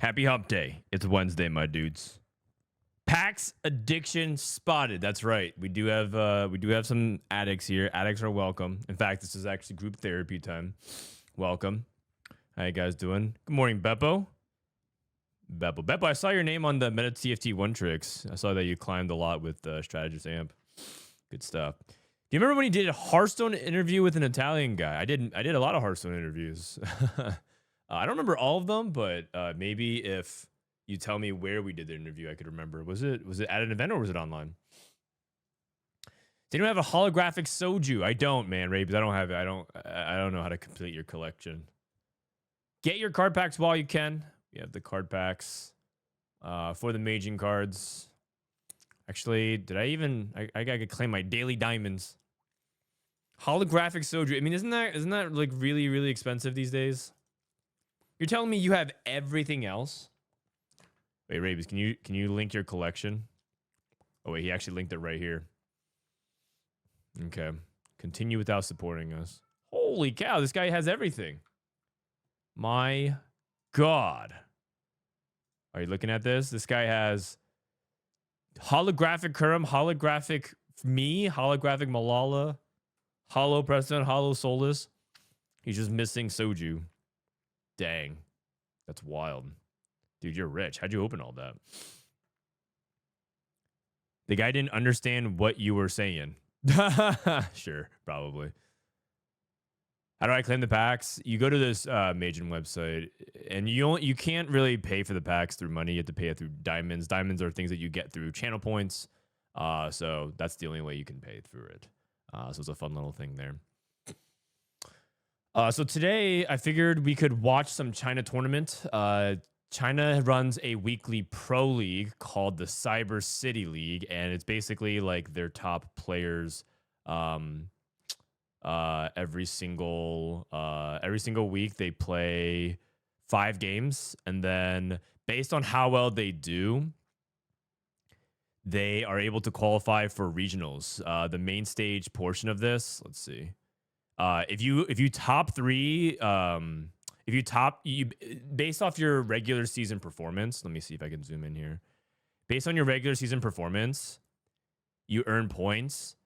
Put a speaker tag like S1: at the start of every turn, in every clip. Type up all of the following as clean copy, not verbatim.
S1: Happy Hump Day. It's Wednesday, my dudes. PAX addiction spotted. That's right. We do have some addicts here. Addicts are welcome. In fact, this is actually group therapy time. Welcome. How you guys doing? Good morning, Beppo. Beppo, I saw your name on the Meta TFT One Tricks. I saw that you climbed a lot with Strategist Amp. Good stuff. Do you remember when you did a Hearthstone interview with an Italian guy? I did a lot of Hearthstone interviews. I don't remember all of them, but maybe if you tell me where we did the interview, I could remember. Was it at an event or was it online? Did anyone have a holographic soju? I don't, man, Rabes. I don't have it. I don't know how to complete your collection. Get your card packs while you can. We have the card packs for the maging cards. Actually, did I even? I gotta claim my daily diamonds. Holographic soju. I mean, isn't that like really, really expensive these days? You're telling me you have everything else? Wait, Rabes, can you link your collection? Oh wait, he actually linked it right here. Okay. Continue without supporting us. Holy cow, this guy has everything. My God. Are you looking at this? This guy has holographic Kurum, holographic me, holographic Malala, holo President, holo Solus. He's just missing soju. Dang. That's wild. Dude, you're rich. How'd you open all that? The guy didn't understand what you were saying. Sure, probably. How do I claim the packs? You go to this Majin website, and you can't really pay for the packs through money. You have to pay it through diamonds. Diamonds are things that you get through channel points. So that's the only way you can pay through it. So it's a fun little thing there. So today, I figured we could watch some China tournament. China runs a weekly pro league called the Cyber City League, and it's basically like their top players every single week they play 5 games, and then based on how well they do, they are able to qualify for regionals. The main stage portion of this, let's see. If you top 3, based off your regular season performance, let me see if I can zoom in here. Based on your regular season performance, you earn points.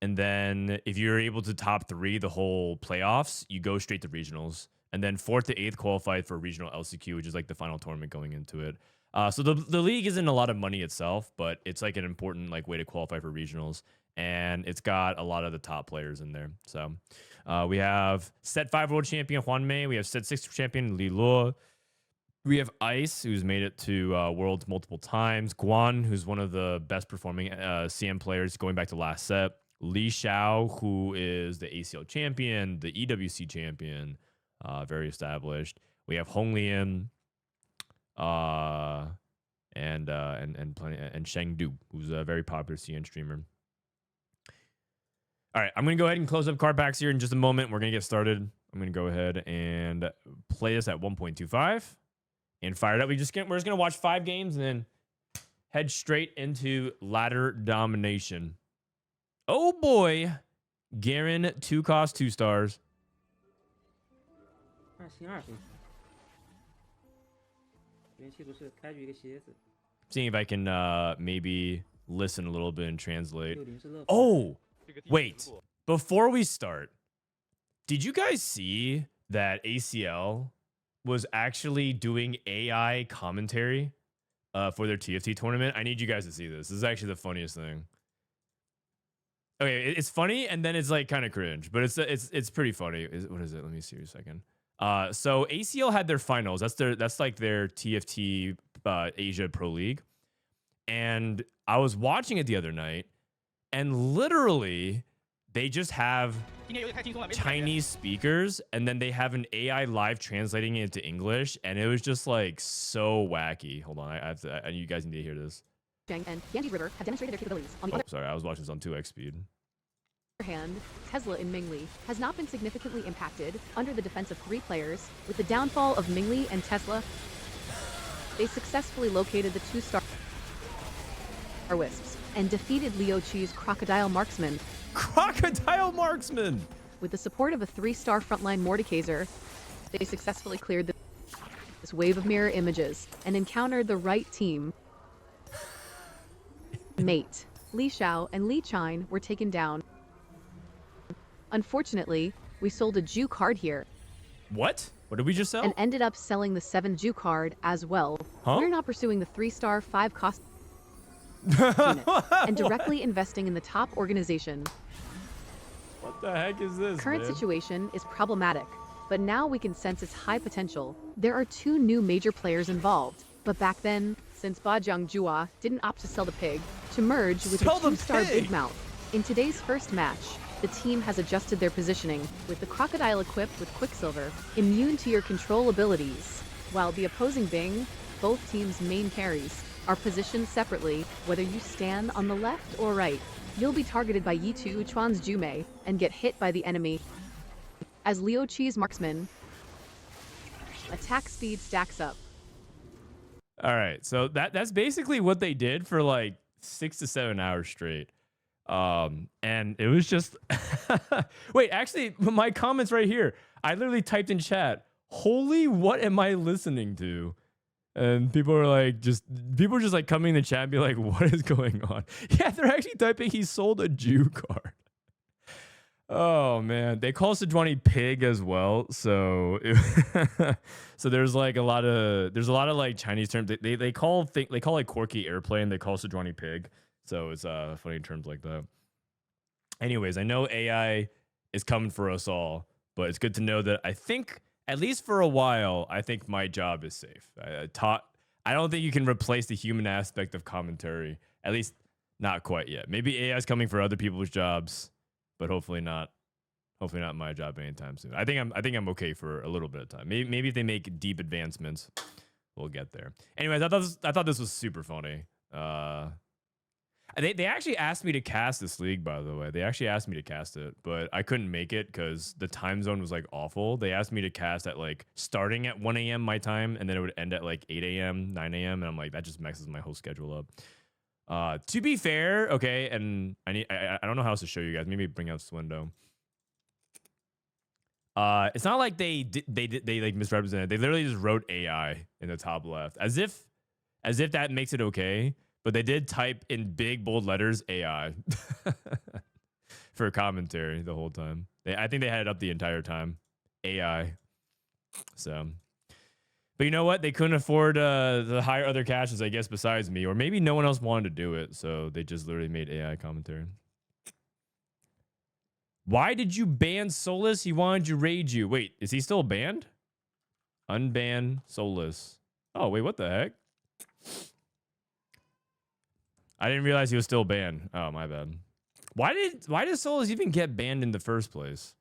S1: And then if you're able to top 3 the whole playoffs, you go straight to regionals. And then 4th to 8th qualified for regional LCQ, which is like the final tournament going into it. So the league isn't a lot of money itself, but it's like an important like way to qualify for regionals. And it's got a lot of the top players in there. So we have Set 5 world champion Huan Mei. We have Set 6 champion Li Luo. We have Ice, who's made it to Worlds multiple times. Guan, who's one of the best performing CM players going back to last set. Li Xiao, who is the ACL champion, the EWC champion, very established. We have Honglian, and Shengdu, who's a very popular CN streamer. All right, I'm gonna go ahead and close up card packs here in just a moment. We're gonna get started. I'm gonna go ahead and play this at 1.25 and fire it up. We're just gonna watch 5 games and then head straight into ladder domination. Oh boy, Garen 2 cost 2 stars. Seeing if I can maybe listen a little bit and translate. Oh, wait. Before we start, did you guys see that ACL was actually doing AI commentary for their TFT tournament? I need you guys to see this. This is actually the funniest thing. Okay, it's funny and then it's like kind of cringe, but it's pretty funny. What is it? Let me see a second. So ACL had their finals. That's like their TFT Asia Pro League. And I was watching it the other night, and literally they just have Chinese speakers, and then they have an AI live translating it into English, and it was just like so wacky. Hold on, you guys need to hear this.
S2: And Yanji River have demonstrated their capabilities. On the
S1: sorry, I was watching this on 2x speed.
S2: other hand, Tesla in Mingli has not been significantly impacted under the defense of 3 players. With the downfall of Mingli and Tesla, they successfully located the 2-star Wisps and defeated Liu Qi's Crocodile Marksman.
S1: Crocodile Marksman!
S2: With the support of a 3-star frontline Mordekaiser, they successfully cleared the... this wave of mirror images and encountered the right team. Mate, Li Xiao and Li Chine were taken down. Unfortunately, we sold a Jew card here
S1: What? What did we just sell?
S2: and ended up selling the 7 Jew card as well.
S1: Huh?
S2: We're not pursuing the 3-star 5 cost unit and directly investing in the top organization.
S1: What the heck is this?
S2: Current
S1: man?
S2: situation is problematic, but now we can sense its high potential. There are 2 new major players involved, but back then, since Ba Jiangjua didn't opt to sell the pig, to merge with
S1: Sell
S2: the
S1: the
S2: 2-star
S1: pig!
S2: Big Mouth. In today's first match, the team has adjusted their positioning, with the crocodile equipped with Quicksilver, immune to your control abilities, while the opposing Bing, both teams' main carries, are positioned separately, whether you stand on the left or right. You'll be targeted by Yitu Chuan's Jumei and get hit by the enemy. As Liu Qi's marksman, attack speed stacks up.
S1: All right, so that's basically what they did for like 6 to 7 hours straight. And it was just wait, actually, my comments right here. I literally typed in chat, "Holy, what am I listening to?" And people were just like coming in the chat and be like, "What is going on?" Yeah, they're actually typing he sold a Jew card. Oh man, they call Sejuani pig as well. So so there's a lot of like Chinese terms. They call like Corky airplane. They call Sejuani pig. So it's funny terms like that. Anyways, I know AI is coming for us all, but it's good to know that I think at least for a while, I think my job is safe. I don't think you can replace the human aspect of commentary. At least not quite yet. Maybe AI is coming for other people's jobs, but hopefully not. Hopefully not my job anytime soon. I think I'm okay for a little bit of time. Maybe if they make deep advancements, we'll get there. Anyways, I thought this was super funny. They actually asked me to cast this league, by the way. They actually asked me to cast it, but I couldn't make it because the time zone was like awful. They asked me to cast at like starting at 1 a.m. my time, and then it would end at like 8 a.m., 9 a.m. And I'm like, that just messes my whole schedule up. To be fair, okay, and I don't know how else to show you guys. Maybe bring out this window. It's not like they like misrepresented. They literally just wrote AI in the top left, as if that makes it okay. But they did type in big bold letters AI for commentary the whole time. I think they had it up the entire time, AI. So, but you know what? They couldn't afford to hire other casters, I guess, besides me, or maybe no one else wanted to do it, so they just literally made AI commentary. Why did you ban Solus? He wanted you raid you. Wait, is he still banned? Unban Solus. Oh, wait, what the heck? I didn't realize he was still banned. Oh, my bad. Why did Solus even get banned in the first place?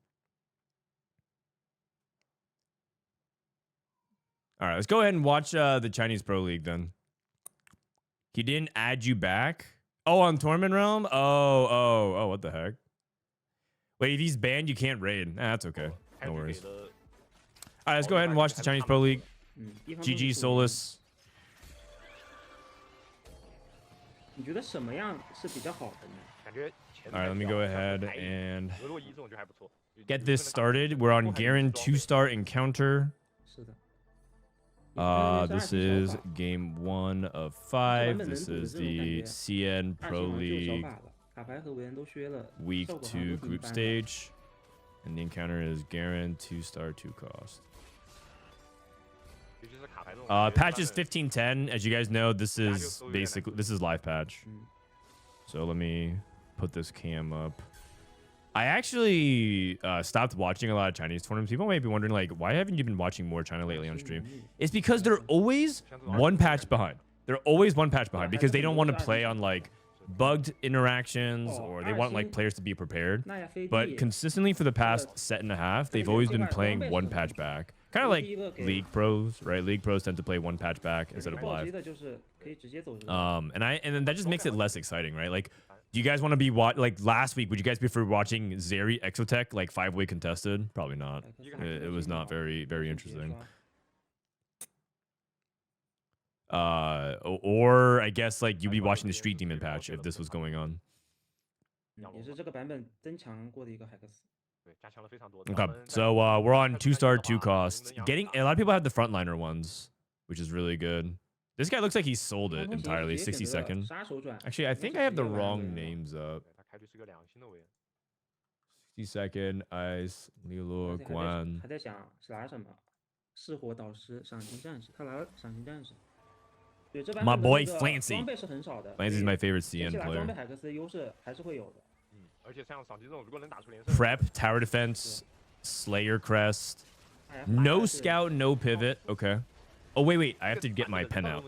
S1: All right, let's go ahead and watch the Chinese Pro League then. He didn't add you back? Oh, on Tournament Realm? Oh, what the heck? Wait, if he's banned, you can't raid. That's okay. No worries. All right, let's go ahead and watch the Chinese Pro League. GG Solus.
S3: 你觉得什么样是比较好的呢？
S1: All right, let me go ahead and get this started. We're on Garen 2-star encounter.
S3: 是的。
S1: This is game 1 of 5. This is the CN Pro League Week 2 group stage. And the encounter is Garen 2-star 2 cost. Patch is 1510. As you guys know, this is live patch. So let me put this cam up. I actually stopped watching a lot of Chinese tournaments. People might be wondering, like, why haven't you been watching more China lately on stream? It's because they're always one patch behind. They're always one patch behind because they don't want to play on like bugged interactions, or they want like players to be prepared. But consistently for the past set and a half, they've always been playing one patch back. Kind of like League Pros, right? League Pros tend to play one patch back instead of live. And then that just makes it less exciting, right? Like, do you guys want to be like last week? Would you guys prefer watching Zeri Exotech like 5-way contested? Probably not. It was not very interesting. Or I guess like you'd be watching the Street Demon patch if this was going on. Okay, so we're on 2-star 2 cost. Getting a lot of people have the frontliner ones, which is really good. This guy looks like he sold it entirely. 60-second. Actually, I think I have the wrong names up. 60-second, Ice, Lilo, Guan.
S3: 还在想是拿什么？噬火导师、赏金战士，他拿了赏金战士。对，这版
S1: My
S3: 本
S1: boy
S3: 的那个
S1: Flancy
S3: 装备是很少的。
S1: Flancy is my favorite
S3: 接
S1: CN
S3: 下来装备
S1: player.
S3: 海克斯的优势还是会有的。
S4: 而且像赏金这种，如果能打出连胜
S1: Prep, Tower Defense, Slayer Crest. No scout, no pivot. Okay. Oh wait, I have to get my pen out.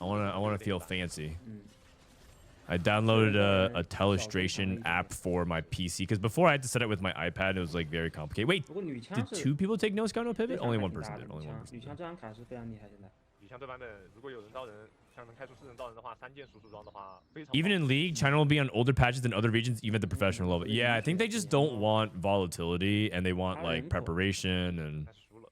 S1: I wanna feel fancy. I downloaded a telestration app for my PC because before I had to set it with my iPad. It was like very complicated. Wait,
S3: 不过女枪
S1: did
S3: 是
S1: two people take no scout, no
S3: 非
S1: pivot?
S3: 常
S1: Only
S3: 还
S1: one
S3: 挺
S1: person
S3: 大的
S1: did. Only
S3: 女
S1: one
S3: 枪
S1: person
S3: 女
S1: did.
S3: 枪这张卡是非常厉害，现在。
S4: 女枪这版本，如果有人造人，像能开出4人造人的话，3件输出装的话，非常。
S1: Even in League, China will be on older patches than other regions, even at the professional level. Yeah, I think they just don't want volatility and they want like preparation and
S4: 输了。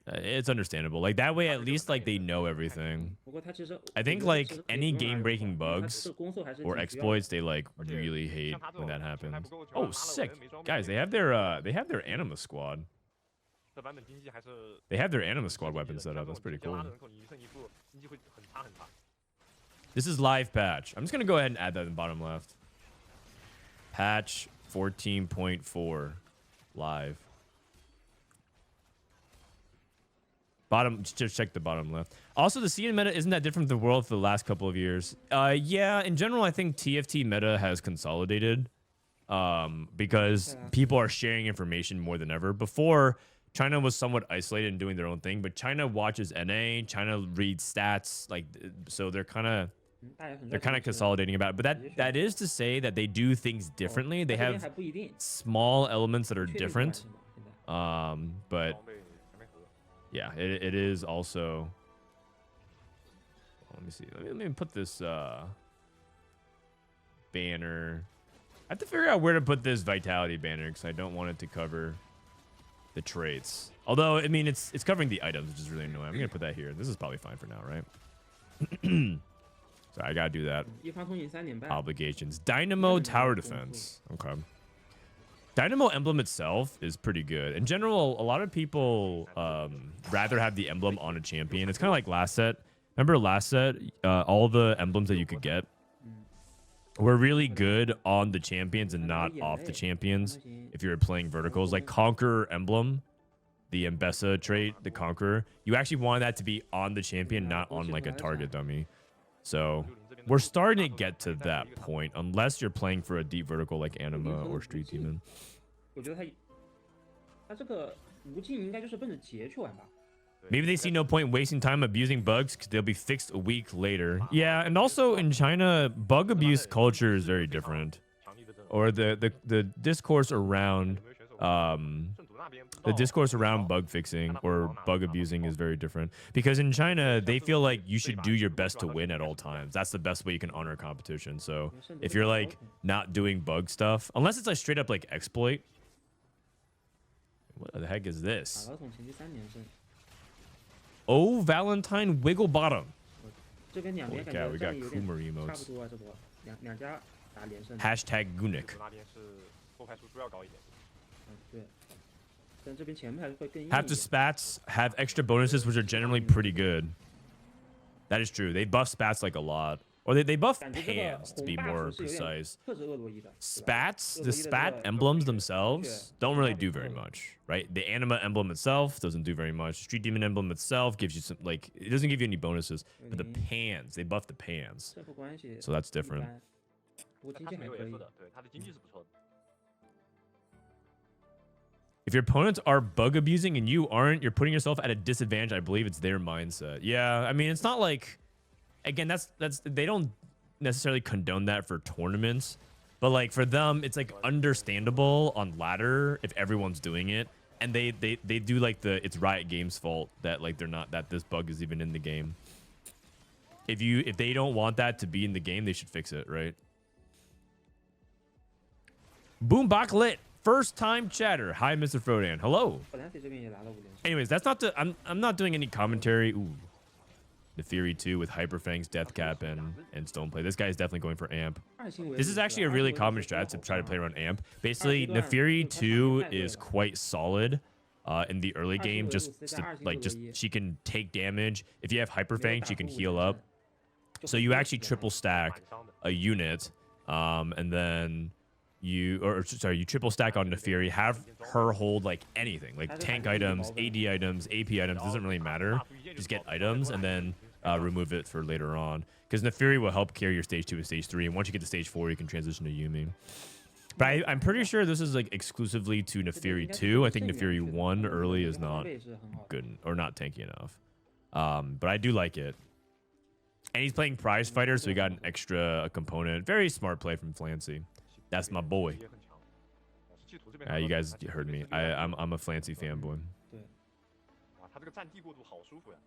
S1: it's understandable. Like that way, at least like they know everything.
S3: 不过他其实
S1: I think
S3: 我
S1: like
S3: 觉得其实可以
S1: any
S3: 不用拿
S1: game-breaking
S3: 人口因为它
S1: bugs
S3: 这个攻速还是
S1: or
S3: 挺需要的
S1: exploits they like really hate when that happens. Oh, sick, guys! They have their Anima squad.
S4: 这版本经济还是
S1: They have their Anima squad weapon set up. That's pretty cool.
S4: 拉的人口你一胜一负，经济会很差很差。
S1: This is live patch. I'm just gonna go ahead and add that in the bottom left. Patch 14.4 live. Bottom, just check the bottom left. Also, the CN meta isn't that different from the world for the last couple of years. Yeah, in general, I think TFT meta has consolidated because people are sharing information more than ever. Before, China was somewhat isolated and doing their own thing, but China watches NA, China reads stats, like so they're kind of
S3: 大家很
S1: they're kind of consolidating about it. But that is to say that they do things differently. They
S3: 这边
S1: have
S3: 还不一定
S1: small elements that are
S3: 确定出来
S1: different.
S3: 是吗？现在
S1: But
S4: 装备还没合。
S1: yeah, it is also. Let me see. Let me put this banner. I have to figure out where to put this vitality banner because I don't want it to cover the traits. Although I mean it's covering the items, which is really annoying. I'm gonna put that here. This is probably fine for now, right? So I gotta do that.
S3: 一方通勤3点半
S1: Obligations. Dynamo tower defense. Okay. Dynamo emblem itself is pretty good. In general, a lot of people rather have the emblem on a champion. It's kind of like last set. Remember last set? All the emblems that you could get were really good on the champions and not off the champions. If you were playing verticals, like Conqueror emblem, the Mbessa trait, the Conqueror, you actually want that to be on the champion, not on like a target dummy. So we're starting to get to that point, unless you're playing for a deep vertical like Anima or Street Demon.
S3: 我觉得他这个无尽应该就是奔着劫去玩吧。
S1: Maybe they see no point wasting time abusing bugs because they'll be fixed a week later. Yeah, and also in China, bug abuse culture is very different. Or the discourse around bug fixing or bug abusing is very different. Because in China, they feel like you should do your best to win at all times. That's the best way you can honor competition. So if you're like not doing bug stuff, unless it's like straight up like exploit. What the heck is
S3: 打
S1: this?
S3: 老总前期3连胜，
S1: Oh, Valentine Wiggle Bottom.
S3: 这跟两边
S1: Holy
S3: 感
S1: cow, we
S3: 觉
S1: got
S3: 战力有点
S1: Coomer
S3: 差
S1: emotes.
S3: 不多啊，这波两家打连胜。
S1: Hashtag Gunic.
S4: 那边是后排输出要高一点。
S3: 对，但这边前排会更硬一
S1: Half the
S3: 点。
S1: spats have extra bonuses, which are generally pretty good. That is true. They buff spats like a lot. Or they buff
S3: 感觉这个
S1: pans, to
S3: 红
S1: be
S3: 大
S1: more
S3: 厨是有点
S1: precise.
S3: 特指厄洛伊的。对吧
S1: Spats,
S3: 厄
S1: the
S3: 洛伊的
S1: spat
S3: 这个
S1: emblems themselves don't really do very much, right? The anima emblem itself doesn't do very much. Street demon emblem itself gives you some, like, it doesn't give you any bonuses. But the pans, they buff the pans.
S3: 胜负关系
S1: So that's
S3: 一
S1: different.
S3: 般，不过经
S4: 他
S3: 济还可以
S4: 是没有颜色。的，对，他的经济是不错的。
S1: If your opponents are bug abusing and you aren't, you're putting yourself at a disadvantage. I believe it's their mindset. Yeah, I mean, it's not like, again, that's they don't necessarily condone that for tournaments, but like for them, it's like understandable on ladder if everyone's doing it, and they do like it's Riot Games' fault that like they're not, that this bug is even in the game. If they don't want that to be in the game, they should fix it, right? Boombach lit. First time chatter. Hi, Mr. Frodan. Hello.
S3: 本来这边也拿了5连胜。
S1: Anyways, that's not the. I'm not doing any commentary. Ooh. Nefiri 2 with Hyperfangs, Death Cap, and Stoneplay. This guy is definitely going for Amp.
S3: 二星为
S1: This
S3: 主
S1: is
S3: 是
S1: actually a
S3: 二
S1: really
S3: 星为
S1: common
S3: 主
S1: strat to
S3: 好
S1: try to
S3: 看
S1: play
S3: 啊
S1: around Amp. Basically,
S3: 段
S1: Nefiri
S3: 他
S1: 2
S3: 场太
S1: is
S3: 对了
S1: quite solid in the early
S3: 二星
S1: game.
S3: 为
S1: Just
S3: 主 C 加二星
S1: like
S3: 就
S1: just
S3: 唯一
S1: she can take damage. If you have
S3: 没有
S1: Hyperfang,
S3: 打
S1: she can
S3: 出
S1: heal
S3: 5
S1: up.
S3: 就
S1: So
S3: 很
S1: you
S3: 多
S1: actually
S3: 时间
S1: triple
S3: 了
S1: stack
S4: 蛮伤的。
S1: a unit, and then you sorry, you triple stack on Nefiri, have her hold like anything, like tank items, AD items, AP items, doesn't really matter. Just get items and then remove it for later on. Because Nefiri will help carry your stage 2 and stage 3, and once you get to stage 4, you can transition to Yumi. But I'm pretty sure this is like exclusively to Nefiri 2. I think Nefiri 1 early is not
S3: 配是很好的
S1: good or not tanky enough. But I do like it. And he's playing prize fighter, so he got an extra component. Very smart play from Flancy. That's my boy.
S4: 也很强。系图这边
S1: You guys heard me. I'm a Flancy fanboy.
S3: 对
S4: 哇，他这个占地过渡好舒服呀。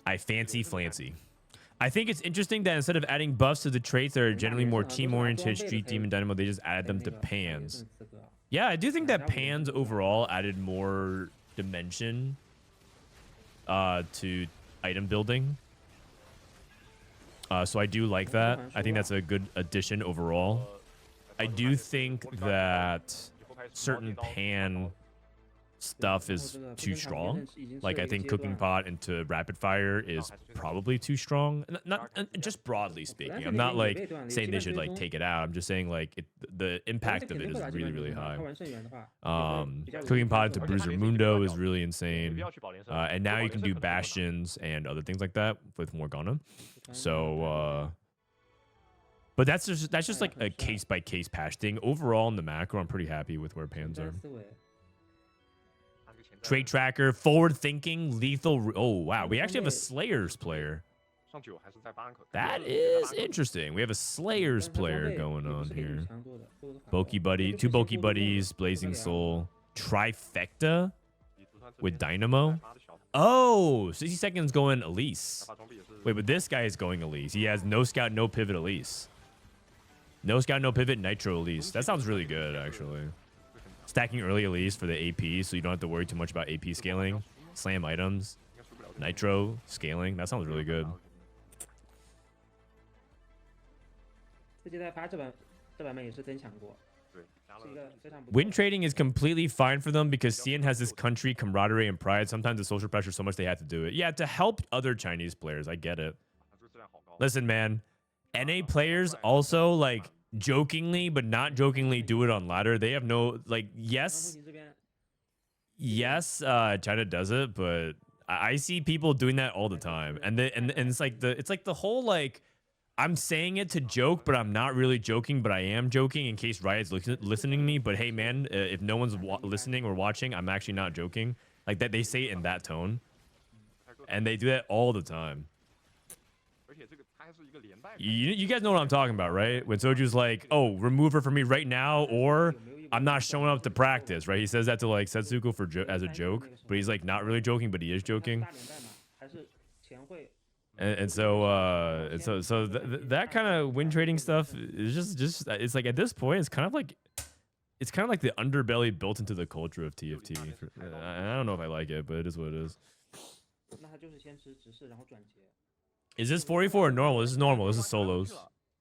S1: I fancy Flancy. I think it's interesting that instead of adding buffs to the traits that are generally more team-oriented, Street Demon, Dynamo, they just added them to
S3: 那个
S1: pans.
S3: 也是资格啊
S1: Yeah, I do think that pans overall added more dimension to item building. So I do like that. I think that's a good addition overall. I do think that certain pan stuff is too strong. Like I think cooking pot into rapid fire is probably too strong. Not just broadly speaking. I'm not like saying they should like take it out. I'm just saying like the impact of it is really really high.
S3: 他玩圣元的话
S1: Cooking pot into Bruiser Mundo is really
S4: 不
S1: insane.
S4: 要去保连胜。
S1: And now you can do bastions and other things like that with Morgana. So but that's just like a case by case patch thing. Overall in the macro, I'm pretty happy with where pans are.
S3: 思维
S1: Trade tracker, forward thinking, lethal. Oh wow, we actually have a Slayers player.
S4: 上9还是在8颗。
S1: That is interesting. We have a Slayers player going on here. Bulky buddy, 2 bulky buddies, Blazing Soul, trifecta with Dynamo. Oh, 60 seconds going Elise. Wait, but this guy is going Elise. He has no scout, no pivot Elise. No scout, no pivot, Nitro Elise. That sounds really good, actually. Stacking early Elise for the AP, so you don't have to worry too much about AP scaling. Slam items, Nitro scaling. That sounds really good.
S3: 这届代发这版本也是增强过，
S4: 对，加
S3: 是一
S4: 了
S3: 个非常不错
S1: Win trading is completely fine for them because CN has this country camaraderie and pride. Sometimes the social pressure so much they have to do it. Yeah, to help other Chinese players. I get it.
S4: 它这个质量好高。
S1: Listen, man. NA players also like jokingly but not jokingly do it on ladder. They have no like
S3: 然后
S1: yes,
S3: 你这边
S1: yes, China does it, but I see people doing that all the time. And it's like the whole like I'm saying it to joke, but I'm not really joking, but I am joking in case Riot's listening to me. But hey, man, if no one's listening or watching, I'm actually not joking. Like that, they say it in that tone, and they do that all the time.
S4: 而且这个它还是一个连带。
S1: You guys know what I'm talking about, right? When Soju's like, "Oh, remove her from me right now," or "I'm not showing up to practice," right? He says that to like Setsuko as a joke, but he's like not really joking, but he is
S3: 它是
S1: joking.
S3: 大连代嘛，还是前会
S1: And so that kind of win trading stuff is just it's like at this point it's kind of like the underbelly built into the culture of TFT. I don't know if I like it, but it is what it is.
S3: 那他就是先吃直视，然后转捷。
S1: Is this 44 or normal? This is normal. This is solos.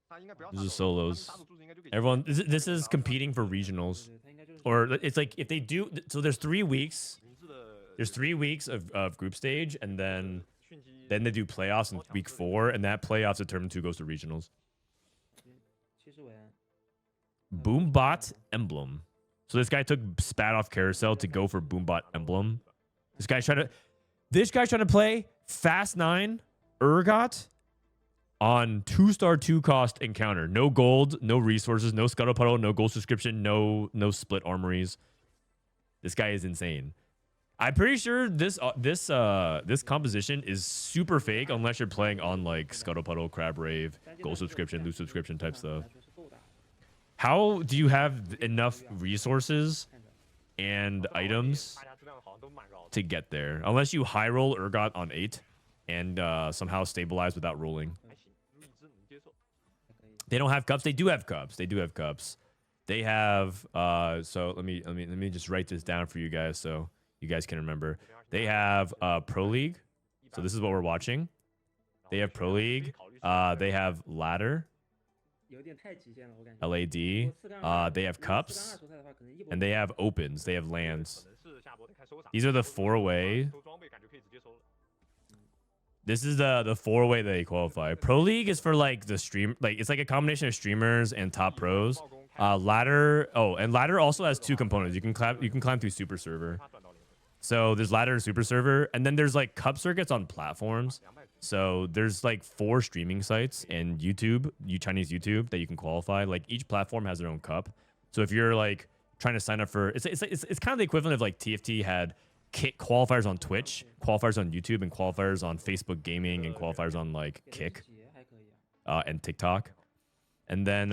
S4: 它应该不要
S1: This
S4: 打
S1: is
S4: 手，
S1: solos.
S4: 打手柱子应该就给
S1: Everyone, this is competing for regionals,
S3: 对，他应该就是
S1: or it's like if they do. So there's 3 weeks.
S4: 名字的
S1: There's 3 weeks of group stage, and then
S4: 迅机
S1: they do playoffs in week 4, and that playoffs determine who goes to regionals.
S3: 七十文
S1: Boombot Emblem. So this guy took Spat off Carousel to go for Boombot Emblem. This guy's trying to play Fast 9 Urgot on 2-star 2-cost encounter. No gold, no resources, no scuttle puddle, no gold subscription, no split armories. This guy is insane. I'm pretty sure this composition is super fake unless you're playing on like scuttle puddle, crab rave, gold subscription, loot subscription type stuff.
S3: 来说是够打，
S1: How do you have enough resources
S3: 看着
S1: and items
S4: 大家质量好像都蛮高的。
S1: to get there? Unless you high roll Urgot on 8 and somehow stabilize without rolling.
S4: 还行，你能接受。
S3: 还可以。
S1: They don't have cups. They do have cups. They do have cups. They have so let me just write this down for you guys so you guys can remember. They have Pro League. So this is what we're watching. They have Pro League. They have Ladder,
S3: 有点太极限了，我感觉。
S1: LAD.
S3: 我4杠2
S1: They have
S3: 如果4杠2
S1: Cups,
S3: 手赛的话，可能一波
S1: and they have Opens. They have Lands.
S4: 可能是下波得看收啥。
S1: These are the 4-way.
S4: 收装备感觉可以直接收了。
S1: This is the 4-way they qualify. Pro League is for like the stream, like it's like a combination of streamers and top pros. Ladder. Oh, and Ladder also has 2 components. You can climb through Super Server.
S4: 他赚到0分。
S1: So there's Ladder and Super Server, and then there's like cup circuits on platforms.
S4: 200。
S1: So there's like 4 streaming sites and YouTube, Chinese YouTube, that you can qualify. Like each platform has their own cup. So if you're like trying to sign up for, it's kind of the equivalent of like TFT had qualifiers on Twitch, qualifiers on YouTube, and qualifiers on Facebook Gaming, and qualifiers on like
S3: 给了
S1: Kick
S3: 几节还可以啊。
S1: and TikTok. And then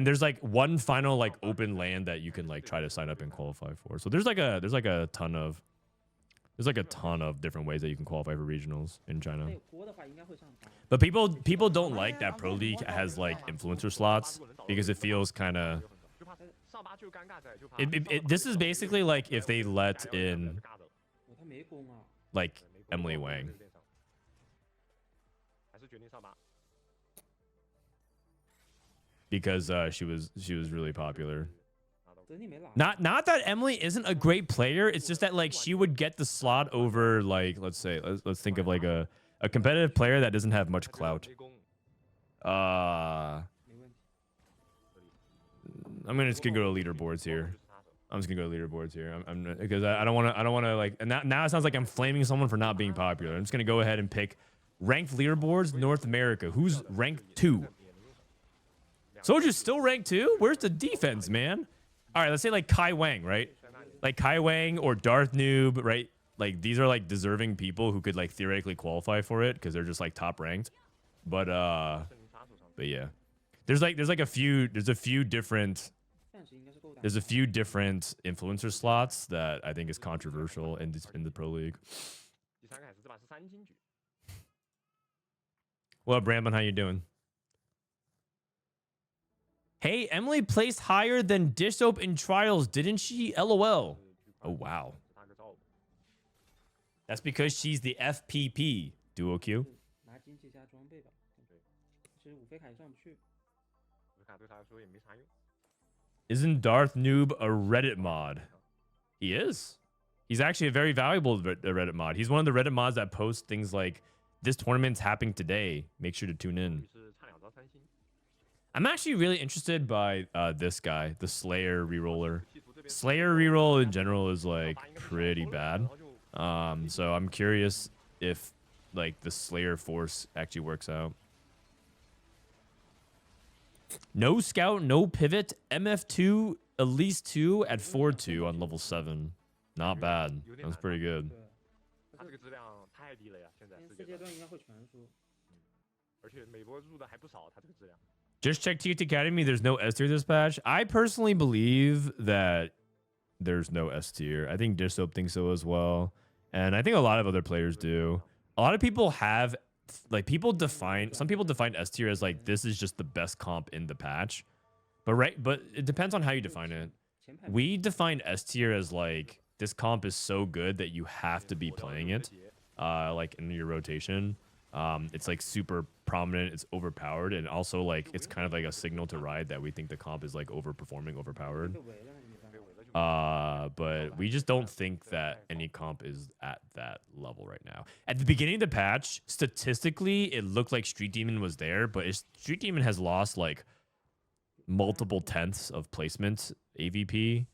S1: there's like one final like open land that you can like try to sign up and qualify for. So there's like a ton of different ways that you can qualify for regionals in China.
S3: 那有锅的话，应该会上榜。
S1: But people don't like that Pro League has like influencer slots because it feels kind of
S4: 就怕上八就尴尬在，就怕
S1: this is basically like if they let in
S3: 哦，他没攻啊。
S1: like Emily Wang.
S4: 还是决定上八。
S1: Because she was really popular.
S3: 德尼没拿。
S1: Not that Emily isn't a great player. It's just that like she would get the slot over like let's think of like a competitive player that doesn't have much clout.
S4: 没攻。
S3: 没问题。
S1: I'm just gonna go to leaderboards here. I'm just gonna go to leaderboards here. I'm because I don't want to like and now it sounds like I'm flaming someone for not being popular. I'm just gonna go ahead and pick ranked leaderboards North America. Who's ranked 2? Soldier's still ranked 2? Where's the defense, man? All right, let's say like Kai Wang, right? Like Kai Wang or Darth Noob, right? Like these are like deserving people who could like theoretically qualify for it because they're just like top ranked. But yeah. There's a few different
S3: 暂时应该是够打。
S1: there's a few different influencer slots that I think is controversial in the Pro League.
S4: 第3个海狮这把是3金局。
S1: What up, Brandon? How you doing? Hey, Emily placed higher than Dish Soap in trials, didn't she? LOL. Oh, wow.
S4: 打个招呼。
S1: That's because she's the FPP. Duo Q.
S3: 拿经济加装备吧。
S4: 对。
S3: 其实五飞卡也上不去。
S4: 我看对他来说也没啥用。
S1: Isn't Darth Noob a Reddit mod? He is. He's actually a very valuable Reddit mod. He's one of the Reddit mods that posts things like, this tournament's happening today. Make sure to tune in.
S4: 是差2招3星。
S1: I'm actually really interested by this guy, the Slayer reroller. Slayer reroll in general is like pretty bad. So I'm curious if like the Slayer force actually works out. No scout, no pivot, MF2, at least 2 at 4-2 on level 7. Not bad. That's pretty good.
S3: 对。
S4: 他这个质量太低了呀，现在
S3: 4
S4: 世界上。
S3: 阶段应该会全输。
S4: 而且每波入的还不少，他这个质量。
S1: Just check TT Academy. There's no S tier this patch. I personally believe that there's no S tier. I think Dish Soap thinks so as well. And I think a lot of other players do. A lot of people have, like, some people define S tier as like, this is just the best comp in the patch. But it depends on how you define it.
S3: 前排
S1: We define S tier as like, this comp is so good that you have to be playing it, like in your rotation. It's like super prominent, it's overpowered, and also like it's kind of like a signal to Riot that we think the comp is like overperforming, overpowered.
S3: 被围了，那就没办法。
S1: But we just don't think that any comp is at that level right now. At the beginning of the patch, statistically, it looked like Street Demon was there, but Street Demon has lost like multiple tenths of placement AVP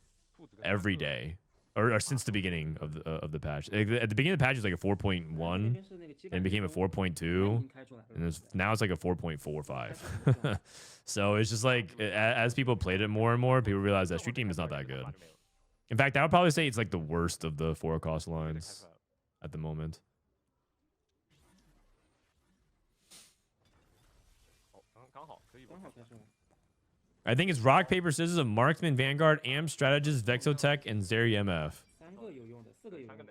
S1: every day. Or since the beginning of the patch. At the beginning of the patch, it was like a 4.1,
S3: 那边是那个基本
S1: and it became a 4.2,
S3: 开出来了
S1: and now it's like a 4.45. So it's just like, as people played it more and more, people realized that Street Team is not that good. In fact, I would probably say it's like the worst of the 4 cost lines at the moment.
S4: 刚好可以。
S3: 刚好开出来。
S1: I think it's Rock, Paper, Scissors, a Marksman, Vanguard, Am, Strategist, Vexotech, and Zeri MF.
S3: 3个有用的，4个有用的。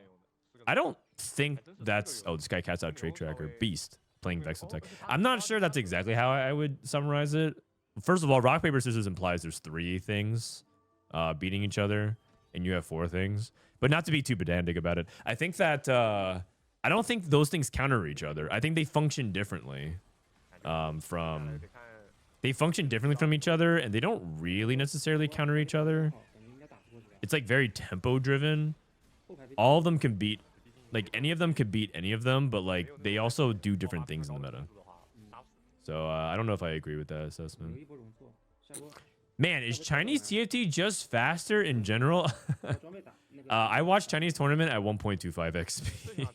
S1: I don't think that's... Oh, this guy casts out Trade Tracker. Beast playing Vexotech. I'm not sure that's exactly how I would summarize it. First of all, Rock, Paper, Scissors implies there's 3 things beating each other, and you have 4 things. But not to be too pedantic about it. I think that I don't think those things counter each other. I think they function differently. From they function differently from each other, and they don't really necessarily counter each other. It's like very tempo driven. All of them can beat, like any of them could beat any of them, but like they also do different things in the meta. So I don't know if I agree with that assessment. Man, is Chinese TFT just faster in general? I watched Chinese tournament at 1.25 XP.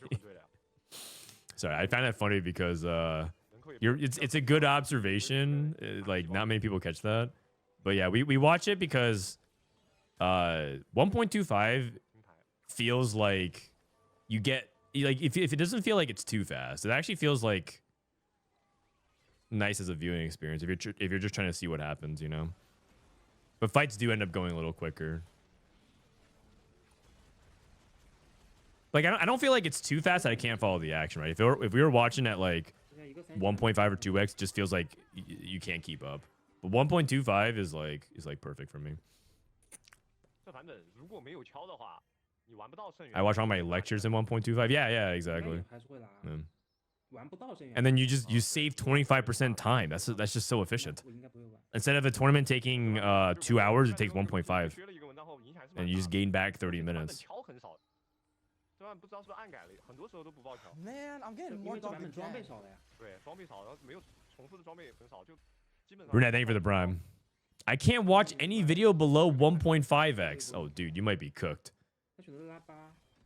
S1: Sorry, I find that funny because it's a good observation. Like not many people catch that, but yeah, we watch it because 1.25 feels like you get like if it doesn't feel like it's too fast, it actually feels like nice as a viewing experience if you're just trying to see what happens, you know. But fights do end up going a little quicker. Like I don't feel like it's too fast that I can't follow the action, right? If we were watching at like 1.5 or 2x, it just feels like you can't keep up. But 1.25 is like perfect for me. I watch all my lectures in 1.25. Yeah, exactly. Yeah. And then you save 25% time. That's just so efficient. Instead of a tournament taking 2 hours, it takes 1.5, and you just gain back 30 minutes.
S5: Man, I'm getting more dog than Jan.
S1: Brunette, thank you for the prime. I can't watch any video below 1.5x. Oh, dude, you might be cooked.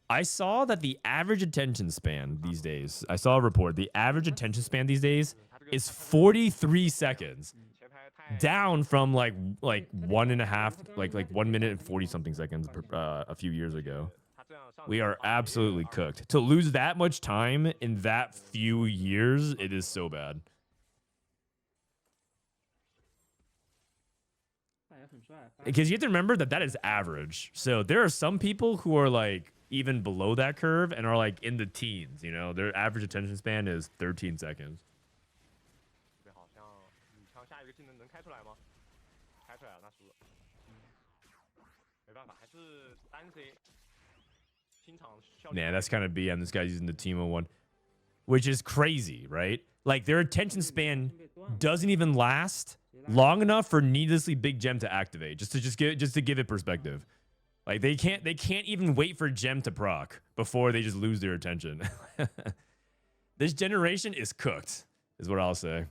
S1: I saw that the average attention span these days, I saw a report, the average attention span these days is 43 seconds. Down from like 1.5, like 1 minute and 40 something seconds a few years ago. We are absolutely cooked. To lose that much time in that few years, it is so bad. Because you have to remember that is average. So there are some people who are like even below that curve and are like in the teens, you know? Their average attention span is 13 seconds. Yeah, that's kind of BM. This guy's using the Timo one, which is crazy, right? Like their attention span doesn't even last long enough for needlessly big gem to activate. Just to give it perspective, like they can't even wait for gem to proc before they just lose their attention. This generation is cooked, is what I'll say.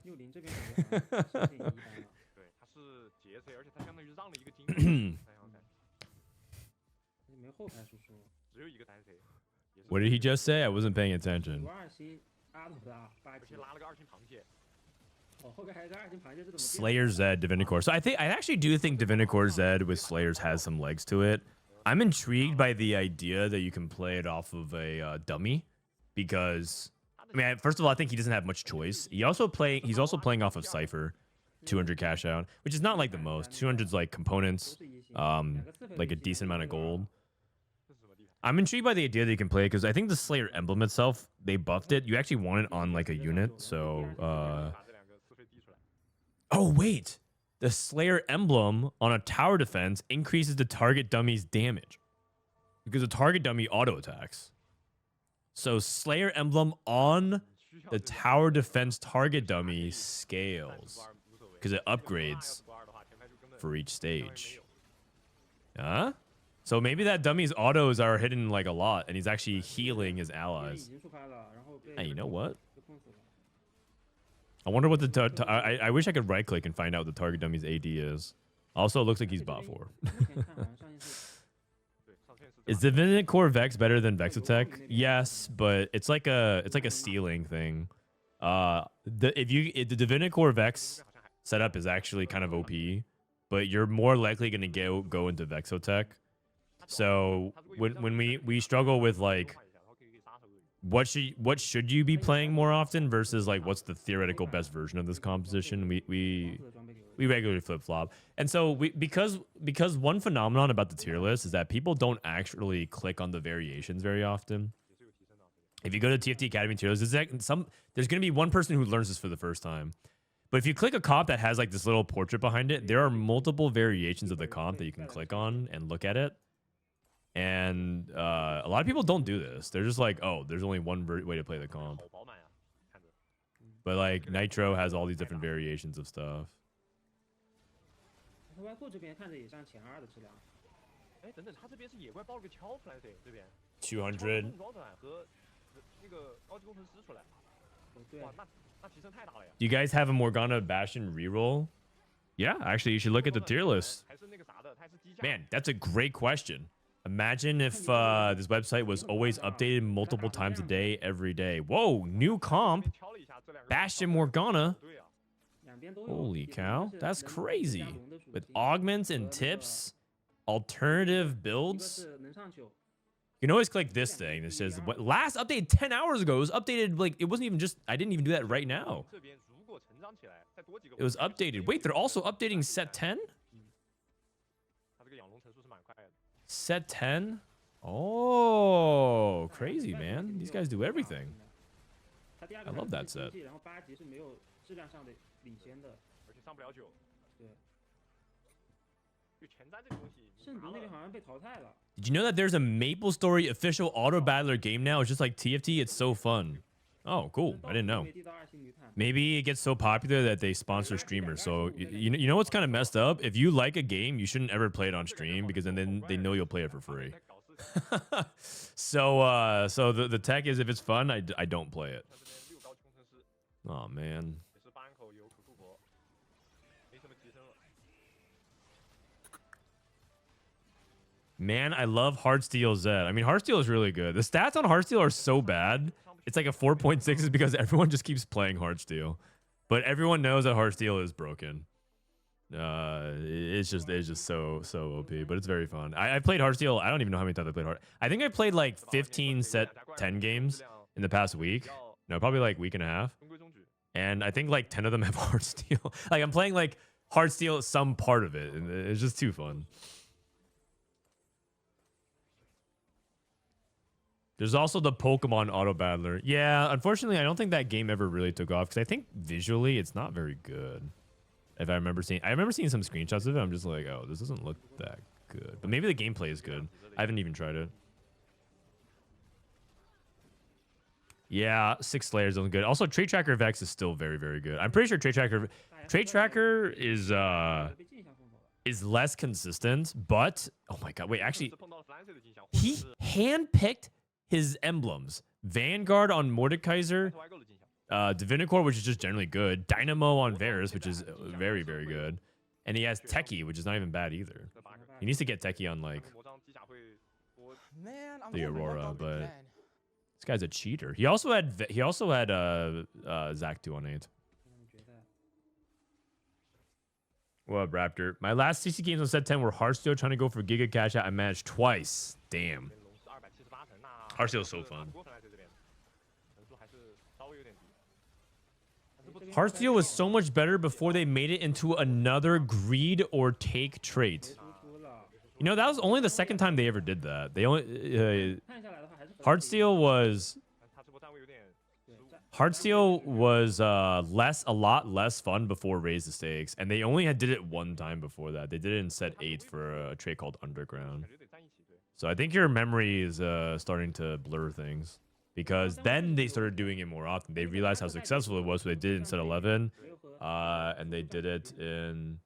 S1: What did he just say? I wasn't paying attention. Slayer Zed, Divinicore. So I actually do think Divinicore Zed with Slayers has some legs to it. I'm intrigued by the idea that you can play it off of a dummy, because I mean, first of all, I think he doesn't have much choice. He's also playing off of Cypher, 200 cash out, which is not like the most. 200's like components, like a decent amount of gold. I'm intrigued by the idea that you can play it because I think the Slayer emblem itself, they buffed it. You actually want it on like a unit, so oh wait, the Slayer emblem on a tower defense increases the target dummy's damage because the target dummy auto attacks. So Slayer emblem on the tower defense target dummy scales because it upgrades for each stage. Huh? So maybe that dummy's autos are hidden like a lot, and he's actually healing his allies. Hey, you know what? I wonder what the I wish I could right click and find out what the target dummy's AD is. Also, it looks like he's bot 4. Is Divinicore Vex better than Exotech? Yes, but it's like a stealing thing. The Divinicore Vex setup is actually kind of OP, but you're more likely gonna go into Exotech. So when we struggle with like what should you be playing more often versus like what's the theoretical best version of this composition, we regularly flip flop. And so because one phenomenon about the tier list is that people don't actually click on the variations very often. If you go to TFT Academy tier list, there's gonna be one person who learns this for the first time. But if you click a comp that has like this little portrait behind it, there are multiple variations of the comp that you can click on and look at it. And a lot of people don't do this. They're just like, oh, there's only one way to play the comp.
S4: 好饱满呀，看着。
S1: But like Nitro has all these different variations of stuff.
S3: 外库这边看着也像前2的质量。
S4: 哎，等等，他这边是野怪爆了个敲出来噻，这边。
S1: 200.
S4: 重装出来和那个高级工程师出来。
S3: 对。
S4: 哇，那提升太大了呀。
S1: Do you guys have a Morgana Bastion reroll? Yeah, actually, you should look at the tier list.
S4: 还是那个啥的，它是低价。
S1: Man, that's a great question. Imagine if this website was always updated multiple times a day, every day. Whoa, new comp, Bastion Morgana.
S4: 对啊。
S1: Holy cow, that's crazy. With augments and tips, alternative builds. You can always click this thing that says what last updated 10 hours ago. It was updated like it wasn't even just I didn't even do that right now. It was updated. Wait, they're also updating set 10? Set 10? Oh, crazy, man. These guys do everything. I love that set. Did you know that there's a MapleStory official auto battler game now? It's just like TFT. It's so fun. Oh, cool. I didn't know. Maybe it gets so popular that they sponsor streamers. So you know what's kind of messed up? If you like a game, you shouldn't ever play it on stream because then they know you'll play it for free. So the tech is if it's fun, I don't play it. Oh man. Man, I love Heartsteel Z. I mean, Heartsteel is really good. The stats on Heartsteel are so bad. It's like a 4.6 is because everyone just keeps playing Heartsteel. But everyone knows that Heartsteel is broken. It's just so OP, but it's very fun. I played Heartsteel. I don't even know how many times I played I think I played like 15 set 10 games in the past week. No, probably like week and a half. And I think like 10 of them have Heartsteel. Like I'm playing like Heartsteel some part of it. And it's just too fun. There's also the Pokemon Auto Battler. Yeah, unfortunately, I don't think that game ever really took off because I think visually it's not very good. If I remember seeing some screenshots of it. I'm just like, oh, this doesn't look that good. But maybe the gameplay is good. I haven't even tried it. Yeah, 6 Slayers isn't good. Also, Trait Tracker Vex is still very, very good. I'm pretty sure Trait Tracker is less consistent, but oh my god, wait, actually, he handpicked his emblems. Vanguard on Mordekaiser, Divinicore, which is just generally good. Dynamo on Varus, which is very, very good. And he has Techie, which is not even bad either. He needs to get Techie on like the Aurora, but this guy's a cheater. He also had Zach 2 on 8. What up, Raptor? My last 60 games on set 10 were Heartsteel trying to go for Giga Cash out. I managed twice. Damn. Heartsteel is so fun. Heartsteel was so much better before they made it into another greed or take trait. You know, that was only the second time they ever did that. They only Heartsteel was a lot less fun before Raise the Stakes, and they only did it one time before that. They did it in set 8 for a trait called Underground. So I think your memory is starting to blur things, because then they started doing it more often. They realized how successful it was, so they did it in set 11, and they did it in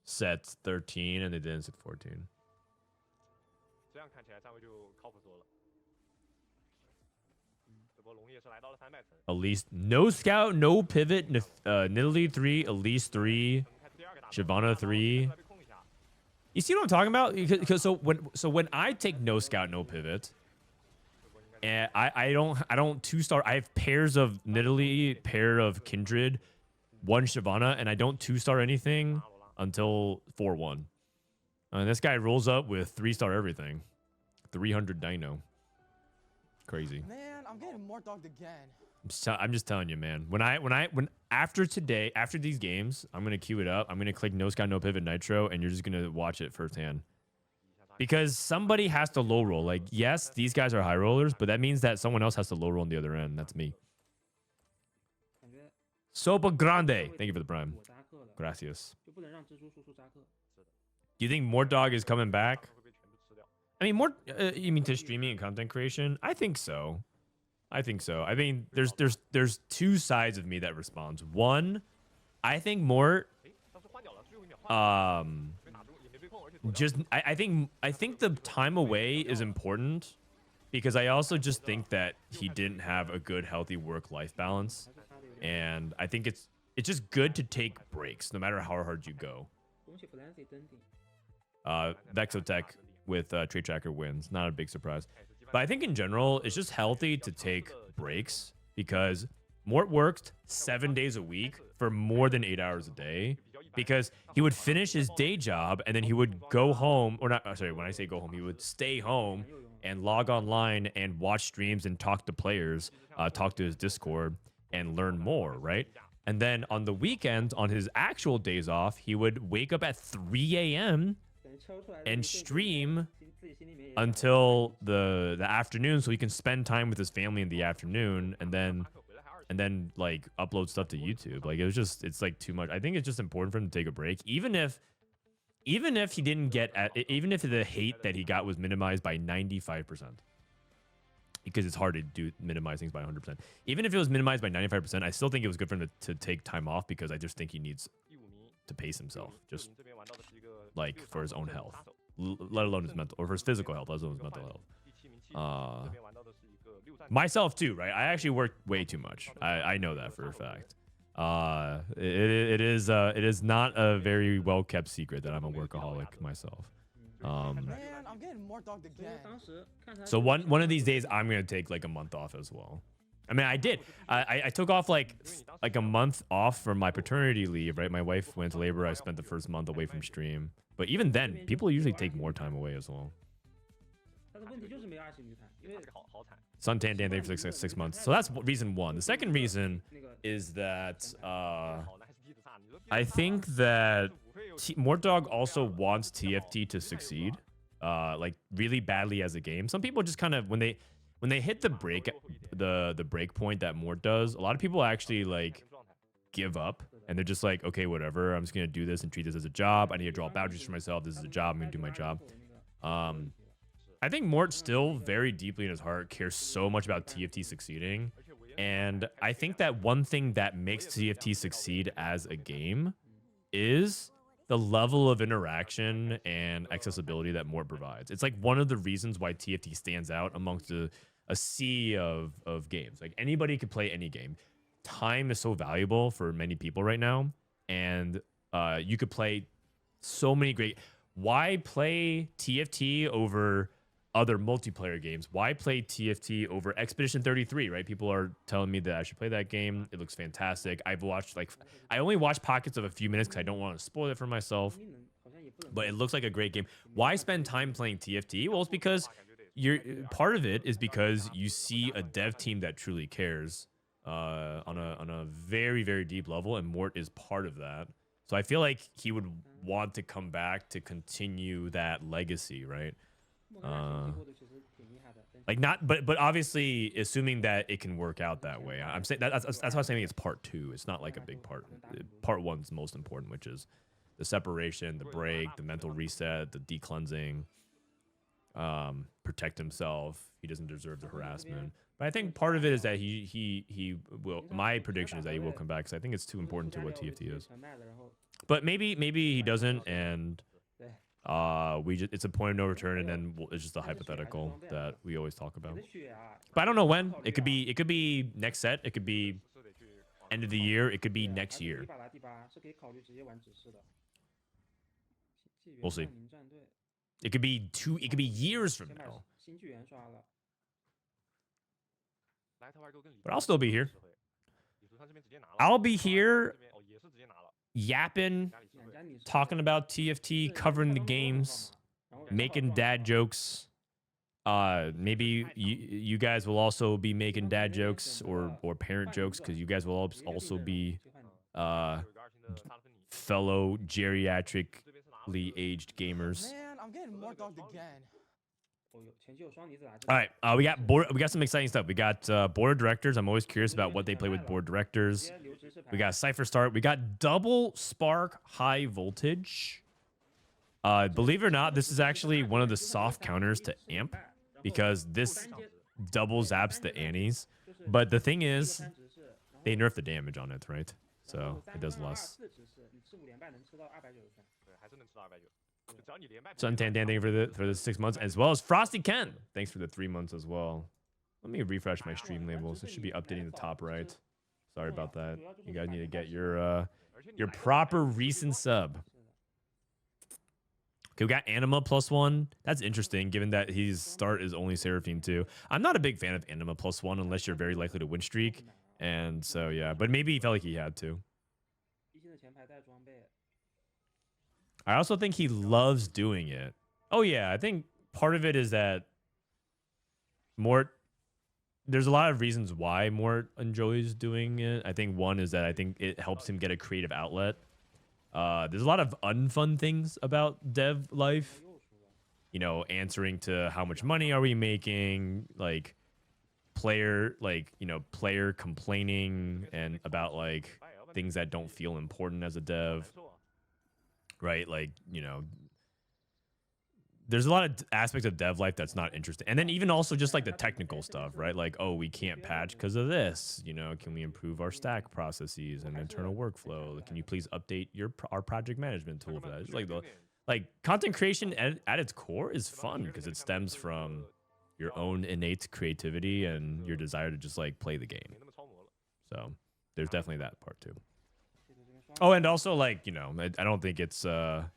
S1: set 13, and they did it in set 14. Elise, no scout, no pivot, Nidalee 3, Elise 3, Shyvana 3. You see what I'm talking about? Because so when I take no scout, no pivot, and I don't 2-star. I have pairs of Nidalee, pair of Kindred, 1 Shyvana, and I don't 2-star anything until 4-1. And this guy rolls up with 3-star everything, 300 Dino. Crazy.
S5: Man, I'm getting more dogged again.
S1: I'm just telling you, man. When after today, after these games, I'm gonna queue it up. I'm gonna click no scout, no pivot, Nitro, and you're just gonna watch it firsthand. Because somebody has to low roll. Like, yes, these guys are high rollers, but that means that someone else has to low roll on the other end. That's me. Sopa Grande. Thank you for the prime. Gracias. Do you think Mortdog is coming back? I mean, more. You mean to streaming and content creation? I think so. I think so. I mean, there's two sides of me that responds. One, I think more. Just I think the time away is important because I also just think that he didn't have a good, healthy work-life balance, and I think it's just good to take breaks no matter how hard you go.
S3: 恭喜 Flancy 登顶。
S1: Exotech with Trade Tracker wins. Not a big surprise. But I think in general, it's just healthy to take breaks because Mort worked 7 days a week for more than 8 hours a day because he would finish his day job and then he would go home, or not, sorry, when I say go home, he would stay home and log online and watch streams and talk to players, talk to his Discord and learn more, right? And then on the weekends, on his actual days off, he would wake up at 3 a.m. and stream until the afternoon so he can spend time with his family in the afternoon and then like upload stuff to YouTube. Like it's like too much. I think it's just important for him to take a break, even if he didn't get even if the hate that he got was minimized by 95%. Because it's hard to minimize things by 100%. Even if it was minimized by 95%, I still think it was good for him to take time off because I just think he needs to pace himself, just like for his own health, let alone his mental, or for his physical health, let alone his mental health. Myself too, right? I actually work way too much. I know that for a fact. It is not a very well kept secret that I'm a workaholic myself.
S5: Man, I'm getting more dogged again.
S1: So one of these days I'm gonna take like a month off as well. I mean, I did. I took off like a month off from my paternity leave, right? My wife went to labor. I spent the first month away from stream. But even then, people usually take more time away as well. Suntan Dan, thank you for 6 months. So that's reason one. The second reason is that I think that Mortdog also wants TFT to succeed, like really badly as a game. Some people just kind of when they hit the break point that Mort does, a lot of people actually like give up and they're just like, okay, whatever, I'm just gonna do this and treat this as a job. I need to draw boundaries for myself. This is a job. I'm gonna do my job. I think Mort still very deeply in his heart cares so much about TFT succeeding. And I think that one thing that makes TFT succeed as a game is the level of interaction and accessibility that Mort provides. It's like one of the reasons why TFT stands out amongst a sea of games. Like anybody could play any game. Time is so valuable for many people right now. And you could play so many great... Why play TFT over other multiplayer games? Why play TFT over Expedition 33, right? People are telling me that I should play that game. It looks fantastic. I've watched I only watched pockets of a few minutes because I don't want to spoil it for myself. But it looks like a great game. Why spend time playing TFT? Well, it's because part of it is because you see a dev team that truly cares on a very, very deep level, and Mort is part of that. So I feel like he would want to come back to continue that legacy, right? Like not, but obviously assuming that it can work out that way. I'm saying that's why I'm saying it's part 2. It's not like a big part. Part 1's most important, which is the separation, the break, the mental reset, the decleansing, protect himself. He doesn't deserve the harassment. But I think part of it is that he will. My prediction is that he will come back because I think it's too important to what TFT is. But maybe he doesn't, and it's a point of no return, and then it's just a hypothetical that we always talk about. But I don't know when. It could be next set. It could be end of the year. It could be next year. We'll see. It could be years from now. But I'll still be here. I'll be here yapping, talking about TFT, covering the games, making dad jokes. Maybe you guys will also be making dad jokes or parent jokes because you guys will also be fellow geriatrically aged gamers.
S5: Man, I'm getting more dogged again.
S1: All right, we got some exciting stuff. We got board of directors. I'm always curious about what they play with board directors. We got Cypher Start. We got double Spark High Voltage. Believe it or not, this is actually one of the soft counters to Amp because this double zaps the Annies. But the thing is, they nerf the damage on it, right? So it does less. Suntan, thank you for the 6 months, as well as Frosty Ken. Thanks for the 3 months as well. Let me refresh my stream labels. It should be updating the top right. Sorry about that. You guys need to get your proper recent sub. Okay, we got Anima +1. That's interesting, given that his start is only Seraphine 2. I'm not a big fan of Anima +1 unless you're very likely to win streak. And so, yeah. But maybe he felt like he had to. I also think he loves doing it. Oh, yeah. I think part of it is that Mort... There's a lot of reasons why Mort enjoys doing it. I think one is that I think it helps him get a creative outlet. There's a lot of unfun things about dev life. You know, answering to how much money are we making, like player complaining and about like things that don't feel important as a dev. Right? Like, you know, there's a lot of aspects of dev life that's not interesting. And then even also just like the technical stuff, right? Like, oh, we can't patch because of this. You know, can we improve our stack processes and internal workflow? Can you please update our project management tool for that? It's like content creation at its core is fun because it stems from your own innate creativity and your desire to just like play the game. So there's definitely that part too. Oh, and also like, you know, I don't think it's a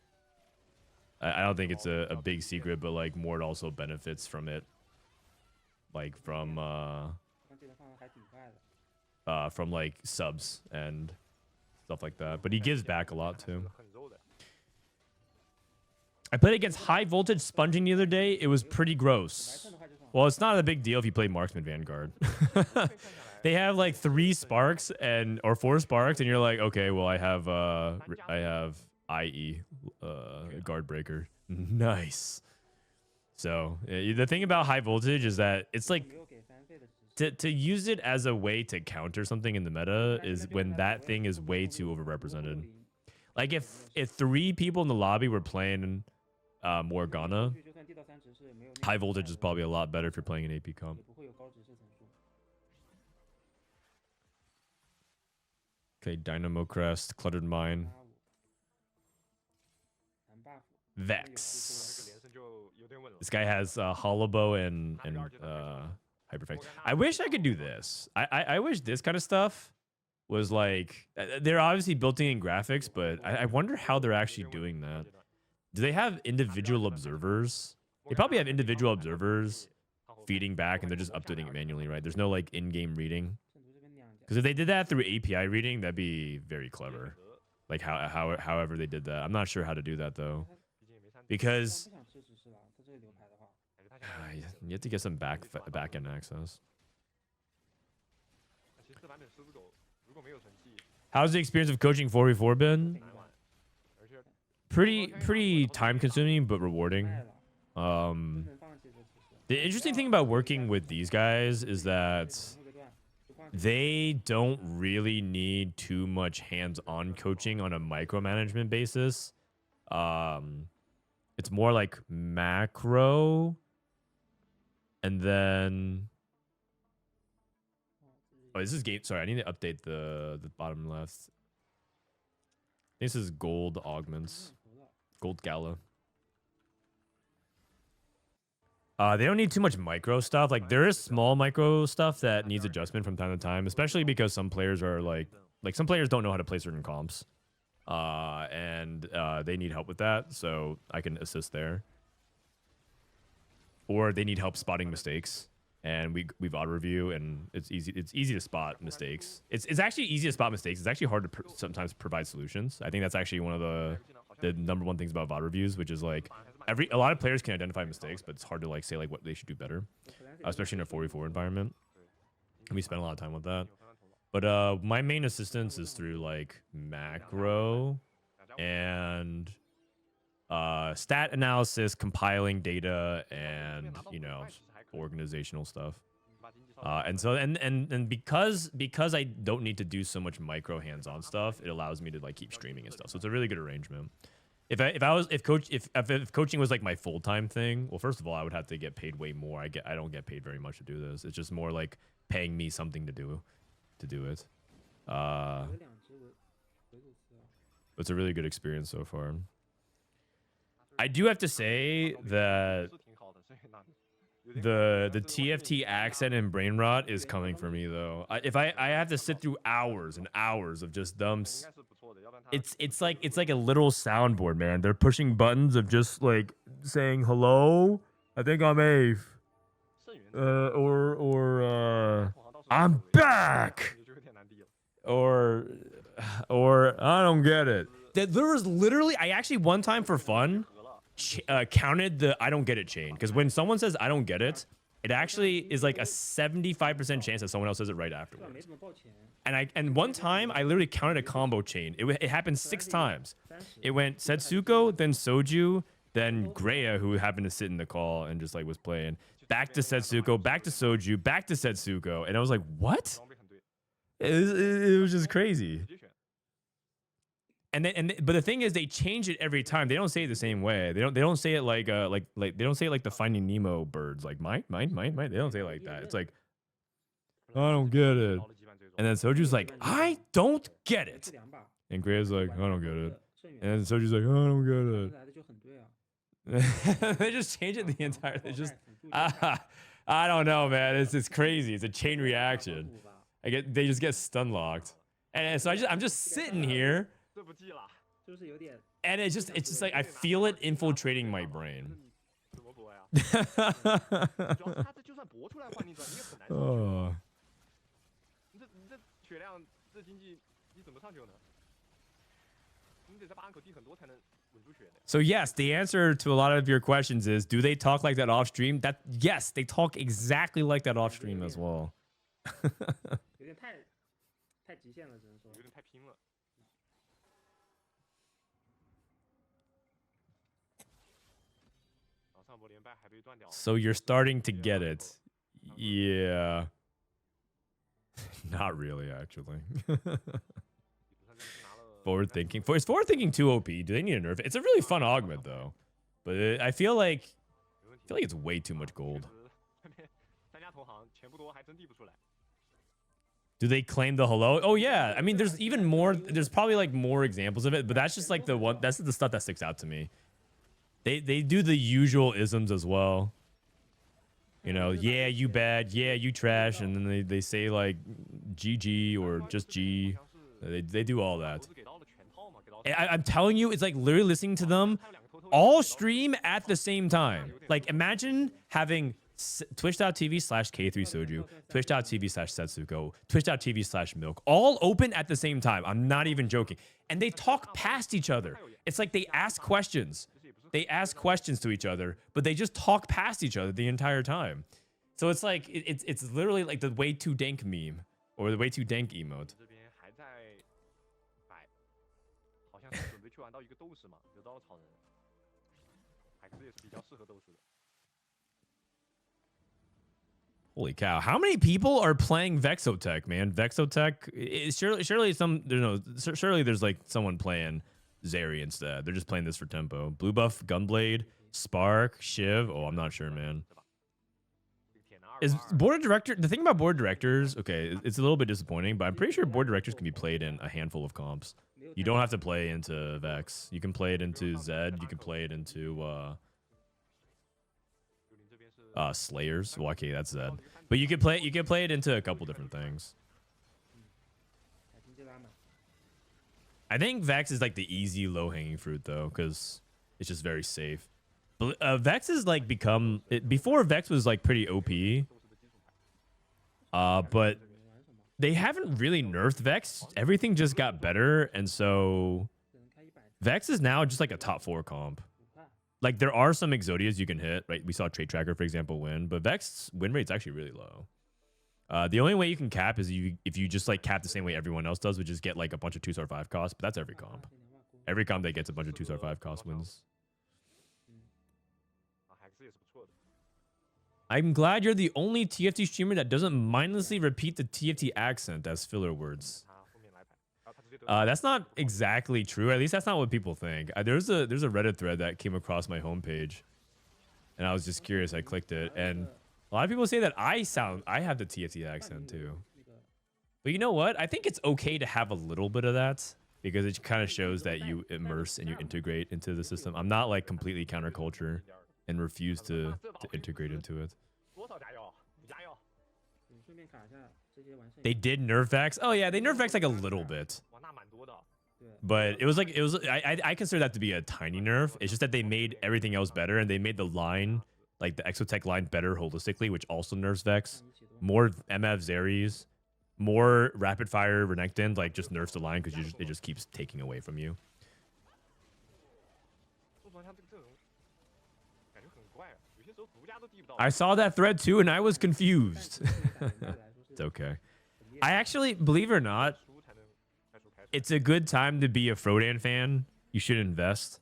S1: big secret, but like Mort also benefits from it, like from like subs and stuff like that. But he gives back a lot too. I played against High Voltage Sponging the other day. It was pretty gross. Well, it's not a big deal if you play Marksman Vanguard. They have like 3 sparks or 4 sparks, and you're like, okay, well, I have IE guard breaker. Nice. So the thing about High Voltage is that it's like to use it as a way to counter something in the meta is when that thing is way too overrepresented. Like if 3 people in the lobby were playing Morgana, High Voltage is probably a lot better if you're playing an AP comp. Okay, Dynamo Crest, Cluttered Mine. Vex. This guy has Hollowbow and Hyperfang. I wish I could do this. I wish this kind of stuff was like... They're obviously built-in graphics, but I wonder how they're actually doing that. Do they have individual observers? They probably have individual observers feeding back, and they're just updating it manually, right? There's no like in-game reading. Because if they did that through API reading, that'd be very clever. Like however they did that. I'm not sure how to do that though. Because you have to get some back-end access. How's the experience of coaching 4v4 been? Pretty time-consuming, but rewarding. The interesting thing about working with these guys is that they don't really need too much hands-on coaching on a micromanagement basis. It's more like macro, and then this is game. Sorry, I need to update the bottom left. This is gold augments, gold Gala. They don't need too much micro stuff. Like there is small micro stuff that needs adjustment from time to time, especially because some players are like some players don't know how to play certain comps. And they need help with that, so I can assist there. Or they need help spotting mistakes, and we VOD review, and it's easy to spot mistakes. It's actually easy to spot mistakes. It's actually hard to sometimes provide solutions. I think that's actually one of the #1 things about VOD reviews, which is like a lot of players can identify mistakes, but it's hard to like say like what they should do better, especially in a 4v4 environment. And we spend a lot of time with that. But my main assistance is through like macro and stat analysis, compiling data, and you know, organizational stuff. And because I don't need to do so much micro hands-on stuff, it allows me to like keep streaming and stuff. So it's a really good arrangement. If coaching was like my full-time thing, well, first of all, I would have to get paid way more. I don't get paid very much to do this. It's just more like paying me something to do it. It's a really good experience so far. I do have to say that the TFT accent and brain rot is coming for me though. If I have to sit through hours and hours of just them, it's like a literal soundboard, man. They're pushing buttons of just like saying hello. I think I'm Ave. Or I'm back. Or I don't get it. There was literally, I actually one time for fun counted the I don't get it chain, because when someone says I don't get it, it actually is like a 75% chance that someone else says it right afterwards. And one time I literally counted a combo chain. It happened 6 times. It went Setsuko, then Soju, then Greya, who happened to sit in the call and just like was playing, back to Setsuko, back to Soju, back to Setsuko, and I was like, what? It was just crazy. But the thing is, they change it every time. They don't say it the same way. They don't say it like they don't say it like the Finding Nemo birds, like mine. They don't say it like that. It's like, I don't get it. And then Soju's like, I don't get it. And Greya's like, I don't get it. And then Soju's like, I don't get it. They just change it the entire. They just I don't know, man. It's crazy. It's a chain reaction. They just get stun locked. And so I'm just sitting here. And it's just like I feel it infiltrating my brain. Oh. So yes, the answer to a lot of your questions is, do they talk like that off stream? Yes, they talk exactly like that off stream as well. So you're starting to get it. Yeah. Not really, actually. Forward thinking. Is forward thinking too OP? Do they need a nerf? It's a really fun augment though, but I feel like it's way too much gold. Do they claim the hello? Oh yeah. I mean, there's even more. There's probably like more examples of it, but that's just like the one. That's the stuff that sticks out to me. They do the usual isms as well. You know, yeah, you bad, yeah, you trash, and then they say like GG or just G. They do all that. I'm telling you, it's like literally listening to them all stream at the same time. Like imagine having twitch.tv/K3Soju, twitch.tv/Setsuko, twitch.tv/Milk, all open at the same time. I'm not even joking. And they talk past each other. It's like they ask questions. They ask questions to each other, but they just talk past each other the entire time. So it's like, it's literally like the way too dank meme or the way too dank emote. Holy cow. How many people are playing Exotech, man? Exotech, surely there's like someone playing Zeri instead. They're just playing this for tempo. Blue buff, Gunblade, Spark, Shiv. Oh, I'm not sure, man. Is board of director, the thing about board of directors, okay, it's a little bit disappointing, but I'm pretty sure board directors can be played in a handful of comps. You don't have to play into Vex. You can play it into Zed. You can play it into Slayers. Well, okay, that's Zed. But you can play it into a couple different things. I think Vex is like the easy low-hanging fruit though, because it's just very safe. But Vex is like before Vex was like pretty OP. But they haven't really nerfed Vex. Everything just got better, and so Vex is now just like a top 4 comp. Like there are some Exodias you can hit, right? We saw Trade Tracker, for example, win, but Vex win rate's actually really low. The only way you can cap is if you just like cap the same way everyone else does, which is get like a bunch of 2-star 5 costs, but that's every comp. Every comp that gets a bunch of 2-star 5 cost wins. I'm glad you're the only TFT streamer that doesn't mindlessly repeat the TFT accent as filler words. That's not exactly true. At least that's not what people think. There's a Reddit thread that came across my homepage, and I was just curious. I clicked it, and a lot of people say that I have the TFT accent too. But you know what? I think it's okay to have a little bit of that because it kind of shows that you immerse and you integrate into the system. I'm not like completely counterculture and refuse to integrate into it. They did nerf Vex. Oh yeah, they nerfed Vex like a little bit. But it was I consider that to be a tiny nerf. It's just that they made everything else better, and they made the line, like the Exotech line, better holistically, which also nerfs Vex. More MF Zeris, more rapid fire Renekton, like just nerfs the line because it just keeps taking away from you. I saw that thread too, and I was confused. It's okay. I actually, believe it or not, it's a good time to be a Frodan fan. You should invest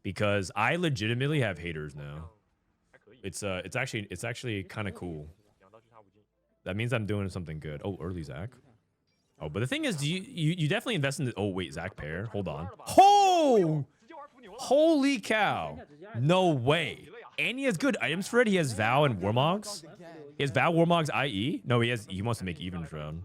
S1: because I legitimately have haters now. It's actually kind of cool. That means I'm doing something good. Oh, early Zach. Oh, but the thing is, you definitely invest in the. Oh wait, Zach pair. Hold on. Oh, holy cow! No way. And he has good items for it. He has Vow and Warmogs. He has Vow, Warmogs, IE. No, he wants to make even Shroud.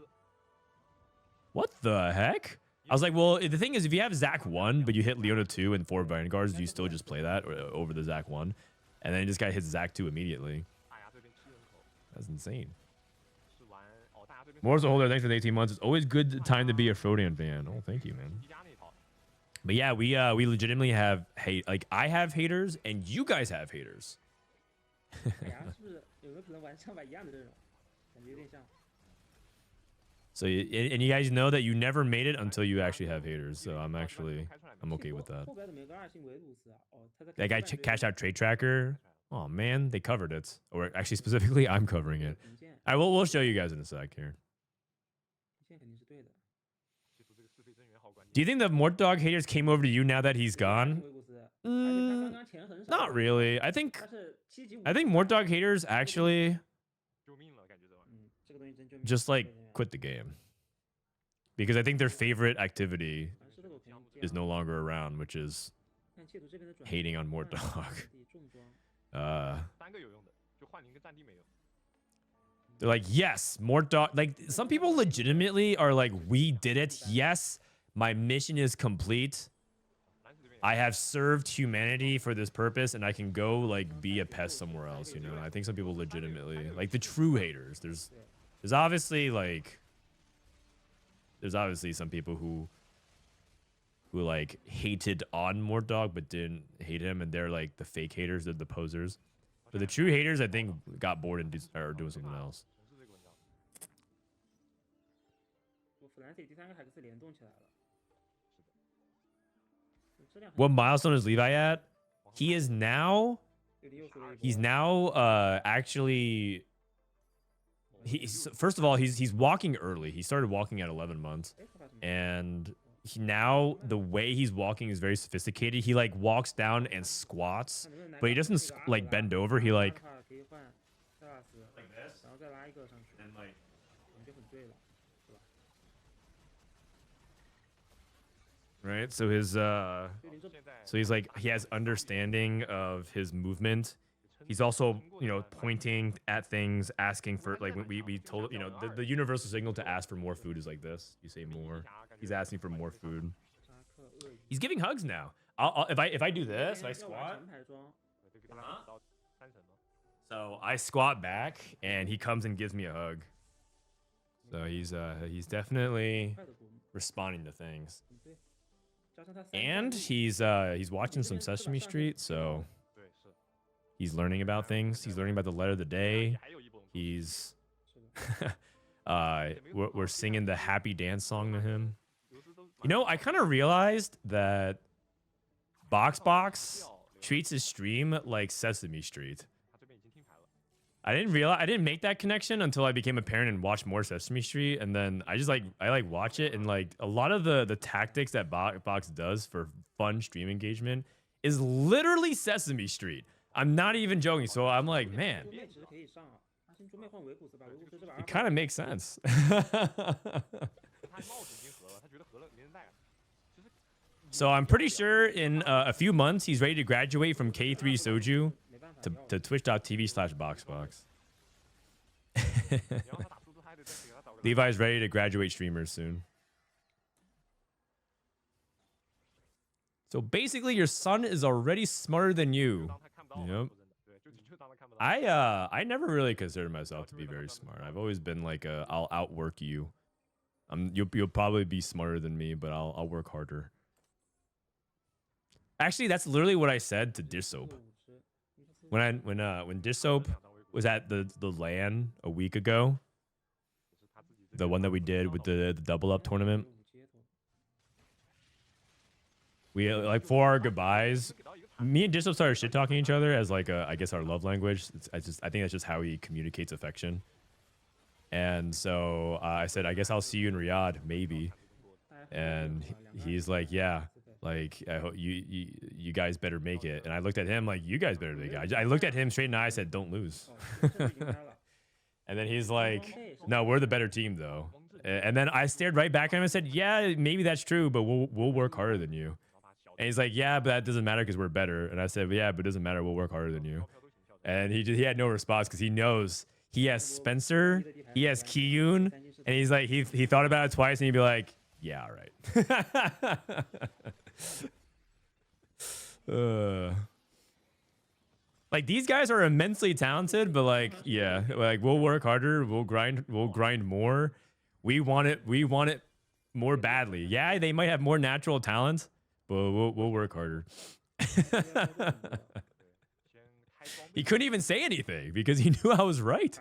S1: What the heck? I was like, well, the thing is, if you have Zach 1, but you hit Leona 2 and 4 Vanguards, do you still just play that over the Zach 1? And then this guy hits Zach 2 immediately. That's insane. More so holder, thanks for the 18 months. It's always good time to be a Frodan fan. Oh, thank you, man. But yeah, we legitimately have hate. Like I have haters, and you guys have haters. So and you guys know that you never made it until you actually have haters. So I'm okay with that. That guy cashed out Trade Tracker. Oh man, they covered it. Or actually specifically, I'm covering it. We'll show you guys in a sec here. Do you think the Mortdog haters came over to you now that he's gone? Not really. I think Mortdog haters actually just like quit the game because I think their favorite activity is no longer around, which is hating on Mortdog. They're like, yes, Mortdog. Like some people legitimately are like, we did it. Yes. My mission is complete. I have served humanity for this purpose, and I can go like be a pest somewhere else. You know, I think some people legitimately like the true haters. There's obviously some people who like hated on Mortdog but didn't hate him, and they're like the fake haters, they're the posers. But the true haters, I think, got bored and are doing something else. What milestone is Levi at? He's now actually first of all he's walking early. He started walking at 11 months, and now the way he's walking is very sophisticated. He like walks down and squats, but he doesn't like bend over. He like this and like. Right, so he's like, he has understanding of his movement. He's also, you know, pointing at things, asking for, like, when we told, you know, the universal signal to ask for more food is like this. You say more. He's asking for more food. He's giving hugs now. If I do this, if I squat, so I squat back and he comes and gives me a hug. So he's definitely responding to things. And he's watching some Sesame Street, so he's learning about things. He's learning about the letter of the day. He's we're singing the happy dance song to him. You know, I kind of realized that Box treats his stream like Sesame Street. I didn't make that connection until I became a parent and watched more Sesame Street, and then I watch it, and like a lot of the tactics that Box does for fun stream engagement is literally Sesame Street. I'm not even joking. So I'm like, man, it kind of makes sense. So I'm pretty sure in a few months he's ready to graduate from K3 Soju to twitch.tv/boxbox. Levi's ready to graduate streamers soon. So basically your son is already smarter than you. Yep. I never really considered myself to be very smart. I've always been like I'll outwork you. You'll probably be smarter than me, but I'll work harder. Actually, that's literally what I said to Dish Soap. When Dish Soap was at the LAN a week ago, the one that we did with the double up tournament, we like for our goodbyes, me and Dish Soap started shit talking each other as like I guess our love language. I think that's just how he communicates affection. And so I said, I guess I'll see you in Riyadh, maybe. And he's like, yeah. Like, I hope you guys better make it. And I looked at him like, you guys better make it. I looked at him straight in the eye. I said, don't lose. And then he's like, no, we're the better team, though. And then I stared right back at him and said, yeah, maybe that's true, but we'll work harder than you. And he's like, yeah, but that doesn't matter because we're better. And I said, yeah, but it doesn't matter. We'll work harder than you. And he had no response because he knows he has Spencer, he has Kiyun, and he's like, he thought about it twice and he'd be like, yeah, all right. Like these guys are immensely talented, but like, yeah, like we'll work harder, we'll grind more. We want it more badly. Yeah, they might have more natural talent, but we'll work harder. He couldn't even say anything because he knew I was right.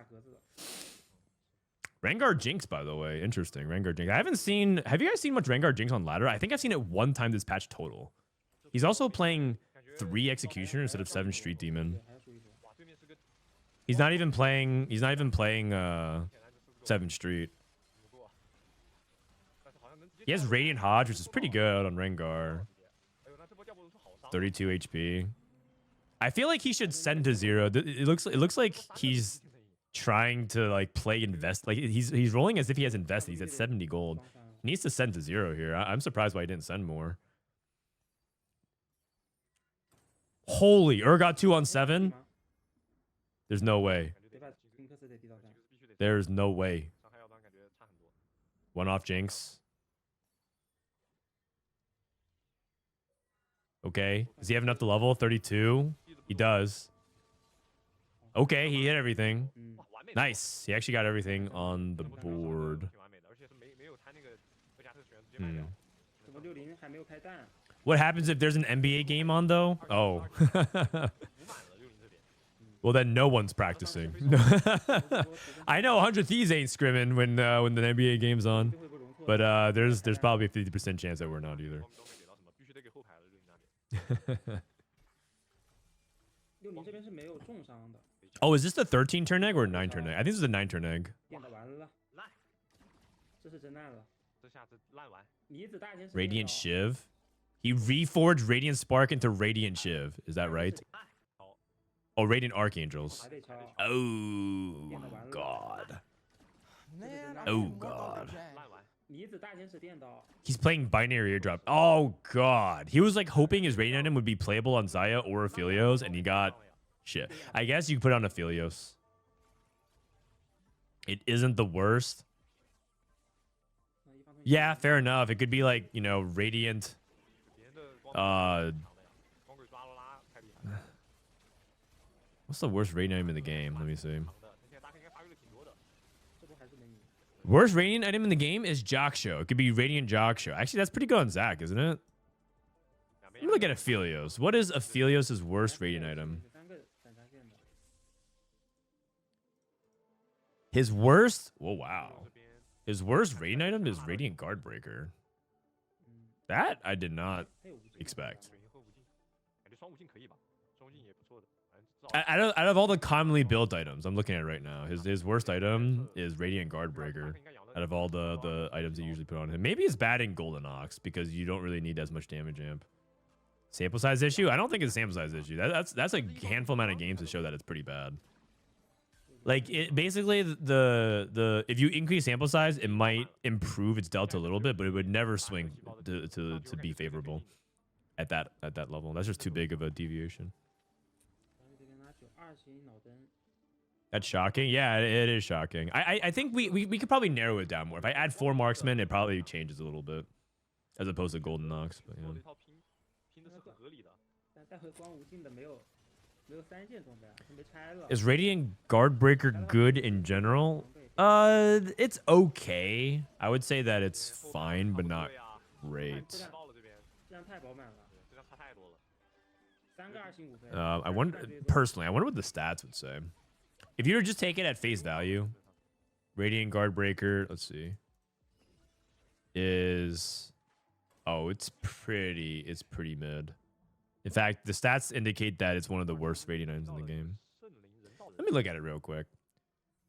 S1: Rengar Jinx, by the way, interesting. Rengar Jinx. Have you guys seen much Rengar Jinx on ladder? I think I've seen it one time this patch total. He's also playing 3 Executioner instead of 7 Street Demon. He's not even playing 7 Street. He has Radiant Hodge, which is pretty good on Rengar. 32 HP. I feel like he should send to 0. It looks like he's trying to like play invest. Like he's rolling as if he has invested. He's at 70 gold. He needs to send to 0 here. I'm surprised why he didn't send more. Holy, got 2 on 7. There's no way. There's no way. 1 off Jinx. Okay. Does he have enough to level? 32. He does. Okay, he hit everything. Nice. He actually got everything on the board. What happens if there's an NBA game on, though? Oh. Well, then no one's practicing. I know 100 Thieves ain't scrimming when the NBA game's on. But there's probably a 50% chance that we're not either. Oh, is this the 13 turn egg or 9 turn egg? I think this is a 9 turn egg. Radiant Shiv. He reforged Radiant Spark into Radiant Shiv. Is that right? Oh, Radiant Archangels. Oh, God. Oh, God. He's playing Binary Eardrop. Oh, God. He was like hoping his Radiant item would be playable on Xayah or Aphelios, and he got shit. I guess you can put on Aphelios. It isn't the worst. Yeah, fair enough. It could be like, you know, Radiant. What's the worst Radiant item in the game? Let me see. Worst Radiant item in the game is Jockshow. It could be Radiant Jockshow. Actually, that's pretty good on Zac, isn't it? Let me look at Aphelios. What is Aphelios' worst Radiant item? His worst? Oh, wow. His worst Radiant item is Radiant Guardbreaker. That I did not expect. Out of all the commonly built items, I'm looking at it right now. His worst item is Radiant Guardbreaker. Out of all the items you usually put on him. Maybe it's bad in Golden Ox because you don't really need as much damage amp. Sample size issue? I don't think it's a sample size issue. That's a handful amount of games to show that it's pretty bad. Like it basically the if you increase sample size, it might improve its delta a little bit, but it would never swing to be favorable at that level. That's just too big of a deviation.
S3: 然后这边拿92型脑灯，
S1: That's shocking. Yeah, it is shocking. I think we could probably narrow it down more. If I add 4 marksmen, it probably changes a little bit, as opposed to golden knocks. But,
S4: 做
S1: yeah.
S4: 这套拼的是很合理的。
S3: 但待会光无尽的没有3件装备啊，他没拆了。
S1: Is Radiant Guardbreaker good in general? It's okay. I would say that it's fine, but not great.
S4: 爆了这边，
S3: 质量太饱满了，
S4: 质量差太多了。
S3: 3个2星5分。
S1: I wonder personally. I wonder what the stats would say. If you were just take it at face value, Radiant Guardbreaker. Let's see. Is it's pretty mid. In fact, the stats indicate that it's one of the worst Radiant items in the game. Let me look at it real quick.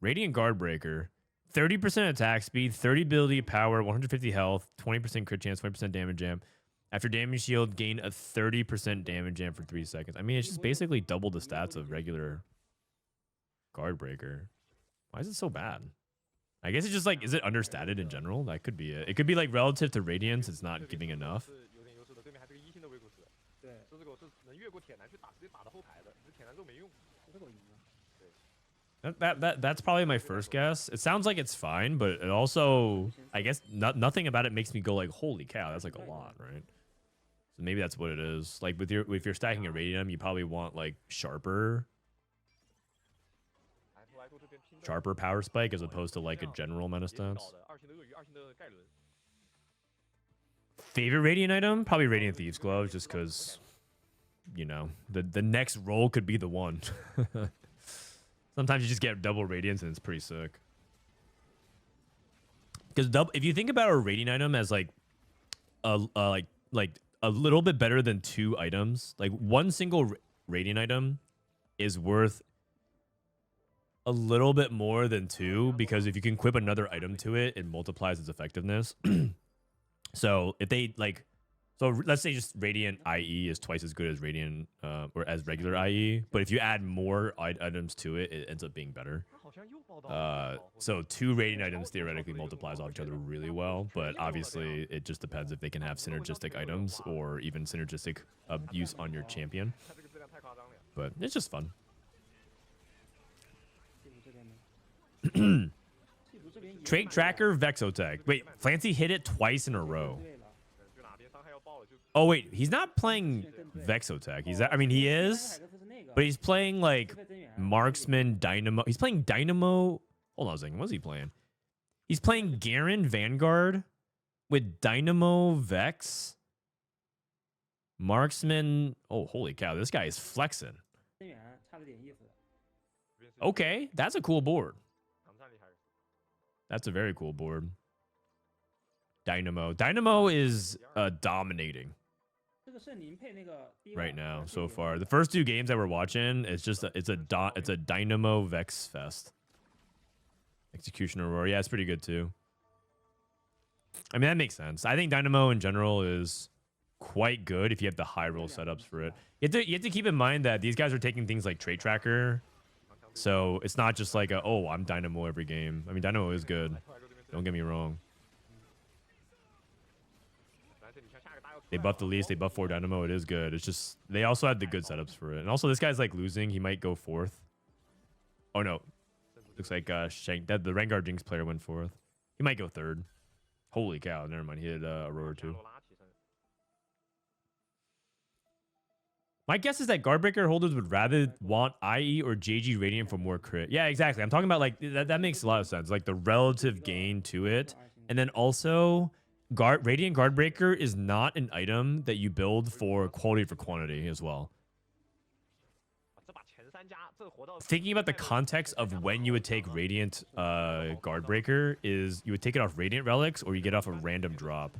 S1: Radiant Guardbreaker, 30% attack speed, 30 ability power, 150 health, 20% crit chance, 20% damage jam. After damage shield, gain a 30% damage jam for 3 seconds. I mean, it's just basically double the stats of regular Guardbreaker. Why is it so bad? I guess it's just like, is it understated in general? That could be it. It could be like relative to Radiance, it's not giving enough.
S4: 有点优势的，对面还是个1星的维古斯，
S3: 对，
S4: 这个是能越过铁男去打，直接打到后排的，这铁男肉没用。
S3: 这个我赢了。
S1: That's probably my first guess. It sounds like it's fine, but it also, I guess, nothing about it makes me go like, holy cow, that's like a lot, right? So maybe that's what it is. Like if you're stacking a Radium, you probably want like sharper power spike as opposed to like a general amount of stats.
S4: 2星的鳄鱼，2星的盖伦。
S1: Favorite Radiant item? Probably Radiant Thieves Gloves, just because, you know, the next roll could be the one. Sometimes you just get double Radiance and it's pretty sick. Because if you think about a Radiant item as like a little bit better than 2 items, like one single Radiant item is worth a little bit more than 2, because if you can equip another item to it, it multiplies its effectiveness. So if they like, so let's say just Radiant IE is twice as good as Radiant or as regular IE, but if you add more items to it, it ends up being better.
S4: 他好像又爆到了。
S1: So 2 Radiant items theoretically multiplies off each other really well, but obviously it just depends if they can have synergistic items or even synergistic use on your champion.
S4: 他这个质量太夸张了呀。
S1: But it's just fun.
S3: 替补这边呢？替补这边也
S1: Trait Tracker Vexotech. Wait, Flancy hit it twice in a row.
S3: 对了，
S4: 就哪边伤害要爆了就。
S1: Oh wait, he's not playing Vexotech. I mean, he is,
S3: 海德夫是那个，
S1: but he's playing like
S3: 付费增援。
S1: Marksman Dynamo. He's playing Dynamo. Hold on a second. What's he playing? He's playing Garen Vanguard with Dynamo Vex. Marksman. Oh, holy cow. This guy is flexing.
S3: 增援差了点意思。
S1: Okay, that's a cool board.
S4: 长战厉害。
S1: That's a very cool board. Dynamo is dominating
S3: 这个圣灵配那个
S1: right now so far. The first 2 games that we're watching, it's a Dynamo Vex fest. Executioner Aurora, yeah, it's pretty good too. I mean, that makes sense. I think Dynamo in general is quite good if you have the high roll setups for it. You have to keep in mind that these guys are taking things like Trait Tracker, so it's not just like I'm Dynamo every game. I mean, Dynamo is good. Don't get me wrong. They buffed the least, they buffed 4 Dynamo, it is good. It's just, they also had the good setups for it. And also, this guy's like losing, he might go 4th. Oh no. Looks like Shank, the Rengar Jinx player went 4th. He might go 3rd. Holy cow, never mind, he hit Aurora too. My guess is that Guardbreaker holders would rather want IE or JG Radiant for more crit. Yeah, exactly. I'm talking about like, that makes a lot of sense. Like the relative gain to it. And then also, Radiant Guardbreaker is not an item that you build for quality for quantity as well.
S4: 这把前3家这活到。
S1: Thinking about the context of when you would take Radiant Guardbreaker is you would take it off Radiant Relics or you get off a random drop.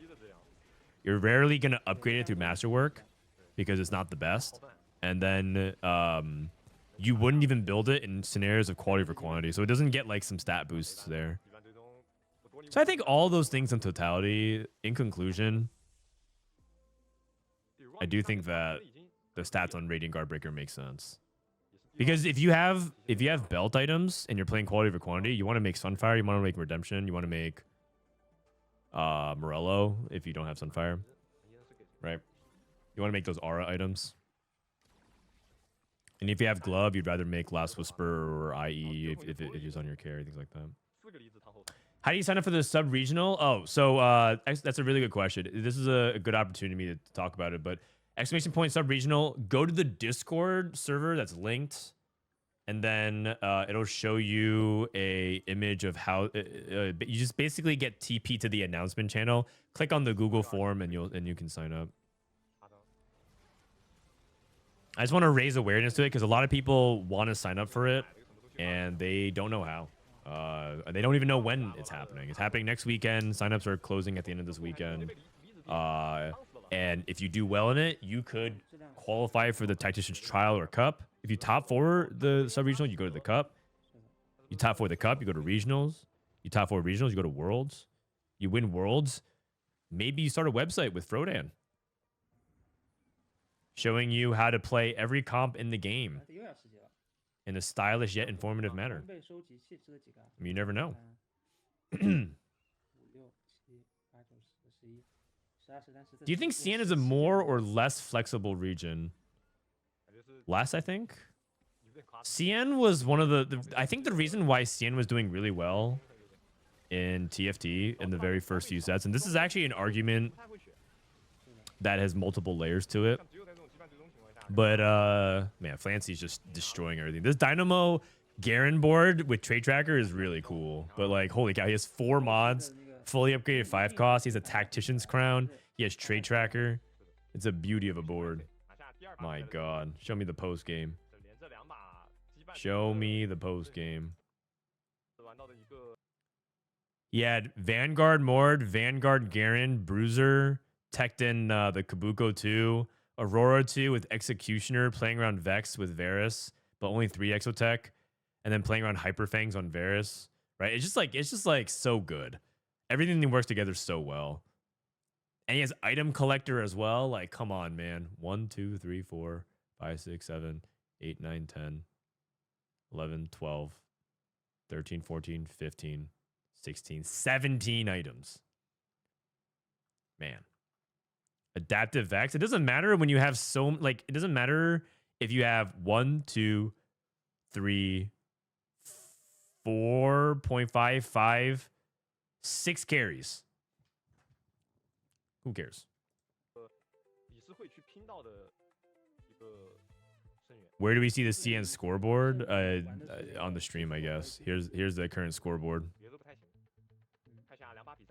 S1: You're rarely going to upgrade it through Masterwork because it's not the best. And then you wouldn't even build it in scenarios of quality for quantity. So it doesn't get like some stat boosts there. So I think all those things in totality, in conclusion, I do think that the stats on Radiant Guardbreaker make sense. Because if you have belt items and you're playing quality over quantity, you want to make Sunfire, you want to make Redemption, you want to make Morello if you don't have Sunfire, right? You want to make those aura items. And if you have Glove, you'd rather make Last Whisper or IE if it's on your carry, things like that. How do you sign up for the sub-regional? Oh, so that's a really good question. This is a good opportunity to talk about it, but exclamation point sub-regional, go to the Discord server that's linked, and then it'll show you a image of how you just basically get TP to the announcement channel. Click on the Google form and you can sign up. I just want to raise awareness to it because a lot of people want to sign up for it and they don't know how. They don't even know when it's happening. It's happening next weekend. Signups are closing at the end of this weekend. And if you do well in it, you could qualify for the Tactician's Trial or Cup. If you top 4 the sub-regional, you go to the Cup. You top 4 the Cup, you go to Regionals. You top 4 Regionals, you go to Worlds. You win Worlds. Maybe you start a website with Frodan, showing you how to play every comp in the game in a stylish yet informative manner. I mean, you never know. Do you think CN is a more or less flexible region? Less, I think. CN was one of the I think the reason why CN was doing really well in TFT in the very first few sets, and this is actually an argument that has multiple layers to it. But man, Flancy's just destroying everything. This Dynamo Garen board with Trade Tracker is really cool. But like, holy cow, he has 4 mods, fully upgraded 5 cost. He has a Tactician's Crown. He has Trade Tracker. It's a beauty of a board. My God, show me the post game. Show me the post game. He had Vanguard Mord, Vanguard Garen, Bruiser, teched in the Kabuko 2. Aurora 2 with Executioner, playing around Vex with Varus, but only 3 Exotech, and then playing around Hyperfangs on Varus, right? It's just like so good. Everything works together so well. And he has Item Collector as well. Like, come on, man. 1, 2, 3, 4, 5, 6, 7, 8, 9, 10, 11, 12, 13, 14, 15, 16, 17 items. Man. Adaptive Vex. It doesn't matter when you have it doesn't matter if you have 1, 2, 3, 4.5, 5, 6 carries. Who cares? Where do we see the CN scoreboard? On the stream, I guess. Here's the current scoreboard.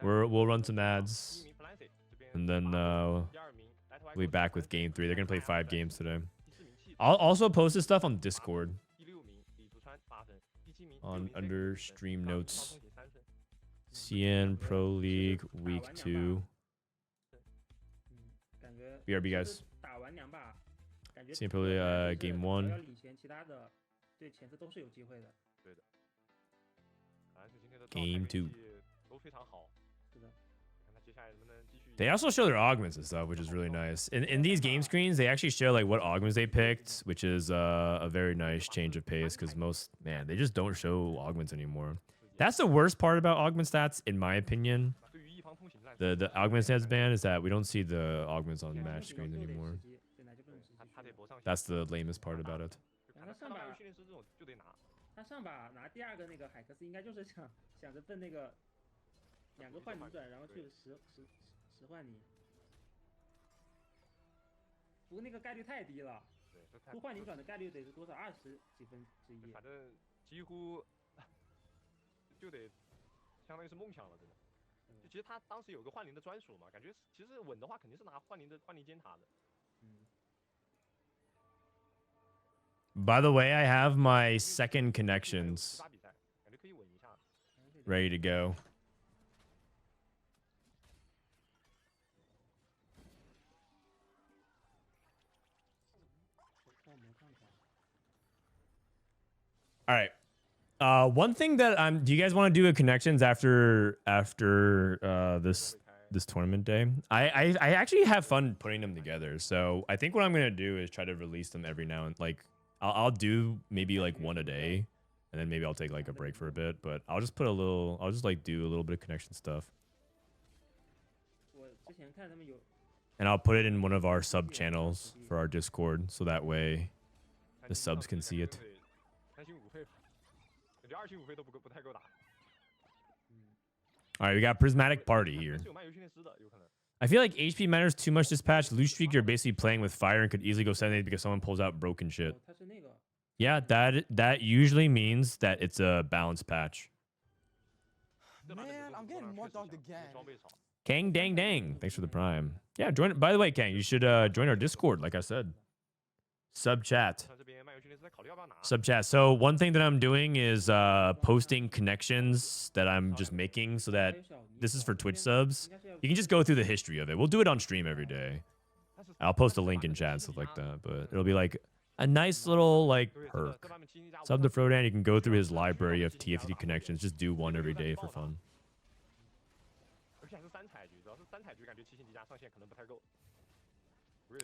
S1: We'll run some ads. And then we'll be back with game 3. They're going to play 5 games today. I'll also post this stuff on Discord. Under stream notes. CN Pro League Week 2. BRB, guys. CN Pro League Game 1. Game 2. They also show their augments and stuff, which is really nice. In these game screens, they actually show like what augments they picked, which is a very nice change of pace because they just don't show augments anymore. That's the worst part about augment stats, in my opinion. The augment stats ban is that we don't see the augments on match screens anymore. That's the lamest part about it.
S3: 换你，不过那个概率太低了，出换你转的概率得是多少？20几分之一。
S4: 反正几乎就得相当于是梦想了，真的。就其实他当时有个幻灵的专属嘛，感觉其实稳的话肯定是拿幻灵尖塔的。
S1: By the way, I have my second connections ready to go. All right. One thing that do you guys want to do a connections after this tournament day? I actually have fun putting them together. So I think what I'm gonna do is try to release them every now and like I'll do maybe like one a day, and then maybe I'll take like a break for a bit. But I'll just put a little. I'll just like do a little bit of connection stuff,
S3: 我之前看他们有
S1: and I'll put it in one of our sub channels for our Discord, so that way the subs can see it.
S4: 3星5费吧，感觉2星5费都不太够打。
S1: All right, we got Prismatic Party here.
S4: 是有卖游训练师的，有可能。
S1: I feel like HP matters too much this patch. Loose Streak, you're basically playing with fire and could easily go 7-8 because someone pulls out broken shit.
S3: 他是那个
S1: Yeah, that usually means that it's a balanced patch.
S5: Man, I'm getting more dogged again.
S1: Kang dang dang. Thanks for the prime. Yeah, join. By the way, Kang, you should join our Discord, like I said. Sub chat.
S4: 他这边卖游训练师在考虑要不要拿。
S1: Sub chat. So one thing that I'm doing is posting connections that I'm just making so that this is for Twitch subs. You can just go through the history of it. We'll do it on stream every day. I'll post a link in chat, stuff like that. But it'll be like a nice little like perk. Sub to Frodan, you can go through his library of TFT connections. Just do one every day for fun.
S4: 而且还是3彩局，主要是3彩局感觉7星级加上限可能不太够。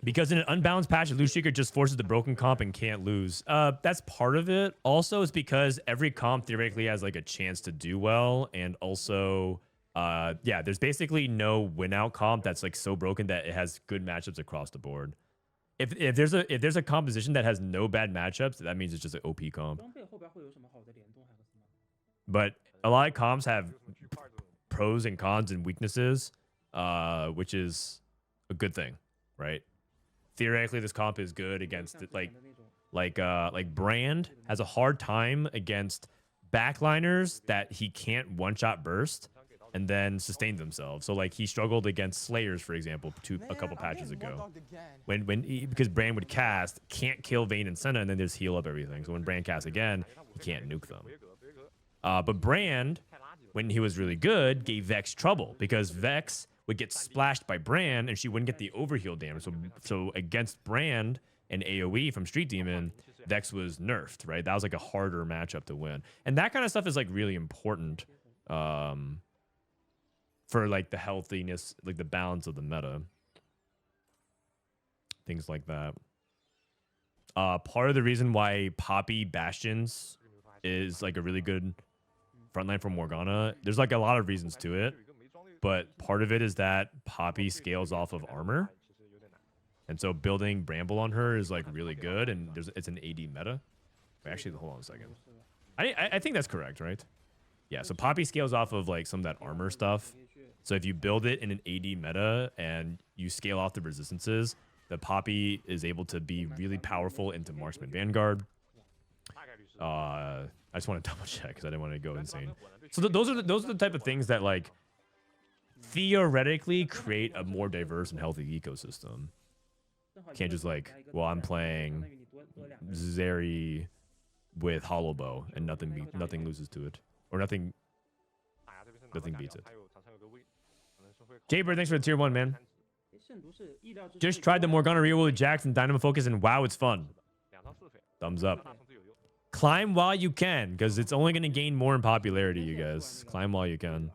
S1: Because in an unbalanced patch, Loose Streaker just forces the broken comp and can't lose. That's part of it. Also, it's because every comp theoretically has like a chance to do well, and also, yeah, there's basically no win out comp that's like so broken that it has good matchups across the board. If there's a composition that has no bad matchups, that means it's just an OP comp.
S3: 装备后边会有什么好的联动还是什么？
S1: But a lot of comps have pros and cons and weaknesses, which is a good thing, right? Theoretically, this comp is good against it, like Brand has a hard time against backliners that he can't one-shot burst and then sustain themselves. So like he struggled against Slayers, for example, a couple patches ago. Because Brand would cast, can't kill Vayne and Senna, and then just heal up everything. So when Brand casts again, he can't nuke them. But Brand, when he was really good, gave Vex trouble because Vex would get splashed by Brand and she wouldn't get the overheal damage. So against Brand and AoE from Street Demon, Vex was nerfed, right? That was like a harder matchup to win. And that kind of stuff is like really important for like the healthiness, like the balance of the meta. Things like that. Part of the reason why Poppy Bastions is like a really good frontline for Morgana, there's like a lot of reasons to it. But part of it is that Poppy scales off of armor. And so building Bramble on her is like really good. And it's an AD meta. Wait, actually, hold on a second. I think that's correct, right? Yeah, so Poppy scales off of like some of that armor stuff. So if you build it in an AD meta and you scale off the resistances, the Poppy is able to be really powerful into Marksman Vanguard. I just want to double check because I didn't want to go insane. So those are the type of things that like theoretically create a more diverse and healthy ecosystem. Can't just like, well, I'm playing Zeri with Hollow Bow and nothing loses to it, or nothing beats it. Jaybird, thanks for the tier 1, man.
S3: 圣毒是意料之中
S1: Just tried the Morgana reroll with Jax and Dynamo Focus, and wow, it's fun. Thumbs up. Climb while you can, because it's only going to gain more in popularity, you guys. Climb while you can.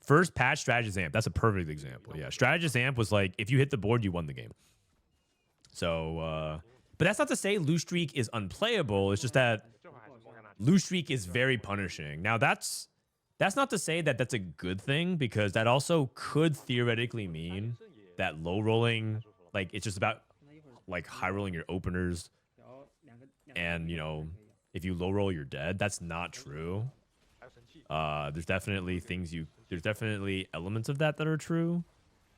S1: First patch, Strategist Amp. That's a perfect example. Yeah, Strategist Amp was like, if you hit the board, you won the game. So, but that's not to say Loose Streak is unplayable. It's just that Loose Streak is very punishing. Now, that's not to say that that's a good thing, because that also could theoretically mean that low rolling, like, it's just about like high rolling your openers, and you know, if you low roll, you're dead. That's not true. There's definitely elements of that are true,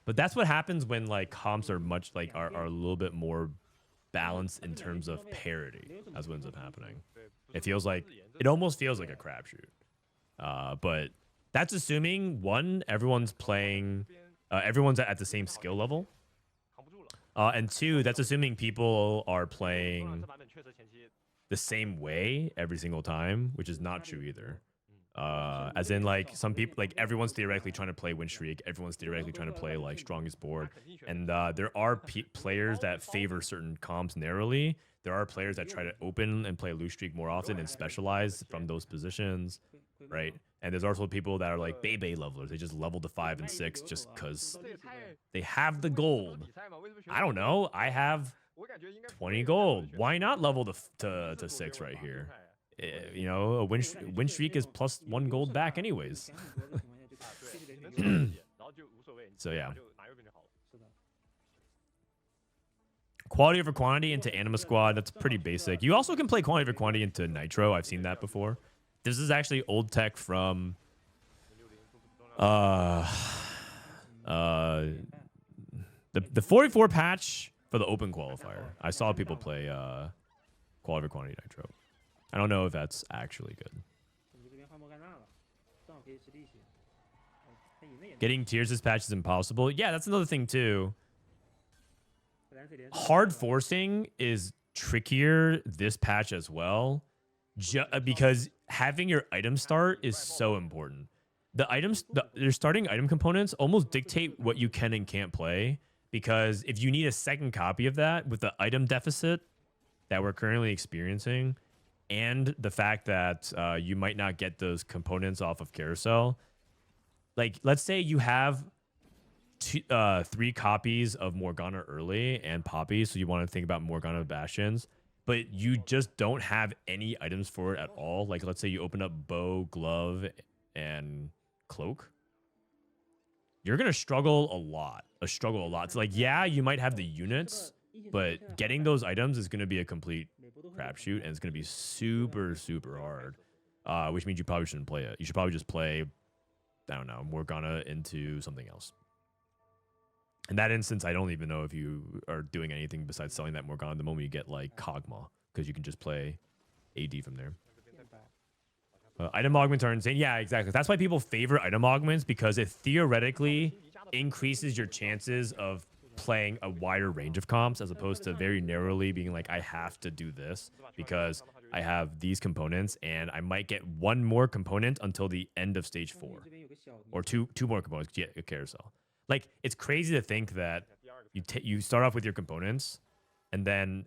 S1: but that's what happens when like comps are much like are a little bit more balanced in terms of parity. That's what ends up happening. It almost feels like a crapshoot. But that's assuming one, everyone's playing, everyone's at the same skill level, and two, that's assuming people are playing the same way every single time, which is not true either. As in, like, some people, like, everyone's theoretically trying to play win streak, everyone's theoretically trying to play like strongest board, and there are players that favor certain comps narrowly. There are players that try to open and play loose streak more often and specialize from those positions, right? And there's also people that are like Bebe levelers. They just level to 5 and 6 just because they have the gold. I don't know. I have 20 gold. Why not level to 6 right here? You know, a win streak is plus 1 gold back anyways. So yeah. Quality over quantity into Anima Squad, that's pretty basic. You also can play quality over quantity into Nitro. I've seen that before. This is actually old tech from the 44 patch for the open qualifier. I saw people play quality over quantity Nitro. I don't know if that's actually good. Getting tiers this patch is impossible. Yeah, that's another thing too. Hard forcing is trickier this patch as well, because having your item start is so important. The items, your starting item components almost dictate what you can and can't play, because if you need a second copy of that with the item deficit that we're currently experiencing, and the fact that you might not get those components off of Carousel, like let's say you have 3 copies of Morgana early and Poppy, so you want to think about Morgana Bastions, but you just don't have any items for it at all. Like let's say you open up bow, glove, and cloak. You're gonna struggle a lot. So like, yeah, you might have the units, but getting those items is gonna be a complete crapshoot, and it's gonna be super, super hard. Which means you probably shouldn't play it. You should probably just play, I don't know, Morgana into something else. In that instance, I don't even know if you are doing anything besides selling that Morgana the moment you get like Kog'Maw, because you can just play AD from there. Item augments are insane. Yeah, exactly. That's why people favor item augments, because it theoretically increases your chances of playing a wider range of comps, as opposed to very narrowly being like, I have to do this because I have these components and I might get 1 more component until the end of stage 4, or two more components. Yeah, a carousel. Like, it's crazy to think that you start off with your components, and then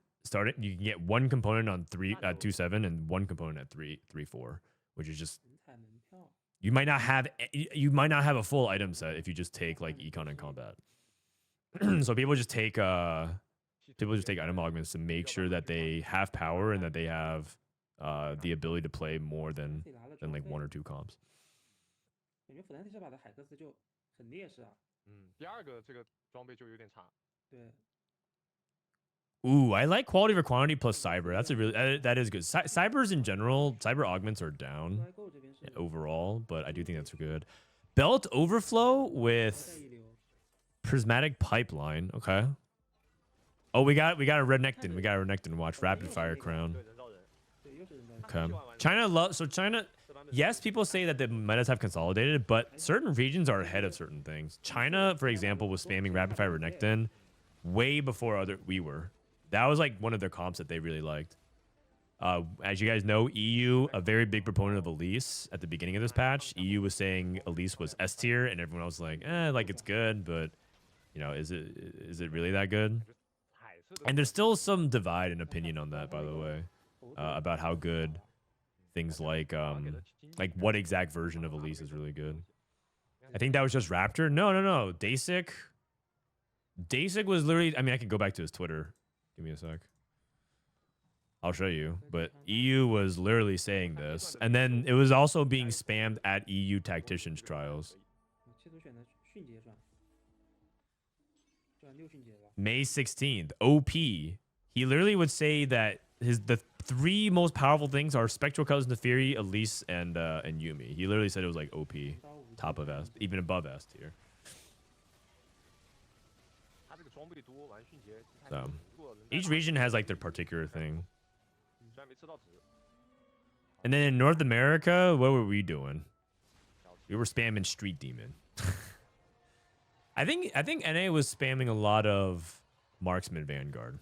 S1: you can get 1 component on 2-7 and 1 component at 3-4, which is just, you might not have a full item set if you just take like econ and combat. So people just take item augments to make sure that they have power and that they have the ability to play more than like 1 or 2 comps. Ooh, I like quality over quantity plus cyber. That's a really that is good. Cybers in general, cyber augments are down overall, but I do think that's good. Belt overflow with prismatic pipeline. Okay. Oh, we got a Renekton. We got a Renekton. Watch rapid fire crown. Okay. China. Yes, people say that the metas have consolidated, but certain regions are ahead of certain things. China, for example, was spamming rapid fire Renekton way before we were. That was like one of their comps that they really liked. As you guys know, EU, a very big proponent of Elise at the beginning of this patch. EU was saying Elise was S tier, and everyone else was like, like it's good, but you know, is it really that good? And there's still some divide in opinion on that, by the way, about how good things like what exact version of Elise is really good. I think that was just Raptor. No. Dasic was literally, I mean, I can go back to his Twitter. Give me a sec. I'll show you. But EU was literally saying this. And then it was also being spammed at EU tacticians trials. May 16th. OP. He literally would say that the 3 most powerful things are Spectral Cousin Teferi, Elise, and Yuumi. He literally said it was like OP. Top of S. Even above S tier. So, each region has like their particular thing. And then in North America, what were we doing? We were spamming Street Demon. I think NA was spamming a lot of Marksman Vanguard.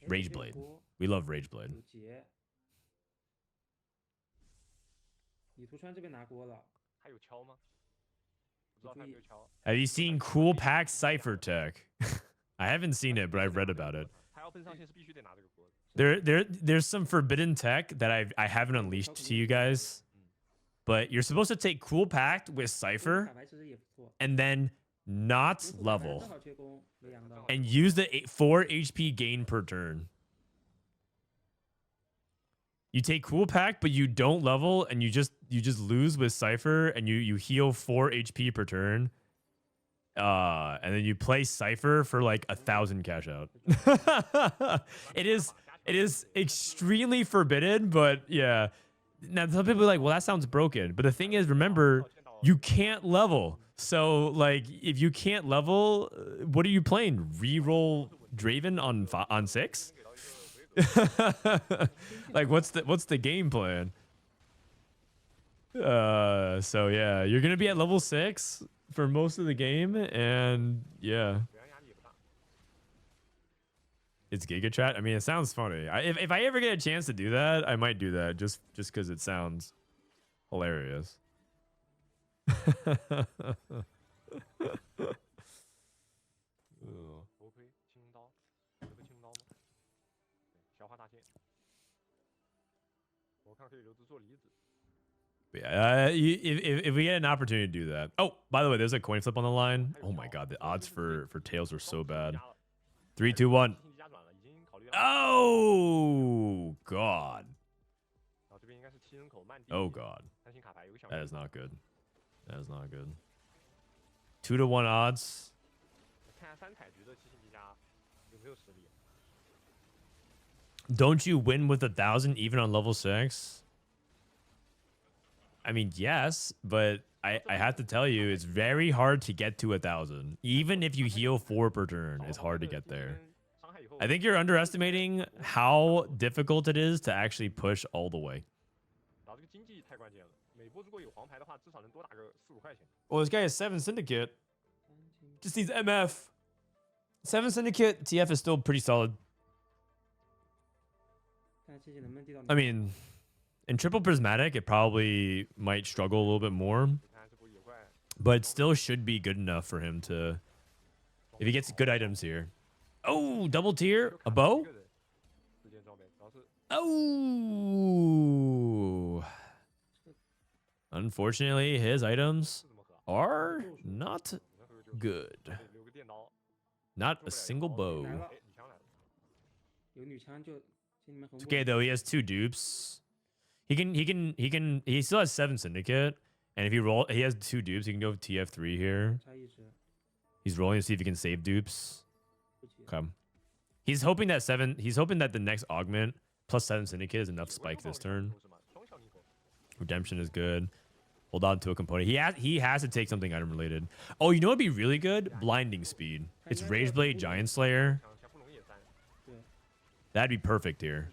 S1: Rageblade. We love Rageblade. Have you seen Cool Pack Cypher Tech? I haven't seen it, but I've read about it. There's some forbidden tech that I haven't unleashed to you guys. but you're supposed to take Cool Pact with
S3: 卡
S1: Cypher
S3: 牌其实也不错。
S1: and then not
S3: 正
S1: level
S3: 好缺攻没阳到。
S1: and use the 4 HP gain per turn. You take Cool Pact, but you don't level, and you just lose with Cypher, and you heal 4 HP per turn. And then you play Cypher for like 1,000 cash out. It is extremely forbidden, but yeah. Now some people are like, well, that sounds broken. But the thing is, remember, you can't level. So like, if you can't level, what are you playing? Reroll Draven on 6? Like, what's the game plan? So yeah, you're gonna be at level 6 for most of the game, and yeah, it's Giga Chat. I mean, it sounds funny. If I ever get a chance to do that, I might do that just because it sounds hilarious. Yeah, if we get an opportunity to do that. Oh, by the way, there's a coin flip on the line. Oh my god, the odds for tails are so bad. 3, 2, 1. Oh god. Oh god. That is not good. That is not good. 2 to 1 odds. Don't you win with 1,000 even on level 6? I mean, yes, but I have to tell you, it's very hard to get to 1,000. Even if you heal 4 per turn, it's hard to get there. I think you're underestimating how difficult it is to actually push all the way. Well, this guy has 7 Syndicate. Just needs MF. 7 Syndicate, TF is still pretty solid. I mean, in triple Prismatic, it probably might struggle a little bit more. But it still should be good enough for him to... If he gets good items here. Oh, double tier? A bow? Oh! Unfortunately, his items are not good. Not a single bow. It's okay though, he has 2 dupes. He still has 7 Syndicate. And if he has 2 dupes, he can go TF3 here. He's rolling to see if he can save dupes. Okay. He's hoping that the next Augment plus 7 Syndicate is enough spike this turn. Redemption is good. Hold on to a component. He has to take something item related. Oh, you know what'd be really good? Blinding speed. It's Rageblade Giant Slayer. That'd be perfect here.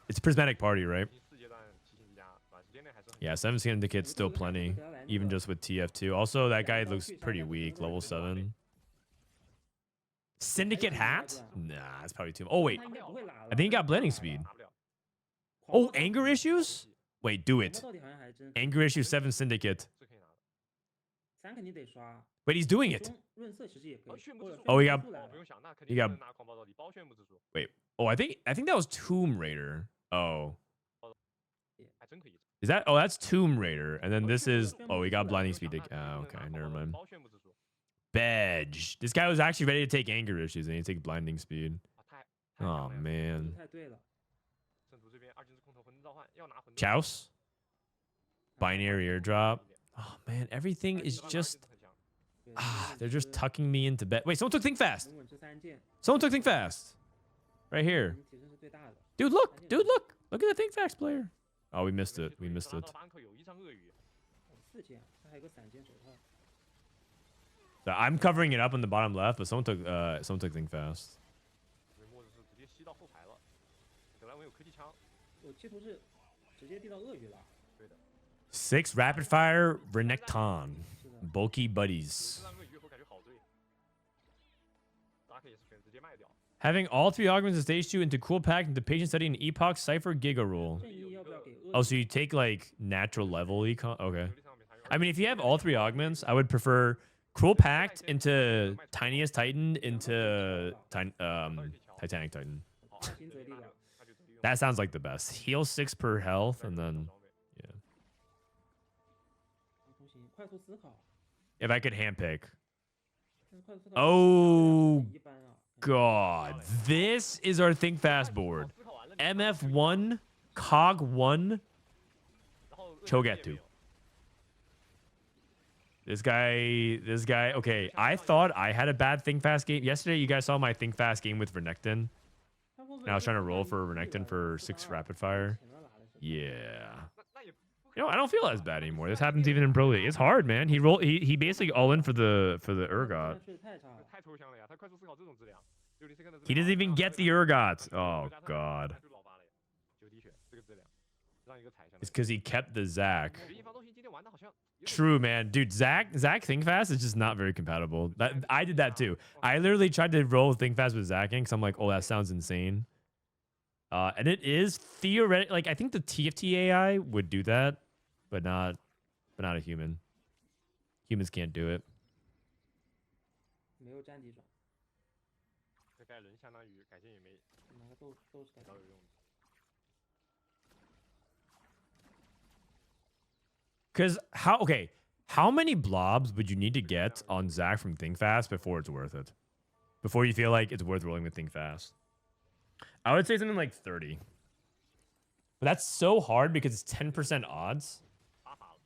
S1: It's Prismatic Party, right? Yeah, 7 Syndicate's still plenty, even just with TF2. Also, that guy looks pretty weak, level 7. Syndicate hat? Nah, that's probably too much. Oh, wait. I think he got blending speed. Oh, anger issues? Wait, do it. Anger issue 7 Syndicate. Wait, he's doing it. Oh, he got... Wait. Oh, I think that was Tomb Raider. Oh. Is that... Oh, that's Tomb Raider. And then this is... Oh, he got blinding speed. Oh, okay, never mind. Bedge. This guy was actually ready to take anger issues and he take blinding speed. Oh, man. Chouse? Binary airdrop? Oh, man. Everything is just... they're just tucking me into bed. Wait, someone took Think Fast. Someone took Think Fast. Right here. Dude, look. Dude, look. Look at the Think Fast player. Oh, we missed it. We missed it. So I'm covering it up on the bottom left, but someone took Think Fast. 6 rapid fire Renekton. Bulky buddies. Having all 3 augments in stage 2 into Cool Pact into Patient Study and Epoch Cypher Giga Rule. Oh, so you take like natural level econ? Okay. I mean, if you have all 3 augments, I would prefer Cruel Pact into Tiniest Titan into Titanic Titan. That sounds like the best. Heal 6 per health, and then yeah.
S3: 快速思考，
S1: If I could handpick.
S3: 但是快速思考
S1: Oh
S3: 一般啊。
S1: God, this is our think fast board. MF1, Cog1, Cho'Gath2. This guy. Okay, I thought I had a bad think fast game yesterday. You guys saw my think fast game with Renekton.
S3: 他会不会
S1: And I was trying to
S3: 是
S1: roll
S3: 一
S1: for
S3: 个
S1: Renekton
S3: 100
S1: for
S3: 4
S1: 6
S3: 2
S1: rapid fire.
S3: 前面拿的是
S1: Yeah.
S4: 那也不
S1: You know, I don't feel as bad anymore. This happens even in Pro League. It's hard, man. He basically all in for the
S3: 这
S1: Urgot.
S3: 确实太差了。
S4: 太抽象了呀，他快速思考这种质量，60 second 的质
S1: He
S4: 量
S1: doesn't even get the Urgots. Oh
S4: 国家
S1: God.
S4: 就老八了呀，9滴血这个质量，让一个踩下来
S1: It's。because he kept the Zac.
S4: 学一方东西今天玩的好像有点
S1: True, man. Dude, Zac Think Fast is just not very compatible. I did that too. I literally tried to roll Think Fast with Zac because I'm like, oh, that sounds insane. And it is theoretic. Like I think the TFT AI would do that, but not a human. Humans can't do it.
S3: 没有占地转，
S4: 这盖伦相当于改线也没
S3: 拿个斗士改
S4: 比较有用的。
S1: Because how many blobs would you need to get on Zac from Think Fast before it's worth it? Before you feel like it's worth rolling with Think Fast? I would say something like 30. But that's so hard because it's 10% odds
S4: 八法了，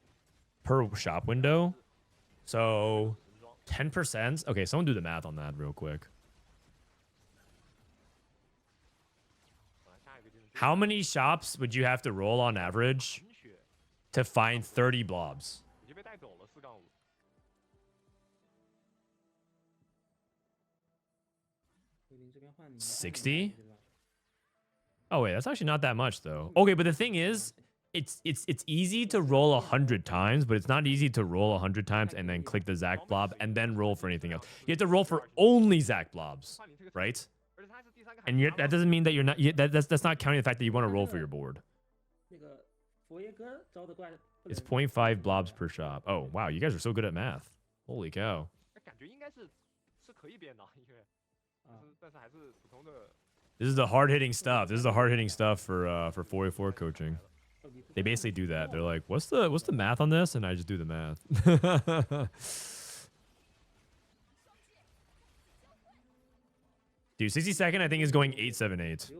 S1: per shop window. So 10%. Okay, someone do the math on that real quick.
S4: 下一个就是
S1: How many shops would you have to roll on average
S4: 冰雪
S1: to find 30 blobs?
S4: 已经被带走了4-5。
S3: 桂林这边换你
S1: 60? Oh wait, that's actually not that much though. Okay, but the thing is, it's easy to roll 100 times, but it's not easy to roll 100 times and then click the Zac blob and then roll for anything else. You have to roll for only Zac blobs, right?
S4: 而且他还是第三个海
S1: And yet that doesn't mean that you're not. That's not counting the fact that you want to roll for your board.
S3: 那个佛爷哥招的怪不
S1: It's
S3: 能
S1: 0.5 blobs per shop. Oh wow, you guys are so good at math. Holy cow.
S4: 感觉应该是可以变的，因为但是还是普通的。
S1: This is the hard hitting stuff. This is the hard hitting stuff for 4v4 coaching. They basically do that. They're like, what's the math on this? And I just do the math. Dude, 60Second I think is going 878.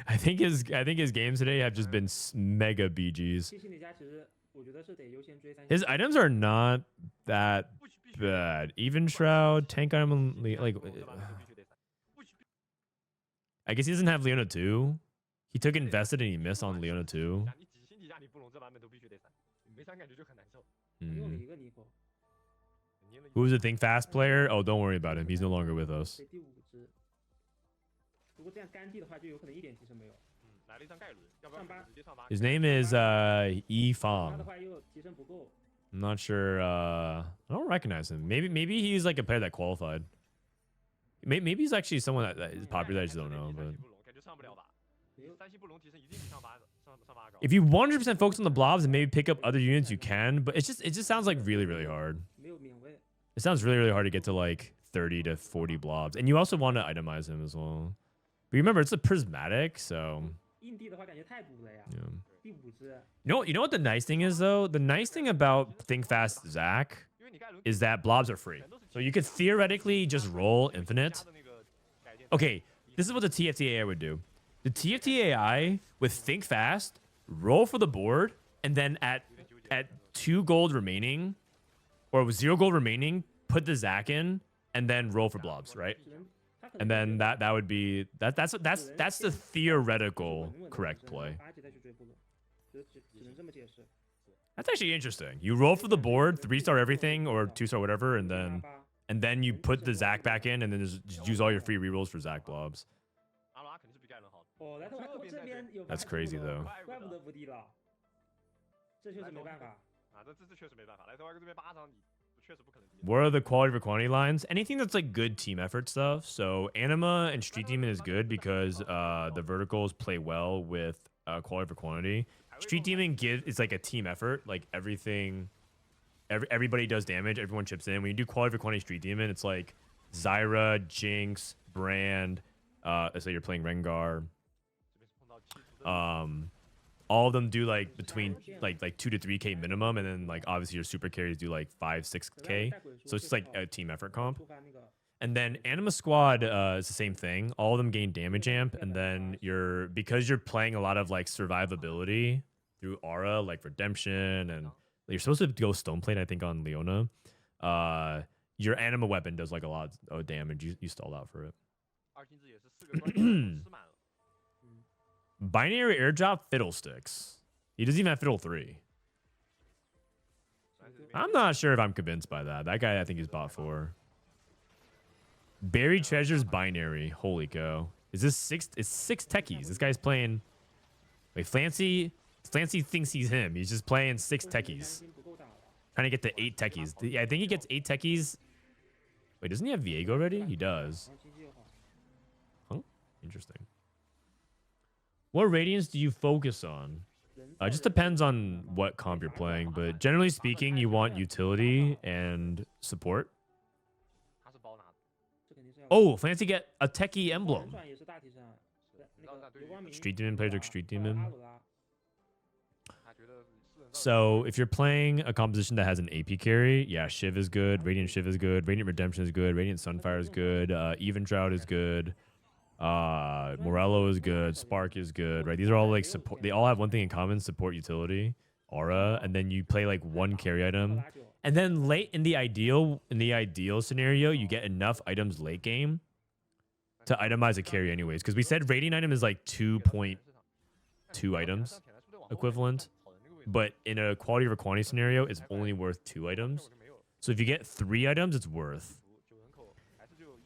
S1: I think his games today have just been mega BGs.
S3: 七星里家其实我觉得是得优先追三星。
S1: His items are not that bad. Even Shroud, tank item, like I guess he doesn't have Leona 2. He took invested and he missed on Leona 2.
S4: 你几星级加你布隆这版本都必须得3，你没3感觉就很难受。
S3: 用了
S1: Hmm.
S3: 一个 Nitro，
S1: Who's a Think Fast player? Oh, don't worry about him. He's no longer with us.
S3: 这第5只。如果这样干地的话，就有可能一点提升没有。
S4: 来了一张盖伦，要不要直接上8？
S1: His name is E
S3: 他的
S1: Fong.
S3: 话又提升不够。
S1: I'm not sure. I don't recognize him. Maybe he's like a player that qualified. Maybe he's actually someone that is popular that I just don't know. But
S4: 感觉上不了吧？3星布隆提升一定比上8高。
S1: if you 100% focus on the blobs and maybe pick up other units, you can. But it just sounds like really hard.
S3: 没有免位。
S1: It sounds really hard to get to like 30 to 40 blobs, and you also want to itemize him as well. But remember, it's a prismatic, so
S3: 硬地的话感觉太补了呀。
S1: yeah.
S3: 第5只。
S1: You know what the nice thing is though? The nice thing about Think Fast Zac
S4: 因为你盖伦
S1: is that blobs are free. So you could theoretically just roll infinite. Okay, this is what the TFT AI would do. The TFT AI with Think Fast, roll for the board, and then at 2 gold remaining, or with 0 gold remaining, put the Zac in, and then roll for blobs, right?
S3: 只能他可能
S1: And then that would be that's the theoretical correct play.
S3: 8级再去追布隆，只能这么解释。
S1: That's actually interesting. You roll for the board, 3-star everything or 2-star whatever, and then you put the Zac back in, and then just use all your free rerolls for Zac blobs.
S4: 阿拉肯定是比盖伦好的。
S3: 哦，来头这边有
S1: That's crazy though.
S3: 怪不得无敌了，这就是没办法。
S4: 啊，这确实没办法。来头外哥这边8张，你确实不可能。
S1: What are the quality for quantity lines? Anything that's like good team effort stuff. So Anima and Street Demon is good because the verticals play well with quality for quantity. Street Demon it's like a team effort. Like everybody does damage. Everyone chips in. When you do quality for quantity Street Demon, it's like Zyra, Jinx, Brand. So you're playing Rengar. all of them do like between like 2 to 3K minimum, and then like obviously your super carries do like 5-6K. So it's just like a team effort comp. And then Anima Squad is the same thing. All of them gain damage amp, and then because you're playing a lot of like survivability through aura, like redemption, and you're supposed to go stoneplate, I think, on Leona. Your anima weapon does like a lot of damage. You stalled out for it. Binary airdrop fiddlesticks. He doesn't even have fiddle 3. I'm not sure if I'm convinced by that. That guy, I think he's bot 4. Buried treasures binary. Holy cow. Is this 6? It's 6 techies. This guy's playing. Wait, Flancy thinks he's him. He's just playing 6 techies. Trying to get to 8 techies. Yeah, I think he gets 8 techies. Wait, doesn't he have Viego already? He does. Huh? Interesting. What radiance do you focus on? It just depends on what comp you're playing, but generally speaking, you want utility and support. Oh, Flancy get a techie emblem. Street Demon plays like Street Demon. So if you're playing a composition that has an AP carry, yeah, Shiv is good, Radiant Shiv is good, Radiant Redemption is good, Radiant Sunfire is good, Even Drought is good, Morello is good, Spark is good, right? These are all like support. They all have one thing in common: support, utility, aura, and then you play like one carry item. And then late in the ideal scenario, you get enough items late game to itemize a carry anyways. Because we said Radiant item is like 2.2 items equivalent. But in a quality over quantity scenario, it's only worth 2 items. So if you get 3 items, it's worth.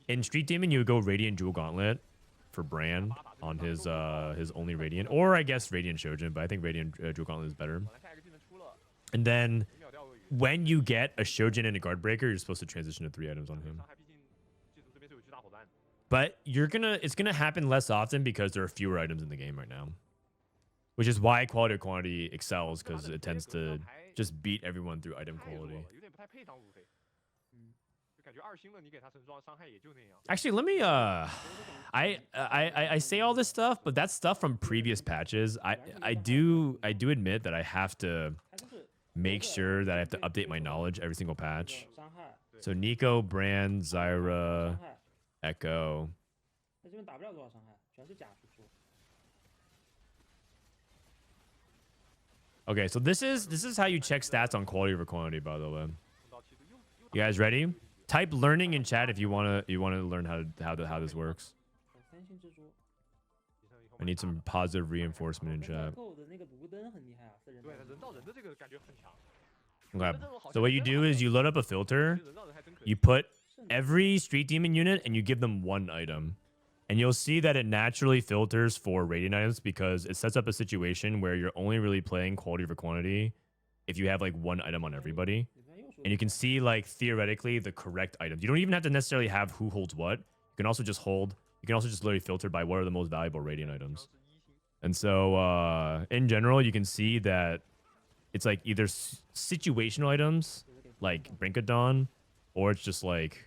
S1: In Street Demon, you would go Radiant Jewel Gauntlet for Bran on his only Radiant. Or I guess Radiant Shojin, but I think Radiant Jewel Gauntlet is better. And then when you get a Shojin and a Guard Breaker, you're supposed to transition to 3 items on him. But it's gonna happen less often because there are fewer items in the game right now. Which is why quality or quantity excels, because it tends to just beat everyone through item quality. Actually, let me I say all this stuff, but that's stuff from previous patches. I do admit that I have to make sure that I have to update my knowledge every single patch. So Nico, Brand, Zyra, Echo. Okay, so this is how you check stats on quality over quantity, by the way. You guys ready? Type learning in chat if you wanna learn how this works. I need some positive reinforcement in chat. Okay. So what you do is you load up a filter, you put every Street Demon unit, and you give them 1 item. And you'll see that it naturally filters for Radiant items because it sets up a situation where you're only really playing quality over quantity if you have like 1 item on everybody. And you can see like theoretically the correct items. You don't even have to necessarily have who holds what. You can also just literally filter by what are the most valuable Radiant items. And so in general, you can see that it's like either situational items like Brink of Dawn, or it's just like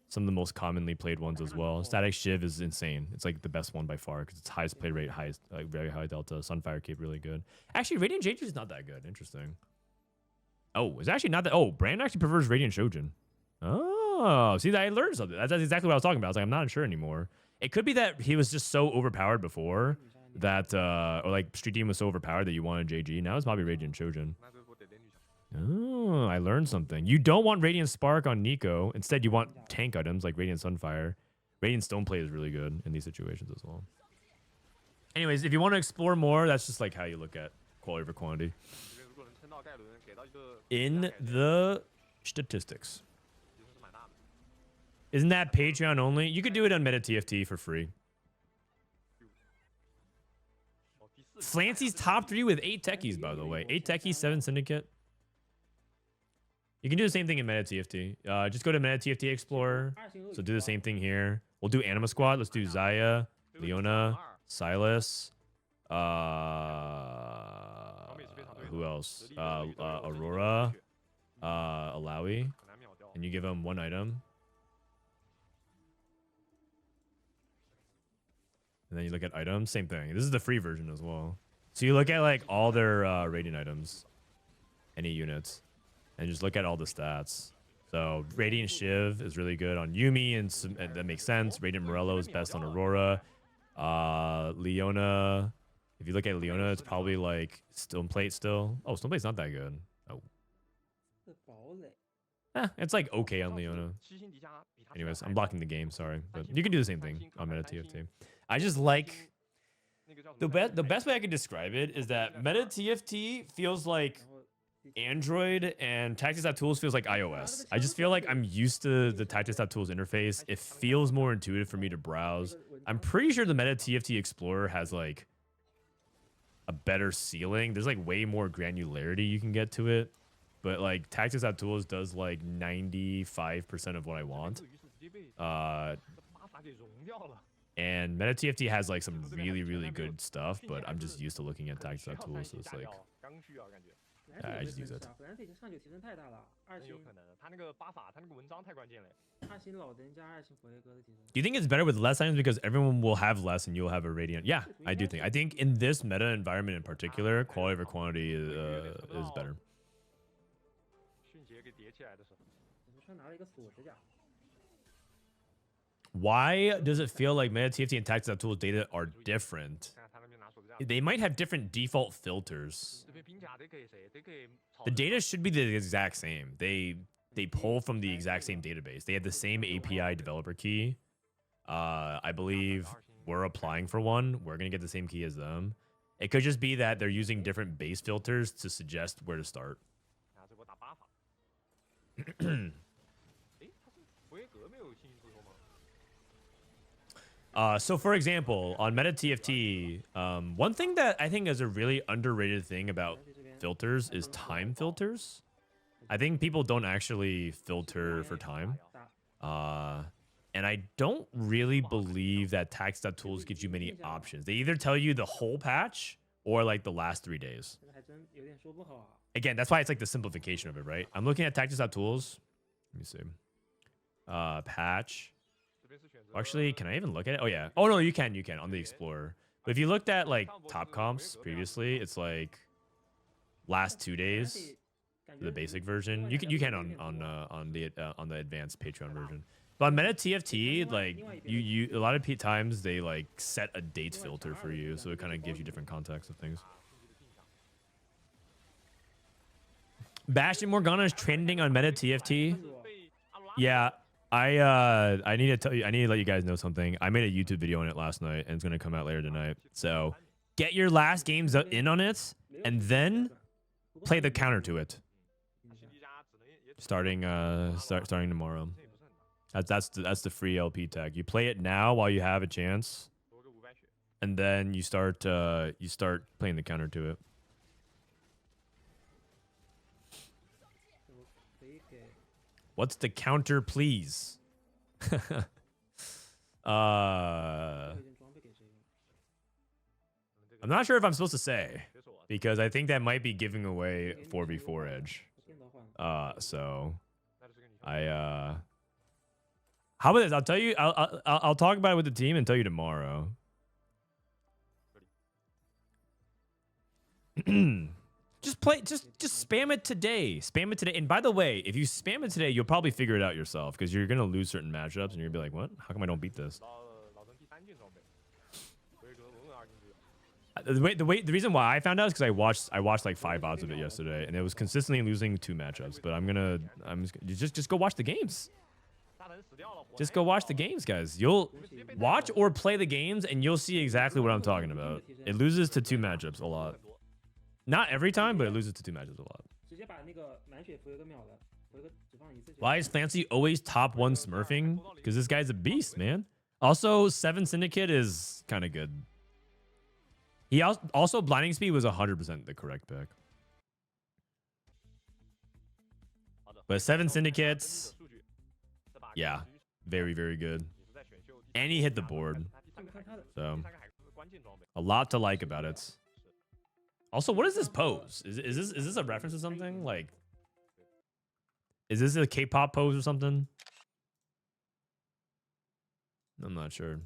S1: some of the most commonly played ones as well. Static Shiv is insane. It's like the best one by far because it's highest play rate, highest, like very high delta. Sunfire Cape really good. Actually, Radiant Jade is not that good. Interesting. Oh, it's actually not that. Oh, Brand actually prefers Radiant Shojin. Oh, see, I learned something. That's exactly what I was talking about. I was like, I'm not sure anymore. It could be that he was just so overpowered before that, or like Street Demon was so overpowered that you wanted JG. Now it's probably Radiant Shojin. Oh, I learned something. You don't want Radiant Spark on Nico. Instead, you want tank items like Radiant Sunfire. Radiant Stoneplate is really good in these situations as well. Anyways, if you want to explore more, that's just like how you look at quality over quantity. In the statistics. Isn't that Patreon only? You could do it on Meta TFT for free. Flancy's top 3 with 8 techies, by the way. 8 techies, 7 syndicate. You can do the same thing in Meta TFT. Just go to Meta TFT Explorer. So do the same thing here. We'll do Anima Squad. Let's do Zaya, Leona, Silas. Who else? Aurora, Alawi. And you give them 1 item. And then you look at items. Same thing. This is the free version as well. So you look at like all their radiant items, any units, and just look at all the stats. So Radiant Shiv is really good on Yumi, and that makes sense. Radiant Morello is best on Aurora. Leona, if you look at Leona, it's probably like Stoneplate still. Oh, Stoneplate's not that good. Oh. It's like okay on Leona. Anyways, I'm blocking the game, sorry. But you can do the same thing on Meta TFT. I just like... The best way I can describe it is that Meta TFT feels like Android and Tactics.tools feels like iOS. I just feel like I'm used to the Tactics.tools interface. It feels more intuitive for me to browse. I'm pretty sure the Meta TFT Explorer has like a better ceiling. There's like way more granularity you can get to it. But like Tactics.tools does like 95% of what I want. And Meta TFT has like some really, really good stuff, but I'm just used to looking at Tactics.tools, so it's like... I just use it. Do you think it's better with less items because everyone will have less and you'll have a Radiant? Yeah, I do think. I think in this meta environment in particular, quality over quantity is better. Why does it feel like Meta TFT and Tactics.tools data are different? They might have different default filters. The data should be the exact same. They pull from the exact same database. They have the same API developer key. I believe we're applying for one. We're going to get the same key as them. It could just be that they're using different base filters to suggest where to start. So for example, on Meta TFT, one thing that I think is a really underrated thing about filters is time filters. I think people don't actually filter for time. And I don't really believe that Tactics.tools gives you many options. They either tell you the whole patch or like the last 3 days. Again, that's why it's like the simplification of it, right? I'm looking at Tactics.tools. Let me see. Patch. Actually, can I even look at it? Oh, yeah. Oh, no, you can on the Explorer. But if you looked at like top comps previously, it's like last 2 days, the basic version. You can on the advanced Patreon version. But on Meta TFT, like you a lot of times they like set a dates filter for you, so it kind of gives you different context of things. Bastion Morgana is trending on Meta TFT. Yeah. I need to tell you, I need to let you guys know something. I made a YouTube video on it last night and it's going to come out later tonight. So get your last games in on it and then play the counter to it. Starting tomorrow. That's the free LP tag. You play it now while you have a chance. And then you start playing the counter to it. What's the counter, please? I'm not sure if I'm supposed to say, because I think that might be giving away 4v4 edge. So how about this? I'll tell you. I'll talk about it with the team and tell you tomorrow. Just spam it today. Spam it today. And by the way, if you spam it today, you'll probably figure it out yourself because you're gonna lose certain matchups and you're gonna be like, "What? How come I don't beat this?" The reason why I found out is because I watched like 5 VODs of it yesterday, and it was consistently losing 2 matchups. But just go watch the games. Just go watch the games, guys. You'll watch or play the games, and you'll see exactly what I'm talking about. It loses to 2 matchups a lot. Not every time, but it loses to 2 matches a lot. Why is Flancy always top 1 smurfing? Because this guy's a beast, man. Also, 7 Syndicate is kind of good. He also Blinding Speed was 100% the correct pick. But 7 Syndicates, yeah, very, very good. And he hit the board. So, a lot to like about it. Also, what is this pose? Is this a reference to something? Like, is this a K-pop pose or something? I'm not sure.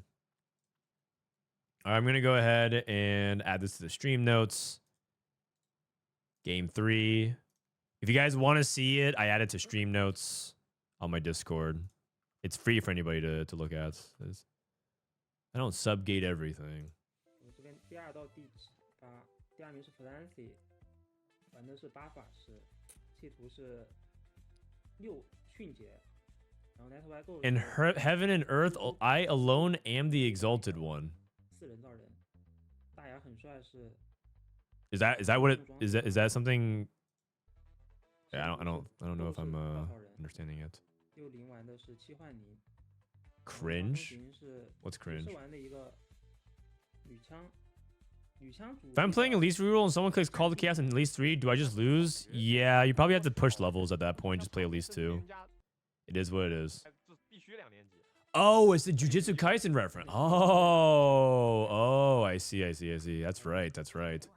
S1: I'm going to go ahead and add this to the stream notes. Game 3. If you guys want to see it, I added to stream notes on my Discord. It's free for anybody to look at. I don't subgate everything.
S3: 我这边第2到第8，第2名是 Flancy， 玩的是8法师，企图是6迅捷，然后 Nitro
S1: In heaven and earth, I alone am the exalted one.
S3: 4人造人，大牙很帅是。
S1: Is that what it is? Is that something? Yeah, I don't know if I'm understanding it.
S3: 60玩的是7幻灵。
S1: Cringe? What's cringe?
S3: 是玩的一个女枪。
S1: If I'm playing Elite Reroll and someone clicks Call to Chaos in Elite 3, do I just lose? Yeah, you probably have to push levels at that point. Just play Elite 2. It is what it is. Oh, it's the Jujutsu Kaisen reference. Oh, I see. That's right.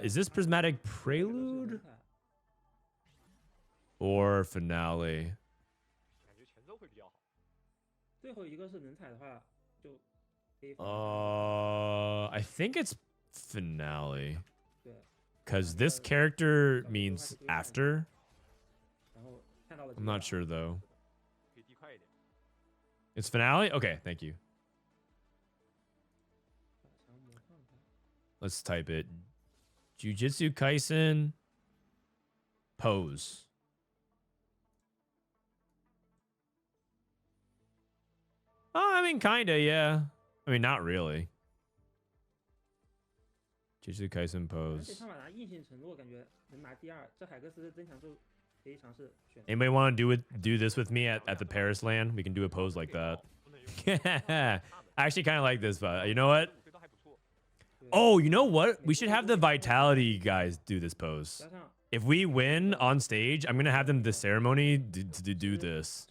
S1: Is this Prismatic Prelude? Or Finale?
S3: 最后一个是能踩的话，就
S1: I think it's Finale. Because this character means after. I'm not sure though. It's Finale? Okay, thank you. Let's type it. Jujutsu Kaisen pose. Oh, I mean, kinda, yeah. I mean, not really. Jujutsu Kaisen pose. Anybody want to do this with me at the Paris land? We can do a pose like that. I actually kind of like this, but you know what? Oh, you know what? We should have the Vitality guys do this pose. If we win on stage, I'm going to have them the ceremony to do this.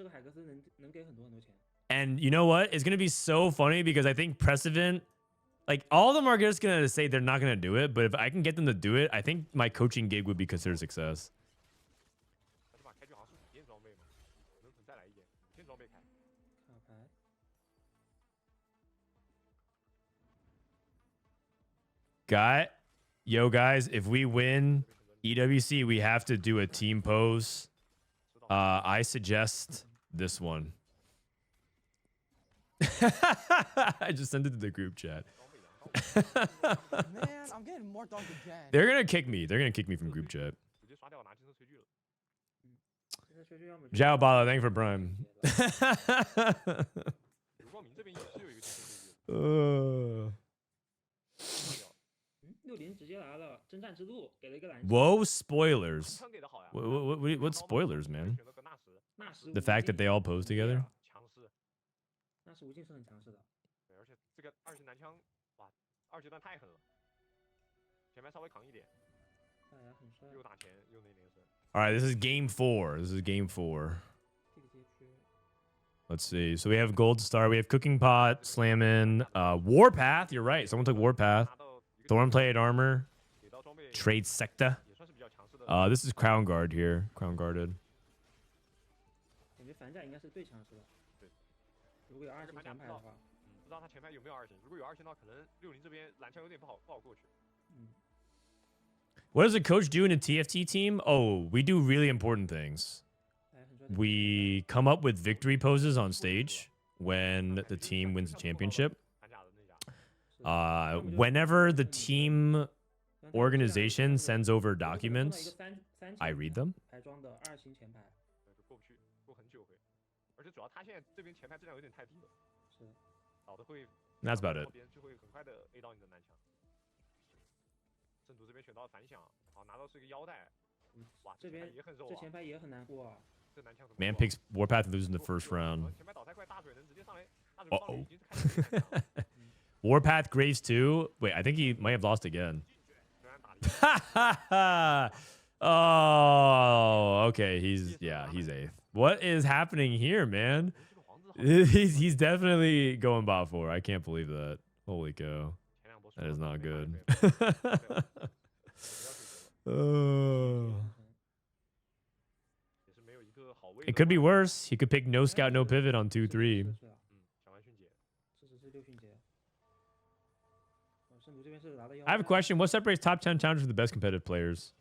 S1: And you know what? It's going to be so funny because I think Precedent, like all of them are just going to say they're not going to do it. But if I can get them to do it, I think my coaching gig would be considered success. Guys, if we win EWC, we have to do a team pose. I suggest this one. I just sent it to the group chat.
S5: Man, I'm getting more dog again.
S1: They're gonna kick me. They're gonna kick me from group chat. Zhao Bala, thank you for Prime. Whoa, spoilers. What spoilers, man? The fact that they all pose together?
S3: 那是无尽是很强势的。
S4: 对，而且这个2型男枪，哇，2阶段太狠了，前面稍微扛一点，又打前又那连胜。
S1: All right, this is game 4. Let's see. So we have Gold Star, we have Cooking Pot, Slammin', Warpath. You're right. Someone took Warpath. Thorn played Armor. Trade Secta. This is Crown Guard here. Crown Guarded.
S3: 感觉反甲应该是最强势的。 如果有2型前排的话，
S4: 不知道他前排有没有2型。如果有2型的话，可能60这边蓝枪有点不好过去。
S1: What does a coach do in a TFT team? Oh, we do really important things. We come up with victory poses on stage when the team wins the championship. Whenever the team organization sends over documents, I read them.
S3: 排装的2型前排，
S4: 过不去，过很久会。 而且主要他现在这边前排质量有点太低了，是导的会
S1: That's about it.
S4: 就会很快的 A 到你的男枪。圣徒这边选到反响，好拿到是一个腰带，哇，
S3: 这边
S4: 也很肉啊，
S3: 这前排也很难过啊。
S4: 这男枪怎么
S1: Man picks Warpath and loses in the first round.
S4: 前排倒太快，大水能直接上来，大水上来已经是开始很强了。
S1: Warpath Graves 2. Wait, I think he might have lost again. Oh, okay. He's 8th. What is happening here, man? He's definitely going bot 4. I can't believe that. Holy cow. That is not good. It could be worse. He could pick no scout, no pivot on 2-3. I have a question. What separates top 10 challengers from the best competitive players?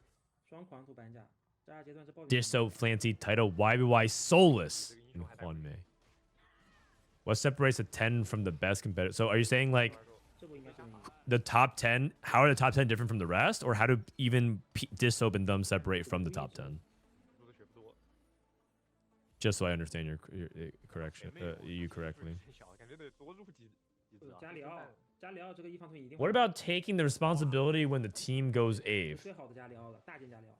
S3: 双狂图板甲，这二阶段是爆米
S1: Disso, Flancy, Title, YBY, Soulless, and Quan Mei. What separates the 10 from the best competitive? So are you saying like
S3: 这波应该是赢。
S1: the top 10? How are the top 10 different from the rest, or how do even Disso and them separate from the top 10?
S4: 输的血不多，
S1: Just so I understand your correction, you correctly.
S4: 感觉得多入几只啊。
S3: 加里奥这个一方推一定。
S1: What about taking the responsibility when the team goes AVE?
S3: 最好的加里奥了，大件加里奥。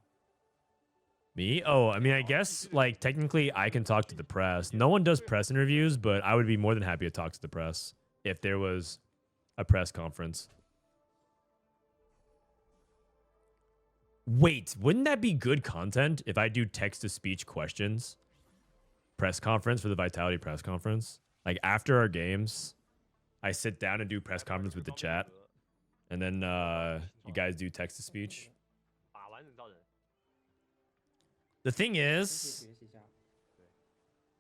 S1: Me? Oh, I mean, I guess, like, technically I can talk to the press. No one does press interviews, but I would be more than happy to talk to the press if there was a press conference. Wait, wouldn't that be good content if I do text-to-speech questions? Press conference for the Vitality press conference? Like, after our games, I sit down and do press conference with the chat, and then you guys do text-to-speech.
S4: 打完人造人，
S1: The thing is...
S3: 学习一下。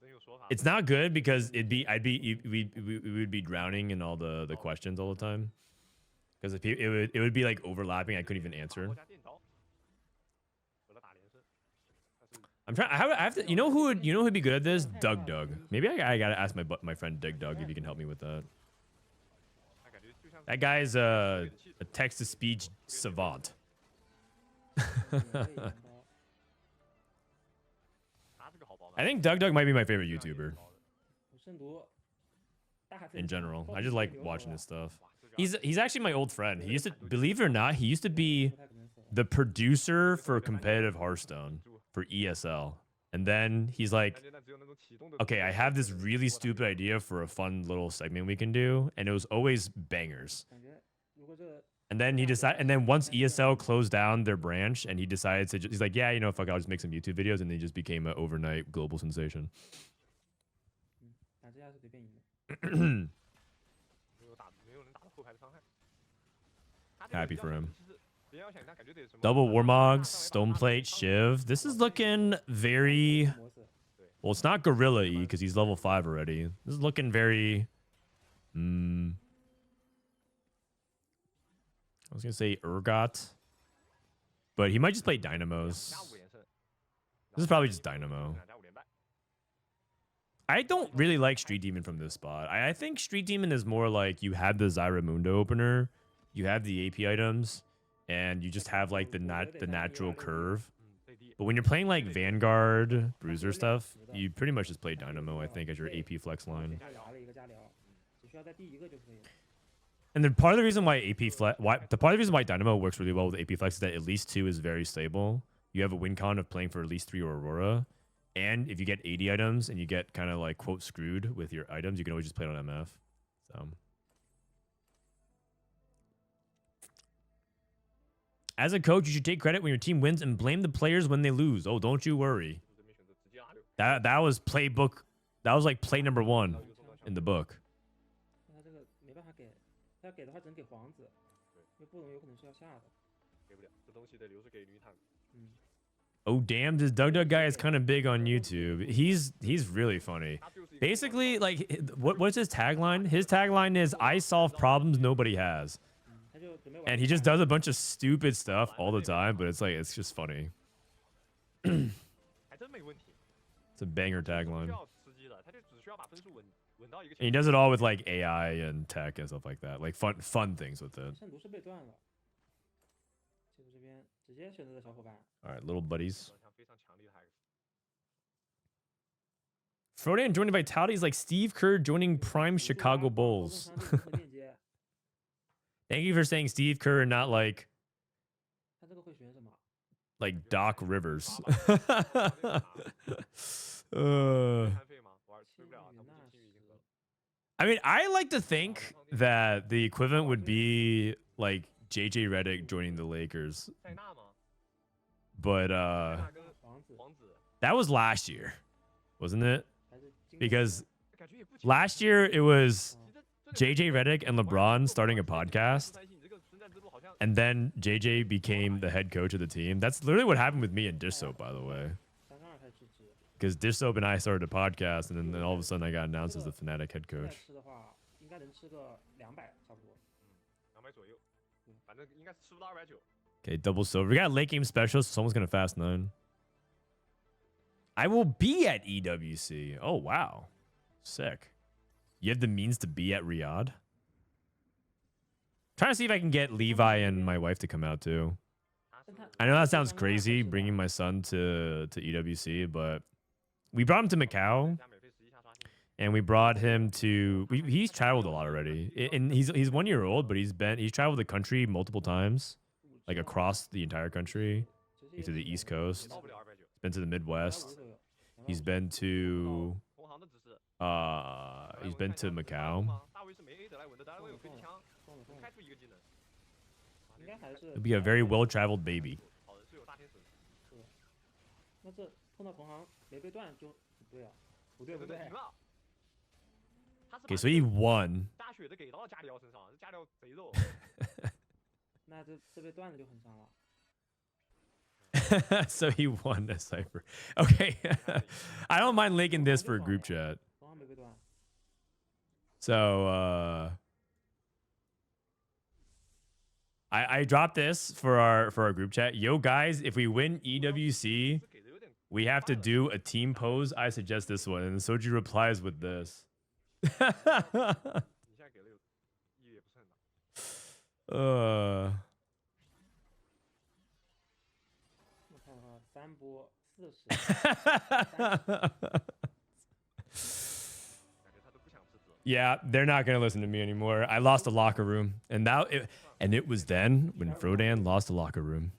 S4: 真有说法。
S1: It's not good because we would be drowning in all the questions all the time. Because it would be like overlapping. I couldn't even answer.
S4: 国家电刀，为了打连胜，但是
S1: I'm trying. I have to. You know who'd be good at this? Doug. Maybe I gotta ask my friend Doug if he can help me with that.
S4: 他感觉就像
S1: That guy's a text to speech savant.
S4: 他是个好宝
S1: I think Doug might be my favorite YouTuber
S3: 慎独，大海
S1: in general. I just like watching his stuff. He's actually my old friend. He used to, believe it or not, he used to be the producer for competitive Hearthstone for ESL. And then he's like,
S4: 感觉那只有那种启动的。
S1: okay, I have this really stupid idea for a fun little segment we can do. And it was always bangers.
S3: 感觉如果这
S1: And then he decided, and then once ESL closed down their branch and he decided to, he's like, yeah, you know, fuck, I'll just make some YouTube videos. And they just became an overnight global sensation.
S3: 打这下是随便赢的。
S4: 没有人打到后排的伤害。
S1: Happy for him.
S4: 其实别人要想他感觉得什么
S1: Double Warmogs, Stoneplate, Shiv. This is looking very,
S3: 模式
S1: well, it's not Gorilla-y because he's level 5 already. This is looking very, I was going to say Urgot, but he might just play Dynamos.
S4: 加5连胜，
S1: This is probably just Dynamo.
S4: 加5连败。
S1: I don't really like Street Demon from this spot. I think Street Demon is more like you have the Zyramundo opener, you have the AP items, and you just have like the natural curve.
S4: 最低。
S1: But when you're playing like Vanguard, Bruiser stuff, you pretty much just play Dynamo, I think, as your AP flex line.
S3: 加聊了一个加聊，只需要在第一个就可以了。
S1: And then part of the reason why part of the reason why Dynamo works really well with AP Flex is that at least 2 is very stable. You have a win con of playing for at least 3 or Aurora. And if you get 80 items and you get kind of like quote screwed with your items, you can always just play it on MF. So as a coach, you should take credit when your team wins and blame the players when they lose. Oh, don't you worry.
S4: 这边选择直接阿六，
S1: That was playbook. That was like play number 1 in the book.
S3: 那他这个没办法给，他要给的话只能给皇子，因为布隆有可能是要下的。
S4: 给不了，这东西得留着给女坦。
S1: Oh damn, this Doug guy is kind of big on YouTube. He's really funny.
S4: 他就是一个
S1: Basically, like what's his tagline? His tagline is I solve problems nobody has.
S3: 他就准备玩。
S1: And he just does a bunch of stupid stuff all the time, but it's like it's just funny.
S4: 还真没问题。
S1: It's a banger
S4: 不需
S1: table
S4: 要吃鸡的，他就只需要把分数稳到一个。
S1: And he does it all with like AI and tech and stuff like that. Like fun things with it.
S3: 慎独是被断了，切入这边直接选择的小伙伴。
S1: All right, little buddies.
S4: 非常强力的 hack。
S1: Frodan joining Vitality is like Steve Kerr joining Prime Chicago Bulls.
S3: 链接，
S1: Thank you for saying Steve Kerr and not like
S3: 他这个会选什么？
S1: Doc Rivers.
S4: 餐费吗？玩吃不了，他不进去已经喝了。
S1: I mean, I like to think that the equivalent would be like JJ Redick joining the Lakers,
S4: 塞纳吗？
S1: but
S4: 那跟
S3: 皇子
S4: 皇子，
S1: that was last year, wasn't it?
S3: 还是经
S1: Because
S4: 感觉也不强。
S1: last year it was
S4: 其实这个
S1: JJ Redick and LeBron starting a podcast,
S4: 你这个存在之路好像
S1: and then JJ became the head coach of the team. That's literally what happened with me and Dish Soap, by the way.
S3: 3-2才支持。
S1: Because Dish Soap and I started a podcast, and then all of a sudden I got announced as the Fnatic head
S3: 现在
S1: coach.
S3: 吃的话，应该能吃个200差不多。
S4: 200左右。反正应该是吃不到290。
S1: Okay, double silver. We got late game specials. Someone's gonna fast 9. I will be at EWC. Oh wow, sick. You have the means to be at Riyadh. Trying to see if I can get Levi and my wife to come out too. I know that sounds crazy, bringing my son to EWC, but we brought him to Macau, and we brought him to. He's traveled a lot already, and he's 1 year old, but he's traveled the country multiple times, like across the entire country, like to the East Coast. He's been to the Midwest. He's been to Macau. He'll be a very well-traveled baby.
S3: 那这碰到同行没被断就不对啊，不对不对。
S1: Okay, so he won.
S4: 大血的给到了加里奥身上，这加里奥贼肉。
S3: 那这被断了就很伤了。
S1: So he won the cipher. Okay. I don't mind linking this for a group chat. So I dropped this for our group chat. Yo guys, if we win EWC, we have to do a team pose. I suggest this one. And Soji replies with this. Yeah, they're not gonna listen to me anymore. I lost the locker room, and it was then when Frodan lost the locker room.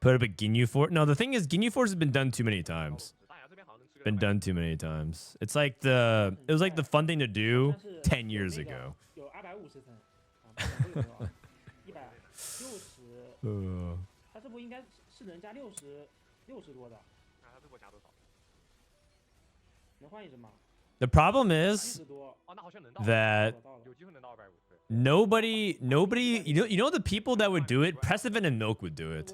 S1: Put up a Ginyu Force. No, the thing is, Ginyu Force has been done too many times. Been done too many times. It's like it was like the fun thing to do 10 years ago. The problem is that nobody, you know the people that would do it, Preciven and Milk would do it,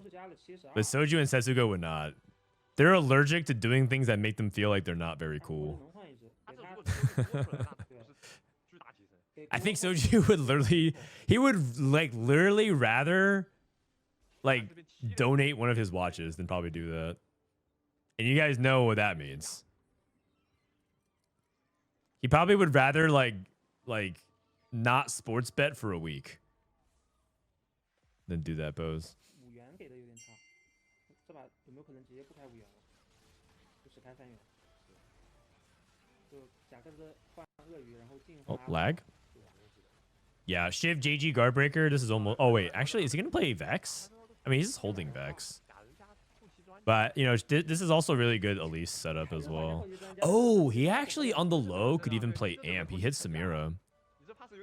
S1: but Soju and Setsugo would not. They're allergic to doing things that make them feel like they're not very cool. I think Soju would literally rather like donate one of his watches than probably do that. And you guys know what that means. He probably would rather like not sports bet for a week than do that pose. Oh, lag? Yeah, Shiv, JG, Guardbreaker. This is almost... Oh, wait. Actually, is he going to play Vex? I mean, he's just holding Vex. But, you know, this is also really good Elise setup as well. Oh, he actually, on the low, could even play Amp. He hits Samira.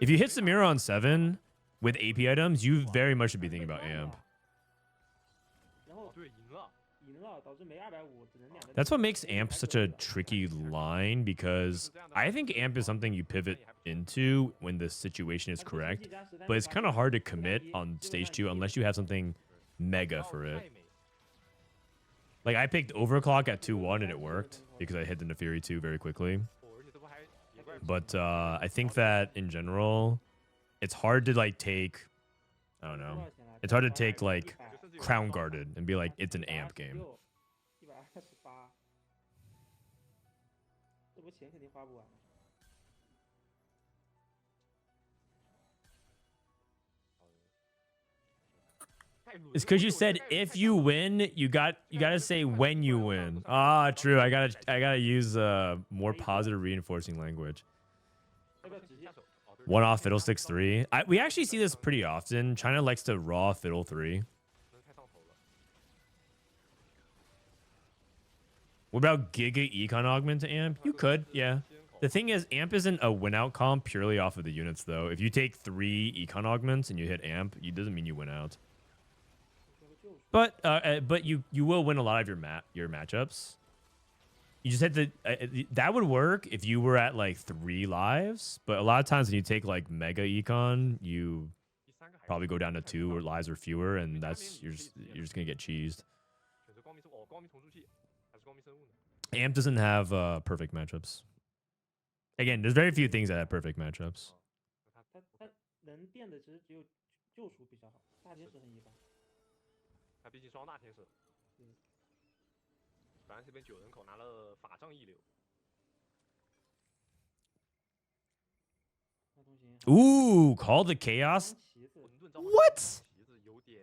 S1: If you hit Samira on 7 with AP items, you very much should be thinking about Amp. That's what makes Amp such a tricky line, because I think Amp is something you pivot into when the situation is correct, but it's kind of hard to commit on stage 2 unless you have something mega for it. Like, I picked Overclock at 2-1 and it worked because I hit the Neferi 2 very quickly. But I think that in general, it's hard to like take, I don't know, it's hard to take like Crown Guarded and be like, it's an Amp game. It's because you said if you win, you gotta say when you win. Ah, true. I gotta use more positive reinforcing language. One off Fiddlesticks 3. We actually see this pretty often. China likes to raw Fiddle 3. What about Giga Econ Augment to Amp? You could, yeah. The thing is, Amp isn't a win out comp purely off of the units, though. If you take 3 Econ Augments and you hit Amp, it doesn't mean you win out. But you will win a lot of your matchups. You just had to that would work if you were at like 3 lives, but a lot of times when you take like mega econ, you probably go down to 2 or lives or fewer, and that's you're just gonna get cheesed. Amp doesn't have perfect matchups. Again, there's very few things that have perfect matchups.
S3: 他能变的其实只有救赎比较好，大天使很一般。
S4: 他毕竟双大天使。本来这边9人口拿了法杖一流。
S1: Ooh, Call to Chaos? What?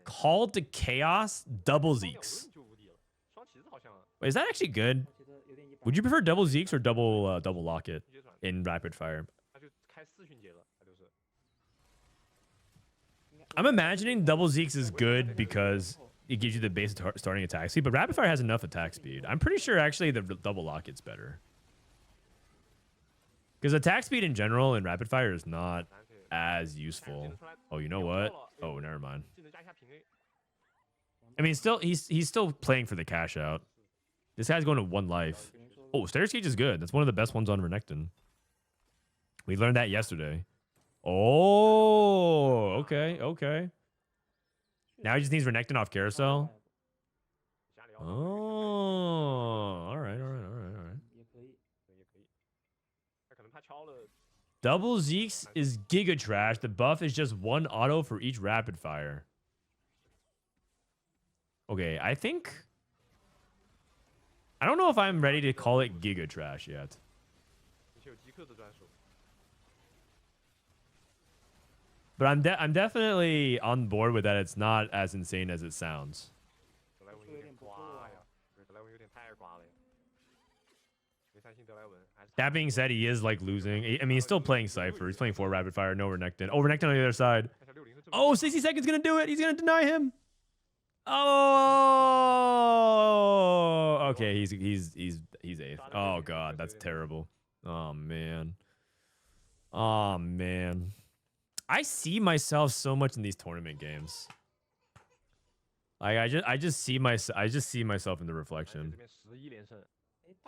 S1: Call to Chaos? Double Zeeks. Wait, is that actually good? Would you prefer double Zeeks or double Locket in Rapid Fire? I'm imagining double Zeeks is good because it gives you the base starting attack speed, but Rapid Fire has enough attack speed. I'm pretty sure actually the double Locket's better. Because attack speed in general in Rapid Fire is not as useful. Oh, you know what? Oh, never mind. I mean, still he's still playing for the cash out. This guy's going to 1 life. Oh, Stairs Cage is good. That's one of the best ones on Renekton. We learned that yesterday. Oh, okay, okay. Now he just needs Renekton off Carousel. Oh, all right. Double Zeeks is Giga Trash. The buff is just 1 auto for each Rapid Fire. Okay, I don't know if I'm ready to call it Giga Trash yet. But I'm definitely on board with that. It's not as insane as it sounds. That being said, he is like losing. I mean, he's still playing Cypher. He's playing 4 Rapid Fire, no Renekton. Oh, Renekton on the other side. Oh, 60Second's gonna do it. He's gonna deny him. Oh, okay. He's 8th. Oh god, that's terrible. Oh man. Oh man. I see myself so much in these tournament games. Like I just see myself in the reflection,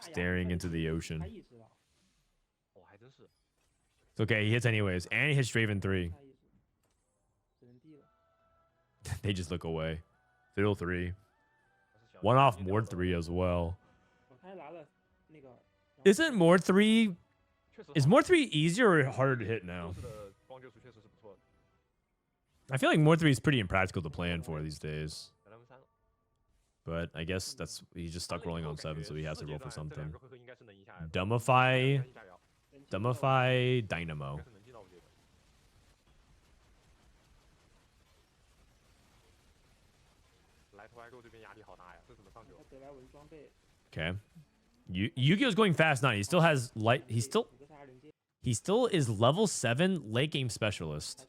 S1: staring into the ocean. It's okay. He hits anyways, and he hits Draven 3. They just look away. Fiddle 3. 1 off Mord 3 as well. Isn't Mord 3? Is Mord 3 easier or harder to hit now? I feel like Mord 3 is pretty impractical to plan for these days. But I guess he's just stuck rolling on 7, so he has to roll for something. Dumbify Dynamo. Okay. Yu-Gi-Oh's going fast 9. He still has light. He still is level 7 late game specialist.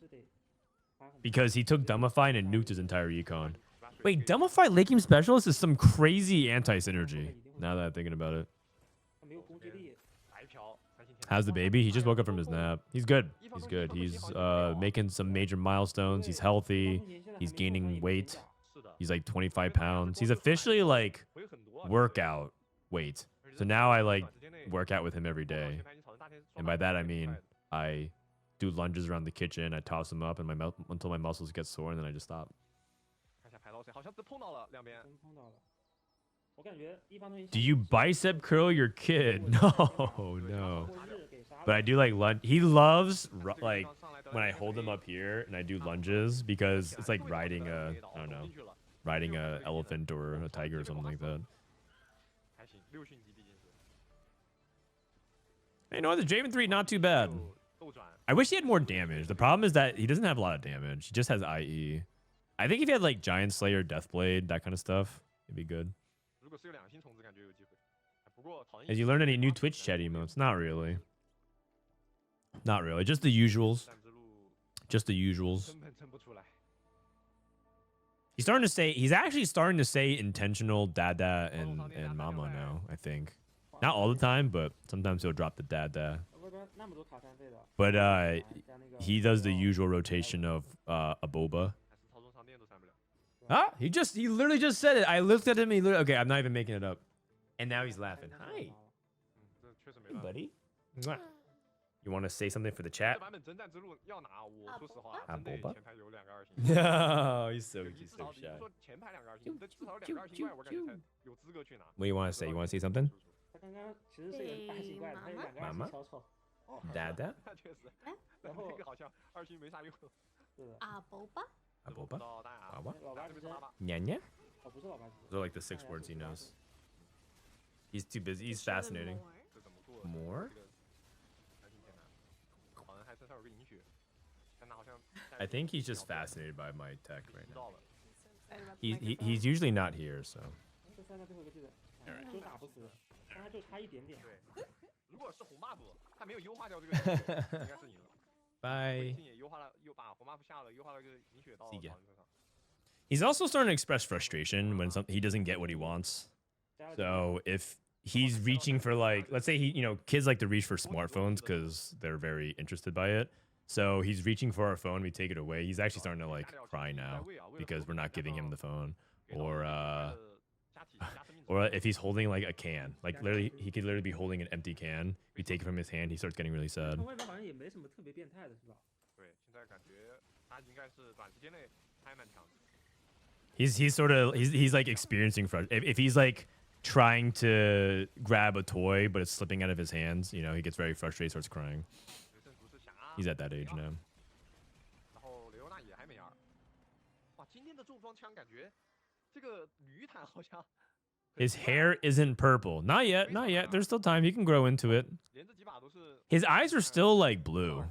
S1: Because he took Dumbify and nuked his entire econ. Wait, Dumbify late game specialist is some crazy anti-synergy. Now that I'm thinking about it. How's the baby? He just woke up from his nap. He's good. He's good. He's making some major milestones. He's healthy. He's gaining weight. He's like 25 pounds. He's officially like workout weight. So now I like work out with him every day. And by that I mean I do lunges around the kitchen. I toss him up and until my muscles get sore, and then I just stop. Do you bicep curl your kid? No, no. But I do like lunge. He loves like when I hold him up here and I do lunges because it's like riding a, I don't know, riding a elephant or a tiger or something like that. Hey, no, the Draven 3 not too bad. I wish he had more damage. The problem is that he doesn't have a lot of damage. He just has IE. I think if he had like Giant Slayer, Deathblade, that kind of stuff, it'd be good. Has you learned any new Twitch chat emotes? Not really. Not really. Just the usuals. Just the usuals. He's actually starting to say intentional dada and mama now, I think. Not all the time, but sometimes he'll drop the dada. But he does the usual rotation of a boba. Ah, he literally just said it. I looked at him and okay, I'm not even making it up. And now he's laughing. Hi. Hey, buddy. Mwah. You want to say something for the chat? No, he's so shy. What do you want to say? You want to say something?
S6: Hey,
S1: Mama? Dada?
S4: 那确实，
S3: 然后
S4: 那个好像二星没啥用。
S3: 对的，
S6: 啊，宝宝，Aboba?
S4: 到大牙，
S1: Wawa?
S3: 老八其实
S1: Nya nya?
S3: 哦不是老八其实
S1: Those are like the 6 words he knows. He's too busy. He's fascinating.
S4: 这怎么做
S1: More?
S4: 这个还挺简单。好像还身上有个银血，但他好像
S1: I think he's just fascinated by my tech right
S4: 知
S1: now.
S4: 道了。
S1: He's usually not here, so.
S3: 这赛道最后一个技能，都打不死，但他就差一点点。
S4: 对，如果是红 buff，他没有优化掉这个银血，应该是赢了。
S1: Bye.
S4: 信也优化了，又把红 buff 下了，优化了个银血到
S1: See
S4: 宝
S1: ya.
S4: 人身上。
S1: He's also starting to express frustration when he doesn't get what he wants. So if he's reaching for like, let's say kids like to reach for smartphones because they're very interested by it. So he's reaching for our phone, we take it away. He's actually starting to like cry now because we're not giving him the phone. Or if he's holding like a can, like literally he could literally be holding an empty can. We take it from his hand, he starts getting really sad.
S3: 从外面好像也没什么特别变态的，是吧？
S4: 对，现在感觉他应该是短时间内还蛮强的。
S1: He's like experiencing if he's like trying to grab a toy but it's slipping out of his hands, he gets very frustrated, starts crying.
S4: 决胜组是霞，
S1: He's at that age now.
S4: 然后雷欧娜也还没二。哇，今天的重装枪感觉这个女坦好像
S1: His hair isn't purple. Not yet, not yet. There's still time. He can grow into it.
S4: 连这几把都是
S1: His eyes are still like blue,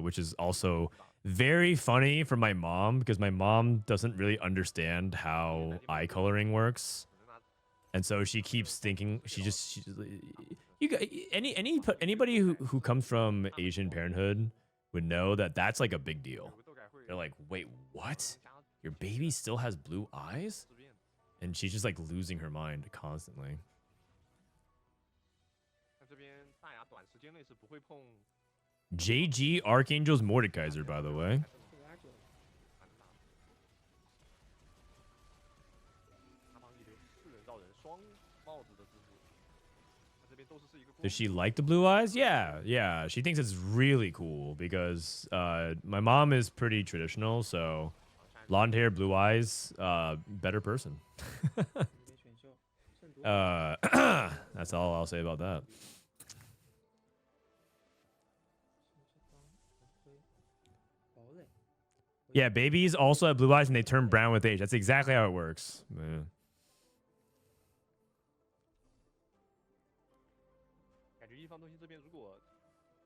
S1: which is also very funny for my mom because my mom doesn't really understand how eye coloring works.
S4: 可能拿
S1: And so she keeps thinking anybody who comes from Asian parenthood would know that that's like a big deal.
S4: 有个斗改会
S1: They're like, wait, what?
S4: 加
S1: Your baby still has blue eyes?
S4: 自变，
S1: And she's just like losing her mind constantly.
S4: 但这边大牙短时间内是不会碰
S1: JG Archangel's Mordekaiser, by the way.
S3: 这个阿九，
S4: 蛮大的。他帮一流4人绕人双帽子的支付，他这边都是一个。
S1: Does she like the blue eyes? Yeah, yeah. She thinks it's really cool because my mom is pretty traditional, so blonde hair, blue eyes, better person.
S3: 这边选秀，圣毒
S1: That's all I'll say about that. Yeah, babies also have blue eyes and they turn brown with age. That's exactly how it works. Yeah.
S4: 感觉一方东西这边如果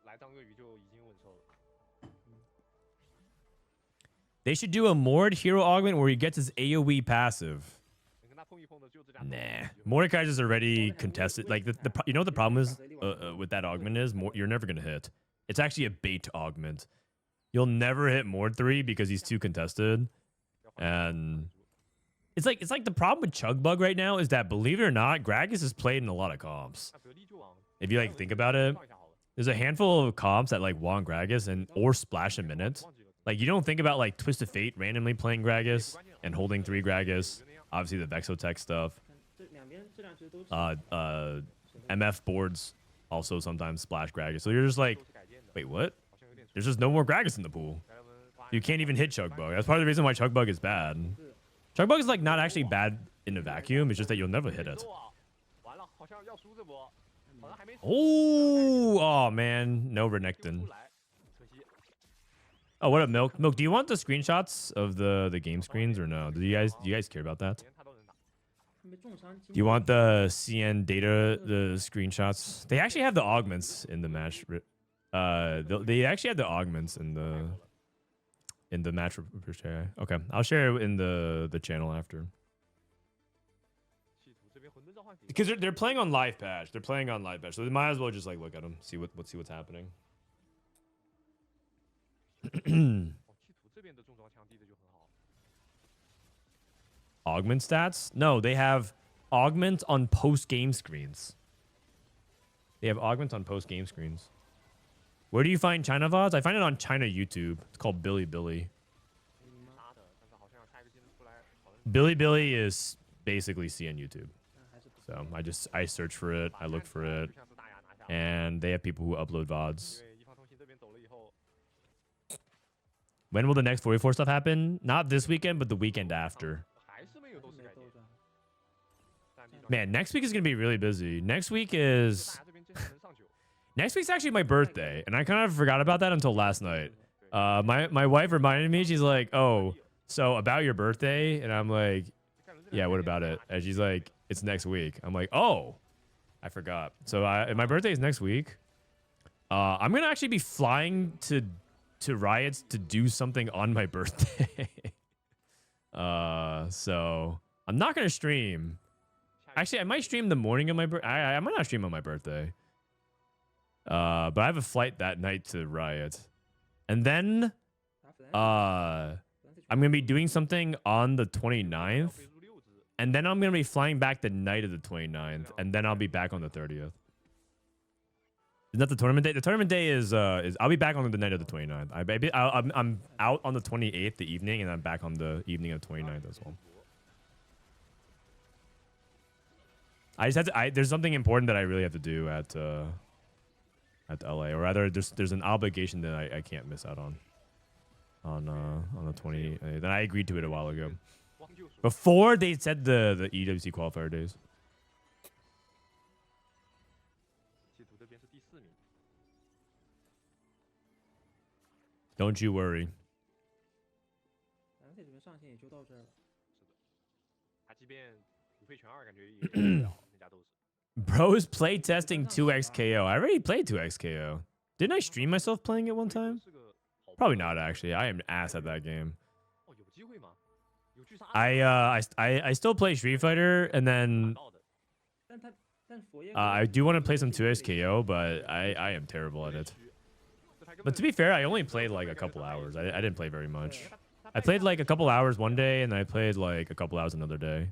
S4: 来张鳄鱼就已经稳收了。
S1: They should do a Mord hero augment where he gets his AoE passive.
S4: 能跟他碰一碰的就这俩。
S1: Nah, Mordekaiser's already contested. Like you know what the problem is with that augment is you're never gonna hit. It's actually a bait augment. You'll never hit Mord 3 because he's too contested. And it's like the problem with Chugbug right now is that, believe it or not, Gragas is played in a lot of comps.
S4: 那得力就往
S1: If you like think about it,
S4: 上一下好了。
S1: there's a handful of comps that like want Gragas or Splash a minute.
S4: 忘记了。
S1: Like you don't think about like Twist of Fate randomly playing Gragas and holding 3 Gragas. Obviously the Exotech stuff.
S3: 这两边质量其实都是
S1: MF boards also sometimes splash Gragas. So you're just like,
S4: 都是改建的，
S1: wait, what?
S4: 好像有点
S1: There's just no more Gragas in the pool.
S4: 来我们挖
S1: You can't even hit Chugbug. That's part of the reason why Chugbug is bad. Chugbug is like not actually bad in a vacuum. It's just that you'll never hit it.
S4: 完了，好像要输这波，好像还没输。
S1: Oh man, no
S4: 丢
S1: Renekton.
S4: 出来，可惜。
S1: Oh, what up, Milk? Milk, do you want the screenshots of the game screens or no? Do you guys care about that?
S4: 连他都能打。
S3: 他们重伤。
S1: Do you want the CN data, the screenshots? They actually have the augments in the match. They actually have the augments in the match. Okay, I'll share it in the channel after.
S4: 企图这边混沌召唤给
S1: Because they're playing on live patch. They're playing on live patch, so they might as well just like look at them, see what's happening.
S4: 哦，企图这边的重装枪递的就很好。
S1: Augment stats? No, they have augment on post game screens. They have augment on post game screens. Where do you find China VODs? I find it on China YouTube. It's called Billy Billy.
S4: 杀的，但是好像下一个技能出来，好像
S1: Billy Billy is basically CN YouTube.
S3: 还是不
S1: So I search for it, I look for it,
S4: 就像是大牙拿下了。
S1: and they have people who upload
S4: 因
S1: VODs.
S4: 为一方通信这边走了以后，
S1: When will the next 44 stuff happen? Not this weekend, but the weekend after.
S4: 还是没有斗士改变。战地上
S1: Man, next week is going to be really busy. Next week
S4: 大
S1: is
S4: 牙这边这边能上9，
S1: Next week's actually my birthday, and I kind of forgot about that until last night. My wife reminded me. She's like, "Oh, so about your birthday?" And I'm like, "Yeah, what about it?" And she's like, "It's next week." I'm like, "Oh, I forgot." So my birthday is next week. I'm gonna actually be flying to Riots to do something on my birthday. So I'm not gonna stream. Actually, I might stream the morning of my birthday. I might not stream on my birthday. But I have a flight that night to Riot. And then I'm gonna be doing something on the 29th. And then I'm gonna be flying back the night of the 29th. And then I'll be back on the 30th. Isn't that the tournament day? The tournament day is I'll be back on the night of the 29th. I'm out on the 28th the evening, and I'm back on the evening of the 29th as well. I just have to. There's something important that I really have to do at LA, or rather, there's an obligation that I can't miss out on the 20th. Then I agreed to it a while ago, before they said the EWC qualifier days. Don't you worry. Bro's play testing 2x KO. I already played 2x KO. Didn't I stream myself playing it one time? Probably not, actually. I am ass at that game. I still play Street Fighter, and then I do want to play some 2x KO, but I am terrible at it. But to be fair, I only played like a couple hours. I didn't play very much. I played like a couple hours one day, and I played like a couple hours another day.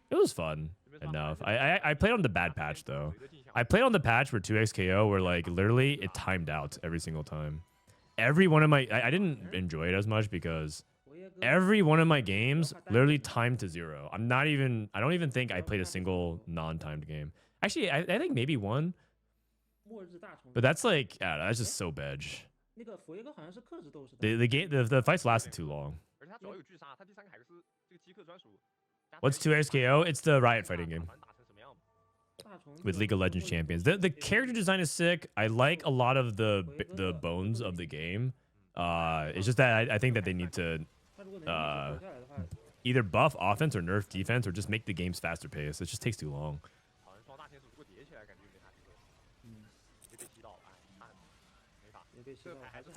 S1: It was fun enough. I played on the bad patch, though. I played on the patch for 2x KO where like literally it timed out every single time. Every one of my... I didn't enjoy it as much because every one of my games literally timed to 0. I don't even think I played a single non-timed game. Actually, I think maybe one. But that's like, yeah, that's just so bedge. The fights lasted too long. What's 2x KO? It's the Riot fighting game with League of Legends champions. The character design is sick. I like a lot of the bones of the game. It's just that I think that they need to either buff offense or nerf defense, or just make the games faster paced. It just takes too long.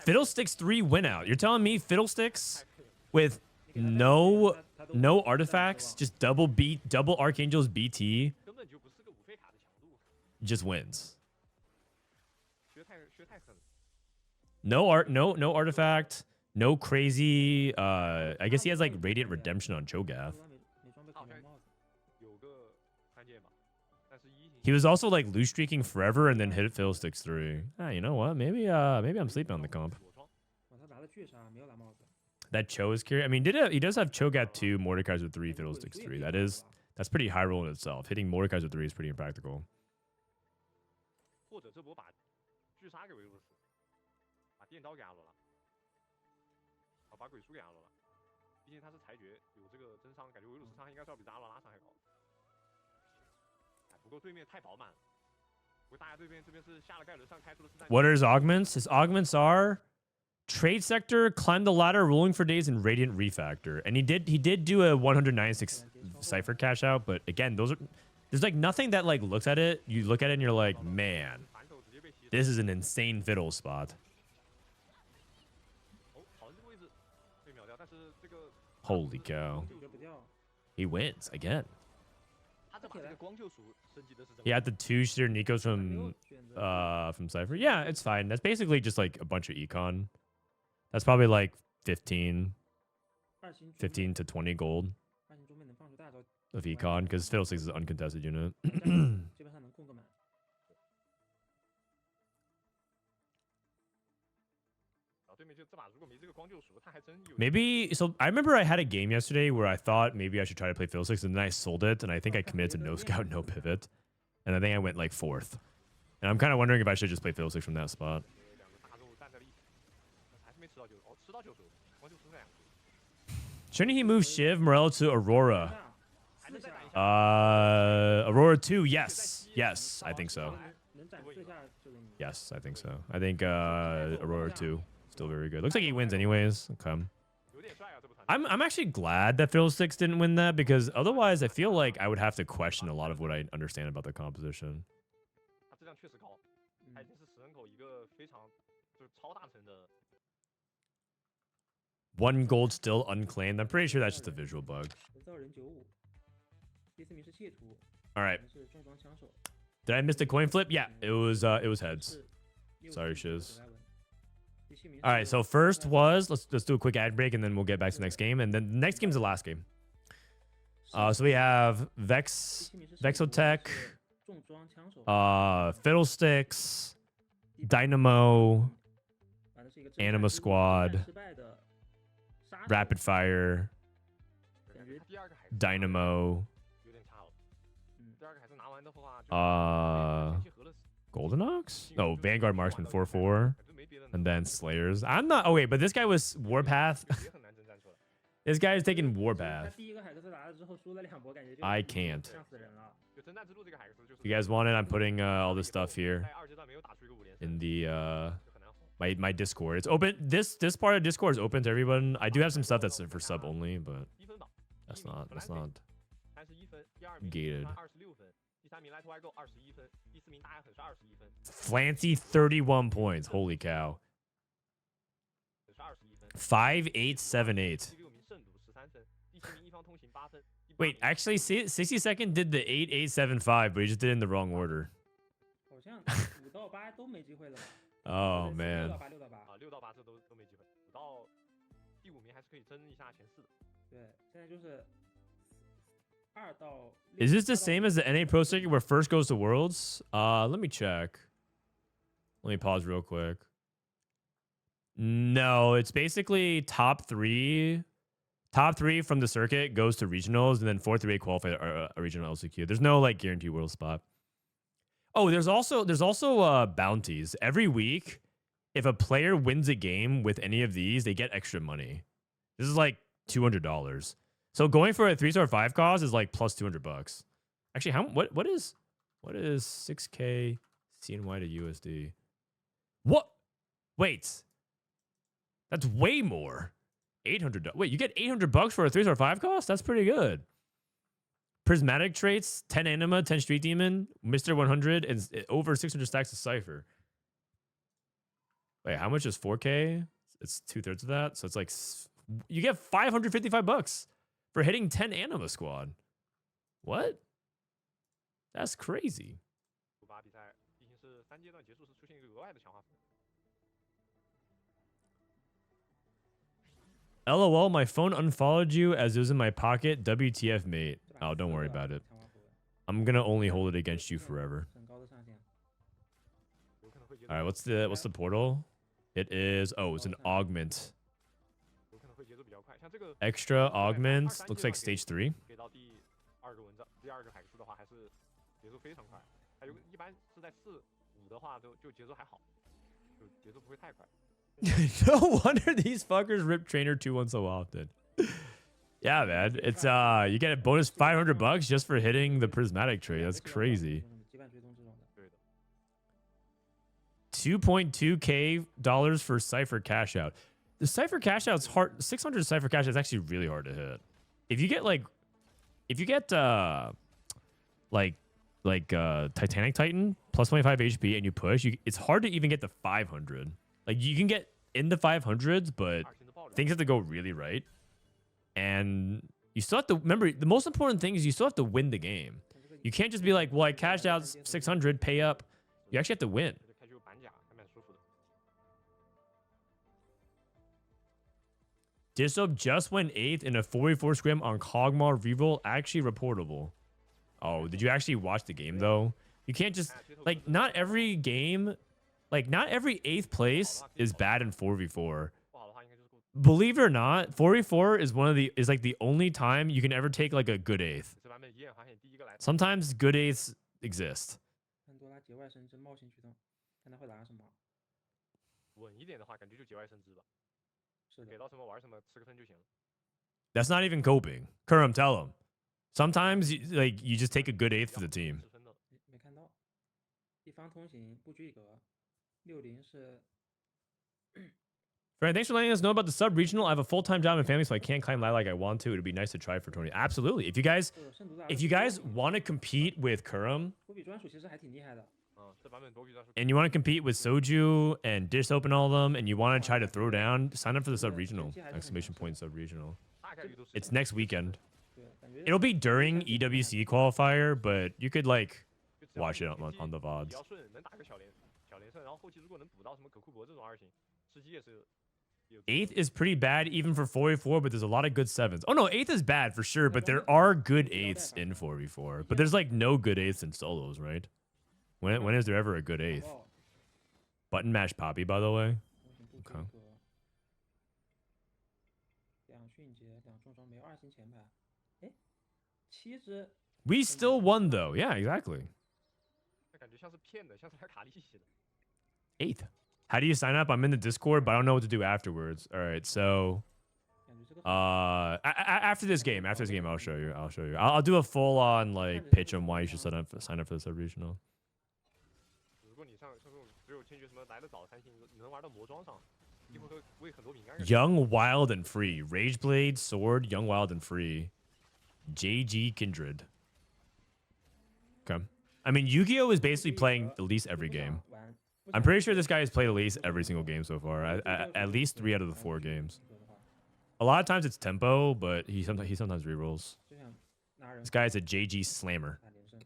S1: Fiddlesticks 3 win out. You're telling me Fiddlesticks with no artifacts, just double Archangel's BT just wins. No artifact, no crazy I guess he has like Radiant Redemption on Cho'Gath. He was also like loose streaking forever and then hit Fiddlesticks 3. You know what? Maybe I'm sleeping on the comp. That Cho is curious. I mean, he does have Cho'Gath 2, Mordekaiser 3, Fiddlesticks 3. That's pretty high roll in itself. Hitting Mordekaiser 3 is pretty impractical. What are his augments? His augments are Trade Sector, Climb the Ladder, Rolling for Days, and Radiant Refactor. And he did do a 196 Cypher cash out, but again, there's like nothing that like looks at it. You look at it and you're like, man, this is an insane fiddle spot. Holy cow. He wins again. He had the 2-shooter Nikos from Cypher. Yeah, it's fine. That's basically just like a bunch of econ. That's probably like 15 to 20 gold of econ, because Fiddlesticks is an uncontested unit. Maybe, so I remember I had a game yesterday where I thought maybe I should try to play Fiddlesticks, and then I sold it, and I think I committed to no scout, no pivot. And I think I went like 4th. And I'm kind of wondering if I should just play Fiddlesticks from that spot. Shouldn't he move Shiv Morello to Aurora? Aurora 2, yes. Yes, I think so. Yes, I think so. I think Aurora 2 still very good. Looks like he wins anyways. Okay. I'm actually glad that Fiddlesticks didn't win that because otherwise I feel like I would have to question a lot of what I understand about the composition.
S4: 他质量确实高，他已经是10人口一个非常就是超大成的。
S1: 1 gold still unclaimed. I'm pretty sure that's just a visual bug.
S3: 造人95，第4名是窃徒，
S1: All right.
S3: 是重装枪手。
S1: Did I miss the coin flip? Yeah, it was heads. Sorry, Shiz. All right, so first was let's do a quick ad break and then we'll get back to the next game, and then the next game is the last game. So we have Exotech, Fiddlesticks, Dynamo, Anima Squad, Rapid Fire, Dynamo, Golden Ox? No, Vanguard Marksman 4-4. And then Slayers. I'm not. Oh, wait, but this guy was Warpath. This guy is taking Warpath. I can't. If you guys want it, I'm putting all this stuff here in the my Discord. It's open. This part of Discord is open to everyone. I do have some stuff that's for sub only, but that's not gated. Flancy 31 points. Holy cow. 5878. Wait, actually, 60Second did the 8875, but he just did it in the wrong order. Oh man. Is this the same as the NA Pro Circuit where first goes to Worlds? Let me check. Let me pause real quick. No, it's basically top three from the circuit goes to regionals, and then 4 through 8 qualify a regional LCQ. There's no like guaranteed world spot. Oh, there's also bounties. Every week, if a player wins a game with any of these, they get extra money. This is like $200. So going for a 3-star 5 cost is like plus $200. Actually, what is 6K CNY to USD? What? Wait. That's way more. $800. Wait, you get $800 for a 3-star 5 cost? That's pretty good. Prismatic traits, 10 Anima, 10 Street Demon, Mr. 100, and over 600 stacks of Cypher. Wait, how much is 4K? It's 2/3 of that. So it's like, you get $555 for hitting 10 Anima Squad. What? That's crazy. LOL, my phone unfollowed you as it was in my pocket. WTF, mate. Oh, don't worry about it. I'm gonna only hold it against you forever. All right, what's the portal? It is, oh, it's an augment. Extra augment. Looks like stage 3. No wonder these fuckers rip Trainer 2-1 so often. Yeah, man. It's you get a bonus $500 just for hitting the prismatic trade. That's crazy. $2.2K for Cypher cash out. The Cypher cash out's hard. 600 Cypher cash is actually really hard to hit. If you get Titanic Titan plus 25 HP and you push, it's hard to even get the 500. Like you can get in the 500s, but things have to go really right. And you still have to remember, the most important thing is you still have to win the game. You can't just be like, well, I cashed out 600, pay up. You actually have to win. Disob just went 8th in a 4v4 scrim on Kog'Maw Reroll. Actually reportable. Oh, did you actually watch the game though? You can't just, like, not every game, like, not every 8th place is bad in 4v4. Believe it or not, 4v4 is like the only time you can ever take like a good 8th. Sometimes good 8ths exist. That's not even coping. Kurum, tell him. Sometimes you just take a good 8th for the team.
S3: 一方通行不拘一格，60是
S1: Fran, thanks for letting us know about the sub regional. I have a full time job and family, so I can't climb ladder like I want to. It'd be nice to try for 20. Absolutely. If you guys want to compete with Kurum
S3: 多比专属其实还挺厉害的。
S4: 这版本多比专属
S1: and you want to compete with Soju and Dish Open all of them, and you want to try to throw down, sign up for the sub regional. Exclamation point sub regional.
S4: 大概率都是
S1: It's next weekend.
S3: 对，感觉
S1: It'll be during EWC qualifier, but you could like
S4: 就只要
S1: watch it
S4: 你
S1: on the
S4: 比
S1: VODs.
S4: 较顺，能打个小连胜，然后后期如果能补到什么可库珀这种二星，吃鸡也是。
S1: Eighth is pretty bad even for 4v4, but there's a lot of good sevens. Oh no, eighth is bad for sure, but there are good eighths in 4v4. But there's like no good eighths in solos, right? When is there ever a good eighth?
S3: 报
S1: Button mash Poppy, by the way.
S3: 通行不拘一格。两迅捷，两重装没有2星前排。哎，7只
S1: We still won though. Yeah, exactly.
S4: 那感觉像是骗的，像是来卡利息的。
S1: Eighth. How do you sign up? I'm in the Discord, but I don't know what to do afterwards. All right, so
S3: 感觉这个
S1: after this game, I'll show you. I'll do a full on like pitch on why you should sign up for the sub regional.
S4: 如果你像这种只有签约什么来得早3星，你能玩到魔装上，一会为很多饼干。
S1: Young, Wild, and Free. Rageblade, Sword, Young, Wild, and Free. JG Kindred. Okay. I mean, Yu-Gi-Oh! Is basically playing at least every game.
S3: 玩
S1: I'm pretty sure this guy has played at least every single game so far. At least 3 out of the 4 games. A lot of times it's tempo, but he sometimes rerolls.
S3: 就想拿人
S1: This guy is a JG Slammer.
S3: 打连胜。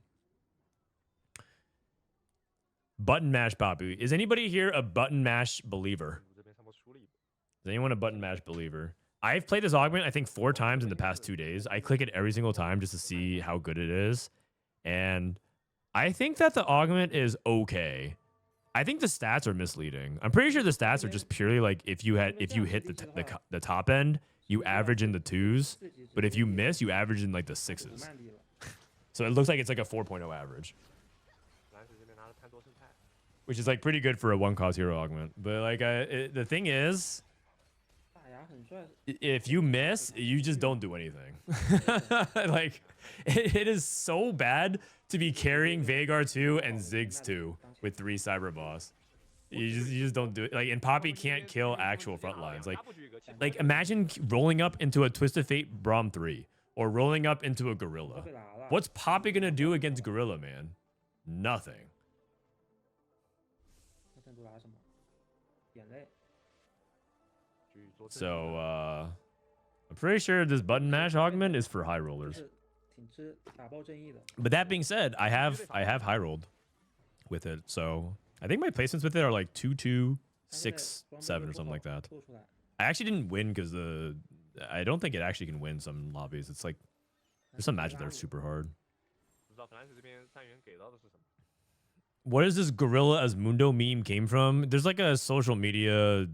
S1: Button mash Babu. Is anybody here a button mash believer?
S4: 这边上波出了一波，
S1: Is anyone a button mash believer? I've played this augment, I think 4 times in the past 2 days. I click it every single time just to see how good it is. And I think that the augment is okay. I think the stats are misleading. I'm pretty sure the stats are just purely like if you hit the top end, you average in the 2s, but if you miss, you average in like the 6s.
S3: 慢力了，
S1: So it looks like it's like a 4.0 average,
S4: 蓝水这边拿了潘多生态，
S1: which is like pretty good for a 1-cost hero augment. But like the thing is,
S3: 大牙很帅，
S1: if you miss, you just don't do anything. Like it is so bad to be carrying Vagar 2 and Ziggs 2 with 3 Cyber Boss. You just don't do it. Like, and Poppy can't kill actual front lines.
S4: 压不举一个，其实
S1: Like imagine rolling up into a Twisted Fate Braum 3 or rolling up into a
S3: 都
S1: Gorilla.
S3: 被拿了。
S1: What's Poppy gonna do against Gorilla, man? Nothing.
S3: 那珍珠拿什么？眼泪。
S4: 举做正
S1: So I'm pretty sure this button mash augment is for high
S3: 就
S1: rollers.
S3: 是挺吃打爆正义的。
S1: But that being said, I have high rolled with it, so I think my placements with it are like 2-2, 6, 7 or something like that.
S3: 做出来，
S1: I actually didn't win because I don't think it actually can win some lobbies. It's like there's some matches that are super hard.
S4: 不知道 Flancy 这边3元给到的是什么？
S1: What is this Gorilla as Mundo meme came from? There's like a social media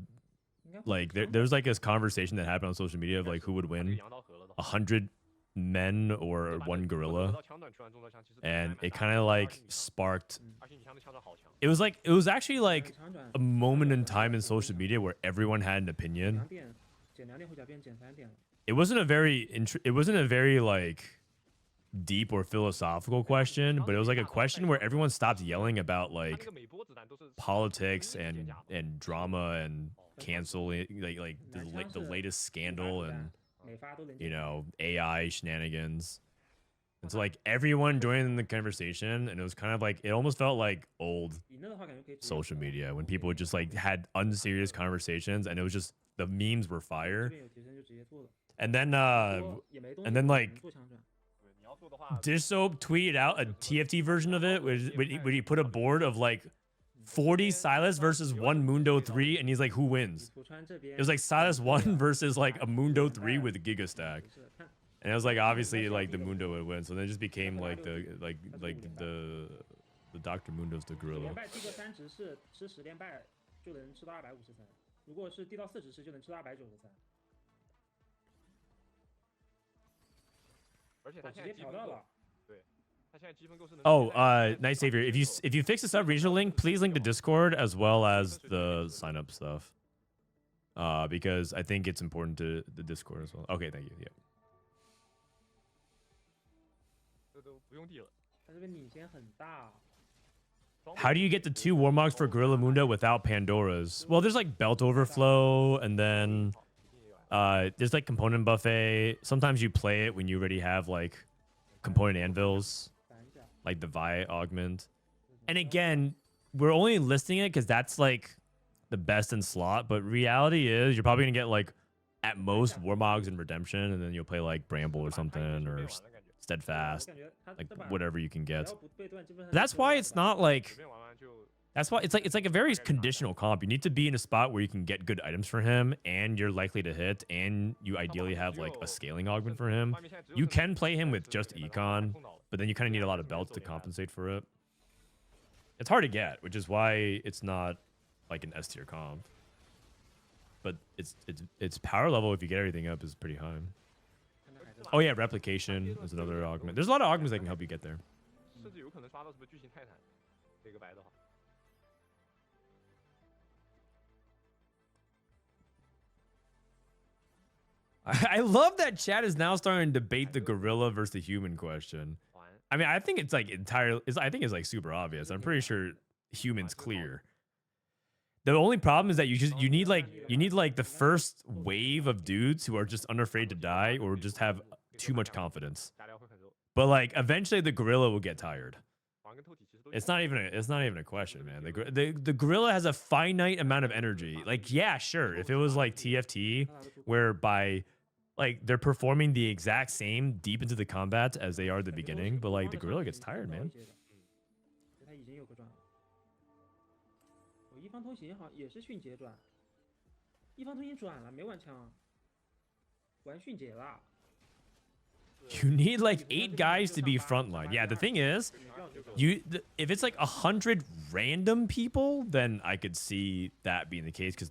S3: 应该
S1: like there's like this conversation that happened on social media of like who would
S4: 把这个
S1: win
S4: 羊刀合了的话
S1: 100 men or
S4: 把
S1: one
S4: 这个
S1: gorilla,
S4: 得到枪段出完中刀枪，其实
S1: and
S4: 对
S1: it
S4: 他
S1: kind
S4: 蛮
S1: of
S4: 大的
S1: like sparked.
S4: 而且你枪的枪段好强，
S1: It was actually like
S3: 长转
S1: a moment in time in social media where everyone had an opinion.
S3: 2点减2点后脚变减3点了。
S1: It wasn't a very like deep or philosophical question, but it was like a question where everyone stopped yelling about
S4: 他那
S1: like
S4: 个每波子弹都是
S1: politics and drama and canceling like the latest scandal and
S3: 每发都能
S1: you
S3: 减
S1: know AI shenanigans. And so like everyone joined in the conversation, and it was kind of like it almost felt like old
S3: 赢了的话，感觉可以直接
S1: social media when people just like had unserious conversations, and it was just the memes were
S3: 这
S1: fire.
S3: 边有提升就直接做了。
S1: And then
S3: 也没东
S1: and
S3: 西
S1: then
S3: 能
S1: like
S3: 做枪转，
S4: 对你要做的话，
S1: Dish Soap tweeted out a TFT version of it, where he put a board of like 40 Silas versus 1 Mundo 3, and he's like, who wins?
S3: 土川这边
S1: It was like Silas 1 versus like a Mundo 3 with a Giga Stack.
S3: 不是看
S1: And it was like obviously like the Mundo would win, so then it just became like the Dr. Mundo's the
S3: 连
S1: gorilla.
S3: 败第个3值是吃10连败就能吃到253，如果是递到4值是就能吃到293，
S4: 而且他
S3: 我直接
S4: 现在积分够，
S3: 调到了。
S4: 对，他现在积分够是能。
S1: Oh, Night Savior, if you fix the sub regional link, please link the Discord as well as the sign up stuff. Because I think it's important to the Discord as well. Okay, thank you. Yeah.
S4: 这都不用递了，
S3: 他这边领先很大，
S1: How do you get the 2 Warmogs for Gorilla Mundo without Pandoras? Well, there's like belt overflow, and then there's like component buffet. Sometimes you play it when you already have like component anvils, like the Vi Augment. And again, we're only listing it because that's like the best in slot, but reality is you're probably gonna get like at most Warmogs and Redemption, and then you'll play like Bramble or something, or Steadfast, like whatever you can get. That's why it's not like, that's why it's like a very conditional comp. You need to be in a spot where you can get good items for him, and you're likely to hit, and you ideally have like a scaling augment for him. You can play him with just econ, but then you kind of need a lot of belts to compensate for it. It's hard to get, which is why it's not like an S tier comp. But its power level, if you get everything up, is pretty high. Oh yeah, replication is another augment. There's a lot of augments that can help you get there. I love that chat is now starting to debate the gorilla versus the human question. I mean, I think it's like I think it's like super obvious. I'm pretty sure human's clear. The only problem is that you need like the first wave of dudes who are just unafraid to die or just have too much confidence. But like eventually the gorilla will get tired. It's not even a question, man. The gorilla has a finite amount of energy. Like, yeah, sure. If it was like TFT, whereby like they're performing the exact same deep into the combat as they are at the beginning, but like the gorilla gets tired, man.
S3: 一方通行好也是迅捷转，一方通行转了没玩枪，玩迅捷了。
S1: You need like 8 guys to be frontline. Yeah, the thing is, if it's like 100 random people, then I could see that being the case, because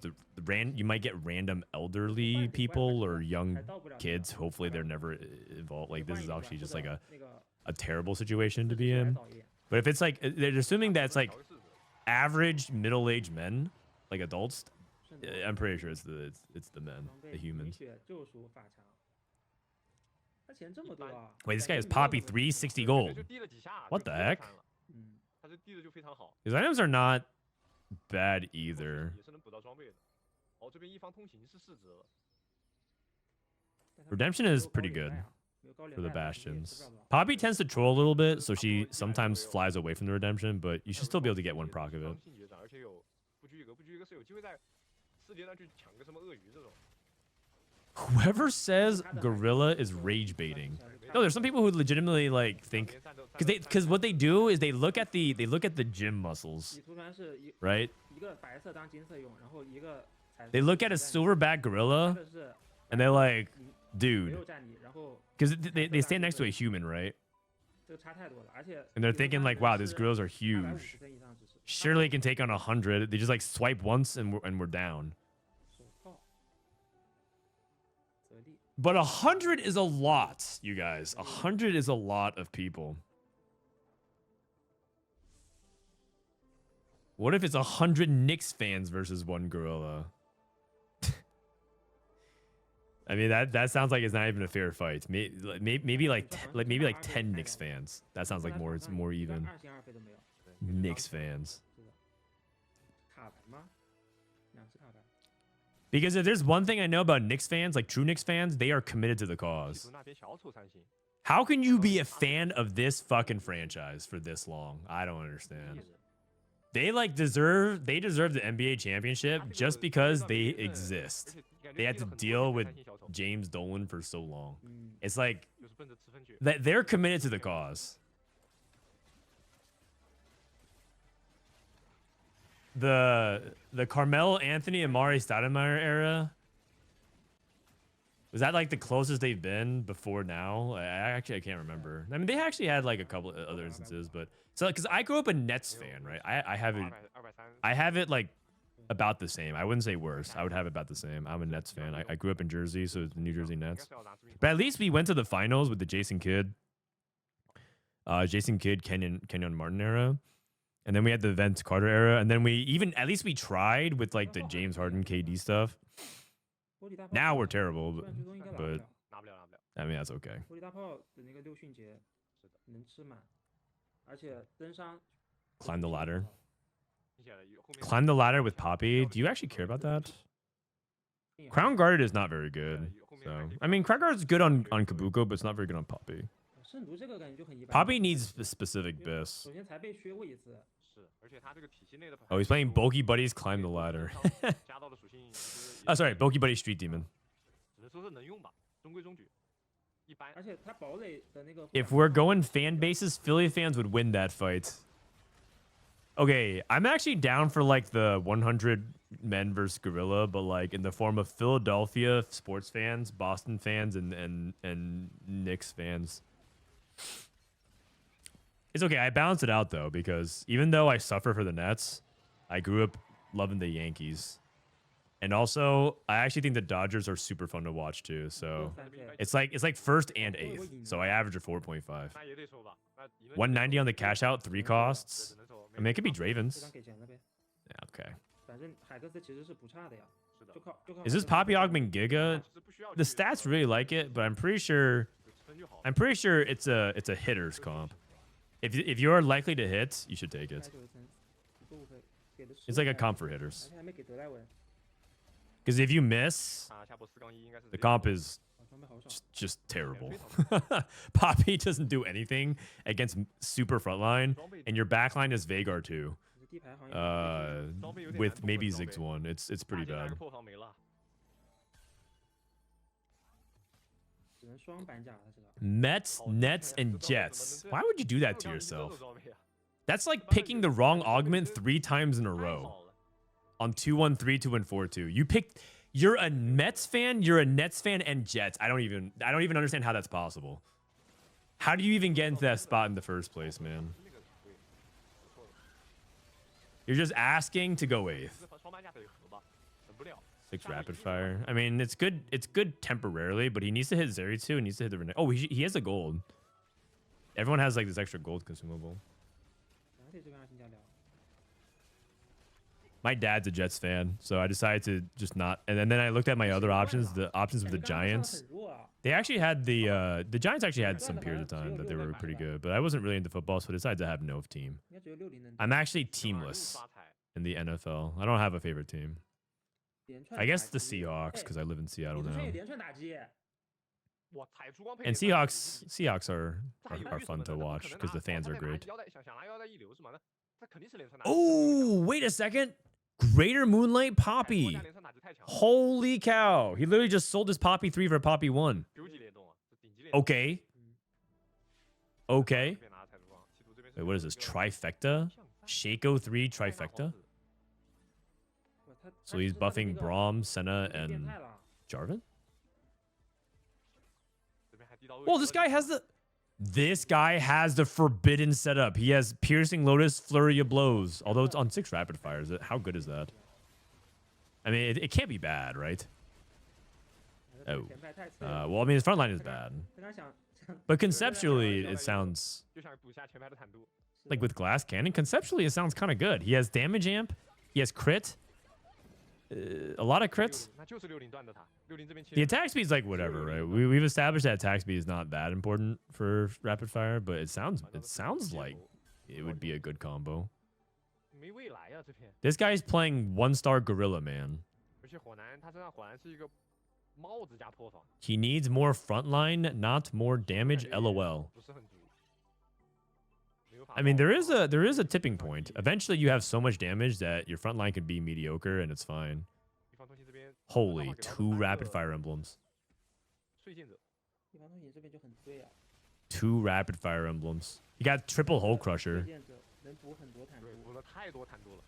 S1: you might get random elderly people or young kids. Hopefully they're never involved. Like this is actually just like a terrible situation to be in. But if it's like they're assuming that it's like average middle-aged men, like adults, I'm pretty sure it's the men, the humans. Wait, this guy is Poppy 360 gold. What the heck? His items are not bad either. Redemption is pretty good for the Bastions. Poppy tends to troll a little bit, so she sometimes flies away from the Redemption, but you should still be able to get one proc of it. Whoever says gorilla is rage baiting. No, there's some people who legitimately like think, because what they do is they look at the gym muscles, right? They look at a silverback gorilla and they're like, dude, because they stand next to a human, right? And they're thinking like, wow, these gorillas are huge. Surely it can take on 100. They just like swipe once and we're down. But 100 is a lot, you guys. 100 is a lot of people. What if it's 100 Knicks fans versus one gorilla? I mean, that sounds like it's not even a fair fight. Maybe like 10 Knicks fans. That sounds like it's more even. Knicks fans. Because if there's one thing I know about Knicks fans, like true Knicks fans, they are committed to the cause. How can you be a fan of this fucking franchise for this long? I don't understand. They deserve the NBA championship just because they exist. They had to deal with James Dolan for so long. It's like that they're committed to the cause. The Carmelo Anthony and Mari Stoudemire era, was that like the closest they've been before now? I can't remember. I mean, they actually had like a couple of other instances, but so because I grew up a Nets fan, right? I have it like about the same. I wouldn't say worse. I would have it about the same. I'm a Nets fan. I grew up in Jersey, so it's the New Jersey Nets. But at least we went to the finals with the Jason Kidd, Kenyon Martin era. And then we had the Vince Carter era, and then at least we tried with like the James Harden KD stuff. Now we're terrible, but I mean that's okay. climb the ladder.
S4: 明显的有后面
S1: Climb the ladder with Poppy. Do you actually care about that? Crown Guard is not very good. So I mean, Crown Guard is good on Kabuko, but it's not very good on Poppy.
S3: 圣毒这个感觉就很一般。
S1: Poppy needs specific bis.
S3: 首先才被削过一次，
S4: 是，而且他这个体系内的
S1: Oh, he's playing Bulky Buddies Climb the Ladder.
S4: 加到的属性其实
S1: Oh, sorry, Bulky Buddy Street Demon.
S4: 只能说是能用吧，中规中矩，一般。
S3: 而且他堡垒的那个。
S1: If we're going fan bases, Philly fans would win that fight. Okay, I'm actually down for like the 100 men versus Gorilla, but like in the form of Philadelphia sports fans, Boston fans, and Knicks fans. It's okay. I balance it out though, because even though I suffer for the Nets, I grew up loving the Yankees. And also, I actually think the Dodgers are super fun to watch too. So it's like first and eighth. So I average a 4.5.
S4: 那也得抽吧，那赢了
S1: 190 on the cash out, 3 costs.
S4: 只能抽
S1: I mean, it could be
S3: 非
S1: Dravens.
S3: 常给钱了呗。
S1: Yeah, okay.
S3: 反正海克斯其实是不差的呀，
S4: 是的，
S3: 就靠。
S1: Is this Poppy Augment Giga?
S4: 其实不需要
S1: The
S4: 去
S1: stats really like it, but I'm pretty sure
S4: 撑就好了。
S1: it's a hitter's comp. If you're likely to hit, you should take it. It's like a comp for hitters.
S3: 而且还没给德莱文，
S1: Because if you miss,
S4: 啊，下波4-1应该是
S1: the comp is
S3: 装备好少。
S1: just terrible. Poppy doesn't do anything against super frontline, and your backline is Vagar too.
S3: 其实地牌好像
S1: With maybe Ziggs 1. It's pretty
S4: 大
S1: bad.
S4: 破防没了，
S3: 只能双板甲了这个。
S1: Mets, Nets, and Jets. Why would you do that to
S4: 这
S1: yourself?
S4: 种装备啊
S1: That's like picking the wrong augment 3 times in a
S4: 太
S1: row
S4: 好了
S1: on 2-1-3, 2-1-4-2. You picked. You're a Mets fan. You're a Nets fan and Jets. I don't even understand how that's possible. How do you even get into that spot in the first place, man?
S4: 那个对，不错的，
S1: You're just asking to go 8th.
S4: 这双板甲得合吧，等不了。
S1: 6 rapid fire. I mean, it's good. It's good temporarily, but he needs to hit Zeri too. He needs to hit the Renee. Oh, he has the gold. Everyone has like this extra gold consumable.
S3: 然后这边新加聊，
S1: My dad's a Jets fan, so I decided to just not. And then I looked at my other options, the options with the
S3: 感觉刚刚上
S1: Giants.
S3: 很弱啊。
S1: They actually had the Giants actually had some periods of time that they were pretty good, but I wasn't really into football, so I decided to have no team.
S3: 应该只有60能。
S1: I'm actually teamless
S4: 发财，
S1: in the NFL. I don't have a favorite team.
S3: 连串
S1: I guess
S3: 打
S1: the
S3: 击
S1: Seahawks because I live in
S3: 你
S1: Seattle
S3: 之前
S1: now.
S3: 有连串打击，
S4: 哇，踩出光配
S1: And
S4: 也算
S1: Seahawks are
S4: 这还犹
S1: are
S4: 豫什
S1: fun
S4: 么
S1: to
S4: 呢？那不
S1: watch
S4: 可能
S1: because the
S4: 拿
S1: fans
S4: 他
S1: are
S4: 在拿
S1: great.
S4: 腰带想拿腰带一流是吗？那肯定是连串打击。
S1: Oh, wait a second. Greater Moonlight
S4: 国
S1: Poppy.
S4: 家连串打击太强了，
S1: Holy cow. He literally just sold his Poppy 3 for Poppy 1.
S4: 9级联动啊，这顶级联动。
S1: Okay. Okay.
S4: 这边拿踩出光，企图这边
S1: Wait, what is this? Trifecta?
S4: 向三
S1: Shaco 3 Trifecta?
S3: 哇他
S1: So he's buffing Braum, Senna,
S3: 变
S1: and
S3: 态了。
S1: Jarvan?
S4: 这边还低到恶
S1: Well, this guy has the... This guy has the forbidden setup. He has Piercing Lotus, Flurry of Blows. Although it's on 6 rapid fires. How good is that? I mean, it can't be bad, right?
S3: 这个
S1: Oh.
S3: 前排太脆了
S1: Well, I mean, his front line is bad.
S3: 非常想
S1: But conceptually, it sounds...
S4: 就想补一下前排的坦度。
S1: Like with Glass Cannon, conceptually, it sounds kind of good. He has damage amp. He has crit. A lot of crits.
S4: 那就是60段的塔，60这边切
S1: The attack speed is like whatever, right? We've established that attack speed is not that important for rapid fire, but it sounds like it would be a good combo.
S4: 没未来啊这片，
S1: This guy's playing 1-star Gorilla, man.
S4: 而且火男他身上火男是一个帽子加破防，
S1: He needs more frontline, not more damage. LOL.
S4: 不是很足。没有法
S1: I mean,
S4: 爆
S1: there is a tipping point. Eventually, you have so much damage that your front line could be mediocre, and it's fine.
S4: 地方中心这边
S1: Holy, 2 rapid fire emblems.
S4: 碎剑者，
S3: 地方通行这边就很对啊，
S1: 2 rapid fire emblems. He got triple Hole Crusher.
S3: 推荐者能补很多坦
S4: 对，
S3: 度。
S4: 补了太多坦度了。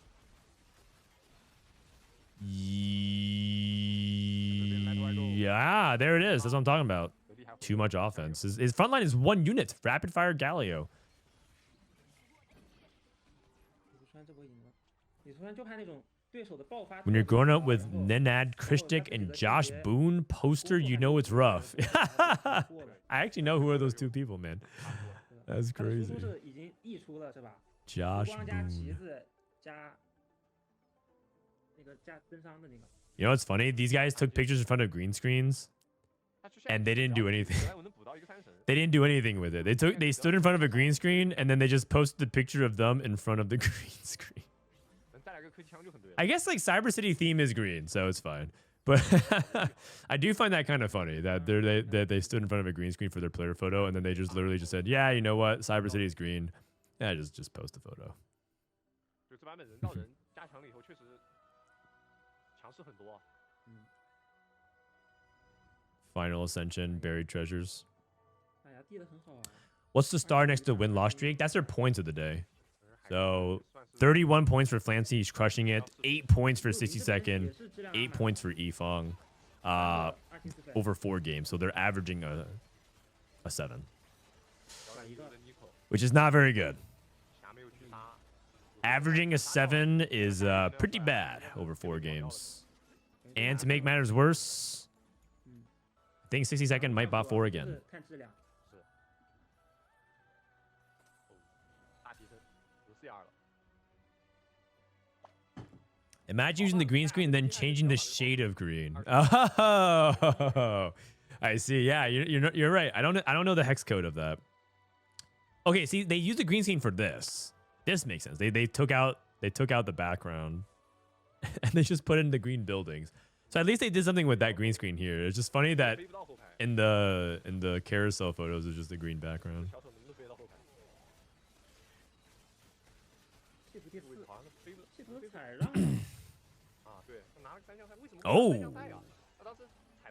S1: Yeah, there it is. That's what I'm talking about.
S4: 有厉害火
S1: Too much offense. His front line is 1 unit. Rapid fire Galio.
S3: 李书川这波赢了，李书川就怕那种对手的爆发。
S1: When you're growing up with Nenad, Kristic, and Josh Boone poster, you know it's rough. I actually know who are those 2 people, man. That's
S3: 他的输
S1: crazy.
S3: 出是已经溢出了是吧？
S1: Josh
S3: 光加旗
S1: Boone.
S3: 子加那个加增伤的那个。
S1: You know what's funny? These guys took pictures in front of green screens,
S4: 他就像
S1: and they didn't do anything.
S4: 我能补到
S1: They didn't do anything with it. They stood in front of a green screen and then they just posted the picture of them in front of the green screen. I guess like Cyber City theme is green, so it's fine. But I do find that kind of funny that they stood in front of a green screen for their player photo and then they just literally just said, yeah, you know what, Cyber City is green. Yeah, just post a photo. Final Ascension, Buried Treasures. What's the star next to win-loss streak? That's their points of the day. So 31 points for Flancy, he's crushing it. 8 points for 60Second. 8 points for Yifeng. Over 4 games. So they're averaging a 7. Which is not very good. Averaging a 7 is pretty bad over 4 games. And to make matters worse, I think 60Second might bot 4 again. Imagine using the green screen and then changing the shade of green. Oh, I see. Yeah, you're right. I don't know the hex code of that. Okay, see, they used the green screen for this. This makes sense. They took out the background and they just put in the green buildings. So at least they did something with that green screen here. It's just funny that in the carousel photos it's just a green background. Oh.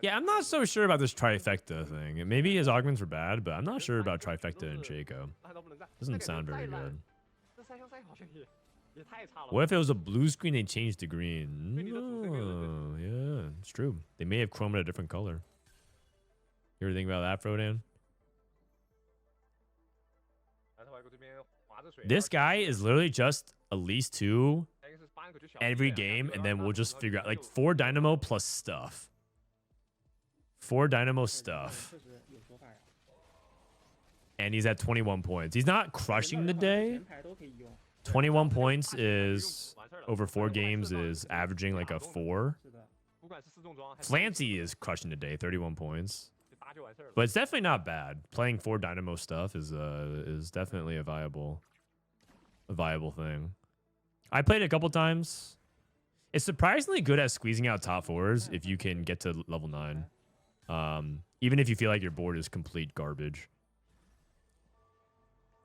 S1: Yeah, I'm not so sure about this trifecta thing. Maybe his augments were bad, but I'm not sure about trifecta and Shaco. Doesn't sound very good. What if it was a blue screen they changed to green? Oh, yeah, it's true. They may have chromed a different color. You ever think about that, Frodan? This guy is literally just at least 2 every game, and then we'll just figure out like 4 Dynamo plus stuff. 4 Dynamo stuff. And he's at 21 points. He's not crushing the day. 21 points is over 4 games is averaging like a 4. Flancy is crushing the day, 31 points. But it's definitely not bad. Playing 4 Dynamo stuff is definitely a viable thing. I played it a couple times. It's surprisingly good at squeezing out top 4s if you can get to level 9. Even if you feel like your board is complete garbage.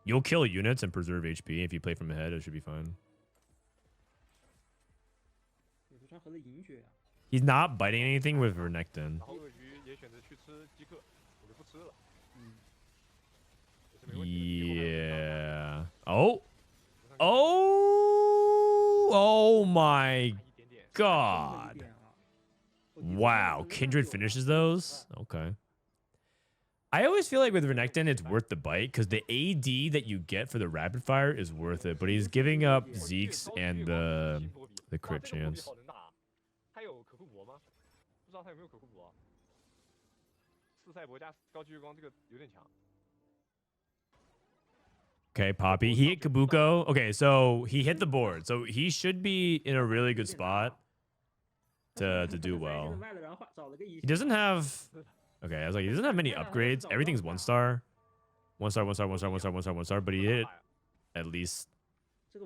S1: You'll kill units and preserve HP. If you play from ahead, it should be fine. He's not biting anything with Renekton. Yeah. Oh. Oh my God. Wow. Kindred finishes those? Okay. I always feel like with Renekton, it's worth the bite because the AD that you get for the rapid fire is worth it. But he's giving up Zeke's and the crit chance. Okay, Poppy. He hit Kabuko. Okay, so he hit the board. So he should be in a really good spot to do well. He doesn't have... Okay, I was like, he doesn't have many upgrades. Everything's 1 star. 1 star, 1 star, 1 star, 1 star, 1 star, 1 star. But he hit at least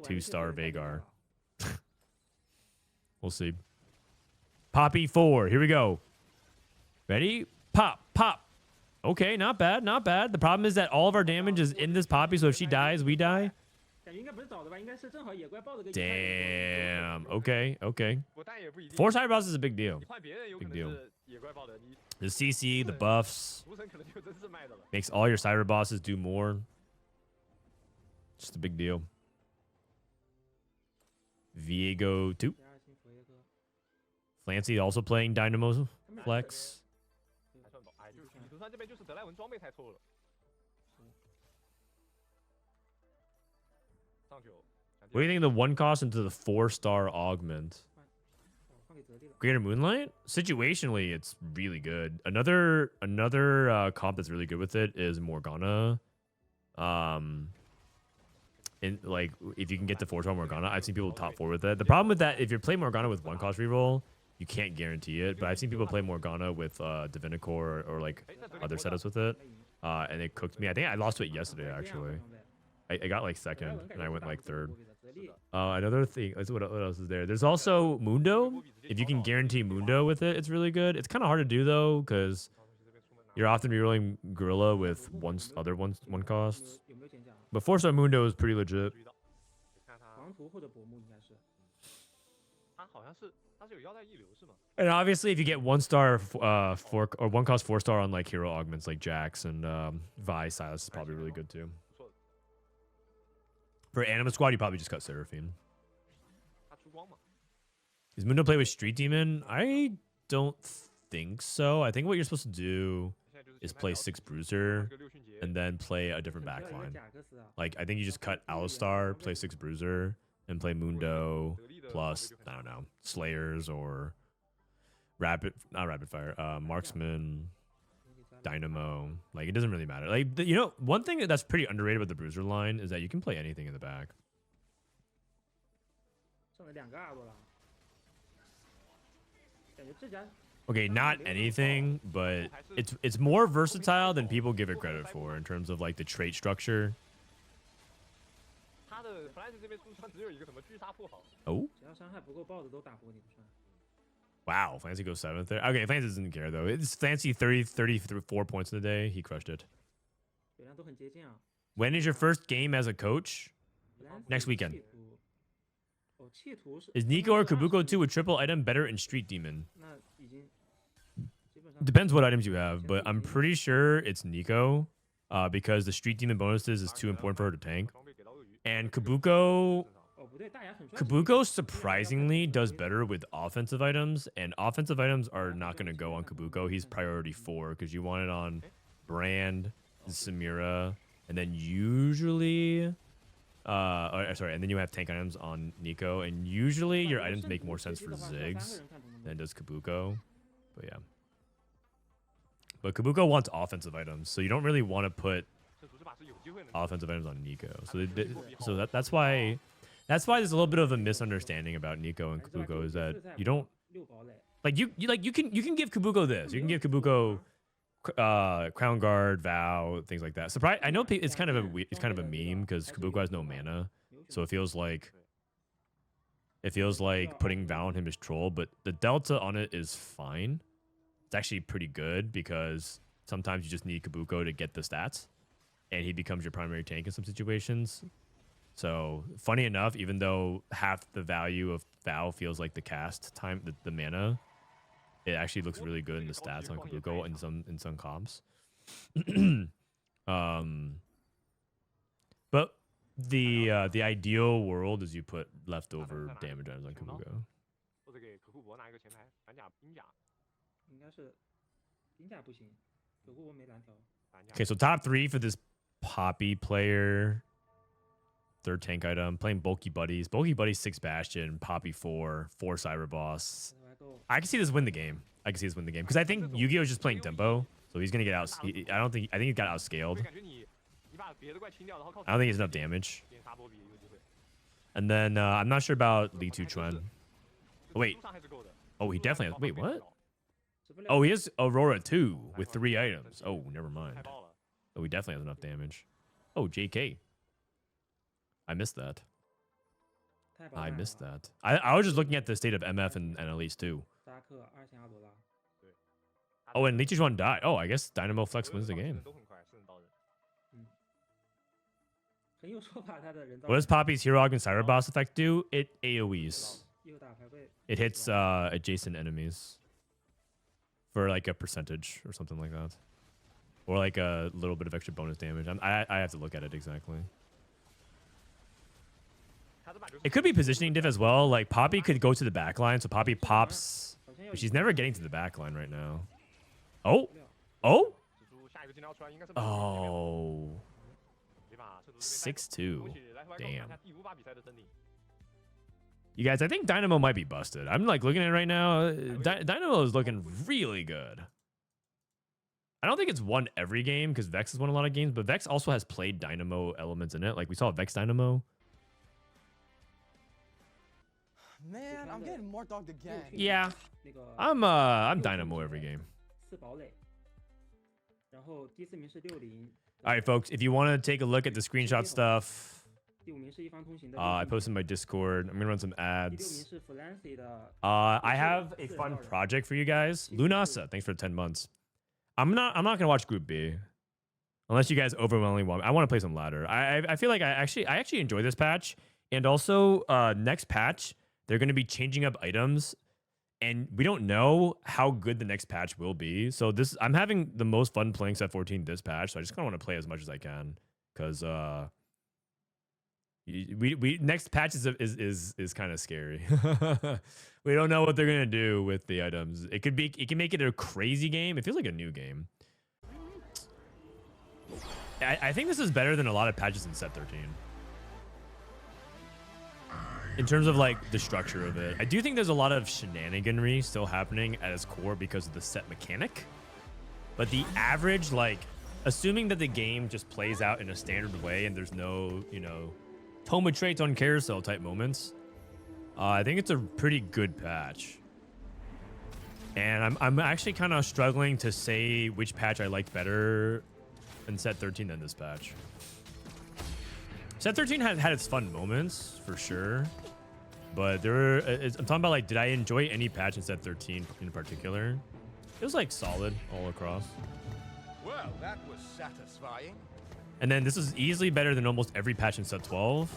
S1: 2 star Veigar. We'll see. Poppy 4. Here we go. Ready? Pop, pop. Okay, not bad, not bad. The problem is that all of our damage is in this Poppy, so if she dies, we die. Damn. Okay, okay. 4 side boss is a big deal. Big deal. The CC, the buffs. Makes all your cyber bosses do more. Just a big deal. Viego 2. Flancy also playing Dynamo Flex. What do you think of the 1 cost into the 4-star augment? Greater Moonlight? Situationally, it's really good. Another comp that's really good with it is Morgana. And like, if you can get the 4-star Morgana, I've seen people top 4 with it. The problem with that, if you're playing Morgana with 1 cost reroll, you can't guarantee it. But I've seen people play Morgana with Divinicore or like other setups with it. and it cooked me. I think I lost to it yesterday actually. I got like second and I went like third. Another thing, what else is there? There's also Mundo. If you can guarantee Mundo with it, it's really good. It's kind of hard to do though, because you're often rerolling Gorilla with one costs. But 4-star Mundo is pretty legit. And obviously, if you get 1-star 4 or 1 cost 4-star on like hero augments like Jax and Vi, Silas is probably really good too. For Anima Squad, you probably just cut Seraphine. Is Mundo play with Street Demon? I don't think so. I think what you're supposed to do is play 6 Bruiser and then play a different backline. Like, I think you just cut Alistar, play 6 Bruiser, and play Mundo plus, I don't know, Slayers or not Rapid Fire, Marksman, Dynamo. Like, it doesn't really matter. Like, you know, one thing that's pretty underrated with the Bruiser line is that you can play anything in the back. Okay, not anything, but it's more versatile than people give it credit for in terms of like the trait structure. Oh. Wow, Flancy goes 7th there. Okay, Flancy doesn't care though. It's Flancy 34 points in the day. He crushed it. When is your first game as a coach? Next weekend. Is Nico or Kabuko 2 with triple item better in Street Demon? Depends what items you have, but I'm pretty sure it's Nico because the Street Demon bonuses is too important for her to tank. And Kabuko surprisingly does better with offensive items, and offensive items are not going to go on Kabuko. He's priority 4 because you want it on Brand, Samira, and then usually... sorry, and then you have tank items on Nico, and usually your items make more sense for Ziggs than does Kabuko. But yeah. But Kabuko wants offensive items, so you don't really want to put offensive items on Nico. So that's why there's a little bit of a misunderstanding about Nico and Kabuko, is that you don't like you can give Kabuko this. You can give Kabuko Crown Guard, Vow, things like that. Surprise! I know it's kind of a meme because Kabuko has no mana, so it feels like putting Vow on him is troll. But the delta on it is fine. It's actually pretty good because sometimes you just need Kabuko to get the stats, and he becomes your primary tank in some situations. So funny enough, even though half the value of Vow feels like the cast time, the mana, it actually looks really good in the stats on Kabuko in some comps. But the ideal world is you put leftover damage items on Kabuko. Okay, so top 3 for this Poppy player. 3rd tank item, playing Bulky Buddies. Bulky Buddies 6 Bastion, Poppy 4 Cyber Boss. I can see this win the game. Because I think Yu-Gi-Oh is just playing tempo, so he's gonna get out. I think he got outscaled. I don't think he's enough damage. And then I'm not sure about Li Tuchuan. Oh, wait. Oh, he definitely has. Wait, what? Oh, he has Aurora 2 with 3 items. Oh, never mind. Oh, he definitely has enough damage. Oh, JK. I missed that. I was just looking at the state of MF and Elise too. Oh, and Li Tuchuan died. Oh, I guess Dynamo Flex wins the game. What does Poppy's Hero Augment Cyber Boss effect do? It AoEs. It hits adjacent enemies for like a percentage or something like that, or like a little bit of extra bonus damage. I have to look at it exactly. It could be positioning diff as well. Like Poppy could go to the back line, so Poppy pops. But she's never getting to the back line right now. Oh. 6-2. Damn. You guys, I think Dynamo might be busted. I'm like looking at it right now. Dynamo is looking really good. I don't think it's won every game because Vex has won a lot of games, but Vex also has played Dynamo elements in it. Like we saw Vex Dynamo.
S5: Man, I'm getting more dogged again.
S1: Yeah. I'm Dynamo every game.
S3: 然后第4名是60。
S1: All right, folks, if you want to take a look at the screenshot stuff,
S3: 第5名是一方通行的。
S1: I posted in my Discord. I'm gonna run some
S3: 第6名
S1: ads.
S3: 是 Flancy 的。
S1: I have a fun project for you guys. Lunasa, thanks for the 10 months. I'm not gonna watch Group B, unless you guys overwhelmingly want me. I want to play some ladder. I feel like I actually enjoy this patch, and also next patch they're gonna be changing up items, and we don't know how good the next patch will be. So I'm having the most fun playing set 14 this patch. So I just kind of want to play as much as I can, because we next patch is kind of scary. We don't know what they're gonna do with the items. It can make it a crazy game. It feels like a new game. I think this is better than a lot of patches in set 13. In terms of like the structure of it, I do think there's a lot of shenaniganry still happening at its core because of the set mechanic. But the average, like, assuming that the game just plays out in a standard way and there's no, you know, Toma traits on carousel type moments, I think it's a pretty good patch. And I'm actually kind of struggling to say which patch I liked better in set 13 than this patch. Set 13 had its fun moments for sure, but I'm talking about, like, did I enjoy any patch in set 13 in particular? It was like solid all across.
S6: Well, that was satisfying.
S1: And then this is easily better than almost every patch in set 12.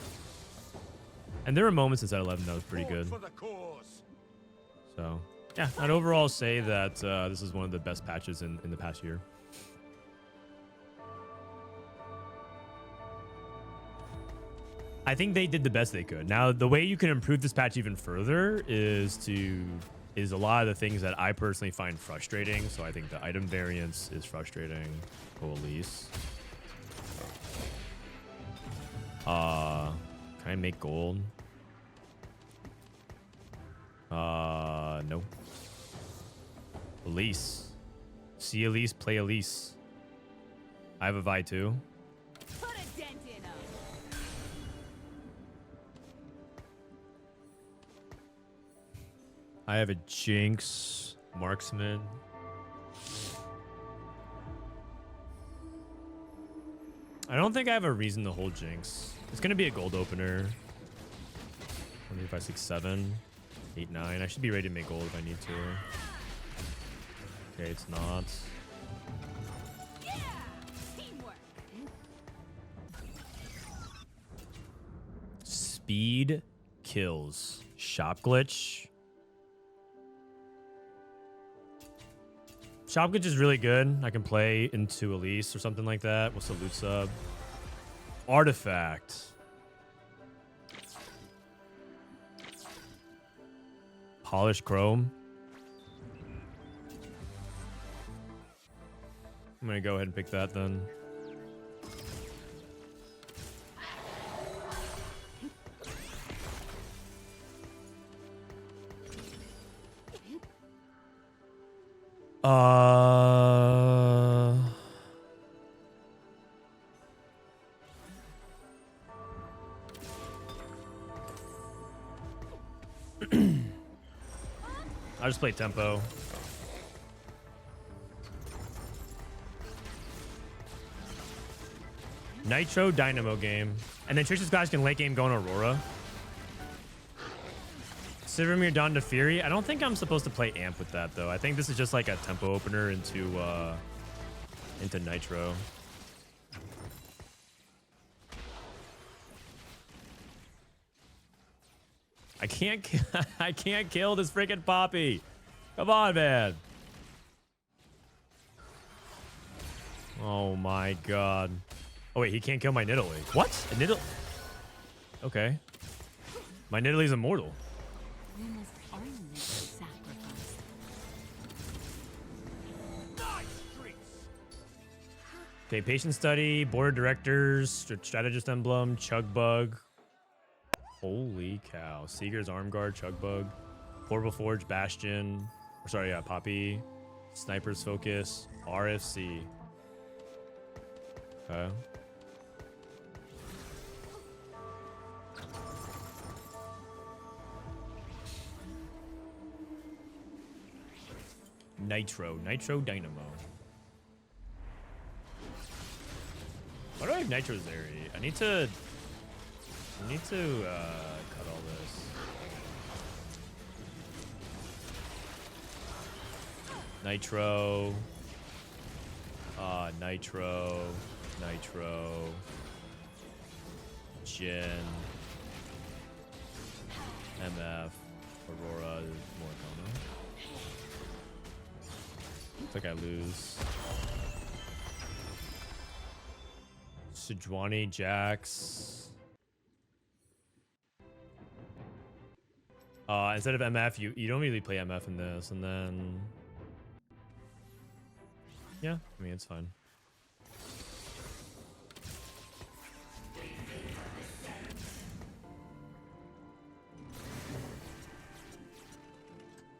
S1: And there were moments in set 11 that was pretty good. So yeah, I'd overall say that this is one of the best patches in the past year. I think they did the best they could. Now, the way you can improve this patch even further is a lot of the things that I personally find frustrating. So I think the item variance is frustrating. Police. Can I make gold? No. Elise. See Elise, play Elise. I have a Vi too.
S7: Put a dent in 'em.
S1: I have a Jinx, Marksman. I don't think I have a reason to hold Jinx. It's gonna be a gold opener. 1, 2, 5, 6, 7, 8, 9. I should be ready to make gold if I need to. Okay, it's not.
S7: Yeah, teamwork.
S1: Speed kills. Shop glitch. Shop glitch is really good. I can play into Elise or something like that. What's the loot sub? Artifact. Polished chrome. I'm gonna go ahead and pick that then. I'll just play tempo. Nitro Dynamo game. And then Trish's guys can late game go on Aurora. Silvermere Dawn to Fury. I don't think I'm supposed to play Amp with that though. I think this is just like a tempo opener into Nitro. I can't kill this freaking Poppy. Come on, man. Oh my god. Oh wait, he can't kill my Nidalee. What? A Nidalee? Okay. My Nidalee's immortal.
S7: We must end this sacrifice.
S1: Okay, patient study, board of directors, strategist emblem, chug bug. Holy cow. Seeger's arm guard, chug bug, portable forge, bastion. Or sorry, yeah, Poppy, sniper's focus, RFC. Okay. Nitro Dynamo. Why do I have Nitro Zeri? I need to cut all this. Nitro. Nitro. Jin. MF. Aurora. Morgana. Looks like I lose. Sejuani, Jax. Instead of MF, you don't really play MF in this, and then yeah, I mean it's fine.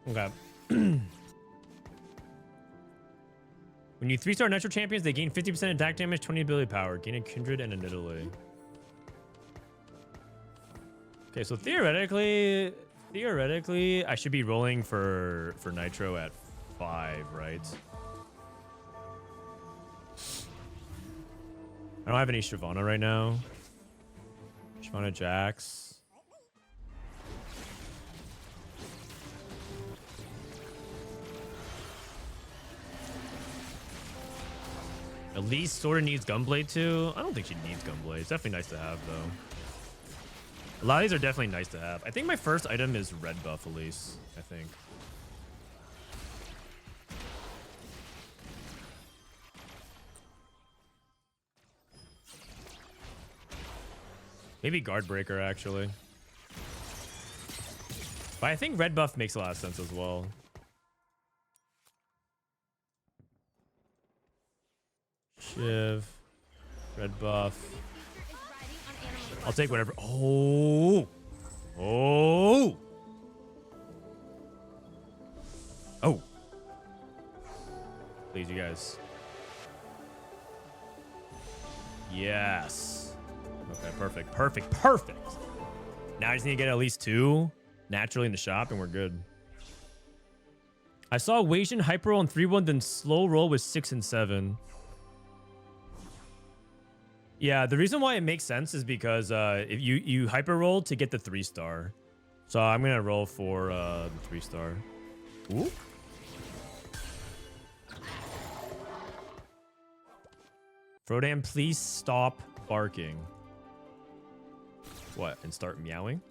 S1: Okay. When you 3-star Nitro champions, they gain 50% attack damage, 20 ability power, gain a Kindred and a Nidalee. Okay, so theoretically, I should be rolling for Nitro at 5, right? I don't have any Shyvana right now. Shyvana Jax. Elise sort of needs Gunblade too. I don't think she needs Gunblade. It's definitely nice to have though. A lot of these are definitely nice to have. I think my first item is red buff Elise, I think. Maybe Guard Breaker actually. But I think red buff makes a lot of sense as well. Shiv, red buff. I'll take whatever. Oh, please, you guys. Yes. Okay, perfect. Now I just need to get at least 2 naturally in the shop, and we're good. I saw Wei Jin hyper roll on 3-1, then slow roll with 6 and 7. Yeah, the reason why it makes sense is because if you hyper roll to get the 3-star. So I'm gonna roll for the 3-star. Ooh. Frodan, please stop barking. What? And start meowing?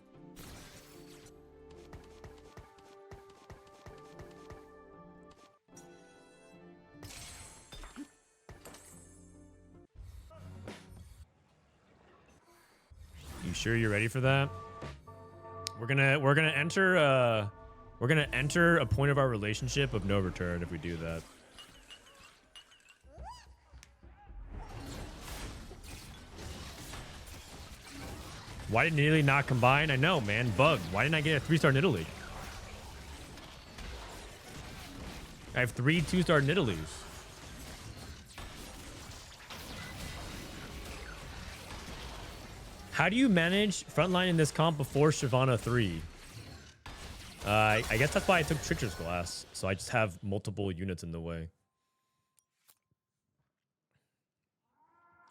S1: You sure you're ready for that? We're gonna enter a point of our relationship of no return if we do that. Why did Nidalee not combine? I know, man. Bug. Why didn't I get a 3-star Nidalee? I have 3 2-star Nidalees. How do you manage frontline in this comp before Shyvana 3? I guess that's why I took Trickster's Glass. So I just have multiple units in the way.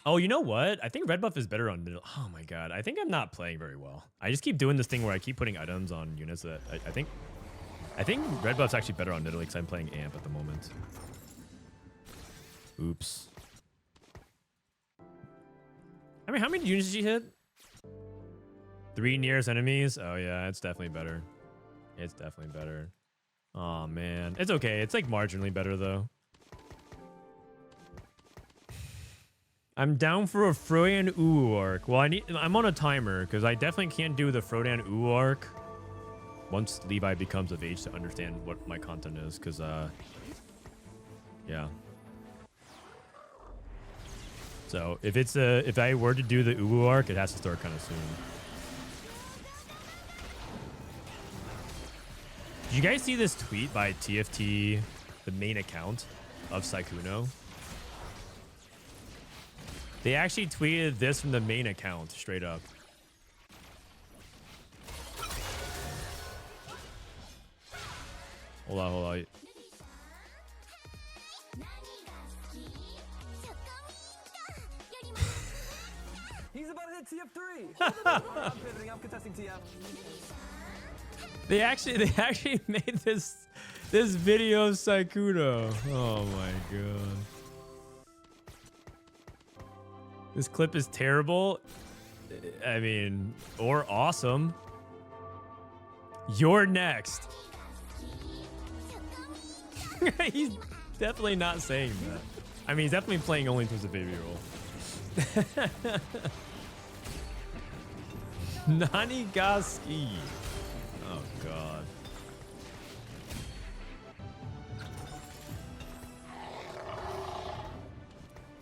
S1: Oh, you know what? I think red buff is better on middle. Oh my god. I think I'm not playing very well. I just keep doing this thing where I keep putting items on units that I think red buff's actually better on Nidalee because I'm playing Amp at the moment. Oops. I mean, how many units did you hit? 3 nearest enemies? Oh yeah, it's definitely better. It's definitely better. Oh man. It's okay. It's like marginally better though. I'm down for a Frodan Uwu arc. Well, I'm on a timer because I definitely can't do the Frodan Uwu arc once Levi becomes of age to understand what my content is. Because, yeah. So if I were to do the Uwu arc, it has to start kind of soon. Did you guys see this tweet by TFT, the main account of Saikuno? They actually tweeted this from the main account, straight up. Hold on.
S5: about to hit TF3. I'm pivoting. I'm contesting TF.
S1: They actually made this video of Sykkuno. Oh my god. This clip is terrible. I mean, or awesome. You're next. He's definitely not saying that. I mean, he's definitely playing only towards a baby roll. Nanigaski. Oh god.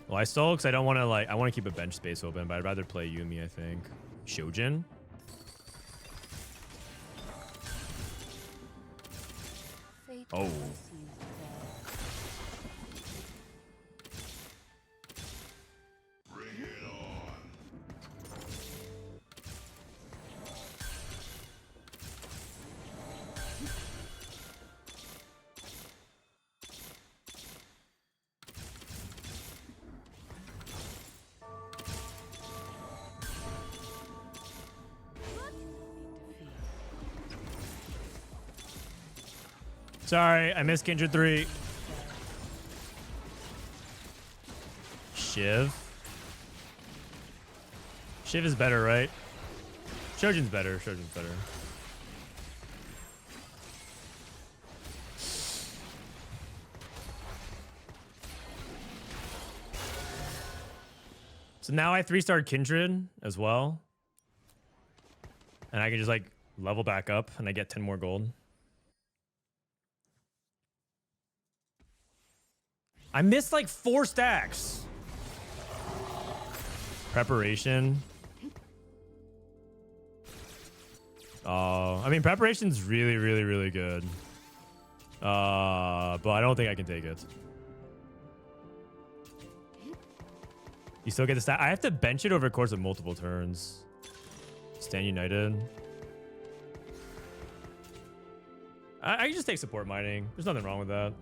S1: Well, I stole because I don't want to I want to keep a bench space open, but I'd rather play Yumi, I think. Shojin? Oh. Sorry, I missed Kindred 3. Shiv. Shiv is better, right? Shojin's better. Shojin's better. So now I 3-starred Kindred as well. And I can just like level back up and I get 10 more gold. I missed like 4 stacks. Preparation. I mean, preparation's really, really, really good. But I don't think I can take it. You still get the stack. I have to bench it over the course of multiple turns. Stand United. I can just take support mining. There's nothing wrong with that.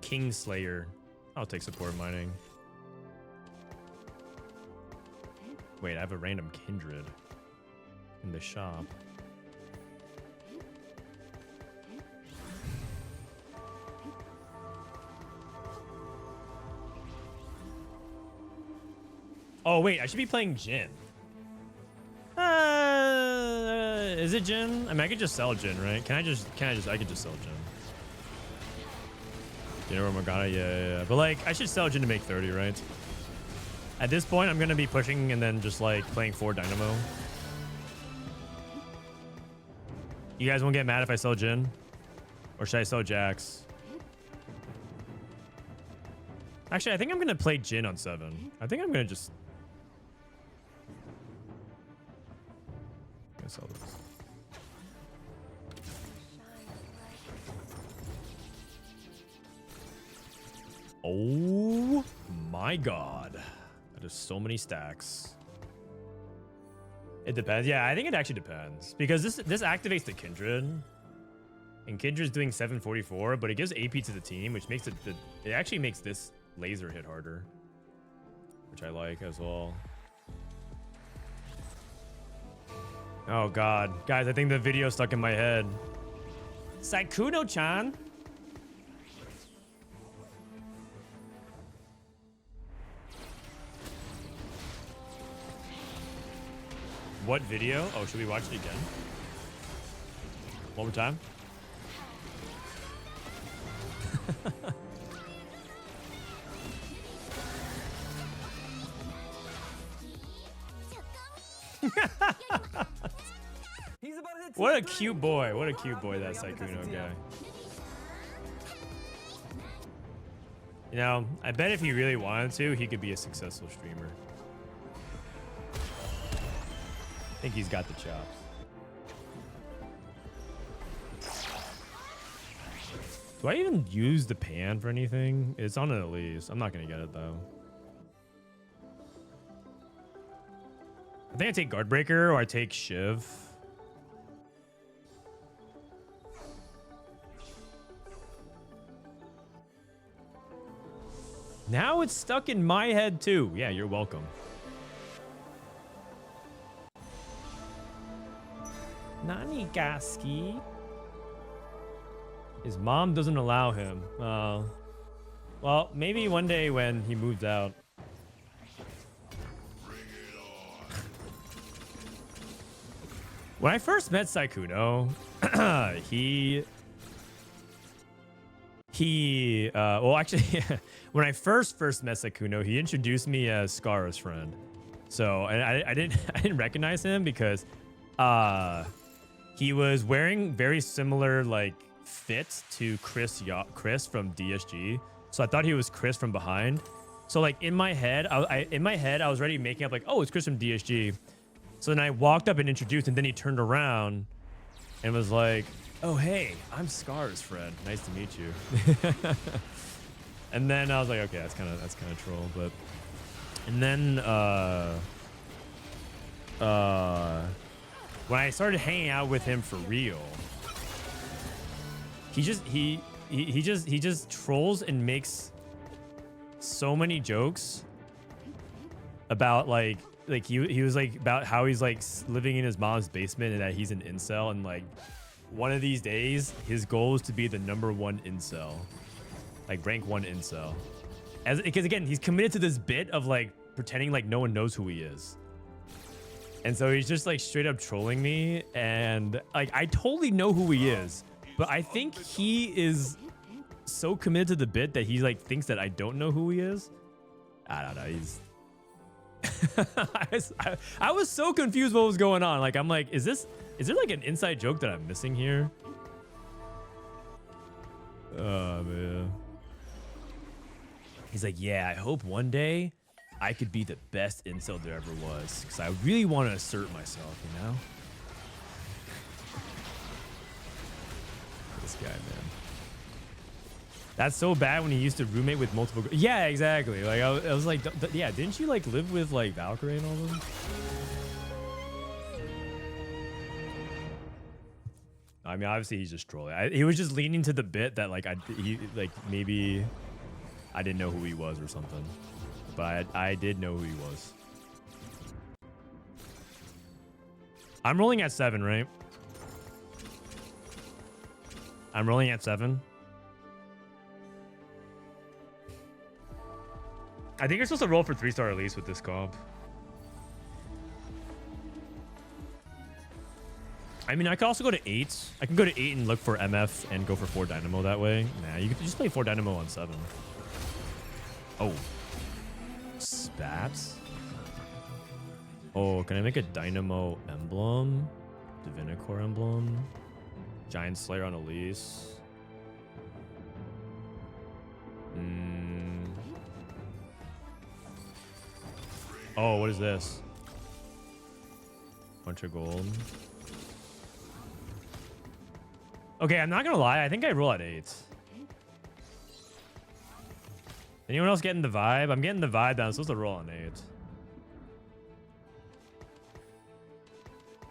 S1: Kingslayer. I'll take support mining. Wait, I have a random Kindred in the shop. Oh wait, I should be playing Jhin. Is it Jhin? I mean, I could just sell Jhin, right? I could just sell Jhin. You know, Morgana, yeah. But like, I should sell Jhin to make 30, right? At this point, I'm gonna be pushing and then just like playing 4 Dynamo. You guys won't get mad if I sell Jhin? Or should I sell Jax? Actually, I think I'm gonna play Jhin on 7. I think I'm gonna just... I'm gonna sell this. Oh my god. That is so many stacks. It depends. Yeah, I think it actually depends. Because this activates the Kindred. And Kindred's doing 744, but it gives AP to the team, which makes it actually makes this laser hit harder. Which I like as well. Oh god. Guys, I think the video's stuck in my head. Sykkuno-chan. What video? Oh, should we watch it again? One more time? What a cute boy. What a cute boy, that Sykkuno guy. You know, I bet if he really wanted to, he could be a successful streamer. I think he's got the chops. Do I even use the pan for anything? It's on an Elise. I'm not going to get it, though. I think I take Guardbreaker or I take Shiv. Now it's stuck in my head too. Yeah, you're welcome. Nani Gaski? His mom doesn't allow him. Well, maybe one day when he moves out. When I first met Saikuno, well, actually, when I first met Saikuno, he introduced me as Scar's friend. So, and I didn't recognize him because he was wearing very similar like fits to Chris from DSG. So I thought he was Chris from behind. So like in my head, I was already making up like, oh, it's Chris from DSG. So then I walked up and introduced, and then he turned around and was like, oh, hey, I'm Scar's friend. Nice to meet you. And then I was like, okay, that's kind of troll. But, and then, when I started hanging out with him for real, he just trolls and makes so many jokes about like he was like about how he's like living in his mom's basement and that he's an incel, and like one of these days his goal is to be the #1 incel, like rank 1 incel, because again he's committed to this bit of like pretending like no one knows who he is. And so he's just like straight up trolling me, and like I totally know who he is, but I think he is so committed to the bit that he like thinks that I don't know who he is. I don't know. He's I was so confused what was going on. Like I'm like, is there like an inside joke that I'm missing here? Oh man. He's like, yeah, I hope one day I could be the best incel there ever was, because I really want to assert myself, you know? This guy, man. That's so bad when he used to roommate with multiple. Yeah, exactly. Like I was like, yeah, didn't you like live with like Valkyrie and all of them? I mean, obviously he's just trolling. He was just leaning to the bit that like maybe I didn't know who he was or something, but I did know who he was. I'm rolling at 7, right? I'm rolling at 7. I think you're supposed to roll for 3-star release with this comp. I mean, I could also go to 8. I can go to 8 and look for MF and go for 4 Dynamo that way. Nah, you could just play 4 Dynamo on 7. Oh. Spats? Oh, can I make a Dynamo emblem? Divinicore emblem? Giant Slayer on Elise? Oh, what is this? Bunch of gold. Okay, I'm not gonna lie. I think I roll at 8. Anyone else getting the vibe? I'm getting the vibe that I'm supposed to roll on 8.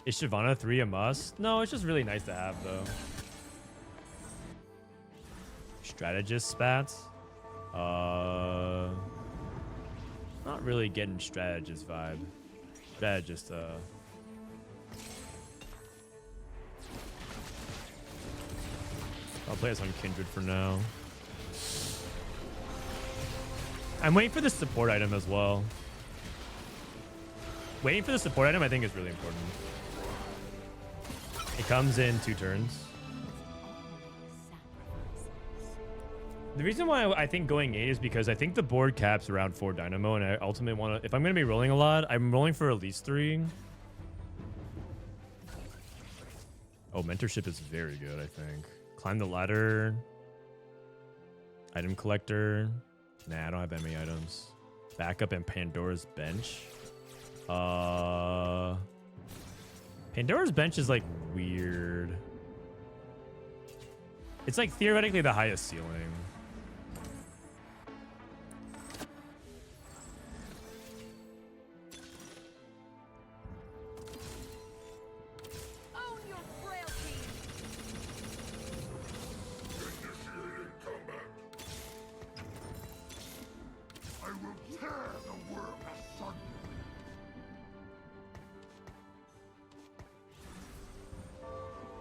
S1: Is Shyvana 3 a must? No, it's just really nice to have, though. Strategist spats? Not really getting strategist vibe. Strategist, I'll play this on Kindred for now. I'm waiting for the support item as well. Waiting for the support item, I think, is really important. It comes in 2 turns. The reason why I think going 8 is because I think the board caps around 4 Dynamo, and I ultimately want to, if I'm going to be rolling a lot, I'm rolling for at least 3. Oh, mentorship is very good, I think. Climb the ladder. Item collector. Nah, I don't have that many items. Backup and Pandora's bench. Pandora's bench is like weird. It's like theoretically the highest ceiling.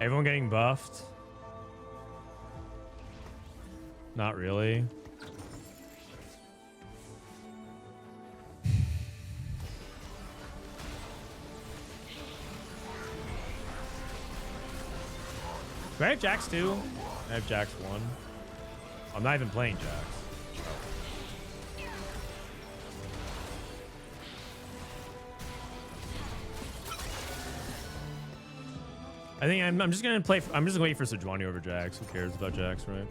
S1: Everyone getting buffed? Not really. Do I have Jax 2? I have Jax 1. I'm not even playing Jax. I think I'm just gonna play. I'm just gonna wait for Sejuani over Jax. Who cares about Jax, right?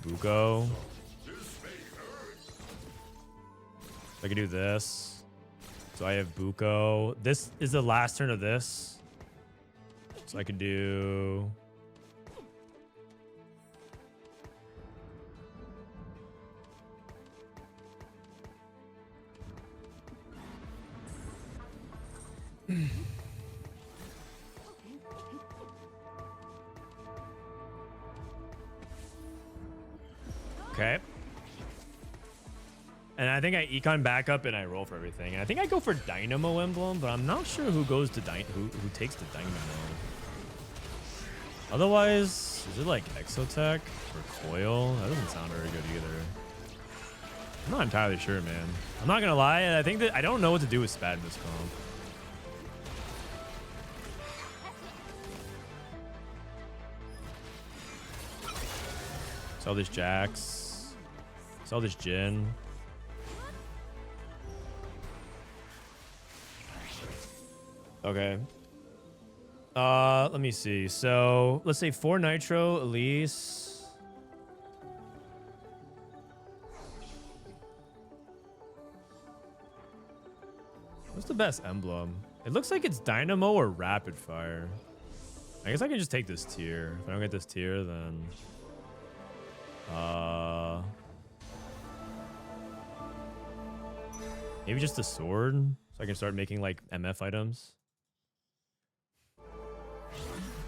S1: Buko. I can do this. So I have Buko. This is the last turn of this. So I can do. Okay. And I think I econ back up and I roll for everything. And I think I go for Dynamo emblem, but I'm not sure who goes to who takes the Dynamo. Otherwise, is it like Exotech or Coil? That doesn't sound very good either. I'm not entirely sure, man. I'm not gonna lie. I think that I don't know what to do with Spat in this comp. Sell this Jax. Sell this Jin. Okay. Let me see. So let's say 4 Nitro, Elise. What's the best emblem? It looks like it's Dynamo or Rapid Fire. I guess I can just take this tier. If I don't get this tier, then maybe just a sword, so I can start making like MF items.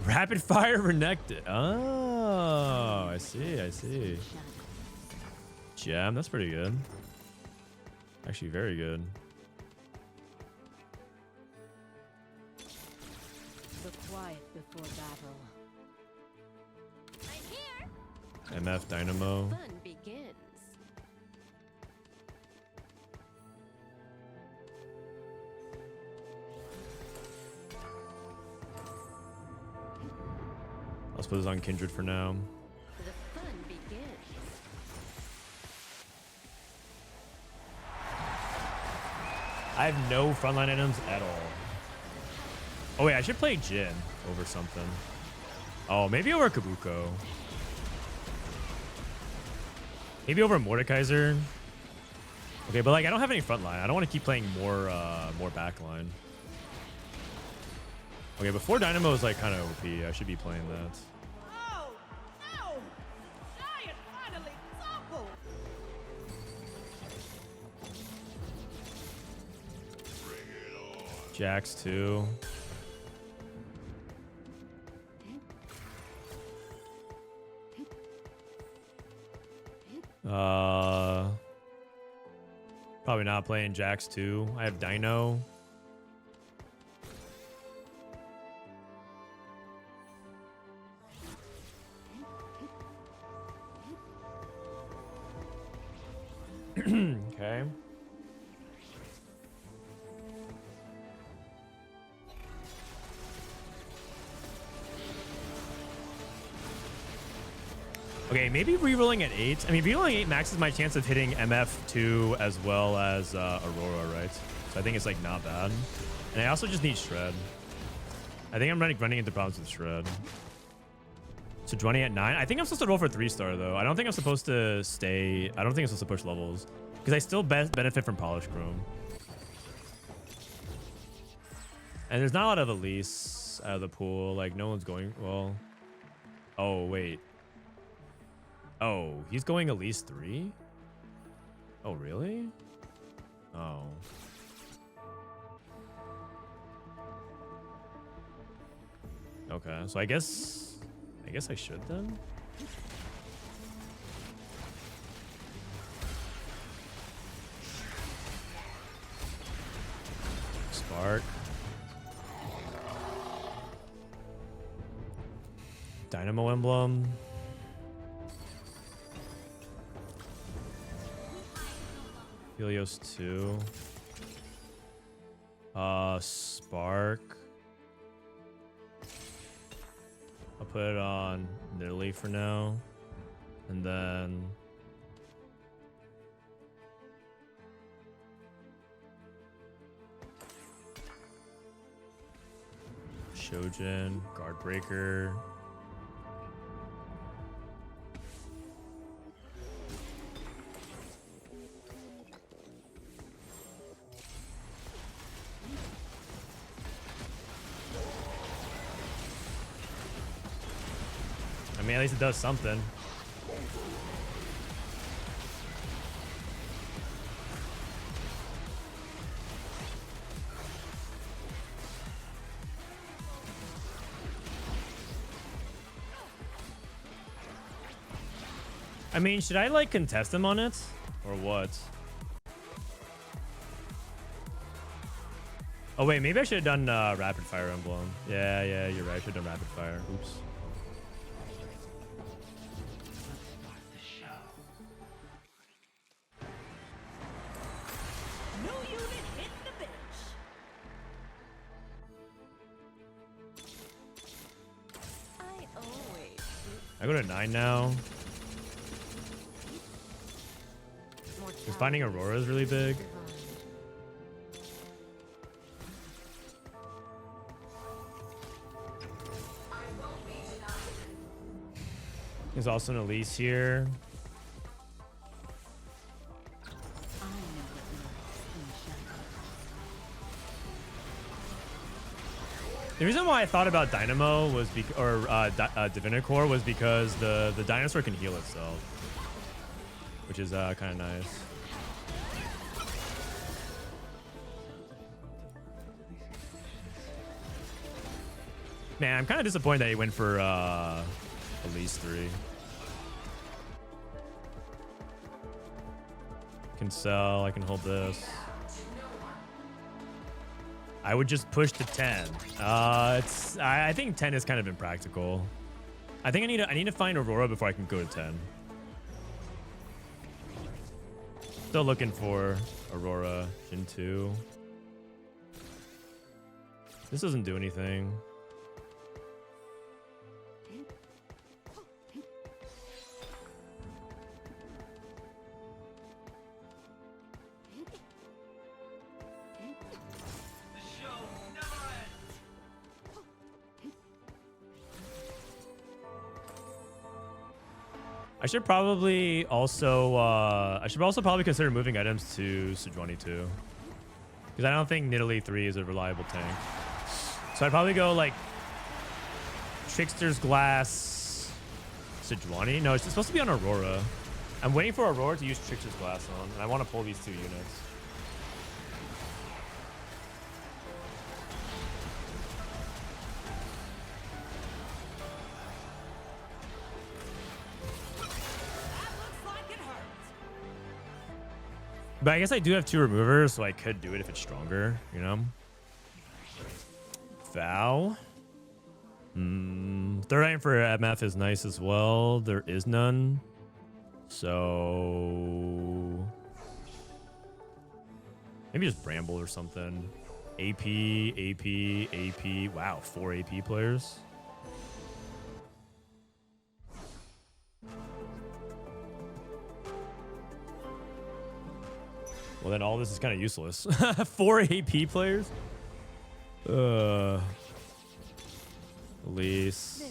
S1: Rapid fire renekton. Oh, I see. I see. Gem. That's pretty good. Actually, very good.
S7: The quiet before battle. I'm here.
S1: MF Dynamo.
S7: Fun begins.
S1: Let's put this on Kindred for now.
S7: The fun begins.
S1: I have no frontline items at all. Oh wait, I should play Jin over something. Oh, maybe over Kabuko. Maybe over Mordekaiser. Okay, but like I don't have any frontline. I don't want to keep playing more backline. Okay, before Dynamo is like kind of OP. I should be playing that.
S8: Oh, no! Giant finally toppled!
S1: Jax 2. Probably not playing Jax 2. I have Dino. Okay. Okay, maybe rerolling at 8. I mean, rerolling 8 maxes my chance of hitting MF2 as well as Aurora, right? So I think it's like not bad. And I also just need Shred. I think I'm running into problems with Shred. So Sejuani at 9. I think I'm supposed to roll for 3-star though. I don't think I'm supposed to stay. I don't think I'm supposed to push levels because I still benefit from Polish Chrome. And there's not a lot of Elise out of the pool. Like no one's going. Well. Oh wait. Oh, he's going Elise 3. Oh really? Oh. Okay, so I guess I should then. Spark. Dynamo emblem. Helios 2. Spark. I'll put it on Italy for now. And then Shojin, Guard Breaker. I mean, at least it does something. I mean, should I like contest him on it or what? Oh wait, maybe I should have done rapid fire emblem. Yeah, you're right. I should have done rapid fire. Oops.
S8: No unit hit the bench.
S7: I always.
S1: I go to 9 now. Because finding Aurora is really big. There's also an Elise here. The reason why I thought about Dynamo was Divinicore was because the dinosaur can heal itself, which is kind of nice. Man, I'm kind of disappointed that he went for Elise 3. Can sell. I can hold this. I would just push to 10. I think 10 is kind of impractical. I think I need to find Aurora before I can go to 10. Still looking for Aurora Gen 2. This doesn't do anything. I should probably also probably consider moving items to Sejuani 2, because I don't think Nidalee 3 is a reliable tank. So I'd probably go like Trickster's Glass, Sejuani. No, it's supposed to be on Aurora. I'm waiting for Aurora to use Trickster's Glass on, and I want to pull these 2 units. But I guess I do have 2 removers, so I could do it if it's stronger, you know? Vow. Third item for MF is nice as well. There is none. So maybe just Bramble or something. AP. Wow, 4 AP players. Well, then all this is kind of useless. 4 AP players? Elise.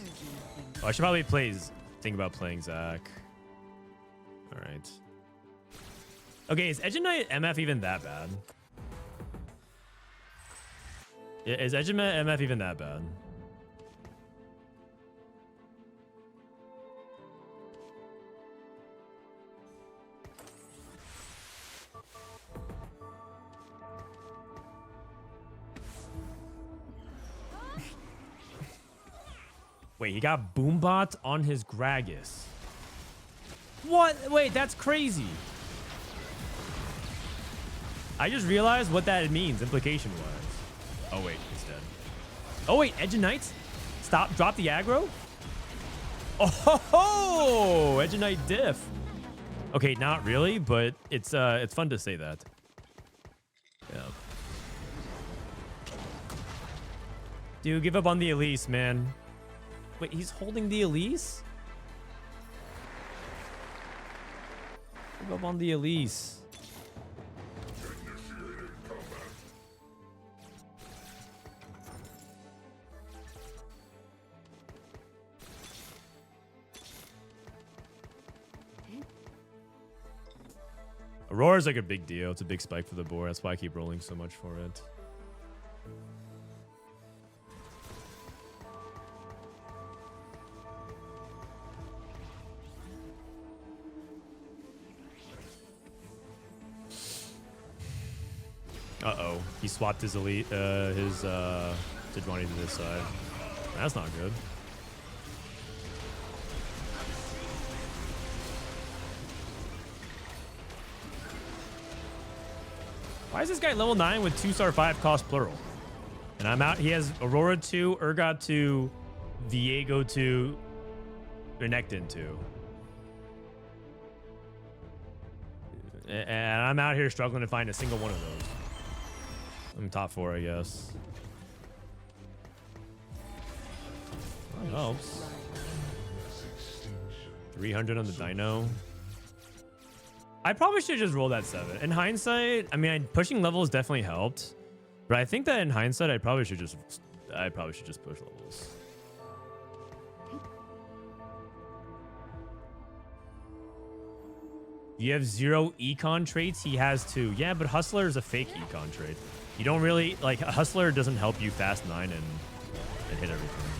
S1: Oh, I should probably think about playing Zach. All right. Okay, is Edge and Knight MF even that bad? Is Edge and MF even that bad? Wait, he got Boombot on his Gragas. What? Wait, that's crazy. I just realized what that means implication-wise. Oh wait, he's dead. Oh wait, Edge of Knights? Stop, drop the aggro? Oh ho ho! Edge of Knight diff. Okay, not really, but it's fun to say that. Yeah. Dude, give up on the Elise, man. Wait, he's holding the Elise? Give up on the Elise. Aurora's like a big deal. It's a big spike for the board. That's why I keep rolling so much for it. Uh-oh. He swapped his elite, his Sejuani to this side. That's not good. Why is this guy level 9 with 2-star 5 cost plural? And I'm out. He has Aurora 2, Urgot 2, Viego 2, Renekton 2. And I'm out here struggling to find a single one of those. I'm top 4, I guess. That helps. 300 on the Dino. I probably should just roll that 7. In hindsight, I mean, pushing levels definitely helped, but I think that in hindsight, I probably should just push levels. You have 0 econ traits. He has 2. Yeah, but Hustler is a fake econ trait. You don't really like Hustler doesn't help you fast 9 and hit everything.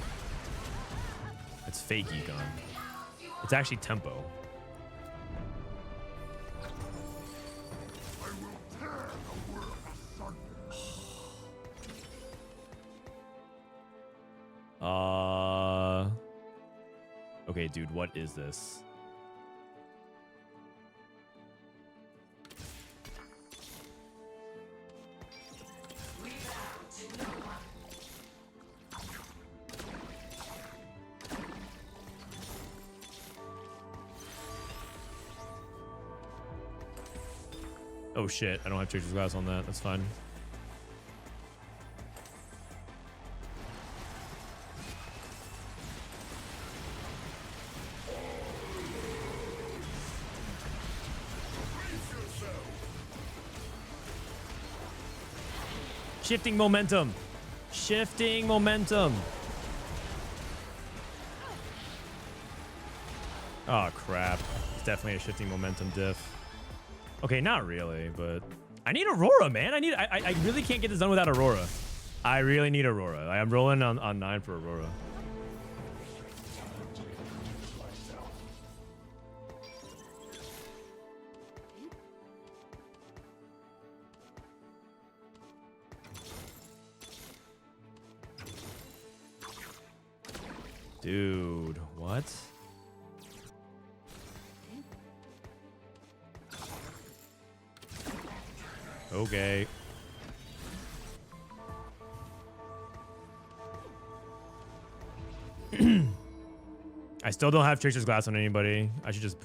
S1: It's fake econ. It's actually tempo. Okay, dude, what is this? Oh shit, I don't have Tracer's Glass on that. That's fine. Shifting momentum. Shifting momentum. Oh, crap. It's definitely a shifting momentum diff. Okay, not really, but I need Aurora, man. I really can't get this done without Aurora. I really need Aurora. I'm rolling on 9 for Aurora. Dude, what? Okay. I still don't have Tracer's Glass on anybody. I just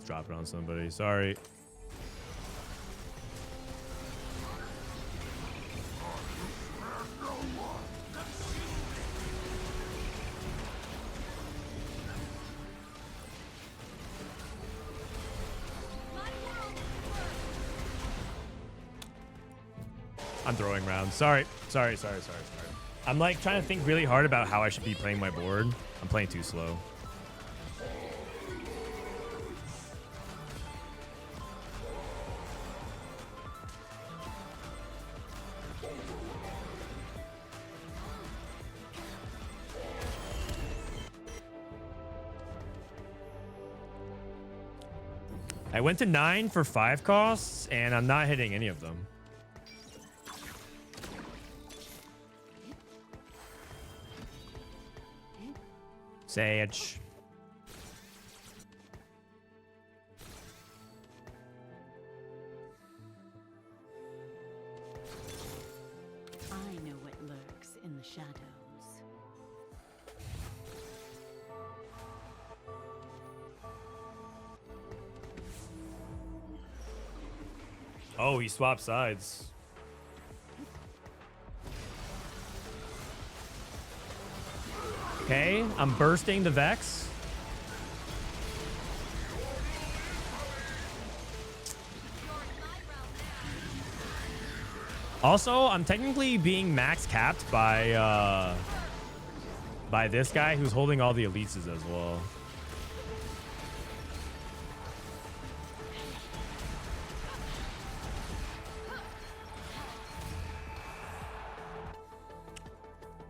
S1: drop it on somebody. Sorry. I'm throwing rounds. Sorry. I'm like trying to think really hard about how I should be playing my board. I'm playing too slow. I went to 9 for 5 costs, and I'm not hitting any of them. Sage.
S7: I know what lurks the shadows.
S1: Oh, he swapped sides. Okay, I'm bursting the Vex. Also, I'm technically being max capped by this guy who's holding all the elites as well.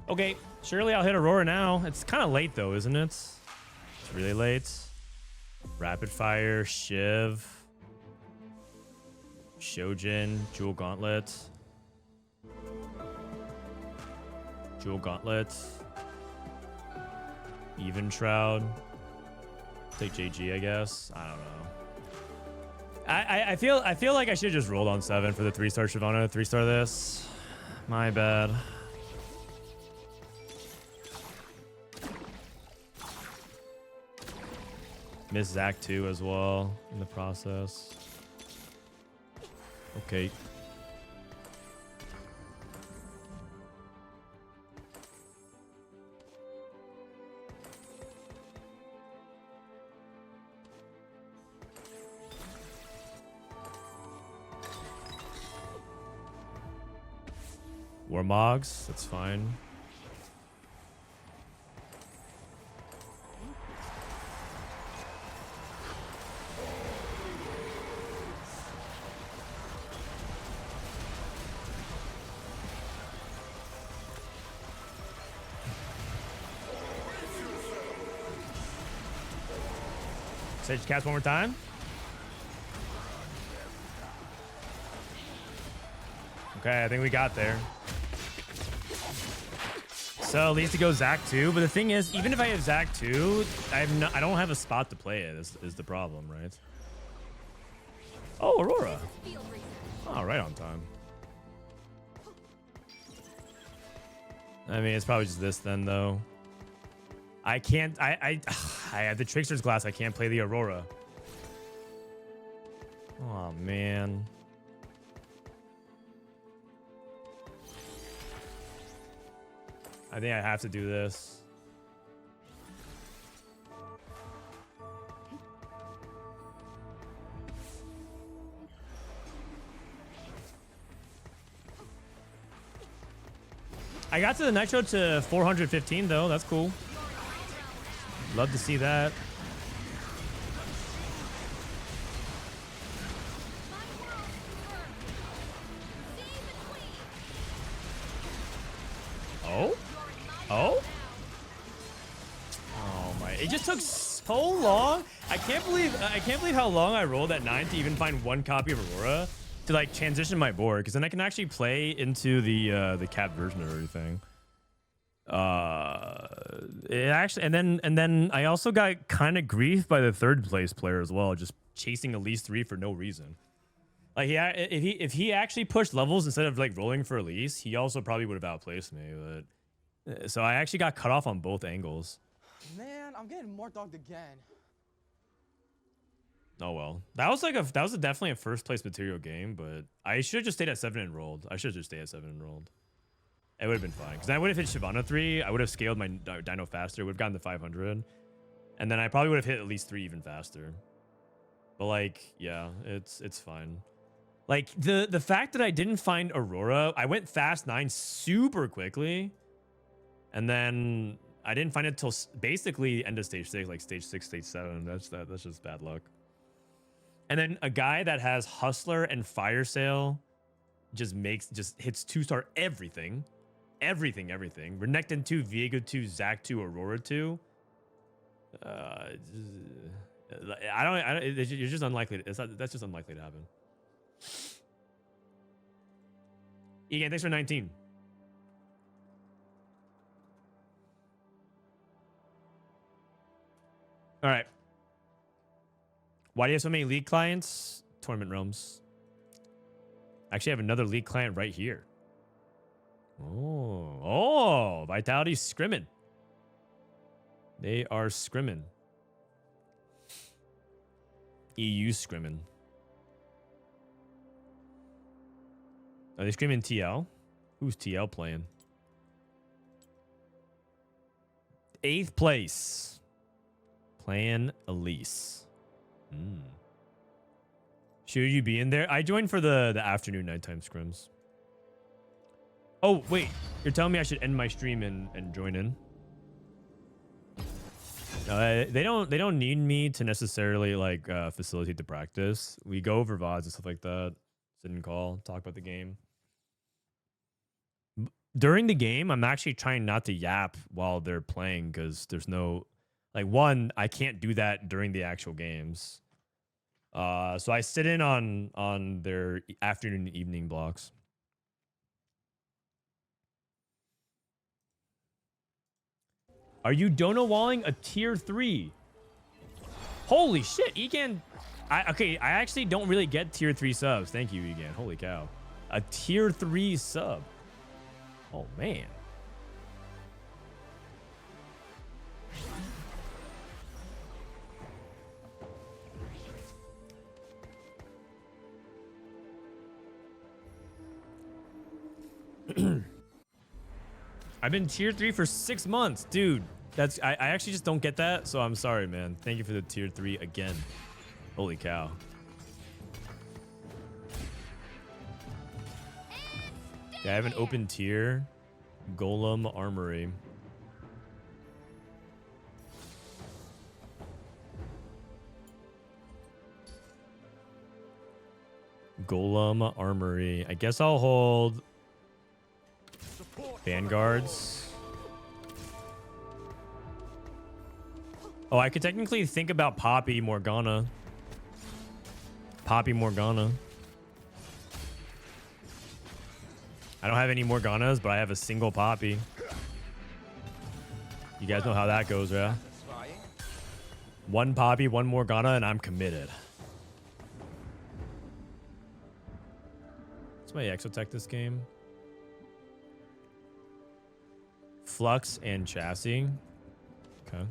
S1: Okay, surely I'll hit Aurora now. It's kind of late though, isn't it? It's really late. Rapid Fire, Shiv, Shojin, Jewel Gauntlet. Jewel Gauntlet. Even Shroud. Take JG, I guess. I don't know. I feel like I should have just rolled on 7 for the 3-star Shyvana, 3-star this. My bad. Miss Zach 2 as well in the process. Okay. Warmogs, that's fine. Sage cast one more time. Okay, I think we got there. So at least it goes Zach 2, but the thing is, even if I have Zach 2, I don't have a spot to play it. Is the problem, right? Oh, Aurora. Oh, right on time. I mean, it's probably just this then, though. I can't. I have the Trickster's Glass. I can't play the Aurora. Oh man. I think I have to do this. I got to the Nitro to 415 though. That's cool. Love to see that. Oh? Oh? Oh my! It just took so long. I can't believe how long I rolled at 9 to even find one copy of Aurora to like transition my board, because then I can actually play into the capped version of everything. It actually, and then I also got kind of grief by the 3rd place player as well, just chasing Elise 3 for no reason. Like if he actually pushed levels instead of like rolling for Elise, he also probably would have outplaced me. But so I actually got cut off on both angles.
S5: Man, I'm getting more dogged again.
S1: Oh well, that was definitely a 1st place material game, but I should have just stayed at 7 and rolled. I should have just stayed at 7 and rolled. It would have been fine, because I would have hit Shyvana 3. I would have scaled my Dino faster. Would have gotten the 500, and then I probably would have hit at least 3 even faster. But like, yeah, it's fine. Like the fact that I didn't find Aurora, I went fast 9 super quickly, and then I didn't find it till basically end of stage 6, like stage 6, stage 7. That's just bad luck. And then a guy that has Hustler and Fire Sale just hits 2-star everything. Everything. Renekton 2, Viego 2, Zac 2, Aurora 2. You're just unlikely. That's just unlikely to happen. Egan, thanks for 19. All right. Why do you have so many league clients? Tournament realms. Actually, I have another league client right here. Oh, Vitality's scrimming. They are scrimming. EU scrimming. Are they screaming TL? Who's TL playing? 8th place. Playing Elise. Should you be in there? I joined for the afternoon nighttime scrims. Oh, wait. You're telling me I should end my stream and join in? They don't need me to necessarily like facilitate the practice. We go over VODs and stuff like that. Sit and call, talk about the game. During the game, I'm actually trying not to yap while they're playing because there's no, like, one, I can't do that during the actual games. So I sit in on their afternoon and evening blocks. Are you dono walling a tier 3? Holy shit, Egan. Okay, I actually don't really get tier 3 subs. Thank you, Egan. Holy cow. A tier 3 sub. Oh, man. I've been tier 3 for 6 months, dude. That's I actually just don't get that, so I'm sorry, man. Thank you for the tier 3 again. Holy cow. Yeah, I have an open tier. Golem Armory. Golem Armory. I guess I'll hold Vanguards. Oh, I could technically think about Poppy Morgana. Poppy Morgana. I don't have any Morganas, but I have a single Poppy. You guys know how that goes, yeah? One Poppy, one Morgana, and I'm committed. What's my Exotech this game? Flux and Chassis. Okay.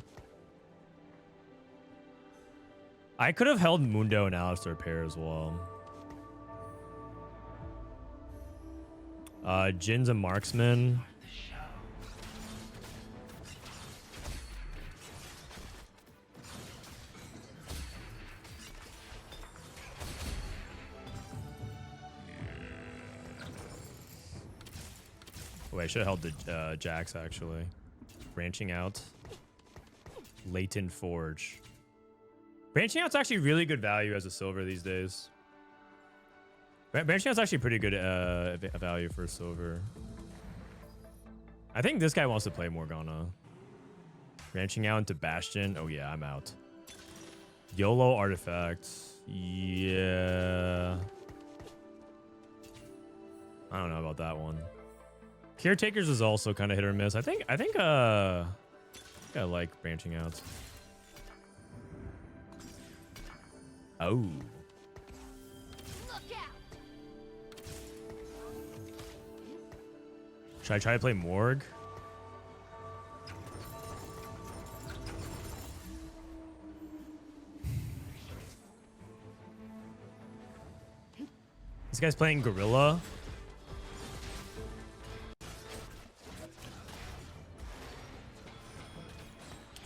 S1: I could have held Mundo and Alistair pair as well. Jin's a marksman. Oh, I should have held the Jax actually. Branching out. Latent Forge. Branching out's actually really good value as a silver these days. Branching out's actually pretty good value for silver. I think this guy wants to play Morgana. Branching out into Bastion. Oh yeah, I'm out. YOLO Artifact. Yeah. I don't know about that one. Caretakers is also kind of hit or miss. I think I like branching out. Oh. Should I try to play Morg? This guy's playing Gorilla.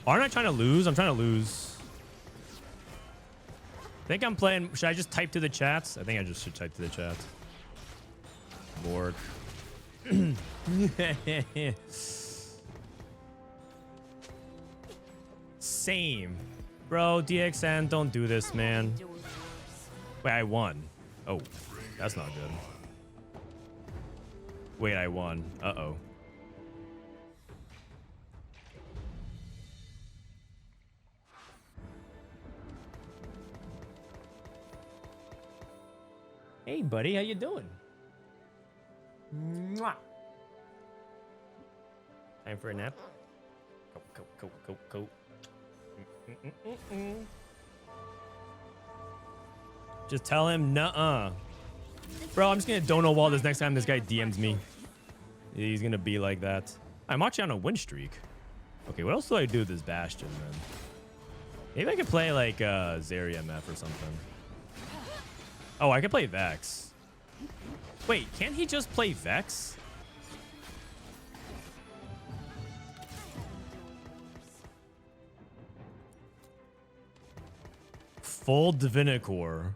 S1: Aren't I trying to lose? I'm trying to lose. I think I'm playing. Should I just type to the chats? I think I just should type to the chat. Morg. Same. Bro, DXN, don't do this, man. Wait, I won. Oh, that's not good. Wait, I won. Uh-oh. Hey, buddy, how you doing? Mwah. Time for a nap. Go. Just tell him, nuh-uh. Bro, I'm just gonna dono wall this next time this guy DMs me. He's gonna be like that. I'm actually on a win streak. Okay, what else do I do with this Bastion then? Maybe I could play like Zeri MF or something. Oh, I could play Vex. Wait, can't he just play Vex? Full Divinicore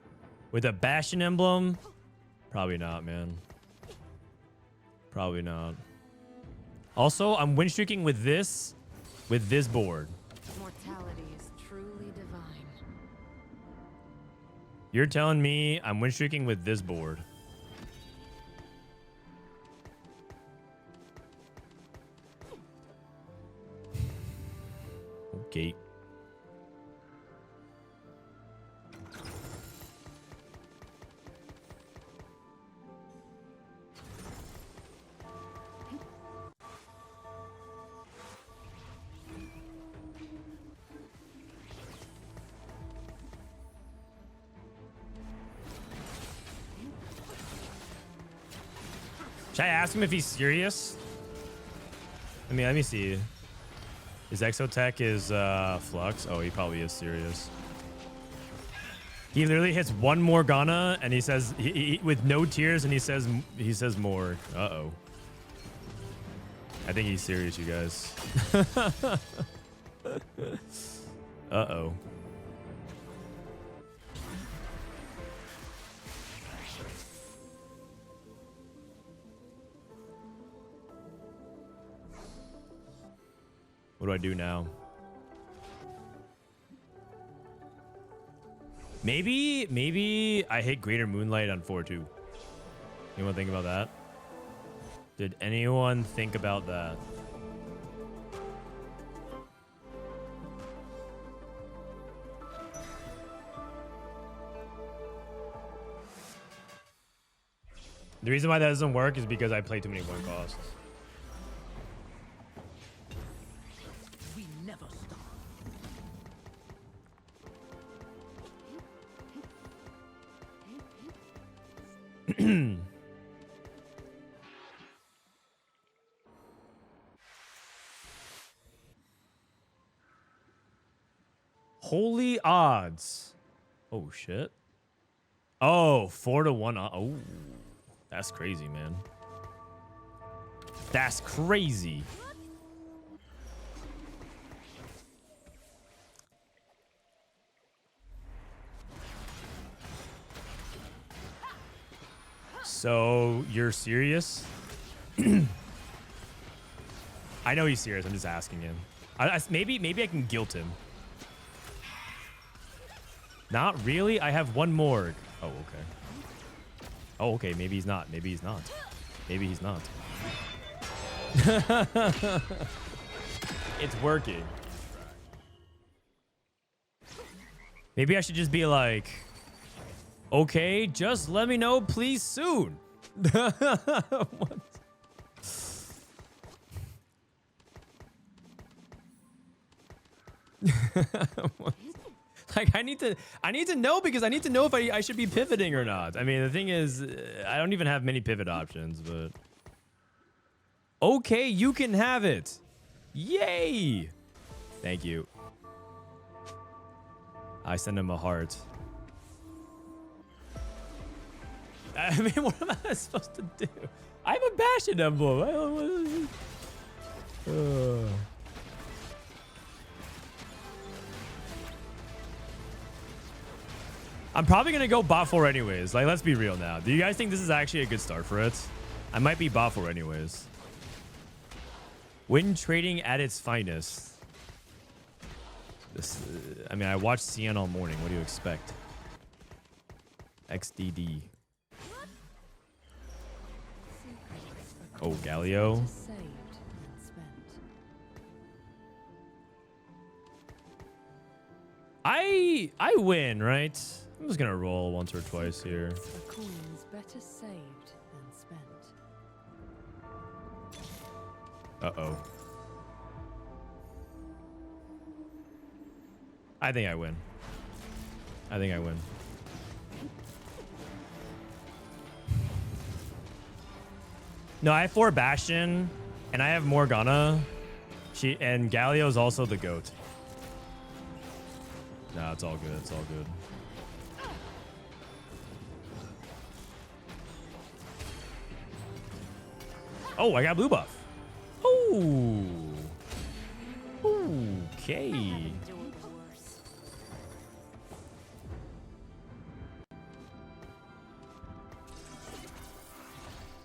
S1: with a Bastion emblem? Probably not, man. Probably not. Also, I'm win streaking with this board.
S7: Mortality is truly divine.
S1: You're telling me I'm win streaking with this board. Okay. Should I ask him if he's serious? Let me see. His Exotech is Flux. Oh, he probably is serious. He literally hits one Morgana and he says he with no tears and he says more. Uh-oh. I think he's serious, you guys. Uh-oh. What do I do now? Maybe I hit Greater Moonlight on 4-2. Anyone think about that? Did anyone think about that? The reason why that doesn't work is because I play too many one costs.
S8: We never stop.
S1: Holy odds. Oh, shit. Oh, 4-1. Oh, that's crazy, man. That's crazy. So you're serious? I know he's serious. I'm just asking him. Maybe I can guilt him. Not really. I have one Morg. Oh, okay. Oh, okay. Maybe he's not. Maybe he's not. Maybe he's not. It's working. Maybe I should just be like, okay, just let me know, please, soon. What? What? Like, I need to know because I need to know if I should be pivoting or not. I mean, the thing is, I don't even have many pivot options, but okay, you can have it. Yay! Thank you. I send him a heart. I mean, what am I supposed to do? I have a Bastion emblem. I'm probably going to go bot 4 anyways. Like, let's be real now. Do you guys think this is actually a good start for it? I might be bot 4 anyways. When trading at its finest. This, I mean, I watched CN all morning. What do you expect? XDD. Oh, Galio. I win, right? I'm just gonna roll once or twice here.
S7: A coin is better saved than spent.
S1: Uh-oh. I think I win. I think I win. No, I have 4 Bastion, and I have Morgana. And Galio is also the GOAT. No, it's all good. It's all good. Oh, I got blue buff. Oh. Okay.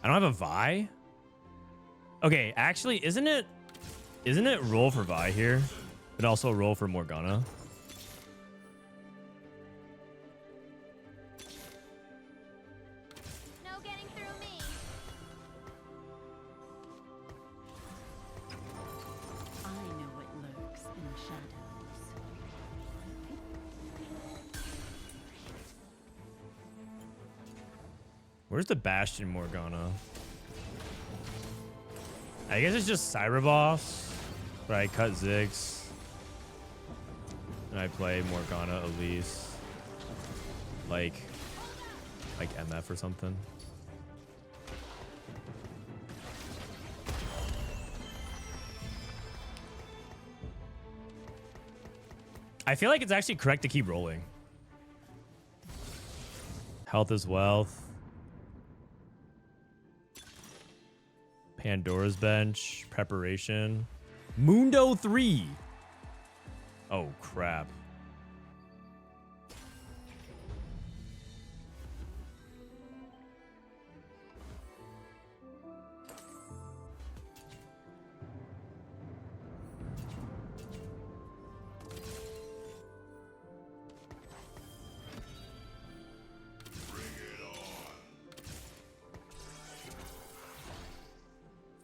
S1: I don't have a Vi. Okay, actually, isn't it roll for Vi here, but also roll for Morgana?
S9: No getting through me.
S7: I know what lurks in the shadows.
S1: Where's the Bastion Morgana? I guess it's just Cyber Boss, but I cut Ziggs. And I play Morgana Elise. Like MF or something. I feel like it's actually correct to keep rolling. Health is wealth. Pandora's bench. Preparation. Mundo 3. Oh, crap.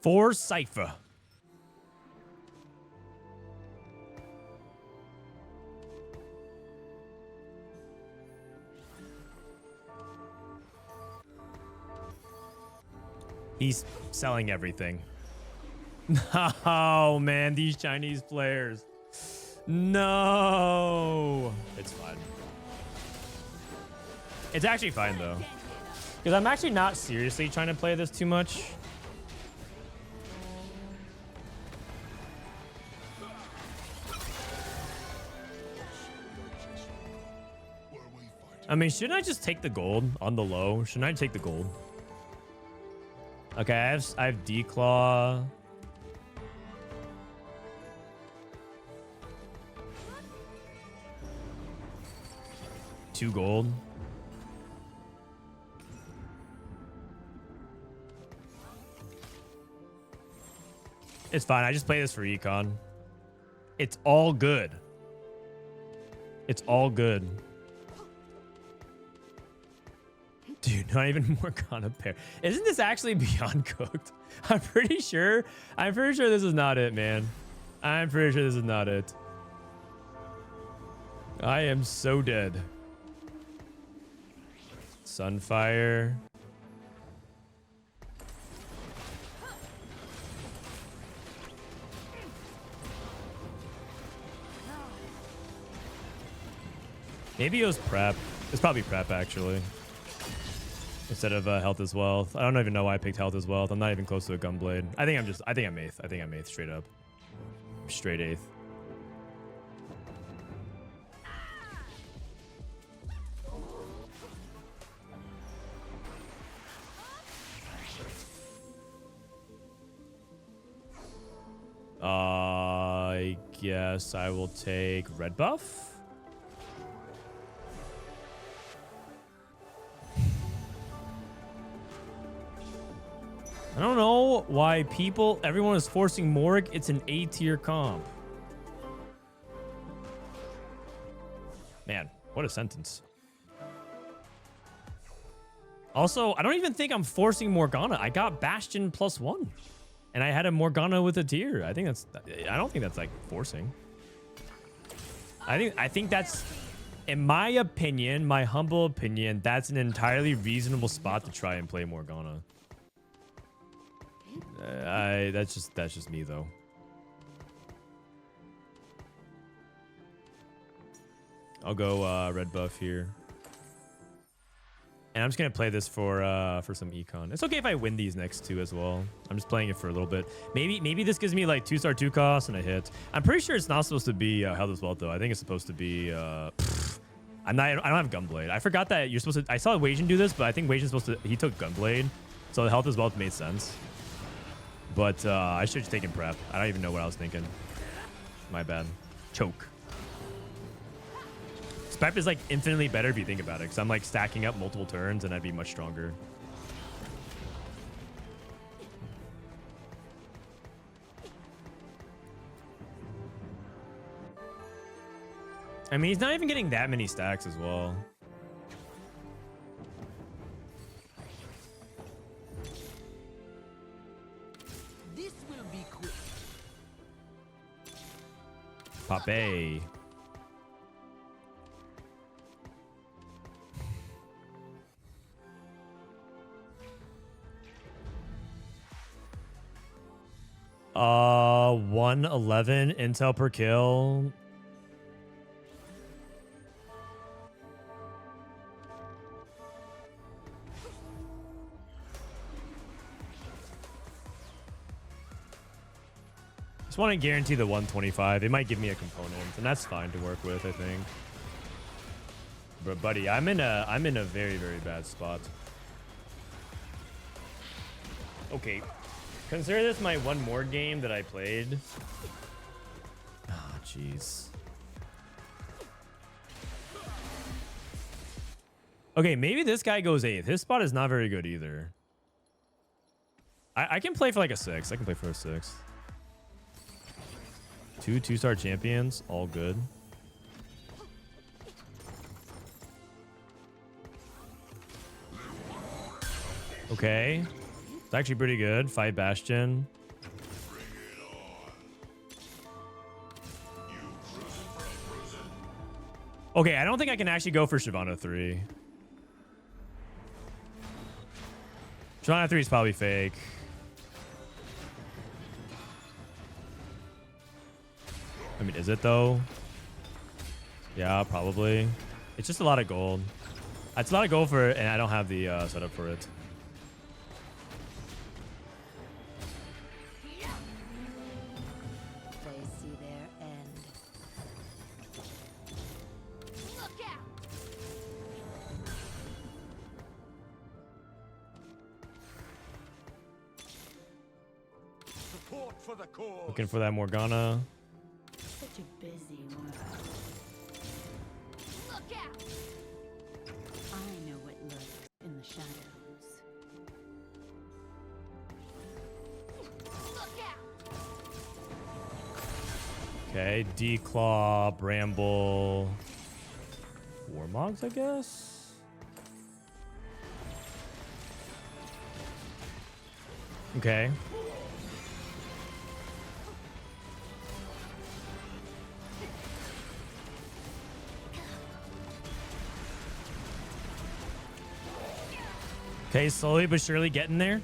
S1: For Cypher. He's selling everything. Oh, man, these Chinese players. No. It's fine. It's actually fine, though. Because I'm actually not seriously trying to play this too much. I mean, shouldn't I just take the gold on the low? Shouldn't I take the gold? Okay, I have D-Claw. Two gold. It's fine. I just play this for econ. It's all good. It's all good. Dude, not even Morgana pair. Isn't this actually beyond cooked? I'm pretty sure this is not it, man. I'm pretty sure this is not it. I am so dead. Sunfire. Maybe it was prep. It's probably prep, actually. Instead of health as wealth. I don't even know why I picked health as wealth. I'm not even close to a gunblade. I think I'm 8th. I think I'm 8th straight up. Straight 8th. I guess I will take red buff. I don't know why everyone is forcing Morg. It's an A tier comp. Man, what a sentence. Also, I don't even think I'm forcing Morgana. I got Bastion +1. And I had a Morgana with a tier. I don't think that's like forcing. I think that's, in my opinion, my humble opinion, that's an entirely reasonable spot to try and play Morgana. That's just me though. I'll go red buff here. And And I'm just gonna play this for some econ. It's okay if I win these next two as well. I'm just playing it for a little bit. Maybe this gives me like 2-star 2 cost and a hit. I'm pretty sure it's not supposed to be held as well though. I think it's supposed to be. I don't have Gunblade. I forgot that you're supposed to. I saw Wajan do this, but I think Wajan's supposed to. He took Gunblade, so the health as well made sense. But I should have taken prep. I don't even know what I was thinking. My bad. Choke. Prep is like infinitely better if you think about it, because I'm like stacking up multiple turns and I'd be much stronger. I mean, he's not even getting that many stacks as well.
S8: This will be quick.
S1: Pape. Uh, 111 intel per kill. Just want to guarantee the 125. It might give me a component, and that's fine to work with, I think. But buddy, I'm in a very, very bad spot. Okay. Consider this my one more game that I played. Oh, jeez. Okay, maybe this guy goes 8th. His spot is not very good either. I can play for like a 6. I can play for a 6. 2 2-star champions, all good. Okay. It's actually pretty good. Fight Bastion. Okay, I don't think I can actually go for Shyvana 3. Shyvana 3 is probably fake. I mean, is it though? Yeah, probably. It's just a lot of gold. It's a lot of gold for it, and I don't have the setup for it. Looking for that Morgana.
S7: Such a busy world. Look out! I know what lurks in the shadows. Look out!
S1: Okay, Declaw, Bramble, Warmogs, I guess. Okay. Okay, slowly but surely getting there.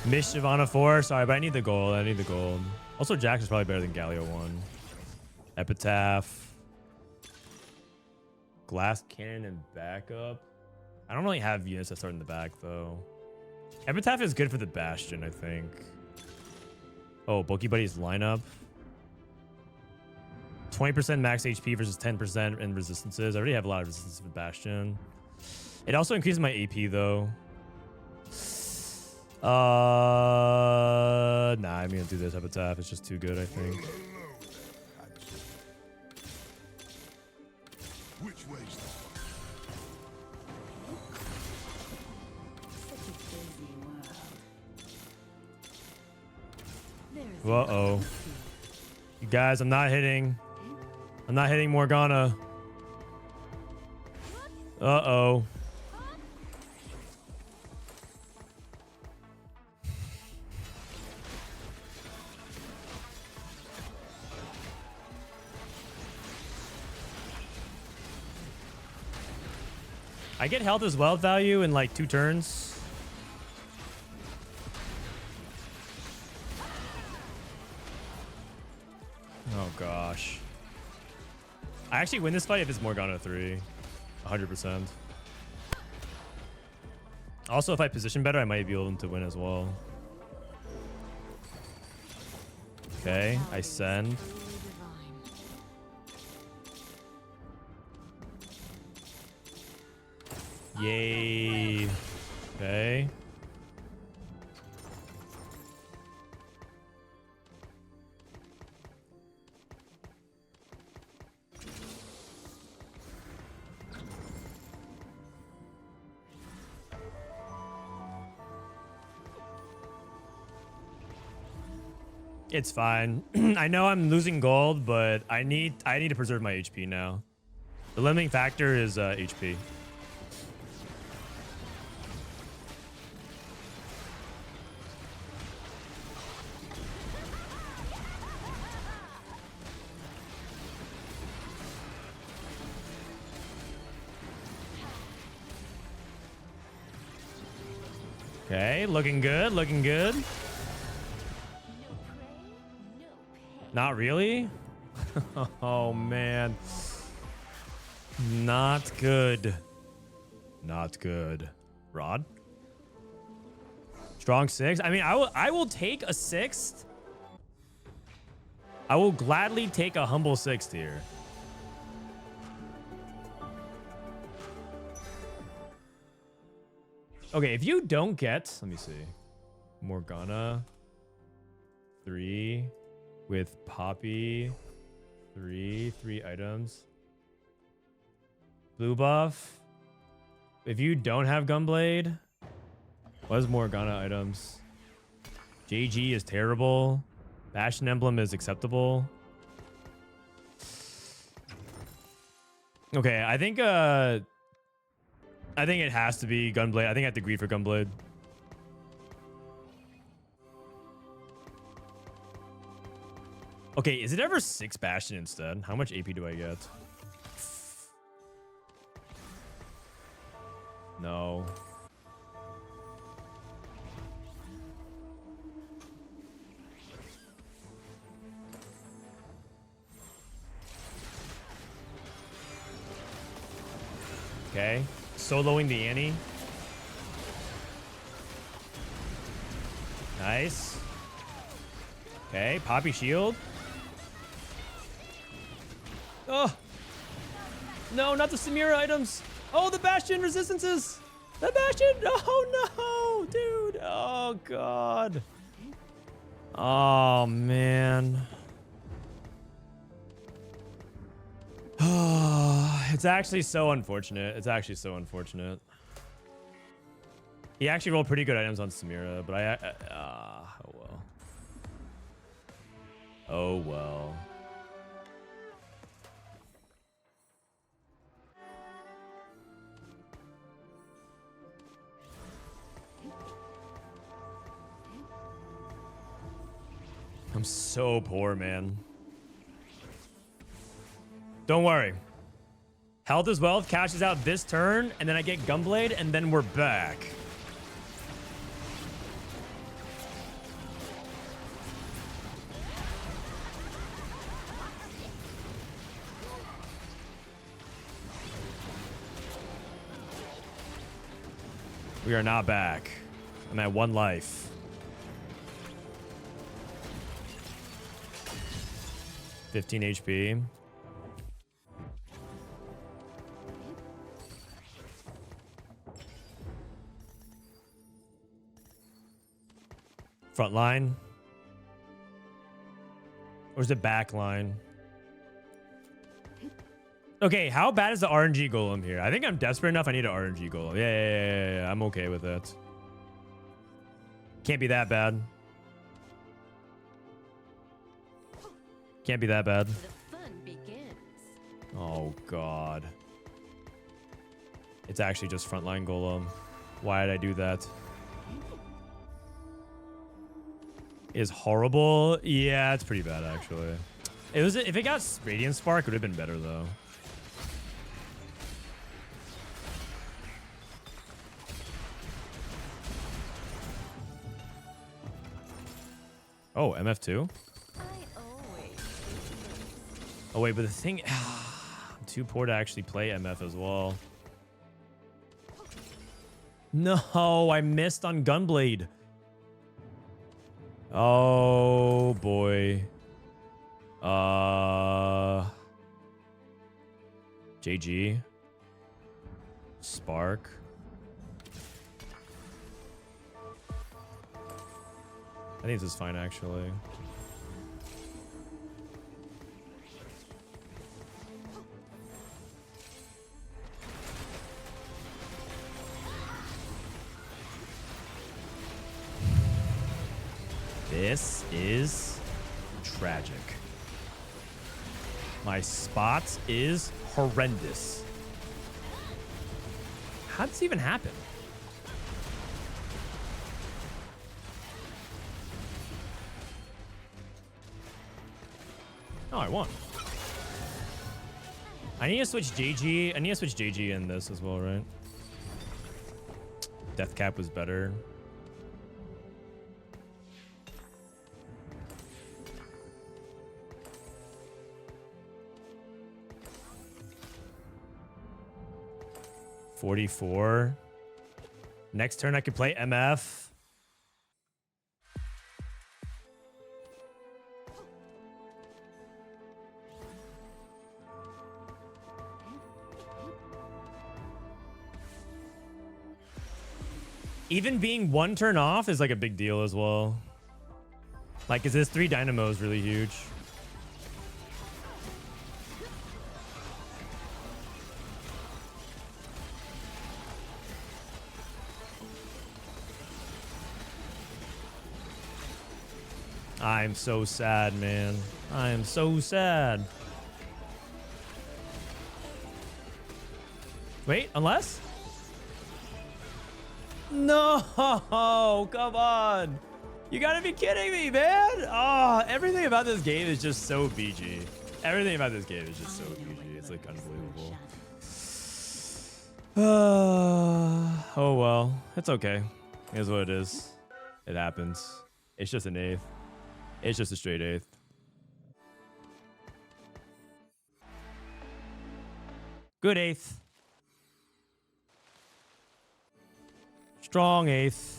S1: Miss Shyvana 4. Sorry, but I need the gold. I need the gold. Also, Jax is probably better than Galio 1. Epitaph. Glass Cannon and backup. I don't really have units that start in the back, though. Epitaph is good for the Bastion, I think. Oh, Bulky Buddy's lineup. 20% max HP versus 10% in resistances. I already have a lot of resistance with Bastion. It also increases my AP though. Nah, I'm gonna do this Epitaph. It's just too good, I think.
S6: Which way's
S7: Such a busy world.
S1: Uh-oh. You guys, I'm not hitting Morgana. Uh-oh. I get health as wealth value in like 2 turns. Oh I actually win this fight if it's Morgana 3. 100%. Also, if I position better, I might be able to win as well. Okay, I send. Yay. Okay. It's fine. I know I'm losing gold, but I need to preserve my HP now. The limiting factor is HP. Okay, looking good, looking good. Not really? Oh, man. Not good. Not good. Rod? Strong 6? I mean, I will take a 6th. I will gladly take a humble 6th here. Okay, if you don't get... Let me see. Morgana. 3... with Poppy, 3 items. Blue buff. If you don't have Gunblade, what is Morgana items? JG is terrible. Bastion emblem is acceptable. Okay, I think it has to be Gunblade. I think I have to agree for Gunblade. Okay, is it ever 6 Bastion instead? How much AP do I get? No. Okay. Soloing the Annie. Nice. Okay, Poppy shield. Oh! No, not the Samira items! Oh, the Bastion resistances! The Bastion! Oh, no! Dude! Oh, God. Oh, man. It's actually so unfortunate. It's actually so unfortunate. He actually rolled pretty good items on Samira, but oh, well. Oh, well. I'm so poor, man. Don't worry. Health is wealth cashes out this turn, and then I get Gunblade, and then we're back. We are not back. I'm at 1 life. $15 HP. Front line. Or is it back line? Okay, how bad is the RNG Golem here? I think I'm desperate enough. I need an RNG Golem. Yeah. I'm okay with it. Can't be that bad. Can't be that bad.
S7: The fun begins.
S1: Oh, God. It's actually just frontline Golem. Why did I do that? Is horrible? Yeah, it's pretty bad, actually. If it got Radiant Spark, it would have been better, though. Oh, MF2? Oh, wait, but the thing... too poor to actually play MF as well. No, I missed on Gunblade. Oh boy. JG. Spark. I think this is fine actually. This is tragic. My spot is horrendous. How'd this even happen? Oh, I won. I need to switch JG. I need to switch JG in this as well, right? Death Cap was better. $44. Next turn I could play MF. Even being one turn off is like a big deal as well. Like, is this 3 Dynamos really huge? I'm so sad, man. I am so sad. Wait, unless? No, come on. You gotta be kidding me, man. Oh, everything about this game is just so BG. Everything about this game is just so BG. It's like unbelievable. Oh, well. It's okay. Here's what it is. It happens. It's just an 8th. It's just a straight 8th. Good 8th. Strong 8th.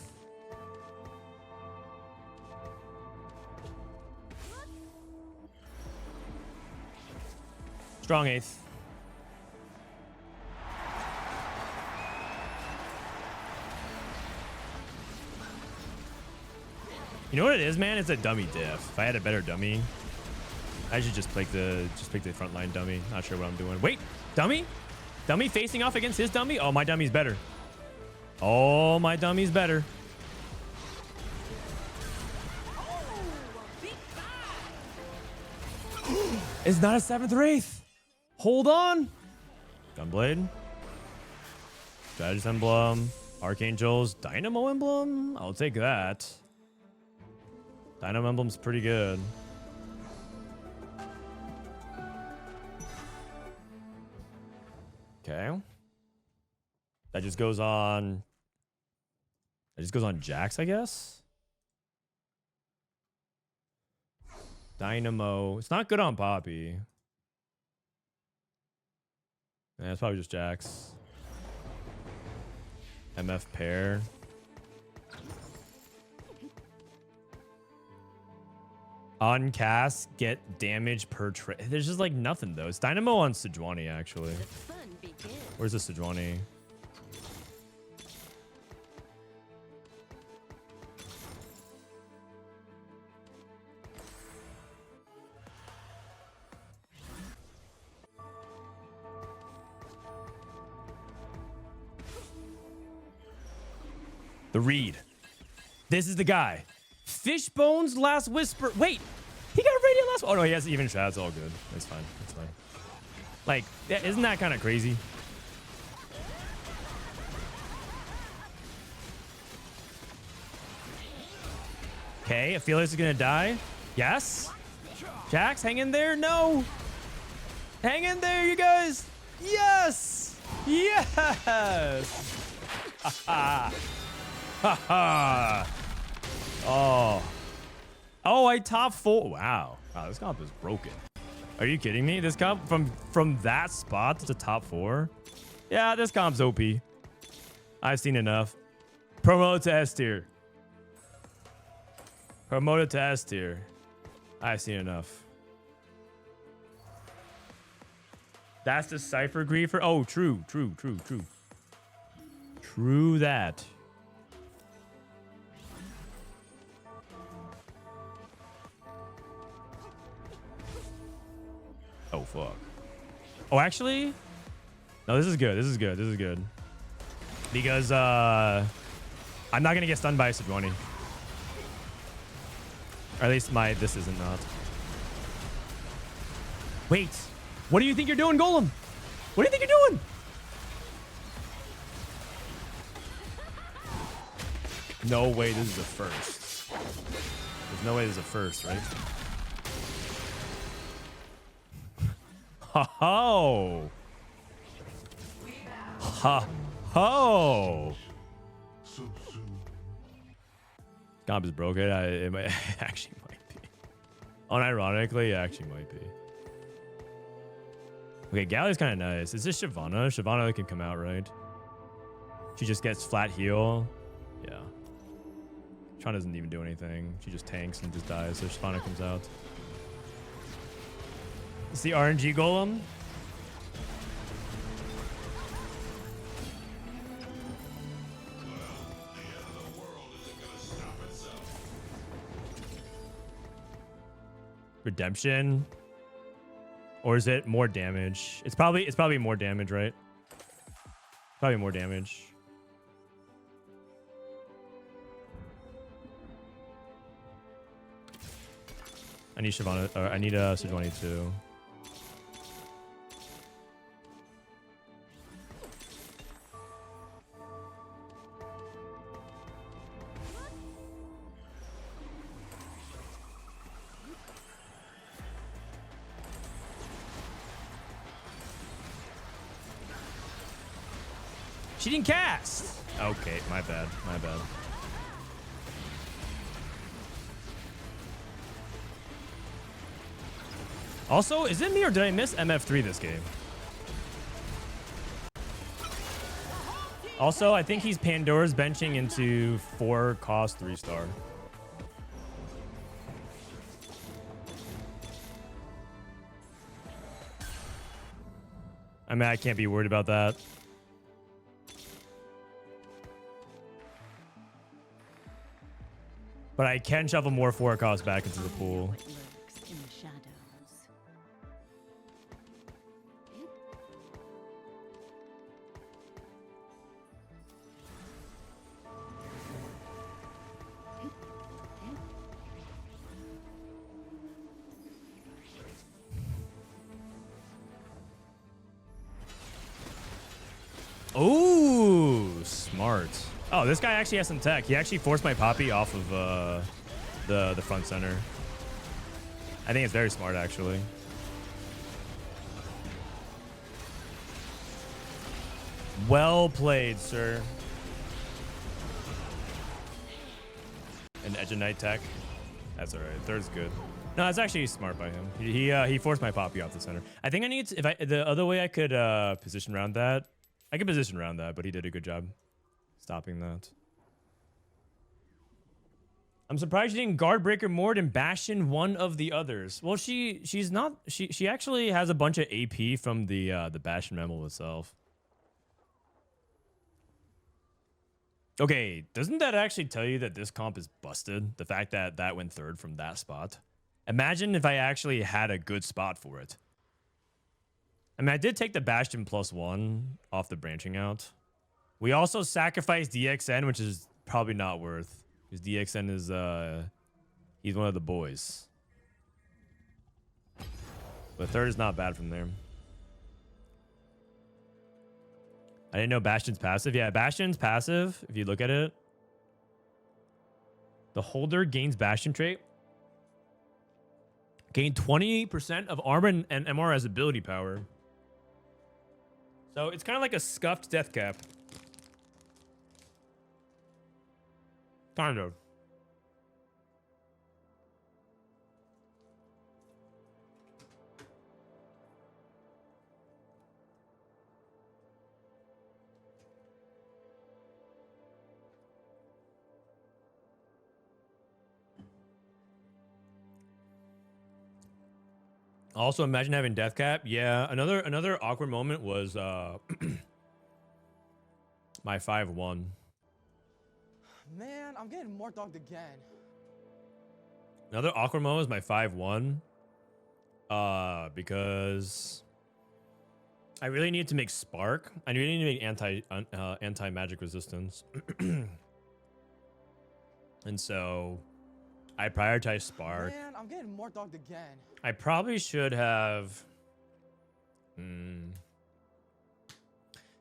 S1: Strong 8th. You know what it is, man? It's a dummy diff. If I had a better dummy, I should just pick the frontline dummy. Not sure what I'm doing. Wait, dummy? Dummy facing off against his dummy? Oh, my dummy's better. Oh, my dummy's better. It's not a 7th or 8th. Hold on. Gunblade. Strategist Emblem. Archangels. Dynamo Emblem. I'll take that. Dynamo Emblem's pretty good. Okay. That just goes on. That just goes on Jax, I guess. Dynamo. It's not good on Poppy. Yeah, it's probably just Jax. MF pair. On cast, get damage per trade. There's just like nothing though. It's Dynamo on Sejuani actually. Where's the Sejuani? The Reed. This is the guy. Fishbone's Last Whisper. Wait, he got Radiant Last. Oh no, he has even shot. It's all good. It's fine. It's fine. Like, isn't that kind of crazy? Okay, I feel like it's gonna die. Yes. Jax, hang in there. No. Hang in there, you guys. Yes. Yes. Ha ha. Ha ha. Oh. Oh, I top 4. Wow. Wow, this comp is broken. Are you kidding me? This comp from that spot to top 4? Yeah, this comp's OP. I've seen enough. Promote to S tier. Promoted to S tier. I've seen enough. That's the Cypher Griefer. Oh, true. True that. Oh, fuck. Oh, actually? No, this is good. This is good. Because, I'm not going to get stunned by a Sejuani. Or at least this isn't not. Wait. What do you think you're doing, Golem? What do you think you're doing? No way this is a first. There's no way this is a first, right? Ho-ho! Ha-ho! Comp is broken. It actually might be. Unironically, it actually might be. Okay, Gala's kind of nice. Is this Shyvana? Shyvana can come out, right? She just gets flat heal. Yeah. Tron doesn't even do anything. She just tanks and just dies, so Shyvana comes out. It's the RNG Golem. Redemption. Or is it more damage? It's probably more damage, right? Probably more damage. I need Shyvana, or I need Sejuani too. She didn't cast. Okay, my bad. Also, is it me or did I miss MF3 this game? Also, I think he's Pandora's benching into 4 cost 3-star. I mean, I can't be worried about that. But I can shuffle more 4 costs back into the pool. Ooh, smart. Oh, this guy actually has some tech. He actually forced my Poppy off of the front center. I think it's very smart, actually. Well played, sir. An Edge of Night tech. That's all right. Third's good. No, that's actually smart by him. He forced my Poppy off the center. I think I need to, the other way I could position around that. I could position around that, but he did a good job stopping that. I'm surprised she didn't guard breaker more than Bastion one of the others. Well, she's not. She actually has a bunch of AP from the Bastion memo itself. Okay, doesn't that actually tell you that this comp is busted? The fact that that went third from that spot. Imagine if I actually had a good spot for it. I mean, I did take the Bastion +1 off the branching out. We also sacrificed DXN, which is probably not worth. Because DXN is, he's one of the boys. But third is not bad from there. I didn't know Bastion's passive. Yeah, Bastion's passive, if you look at it. The holder gains Bastion trait. Gain 20% of armor and MR as ability power. So it's kind of like a scuffed death cap. Kind of. Also, imagine having death cap. Yeah, another awkward moment was my 5-1.
S5: Man, I'm getting more dogged again.
S1: Another awkward moment was my 5-1. Because I really need to make spark. I really need to make anti magic resistance. And so I prioritize spark.
S5: Man, I'm getting more dogged again.
S1: I probably should have. You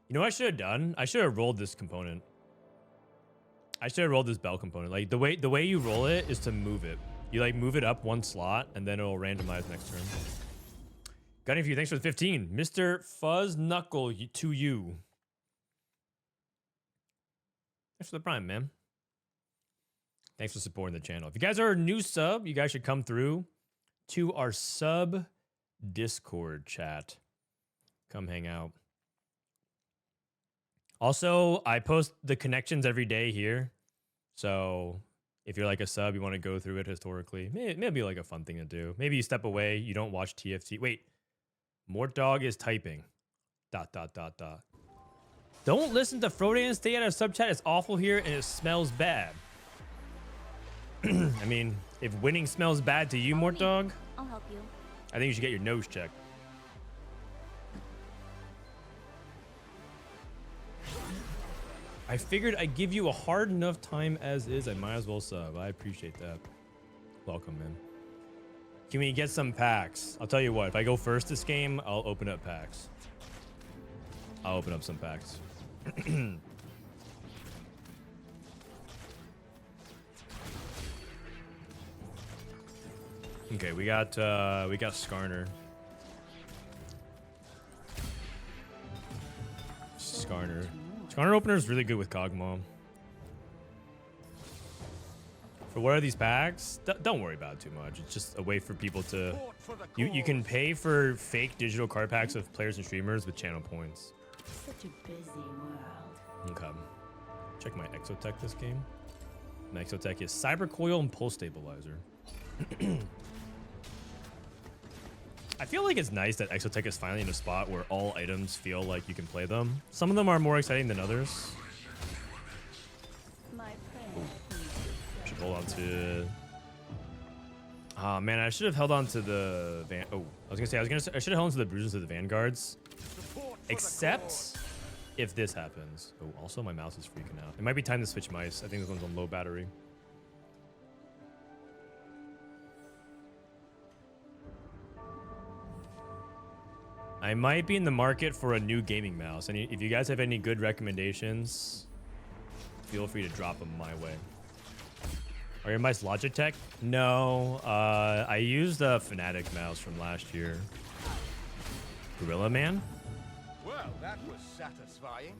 S1: know what I should have done? I should have rolled this component. I should have rolled this bell component. Like the way you roll it is to move it. You like move it up one slot and then it'll randomize next turn. Gunning for you. Thanks for the 15. Mr. Fuzz Knuckle to you. Thanks for the prime, man. Thanks for supporting the channel. If you guys are a new sub, you guys should come through to our sub Discord chat. Come hang out. Also, I post the connections every day here. So if you're like a sub, you want to go through it historically. Maybe like a fun thing to do. Maybe you step away, you don't watch TFT. Wait, Mort Dog is typing. ... Don't listen to Frodan. Stay out of sub chat. It's awful here and it smells bad. I mean, if winning smells bad to you, Mort Dog,
S9: I'll help you.
S1: I think you should get your nose checked. I figured I'd give you a hard enough time as is. I might as well sub. I appreciate that. Welcome, man. Can we get some packs? I'll tell you what, if I go first this game, I'll open up packs. I'll open up some packs. Okay, we got Skarner. Skarner opener is really good with Cogmom. For what are these packs? Don't worry about it too much. It's just a way for people to... You can pay for fake digital card packs of players and streamers with channel points.
S7: Such a busy world.
S1: Okay. Check my Exotech this game. My Exotech is Cyber Coil and Pulse Stabilizer. I feel like it's nice that Exotech is finally in a spot where all items feel like you can play them. Some of them are more exciting than others. Should hold on to... Oh man, I should have held on to the van. Oh, I should have held on to the bruises of the vanguards. Except if this happens. Oh, also my mouse is freaking out. It might be time to switch mice. I think this one's on low battery. I might be in the market for a new gaming mouse. And if you guys have any good recommendations, feel free to drop them my way. Are your mice Logitech? No, I used a Fnatic mouse from last year. Gorilla Man?
S6: Well, that was satisfying.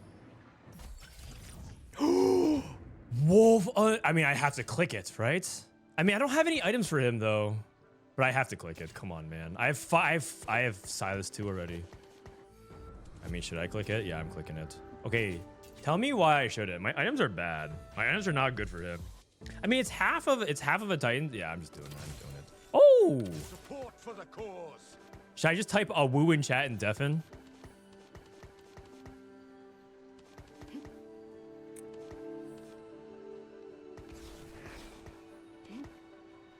S1: Wolf. I mean, I have to click it, right? I mean, I don't have any items for him though, but I have to click it. Come on, man. I have 5. I have Silas 2 already. I mean, should I click it? Yeah, I'm clicking it. Okay, tell me why I shouldn't. My items are bad. My items are not good for him. I mean, it's half of a Titan. Yeah, I'm just doing that. I'm doing it. Oh!
S6: Support for the cause.
S1: Should I just type a woo in chat and deafen?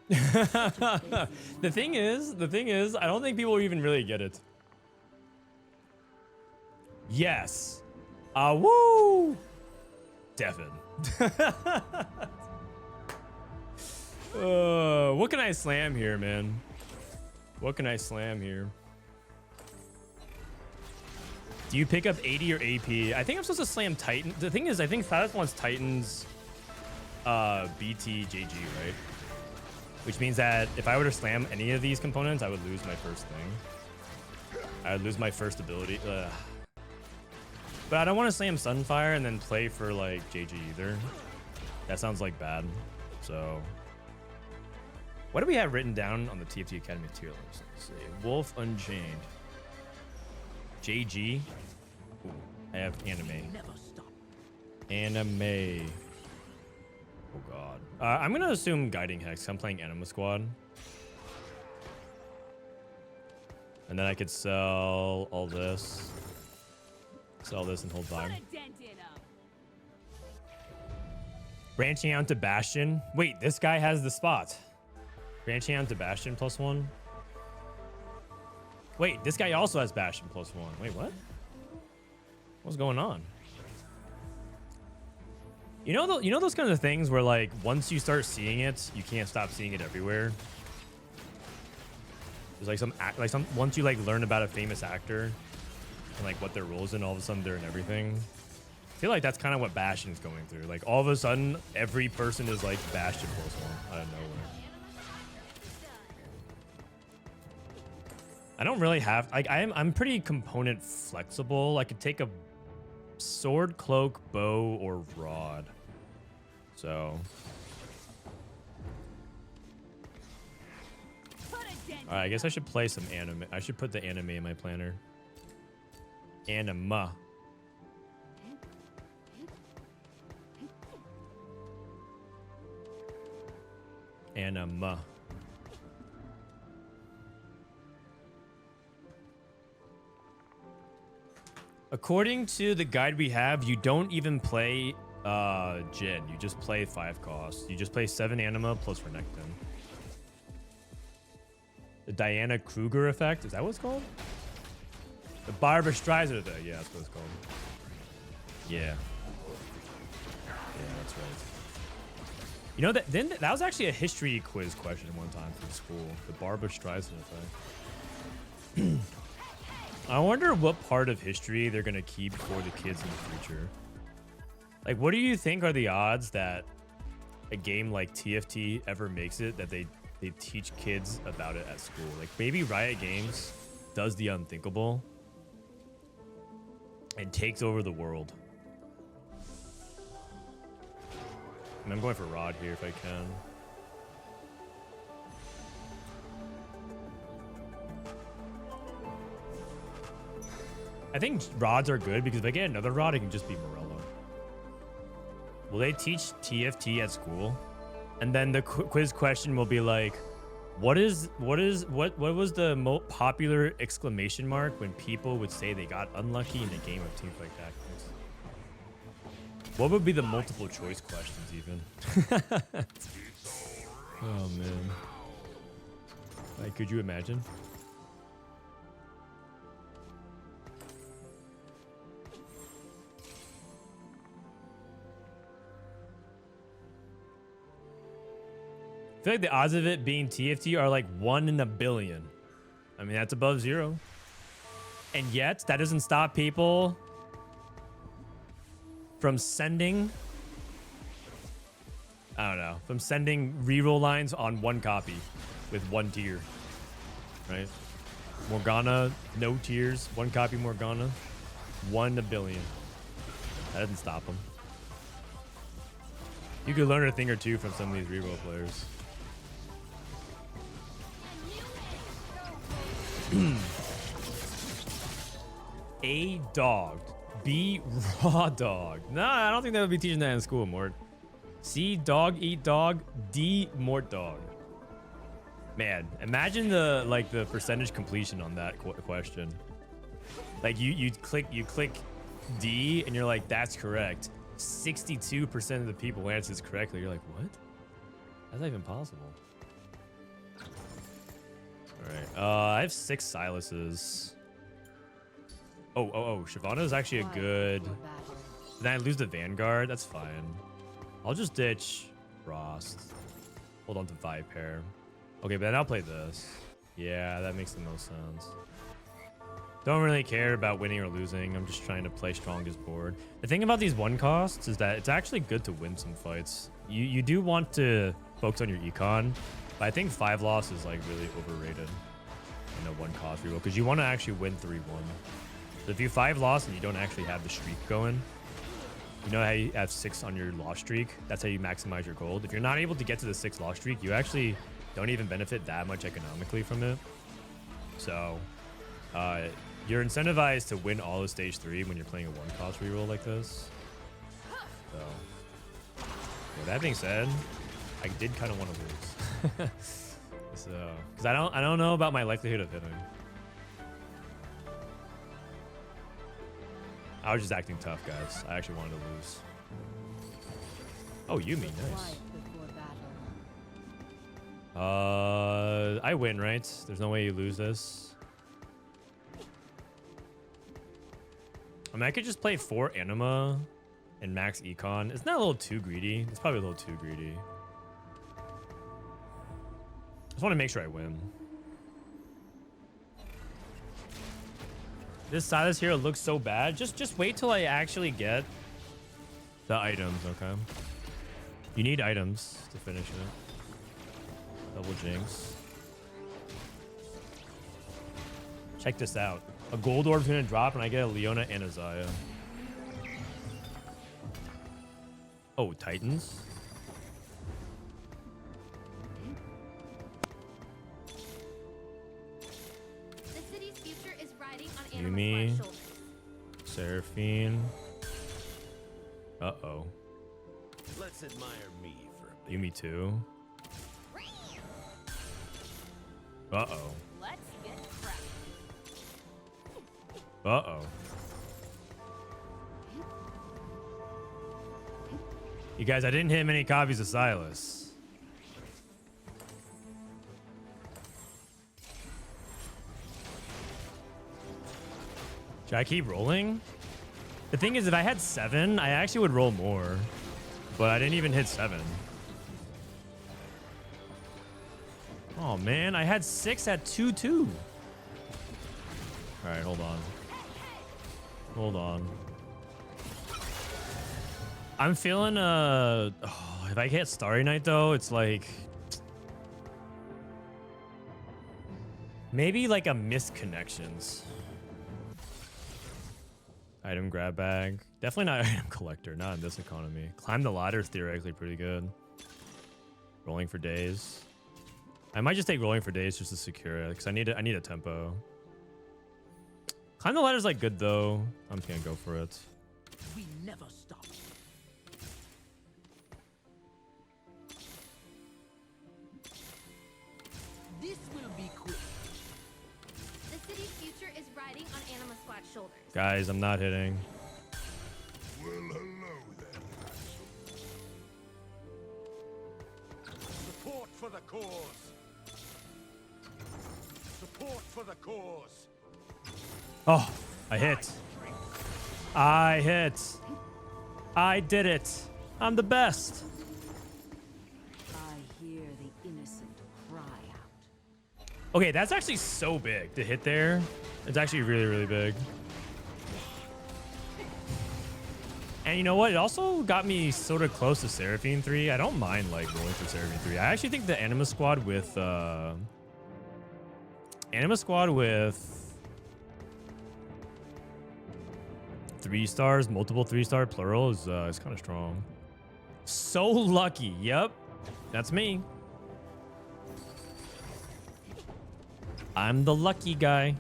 S1: The thing is, I don't think people even really get it. Yes. Woo! Deafen. What can I slam here, man? What can I slam here? Do you pick up 80 or AP? I think I'm supposed to slam Titan. The thing is, I think Silas wants Titans BT JG, right? Which means that if I were to slam any of these components, I would lose my first thing. I would lose my first ability. But I don't want to slam Sunfire and then play for like JG either. That sounds like bad. So what do we have written down on the TFT Academy tier list? Let's see. Wolf Unchained. JG. Ooh, I have anime. Anime. Oh god. I'm gonna assume Guiding Hex. I'm playing Anima Squad. And then I could sell all this. Sell this and hold 5. Branching out to Bastion. Wait, this guy has the spot. Branching out to Bastion +1. Wait, this guy also has Bastion +1. Wait, what? What's going on? You know those kinds of things where like once you start seeing it, you can't stop seeing it everywhere. There's like some once you like learn about a famous actor and like what their roles in, all of a sudden they're in everything. I feel like that's kind of what Bastion's going through. Like all of a sudden, every person is like Bastion +1 out of nowhere. I don't really have like I'm pretty component flexible. I could take a sword, cloak, bow, or rod. So. All right, I guess I should play some anime. I should put the anime in my planner. Anima. Anima. According to the guide we have, you don't even play Jin. You just play 5 costs. You just play 7 anima plus Renekton. The Diana Kruger effect. Is that what it's called? The Barbara Streisand effect. Yeah, that's what it's called. Yeah. Yeah, that's right. You know, that was actually a history quiz question one time from school. The Barbara Streisand effect. I wonder what part of history they're going to keep for the kids in the future. Like, what do you think are the odds that a game like TFT ever makes it that they teach kids about it at school? Like, maybe Riot Games does the unthinkable and takes over the world. And I'm going for Rod here if I can. I think rods are good because if I get another rod, it can just be Morello. Will they teach TFT at school? And then the quiz question will be like, what was the most popular exclamation mark when people would say they got unlucky in a game of Teamfight Tactics? What would be the multiple choice questions even? Oh man. Like, could you imagine? I feel like the odds of it being TFT are like 1 in a billion. I mean, that's above 0. And yet, that doesn't stop people from sending, I don't know, from sending reroll lines on 1 copy with 1 tier, right? Morgana, no tiers, 1 copy Morgana, 1 in a billion. That doesn't stop them. You could learn a thing or two from some of these reroll players. A dog. B raw dog. Nah, I don't think they would be teaching that in school, Mort. C dog, eat dog. D Mort dog. Man, imagine the percentage completion on that question. Like you click D and you're like, that's correct. 62% of the people who answers correctly. You're like, what? That's not even possible. All right. I have 6 Silases. Oh. Shyvana is actually a good. Then I lose the Vanguard. That's fine. I'll just ditch Frost. Hold on to Viper. Okay, but then I'll play this. Yeah, that makes the most sense. Don't really care about winning or losing. I'm just trying to play strongest board. The thing about these 1 costs is that it's actually good to win some fights. You do want to focus on your econ, but I think 5 loss is like really overrated in a 1 cost reroll because you want to actually win 3-1. So if you 5 loss and you don't actually have the streak going, you know how you have 6 on your loss streak? That's how you maximize your gold. If you're not able to get to the 6 loss streak, you actually don't even benefit that much economically from it. So you're incentivized to win all of stage 3 when you're playing a 1 cost reroll like this. So with that being said, I did kind of want to lose. So because I don't know about my likelihood of hitting. I was just acting tough, guys. I actually wanted to lose. Oh, Yumi, nice.
S7: Quiet before battle.
S1: I win, right? There's no way you lose this. I mean, I could just play 4 Anima and max Econ. Isn't that a little too greedy? It's probably a little too greedy. I just want to make sure I win. This Silas hero looks so bad. Just wait till I actually get the items, okay? You need items to finish it. Double Jinx. Check this out. A gold orb's gonna drop and I get a Leona and a Xayah. Oh, Titans?
S9: The city's future is riding on
S1: Yumi.
S9: animal shoulders.
S1: Seraphine. Uh-oh.
S6: Let's admire me for a bit.
S1: Yumi too. Uh-oh.
S9: Let's get cracked.
S1: Uh-oh. You guys, I didn't hit many copies of Silas. Should I keep rolling? The thing is, if I had 7, I actually would roll more. But I didn't even hit 7. Oh, man. I had 6 at 2-2. All right, hold on. Hold on. I'm feeling, if I get Starry Night, though, it's like... maybe like a missed connections. Item grab bag. Definitely not item collector. Not in this economy. Climb the ladder is theoretically pretty good. Rolling for days. I might just take rolling for days just to secure it because I need a tempo. Climb the ladder is like good though. I'm just gonna go for it.
S8: We never stop. This will be quick.
S9: The city's future is riding on Anima Squad's shoulders.
S1: Guys, I'm not hitting.
S6: Well, hello then, handsome. Support for the cause. Support for the cause.
S1: Oh, I hit. I hit. I did it. I'm the best.
S7: I hear the innocent cry out.
S1: Okay, that's actually so big to hit there. It's actually really, really big. And you know what? It also got me sort of close to Seraphine 3. I don't mind like rolling for Seraphine 3. I actually think the Anima Squad with three stars, multiple 3-star plural is kind of strong. So lucky. Yep. That's me. I'm the lucky guy.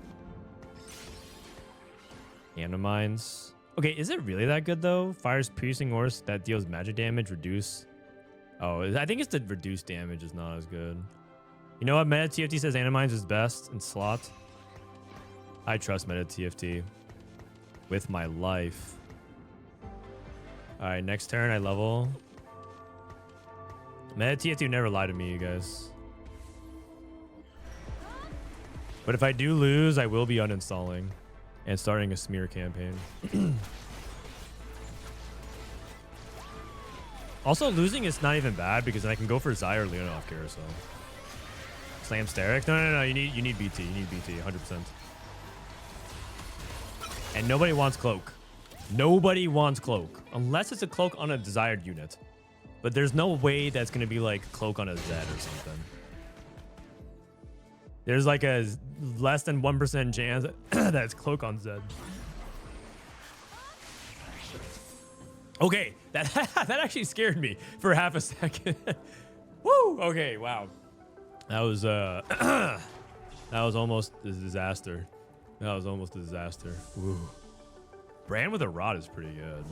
S1: Animines. Okay, is it really that good though? Fires piercing ores that deals magic damage, reduce. Oh, I think it's the reduced damage is not as good. You know what? Meta TFT says Animines is best in slot. I trust Meta TFT with my life. All right, next turn I level. Meta TFT never lied to me, you guys. But if I do lose, I will be uninstalling and starting a smear campaign. Also, losing is not even bad because then I can go for Xayah or Leona off carousel. Slam Steric? No. You need BT. You need BT 100%. And nobody wants cloak. Nobody wants cloak unless it's a cloak on a desired unit. But there's no way that's gonna be like cloak on a Zed or something. There's like a less than 1% chance that's cloak on Zed. Okay, that actually scared me for half a second. Woo! Okay, wow. That was almost a disaster. That was almost a disaster. Woo. Brand with a rod is pretty good.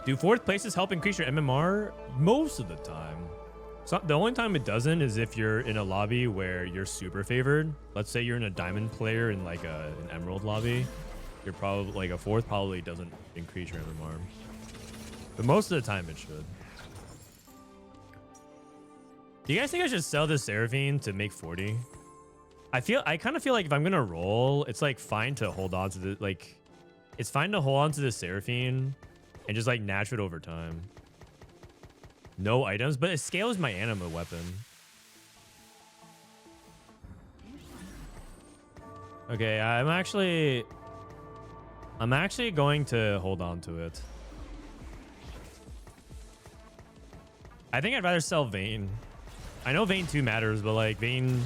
S1: Do 4th places help increase your MMR? Most of the time. So the only time it doesn't is if you're in a lobby where you're super favored. Let's say you're in a diamond player in like an emerald lobby. You're probably like a fourth probably doesn't increase your MMR. But most of the time it should. Do you guys think I should sell this Seraphine to make 40? I kind of feel like if I'm gonna roll, it's like fine to hold on to the like it's fine to hold on to the Seraphine and just like natch it over time. No items, but it scales my anima weapon. Okay, I'm actually going to hold on to it. I think I'd rather sell Vayne. I know Vayne 2 matters, but like Vayne...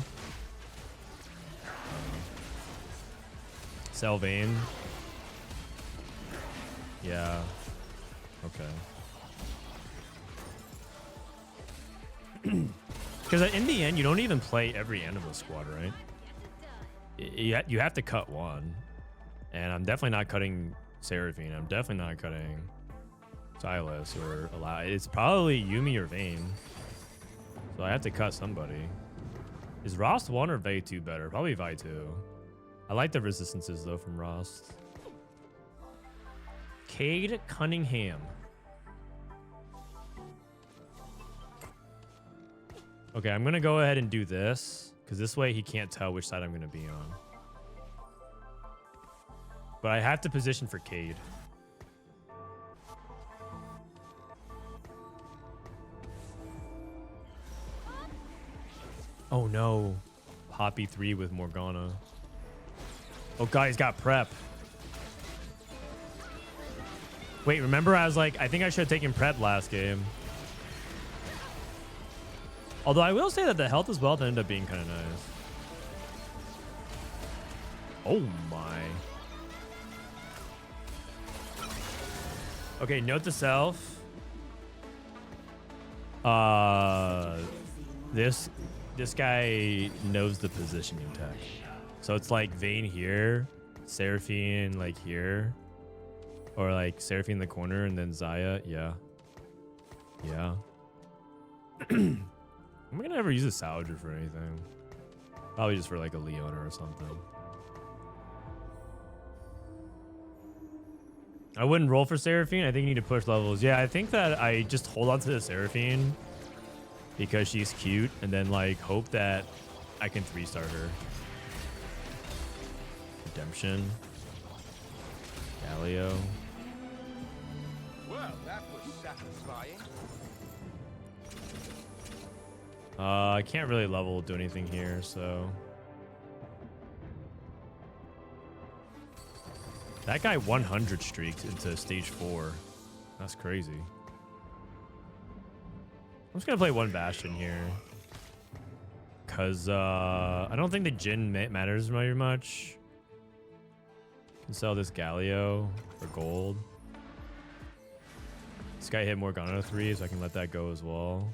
S1: Sell Vayne. Yeah. Okay. Because in the end, you don't even play every Anima squad, right? You have to cut one. And I'm definitely not cutting Seraphine. I'm definitely not cutting Silas or Allow. It's probably Yuumi or Vayne. So I have to cut somebody. Is Rost 1 or Vay 2 better? Probably Vay 2. I like the resistances, though, from Rost. Cade Cunningham. Okay, I'm going to go ahead and do this. Because this way he can't tell which side I'm going to be on. But I have to position for Cade. Oh no. Poppy 3 with Morgana. Oh god, he's got prep. Wait, remember I was like, I think I should have taken prep last game. Although I will say that the health as well ended up being kind of nice. Oh my. Okay, note to self. This guy knows the positioning tech. So it's like Vayne here, Seraphine like here, or like Seraphine in the corner and then Zaya. Yeah. Yeah. I'm gonna never use a Salvager for anything. Probably just for like a Leona or something. I wouldn't roll for Seraphine. I think you need to push levels. Yeah, I think that I just hold on to the Seraphine because she's cute and then like hope that I can 3-star her. Redemption. Galio.
S6: Well, that was satisfying.
S1: I can't really level do anything here, so. That guy 100 streaked into stage 4. That's crazy. I'm just gonna play one Bastion here. Cause I don't think the Jhin matters very much. Can sell this Galio for gold. This guy hit Morgana 3, so I can let that go as well.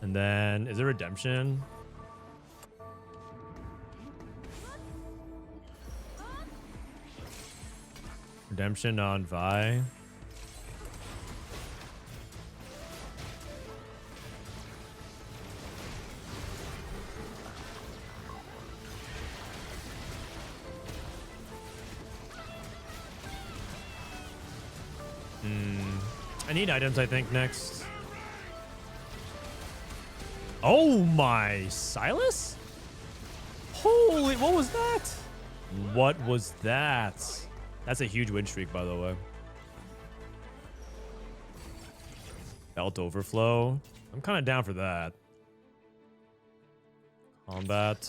S1: And then, is it Redemption? Redemption on Vi. I need items, I think, next. Oh my, Silas? Holy, what was that? What was that? That's a huge win streak, by the way. Belt overflow. I'm kind of down for that. Combat.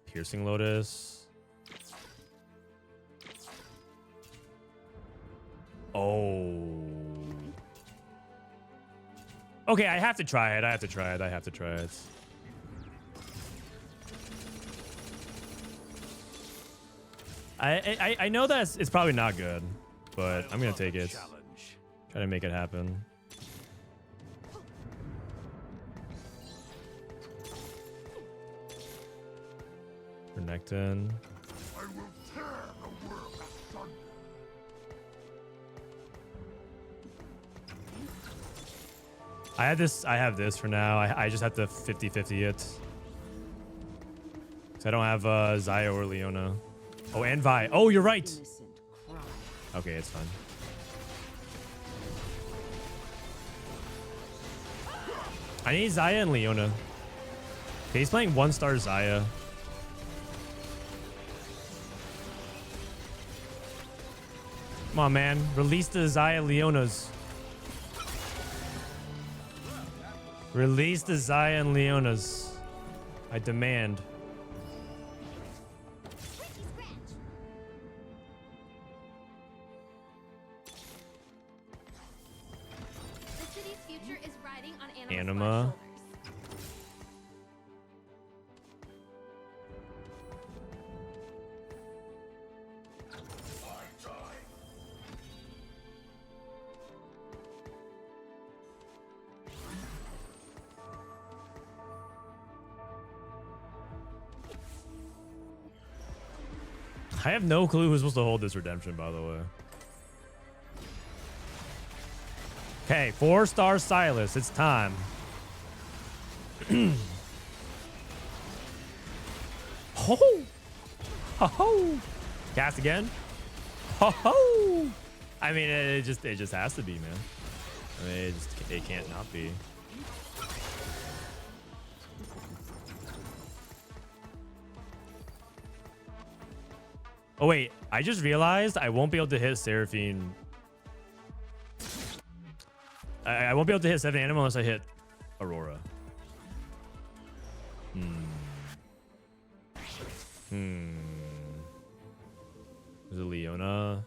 S1: Piercing Lotus. Oh. Okay, I have to try it. I have to try it. I have to try it. I know that it's probably not good, but I'm gonna take it. Try to make it happen. Renekton.
S6: I will tear the world asunder.
S1: I have this for now. I just have to 50-50 it. So I don't have Xayah or Leona. Oh, and Vi. Oh, you're right. Okay, it's fine. I need Xayah and Leona. Okay, he's playing 1-star Xayah. Come on, man. Release the Xayah Leonas. Release the Xayah and Leonas. I demand.
S9: The city's future is riding on
S1: Anima. I have no clue who's supposed to hold this redemption, by the way. Okay, 4-star Silas. It's time. Ho ho! Ho! Cast again? Ho ho! I mean, it just has to be, man. I mean, it can't not be. Oh wait, I just realized I won't be able to hit Seraphine. I won't be able to hit 7 Animal unless I hit Aurora. Is it Leona?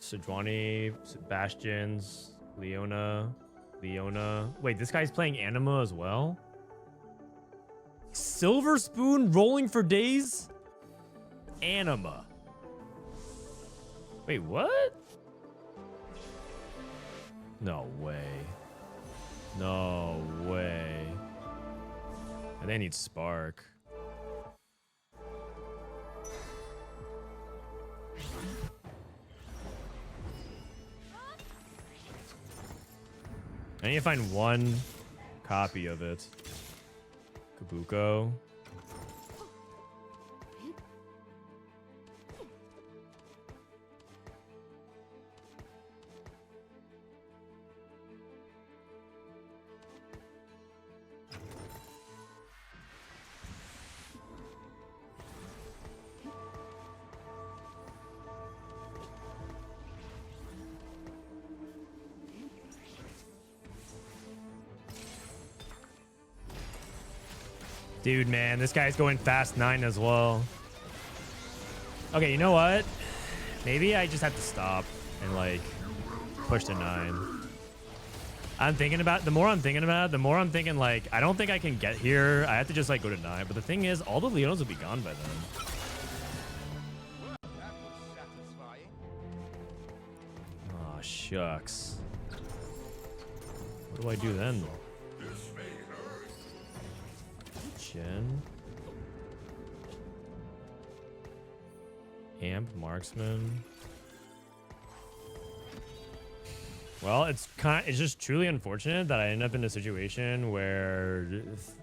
S1: Sejuani, Bastions, Leona. Wait, this guy's playing Anima as well? Silver Spoon rolling for days? Anima. Wait, what? No way. No way. And they need Spark. I need to find one copy of it. Kabuko. Dude, man, this guy's going fast 9 as well. Okay, you know what? Maybe I just have to stop and like push to 9. I'm thinking about the more I'm thinking about it, the more I'm thinking like I don't think I can get here. I have to just like go to 9. But the thing is, all the Leonos will be gone by then. Oh shucks. What do I do then? Gen. Amp Marksman. Well, it's just truly unfortunate that I end up in a situation where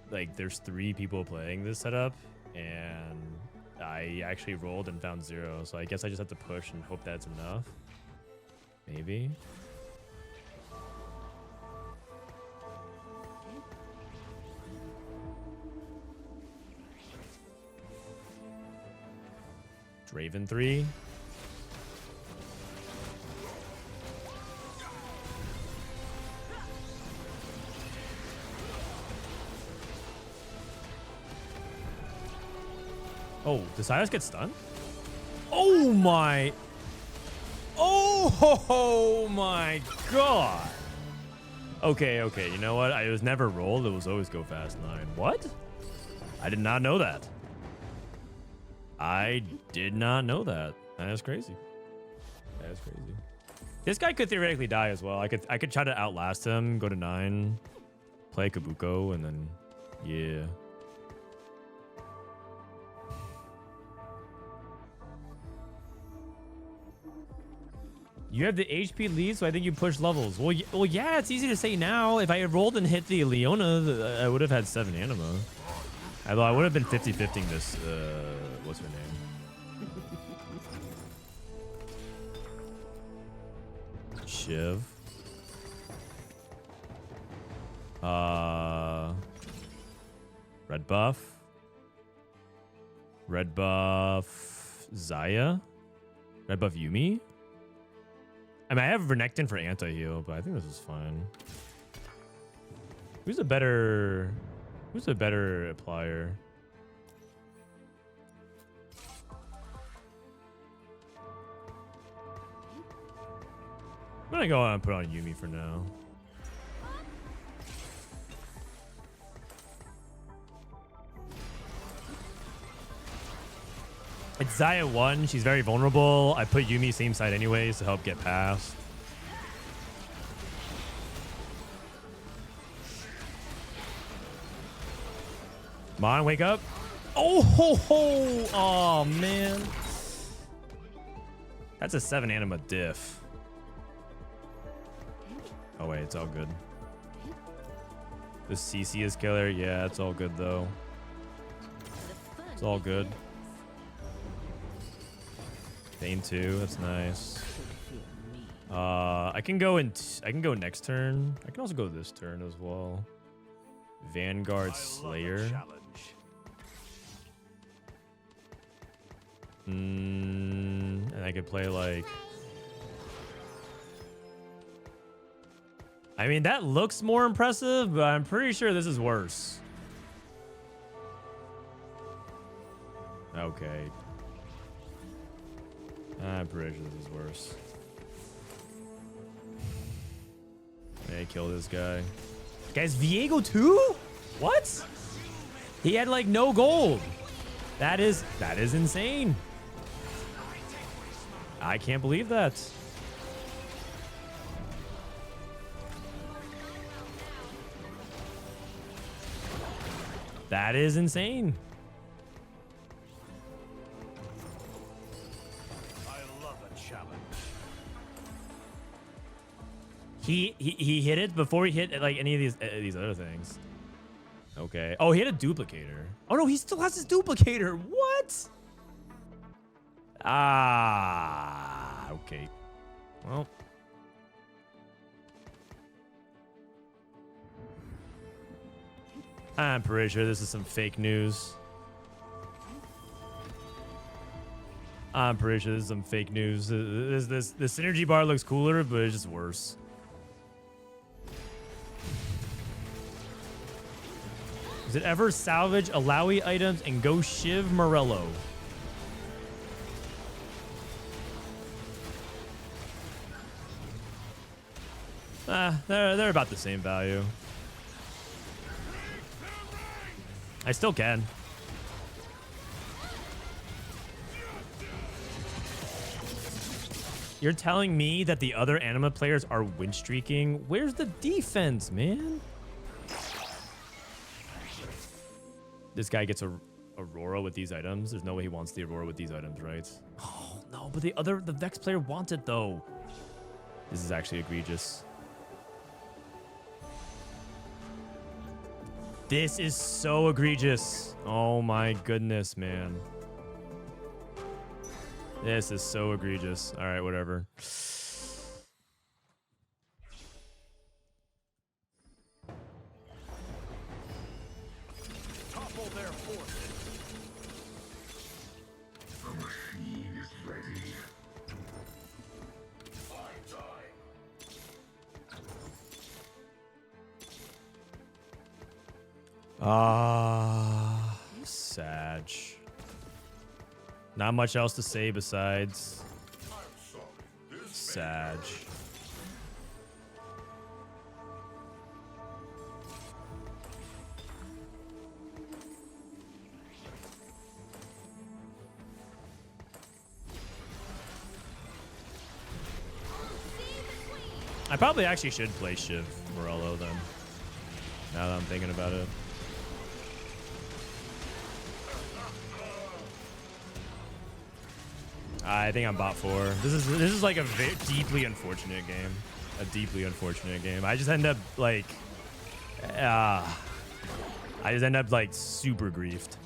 S1: like there's 3 people playing this setup and I actually rolled and found 0. So I guess I just have to push and hope that's enough. Maybe. Draven 3. Oh, does Silas get stunned? Oh my. Oh my god. Okay, okay. You know what? I was never rolled. It was always go fast 9. What? I did not know that. I did not know that. That is crazy. That is crazy. This guy could theoretically die as well. I could try to outlast him, go to 9, play Kabuko, and then yeah. You have the HP lead, so I think you push levels. Well, yeah, it's easy to say now. If I had rolled and hit the Leona, I would have had 7 anima. Although I would have been 50-50ing this, what's her name? Shiv. Red buff. Red buff Zaya. Red buff Yumi. I mean, I have Renekton for anti-heal, but I think this is fine. Who's a better applier? I'm gonna go and put on Yumi for now. It's Zaya 1. She's very vulnerable. I put Yumi same side anyways to help get past. Come on, wake up. Oh, ho, ho. Oh, man. That's a 7 anima diff. Oh, wait. It's all good. The CC is killer. Yeah, it's all good, though. It's all good. Bane 2, that's nice. I can go next turn. I can also go this turn as well. Vanguard Slayer. And I could play like... I mean, that looks more impressive, but I'm pretty sure this is worse. Okay. I'm pretty sure this is worse. Hey, kill this guy. Guys, Viego 2? What? He had like no gold. That is insane. I can't believe that. That is insane. He hit it before he hit like any of these other things. Okay. Oh, he had a duplicator. Oh no, he still has his duplicator. What? Ah, okay. Well. I'm pretty sure this is some fake news. I'm pretty sure this is some fake news. This synergy bar looks cooler, but it's just worse. Does it ever salvage Alawi items and go Shiv Morello? They're about the same value. I still can. You're telling me that the other anima players are win streaking? Where's the defense, man? This guy gets a Aurora with these items. There's no way he wants the Aurora with these items, right? Oh, no, but the Vex player wants it, though. This is actually egregious. This is so egregious. Oh, my goodness, man. This is so egregious. All right, whatever.
S6: Topple their forces. The machine is ready.
S1: Sag. Not much else to say besides Sag. I probably actually should play Shiv Morello then. Now that I'm thinking about it. I think I'm bot 4. This is like a deeply unfortunate game. A deeply unfortunate game. I just end up like super griefed.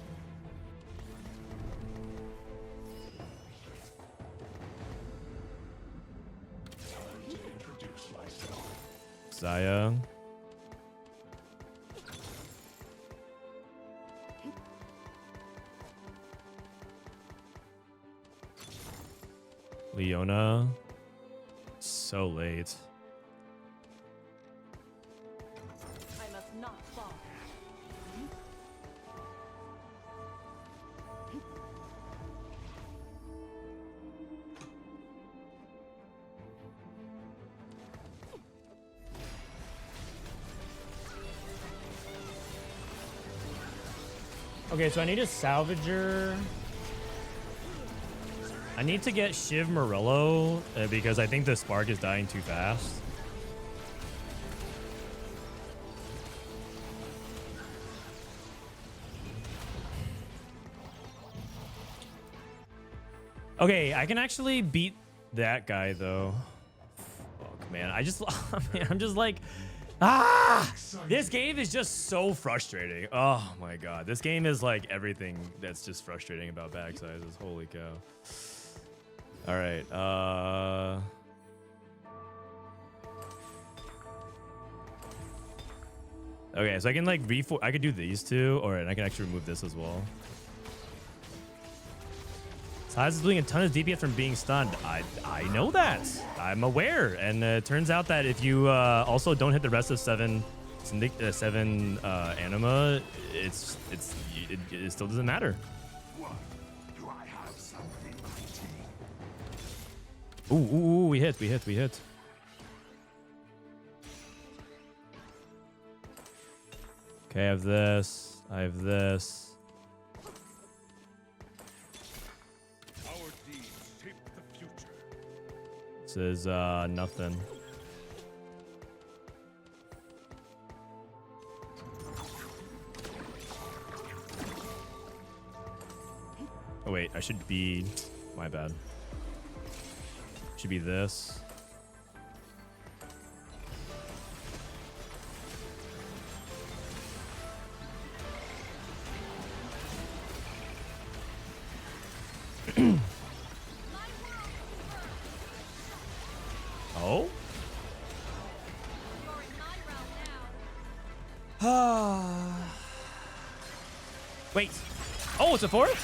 S1: Zaya. Leona. So late.
S7: I must not fall.
S1: Okay, so I need a salvager. I need to get Shiv Morello because I think the Spark is dying too fast. Okay, I can actually beat that guy though. Fuck, man. I'm just like, this game is just so frustrating. Oh my god. This game is like everything that's just frustrating about bag sizes. Holy cow. All right. Okay, so I can like I could do these two, or I can actually remove this as well. Size is doing a ton of DPS from being stunned. I know that. I'm aware, and it turns out that if you also don't hit the rest of seven anima, it still doesn't matter. Ooh, we hit. Okay, I have this.
S6: Our deeds shape the future.
S1: This is nothing. Oh wait, I should be, my bad. Should be this. Oh? Wait. Oh, it's a 4th?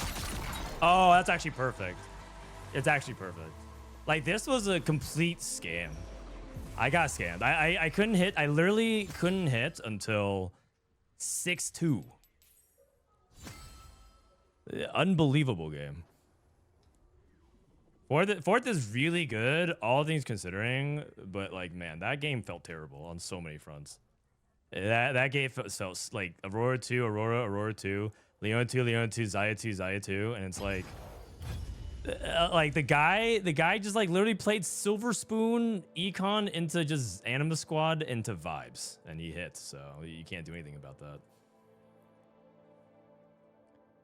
S1: Oh, that's actually perfect. It's actually perfect. Like, this was a complete scam. I got scammed. I couldn't hit. I literally couldn't hit until 6-2. Unbelievable game. Fourth is really good, all things considering, but like, man, that game felt terrible on so many fronts. That game felt like Aurora 2, Aurora 2, Leona 2, Leona 2, Zaya 2, Zaya 2, and it's like the guy just like literally played Silver Spoon Econ into just Anima Squad into vibes, and he hit, so you can't do anything about that.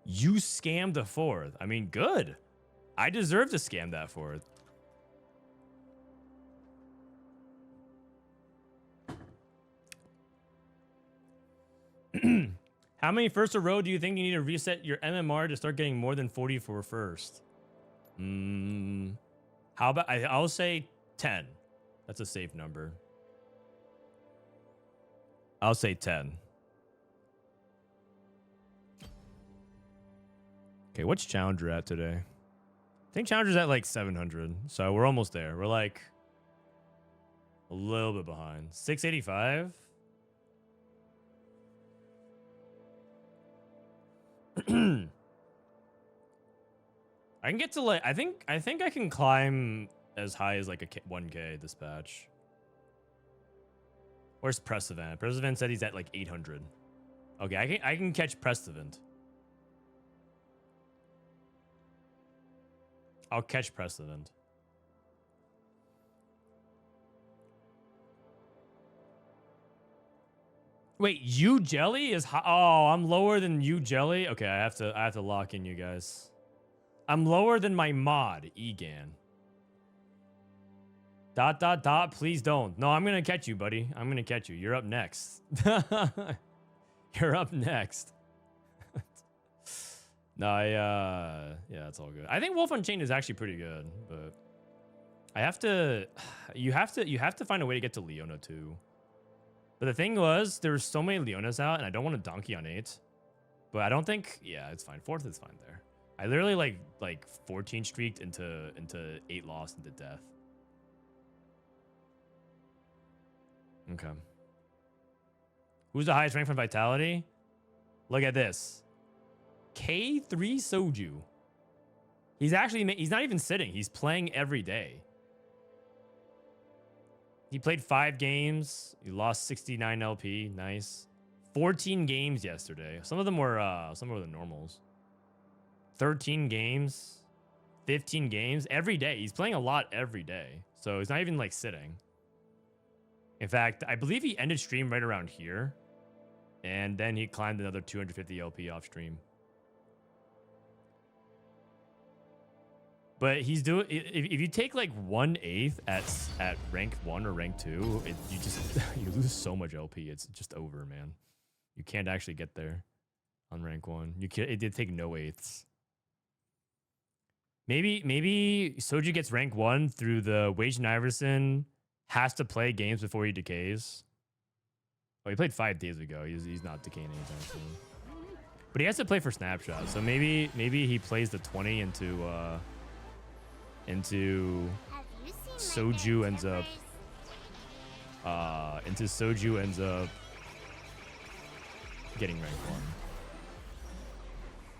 S1: You scammed a 4th. I mean, good. I deserve to scam that 4th. How many firsts a row do you think you need to reset your MMR to start getting more than 40 for first? How about I'll say 10. That's a safe number. I'll say 10. Okay, what's Challenger at today? I think Challenger's at like 700, so we're almost there. We're like a little bit behind. 685. I can get to like I think I can climb as high as like a 1K this patch. Where's Pressevant? Pressevant said he's at like 800. Okay, I can catch Pressevant. I'll catch Precedent. Wait, you Jelly is high? Oh, I'm lower than you Jelly. Okay, I have to lock in you guys. I'm lower than my mod, Egan. ... Please don't. No, I'm gonna catch you, buddy. I'm gonna catch you. You're up next. You're up next. No, yeah, it's all good. I think Wolf Unchained is actually pretty good, but I have to, you have to find a way to get to Leona too. But the thing was, there were so many Leonas out, and I don't want to donkey on 8. But I don't think, yeah, it's fine. 4th is fine there. I literally like 14 streaked into 8 lost into death. Okay. Who's the highest rank for Vitality? Look at this. K3 Soju. He's not even sitting. He's playing every day. He played 5 games. He lost 69 LP. Nice. 14 games yesterday. Some of them were the normals. 13 games. 15 games every day. He's playing a lot every day. So he's not even like sitting. In fact, I believe he ended stream right around here. And then he climbed another 250 LP off stream. But he's doing, if you take like 1/8 at rank 1 or rank 2, you lose so much LP. It's just over, man. You can't actually get there on rank 1. It did take no 8ths. Maybe Soju gets rank 1 through the Wage and Iverson has to play games before he decays. Oh, he played 5 days ago. He's not decaying anytime soon. But he has to play for snapshot. So maybe he plays the 20 into Soju ends up getting rank 1.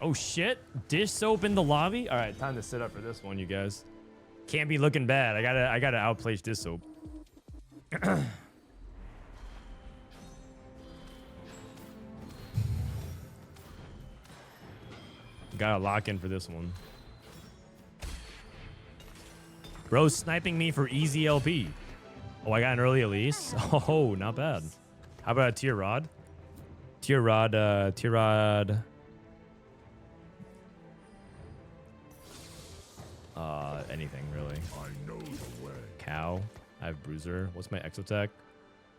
S1: Oh shit, dish soap in the lobby. All right, time to sit up for this one, you guys. Can't be looking bad. I gotta outplay dish soap. Gotta lock in for this one. Bro's sniping me for easy LP. Oh, I got an early Elise. Oh, not bad. How about a tier rod? Tier rod. Anything really.
S6: I know the way.
S1: Cow. I have Bruiser. What's my Exotech?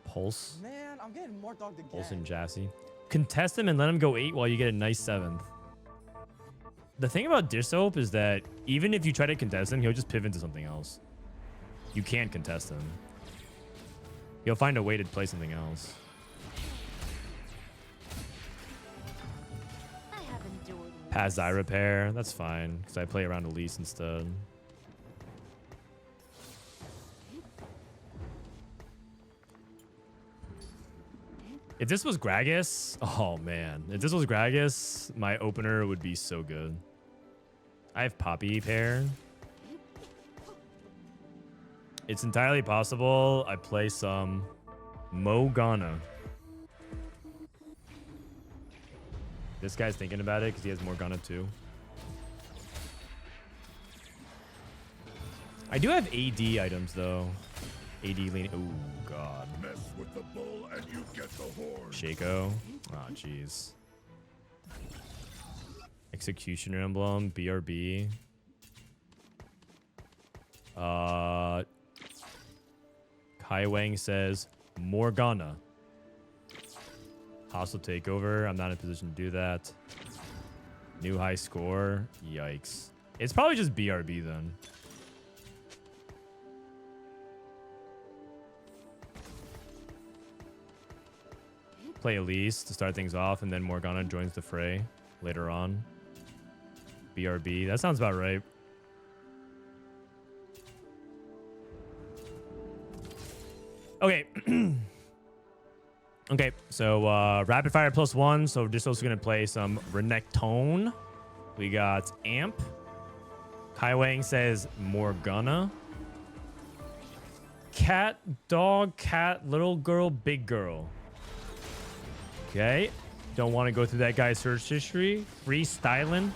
S1: Pulse.
S5: Man, I'm getting more dogged again.
S1: Pulse and Jassy. Contest him and let him go 8 while you get a nice 7th. The thing about Dish Soap is that even if you try to contest him, he'll just pivot into something else. You can't contest him. He'll find a way to play something else.
S9: I have endured
S1: Pass eye repair. That's fine, because I play around Elise instead. If this was Gragas, oh man. If this was Gragas, my opener would be so good. I have Poppy pair. It's entirely possible I play some Morgana. This guy's thinking about it because he has Morgana too. I do have AD items though. AD lean. Oh god.
S6: Mess with the bull and you get the horn.
S1: Shaco. Oh jeez. Executioner emblem. BRB. Kai Wang says Morgana. Hostile takeover. I'm not in a position to do that. New high score. Yikes. It's probably just BRB then. Play Elise to start things off, and then Morgana joins the fray later on. BRB. That sounds about right. Okay. Okay, so rapid fire +1. So just also gonna play some Renekton. We got Amp. Kai Wang says Morgana. Cat, dog, cat, little girl, big girl. Okay. Don't want to go through that guy's search history. Freestyling.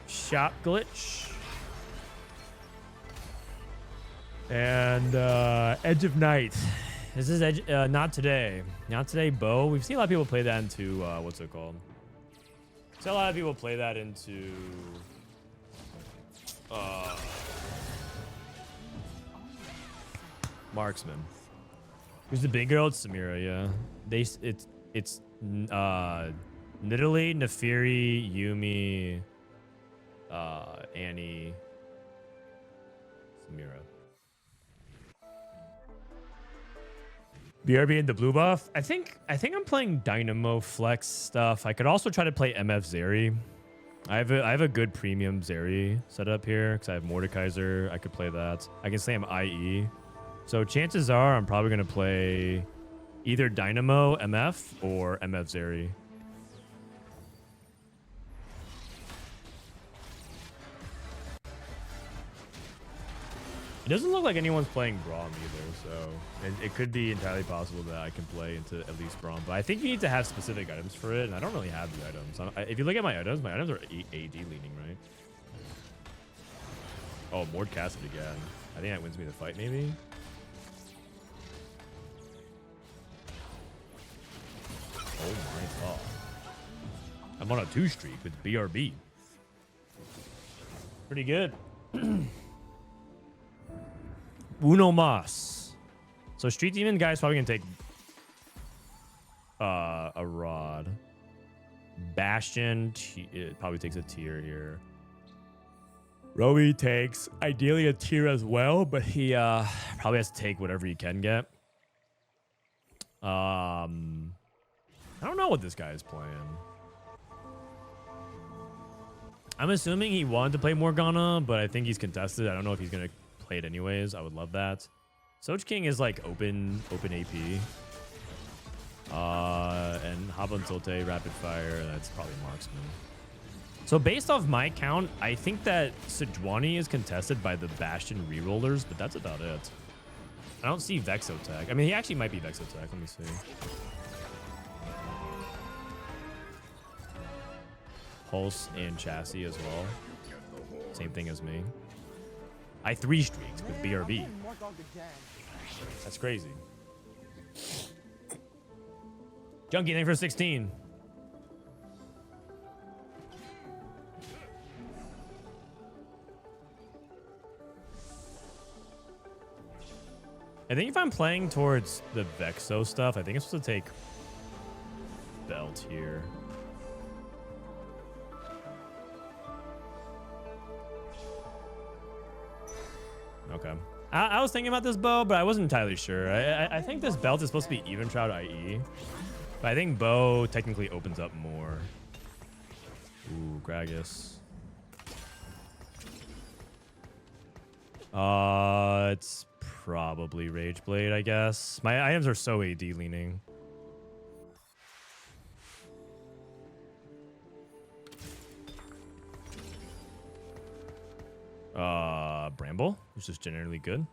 S1: Shop glitch. And Edge of Night. This is not today. Not today, Bo. We've seen a lot of people play that into what's it called? So a lot of people play that into marksman. Who's the big girl? It's Samira. Yeah, it's Nidalee, Nefiri, Yumi, Annie, Samira. BRB and the blue buff. I think I'm playing Dynamo flex stuff. I could also try to play MF Zeri. I have a good premium Zeri set up here because I have Mordekaiser. I could play that. I can say I'm IE. So chances are I'm probably gonna play either Dynamo MF or MF Zeri. It doesn't look like anyone's playing Braum either, so it could be entirely possible that I can play into at least Braum. But I think you need to have specific items for it, and I don't really have the items. If you look at my items are AD leaning, right? Oh, Mord cast it again. I think that wins me the fight, maybe? Oh my god. I'm on a 2 streak with BRB. Pretty good. Uno Mas. So Street Demon guy's probably gonna take a rod. Bastion it probably takes a tier here. Roby takes ideally a tier as well, but he probably has to take whatever he can get. I don't know what this guy is playing. I'm assuming he wanted to play Morgana, but I think he's contested. I don't know if he's gonna play it anyways. I would love that. Soch King is like open AP. And Habon Tilte, Rapid Fire, that's probably Marksman. So based off my count, I think that Sejuani is contested by the Bastion rerollers, but that's about it. I don't see Vexotech. I mean, he actually might be Vexotech. Let me see. Pulse and Chassis as well. Same thing as me. I 3 streaks with BRB. That's crazy. Junkie, thank you for 16. I think if I'm playing towards the Vexo stuff, I think I'm supposed to take Belt here. Okay. I was thinking about this Bo, but I wasn't entirely sure. I think this Belt is supposed to be even Shroud IE. But I think Bo technically opens up more. Ooh, Gragas. It's probably Rageblade, I guess. My items are so AD leaning. Bramble, which is generally good.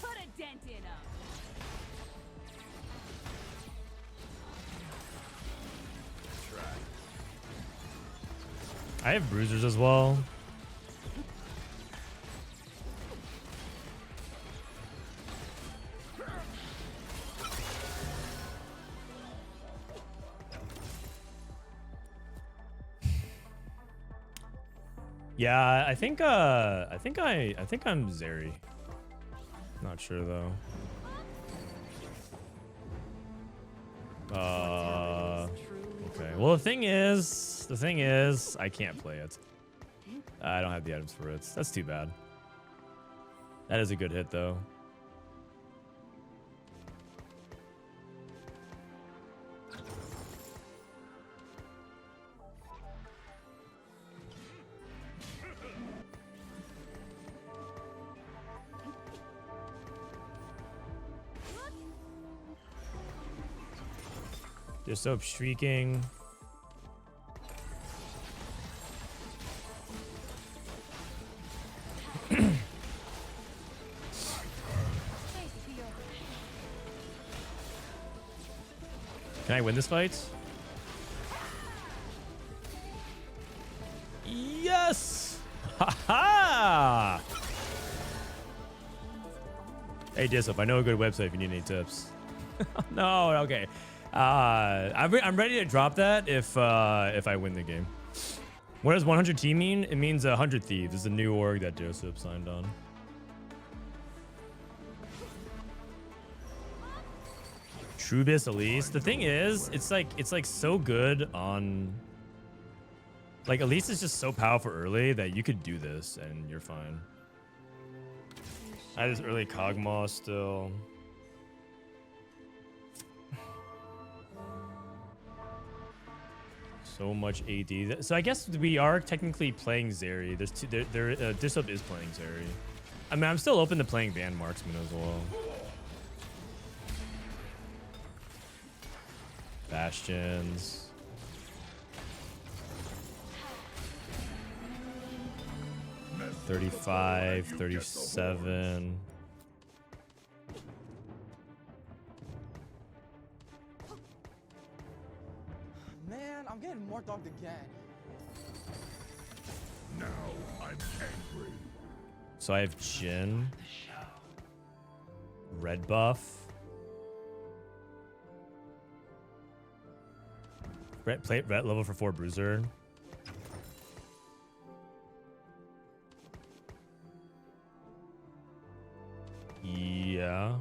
S7: Put a dent in 'em.
S1: I have bruisers as well. Yeah, I think I'm Zeri. Not sure though. Okay. Well, the thing is, I can't play it. I don't have the items for it. That's too bad. That is a good hit though. Just up shrieking. Can I win this fight? Ha! Hey, Disup, I know a good website if you need any tips. No, okay. I'm ready to drop that if I win the game. What does 100 T mean? It means 100 Thieves. It's a new org that Joseph signed on. Trubis Elise. The thing is, it's like so good on. Like Elise is just so powerful early that you could do this and you're fine. I have this early Kog'Maw still. So much AD. So I guess we are technically playing Zeri. There's two. Disup is playing Zeri. I mean, I'm still open to playing Van Marksman as well. Bastions. 35, 37.
S5: Man, I'm getting more dogged again.
S6: Now I'm angry.
S1: So I have Jhin. Red buff. Red level for 4 Bruiser. Yeah.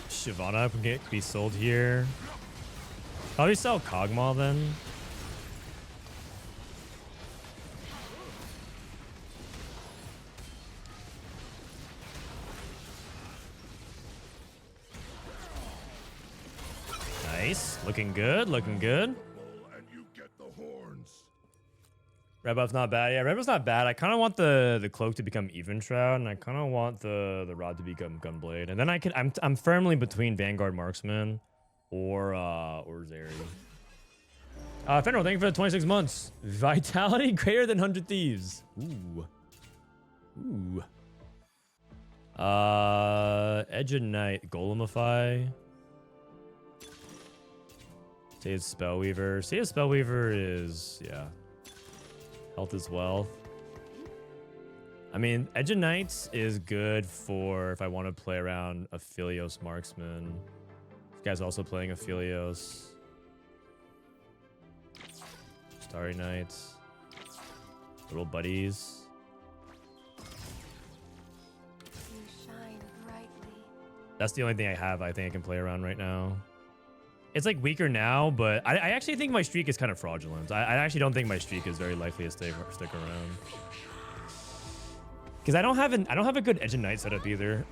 S1: Shyvana can be sold here. Probably sell Kog'Maw then. Nice. Looking good. Looking good.
S6: And you get the horns.
S1: Red buff's not bad. Yeah, red buff's not bad. I kind of want the cloak to become Even Shroud, and I kind of want the rod to become Gunblade. And then I'm firmly between Vanguard Marksman or Zeri. Fenrir, thank you for the 26 months. Vitality greater than 100 Thieves. Ooh. Ooh. Edge of Night, Golemify. Save Spellweaver. Save Spellweaver is, yeah. Health is wealth. I mean, Edge of Knights is good for if I want to play around Aphelios Marksman. This guy's also playing Aphelios. Starry Knights. Little buddies.
S9: You shine brightly.
S1: That's the only thing I have I think I can play around right now. It's like weaker now, but I actually think my streak is kind of fraudulent. I actually don't think my streak is very likely to stick around. Because I don't have a good Edge of Night setup either.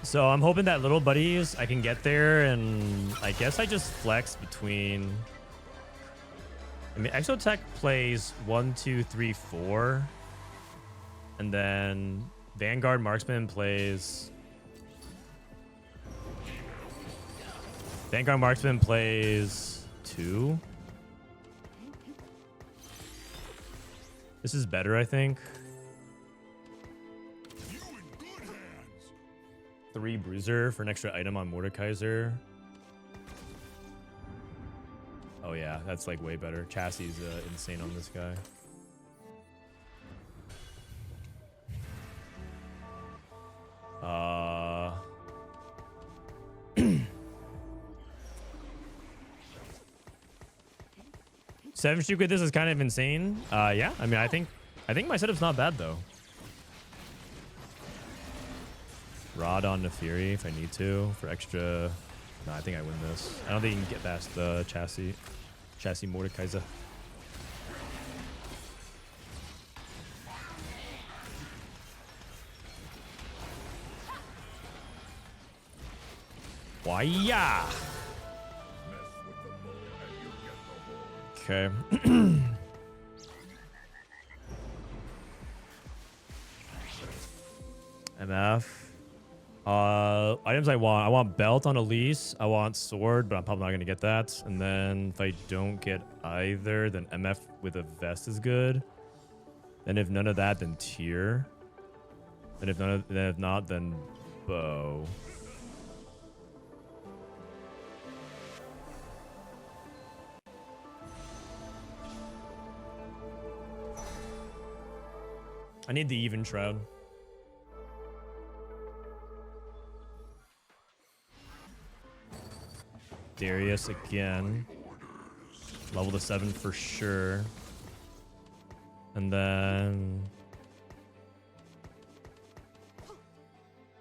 S1: So I'm hoping that little buddies, I can get there, and I guess I just flex between. I mean, Exotech plays 1, 2, 3, 4, and then Vanguard Marksman plays. Vanguard Marksman plays 2. This is better, I think. 3 Bruiser for an extra item on Mordekaiser. Oh yeah, that's like way better. Chassis is insane on this guy. Seven streak with this is kind of insane. Yeah, I mean, I think my setup's not bad though. Rod on the Fury if I need to for extra. No, I think I win this. I don't think you can get past the chassis Mordekaiser. Why yeah? Okay. MF. Items I want. I want belt on Elise. I want sword, but I'm probably not gonna get that. And then if I don't get either, then MF with a vest is good. Then if none of that, then tier. And if not, then bow. I need the even shroud. Darius again. Level to 7 for sure. And then...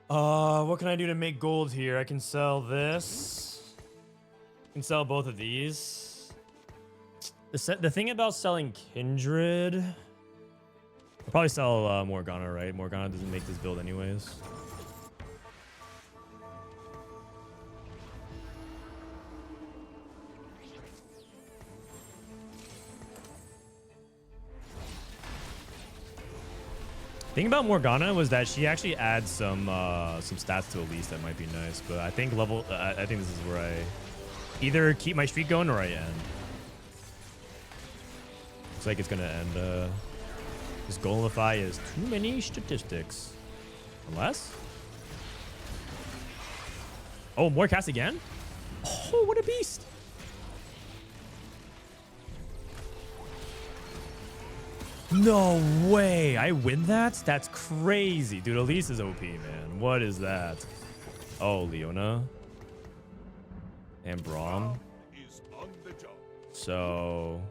S1: what can I do to make gold here? I can sell this. I can sell both of these. The thing about selling Kindred... I'll probably sell Morgana, right? Morgana doesn't make this build anyways. Thing about Morgana was that she actually adds some stats to Elise that might be nice, but I think I think this is where I either keep my streak going or I end. Looks like it's gonna end. This Golify is too many statistics, unless. Oh, more cast again. Oh, what a beast! No way! I win that? That's crazy. Dude, Elise is OP, man. What is that? Oh, Leona. And Braum. So...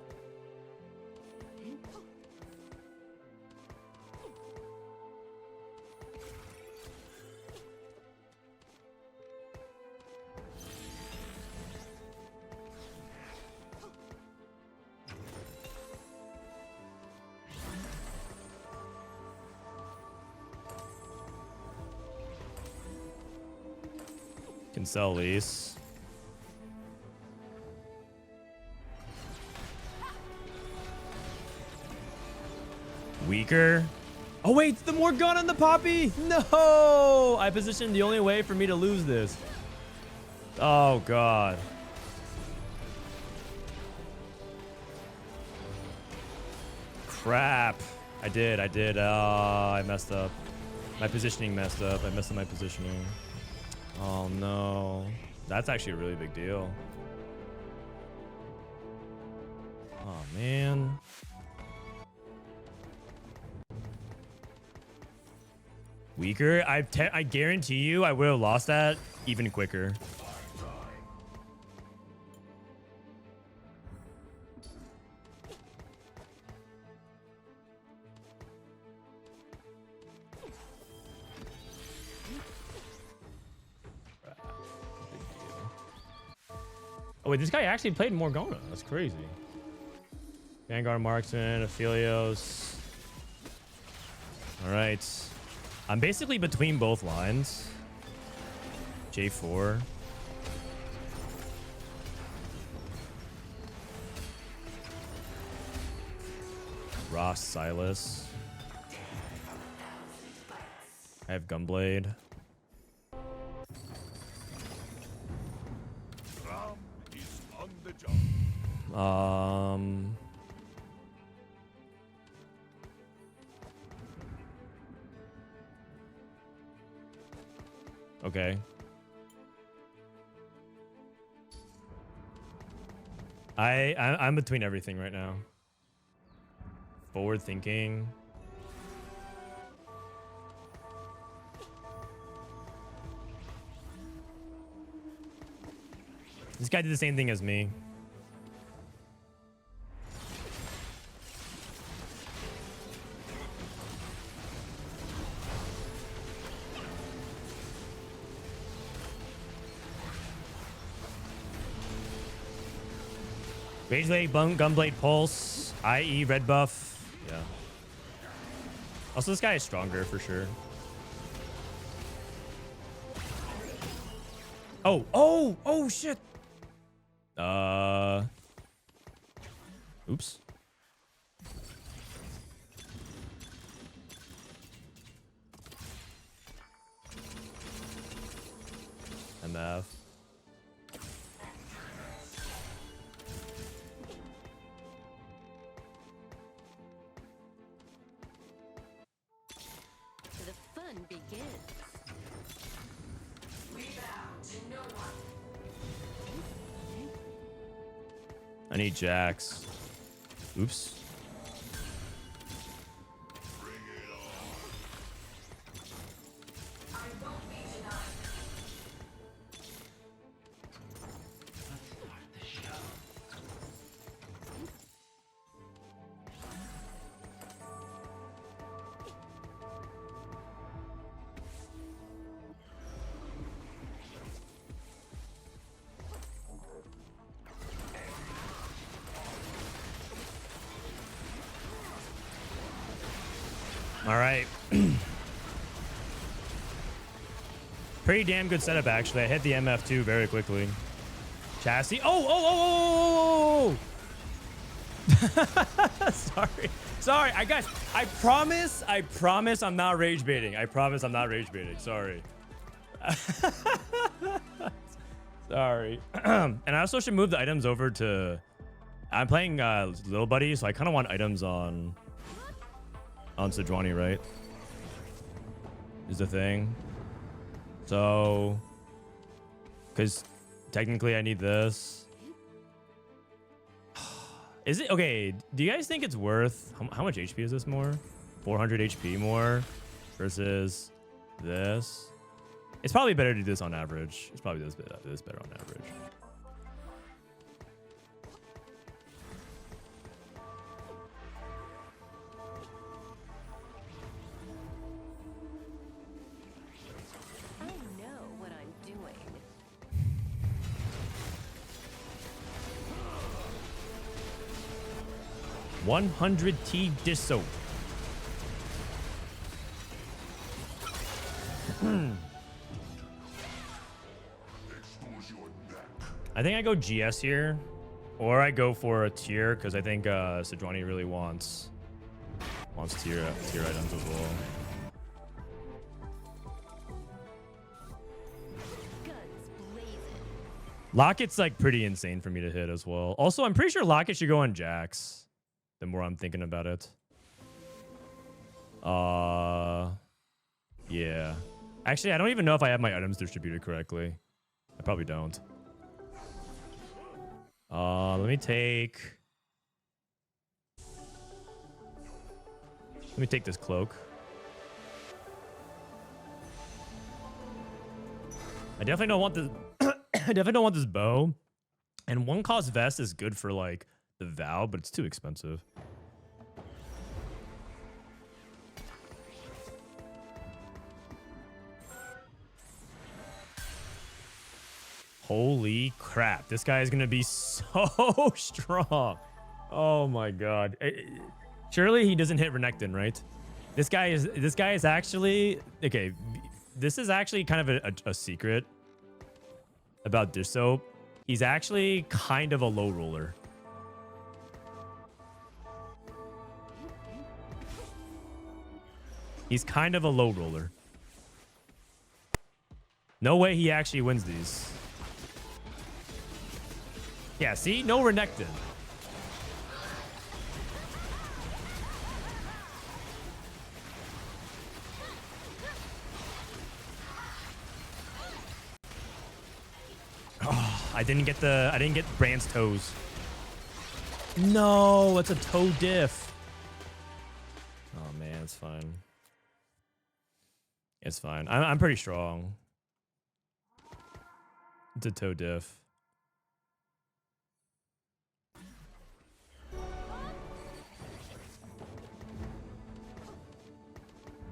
S1: Can sell Elise. Weaker. Oh wait, the Morgana and the Poppy. No, I positioned the only way for me to lose this. Oh god. Crap. I did. I messed up. My positioning messed up. I messed up my positioning. Oh no. That's actually a really big deal. Oh man. Weaker? I guarantee you I would have lost that even quicker. Oh wait, this guy actually played Morgana. That's crazy. Vanguard Marksman, Aphelios. All right. I'm basically between both lines. J4. Ross, Silas. I have Gunblade. Okay. I'm between everything right now. Forward thinking. This guy did the same thing as me. Rageblade, Gunblade, Pulse, IE, red buff. Yeah. Also, this guy is stronger for sure. Oh shit. Oops. MF.
S7: The fun begins.
S1: I need Jax. Oops. All right. Pretty damn good setup, actually. I hit the MF2 very quickly. Chassis. Oh! Sorry. I promise I'm not rage baiting. I promise I'm not rage baiting. Sorry. Sorry. And I also should move the items over to... I'm playing Little Buddy, so I kind of want items on Sejuani, right? Is the thing. So... Because technically I need this. Is it... Okay, do you guys think it's worth... How much HP is this more? 400 HP more versus this? It's probably better to do this on average. It's probably this better on average.
S7: I know what I'm doing.
S1: 100T Disso. I think I go GS here, or I go for a tier because I think Sejuani really wants tier items as well. Locket's like pretty insane for me to hit as well. Also, I'm pretty sure Locket should go on Jax. The more I'm thinking about it. Yeah. Actually, I don't even know if I have my items distributed correctly. I probably don't. Let me take this cloak. I definitely don't want this I definitely don't want this bow. And one cost vest is good for like the Vow, but it's too expensive. Holy crap. This guy is going to be so strong. Oh my god. Surely he doesn't hit Renekton, right? This guy is actually... Okay, this is actually kind of a secret about Disso. He's actually kind of a low roller. He's kind of a low roller. No way he actually wins these. Yeah, see? No Renekton. Oh, I didn't get Brand's toes. No, it's a toe diff. Oh man, it's fine. It's fine. I'm pretty strong. It's a toe diff.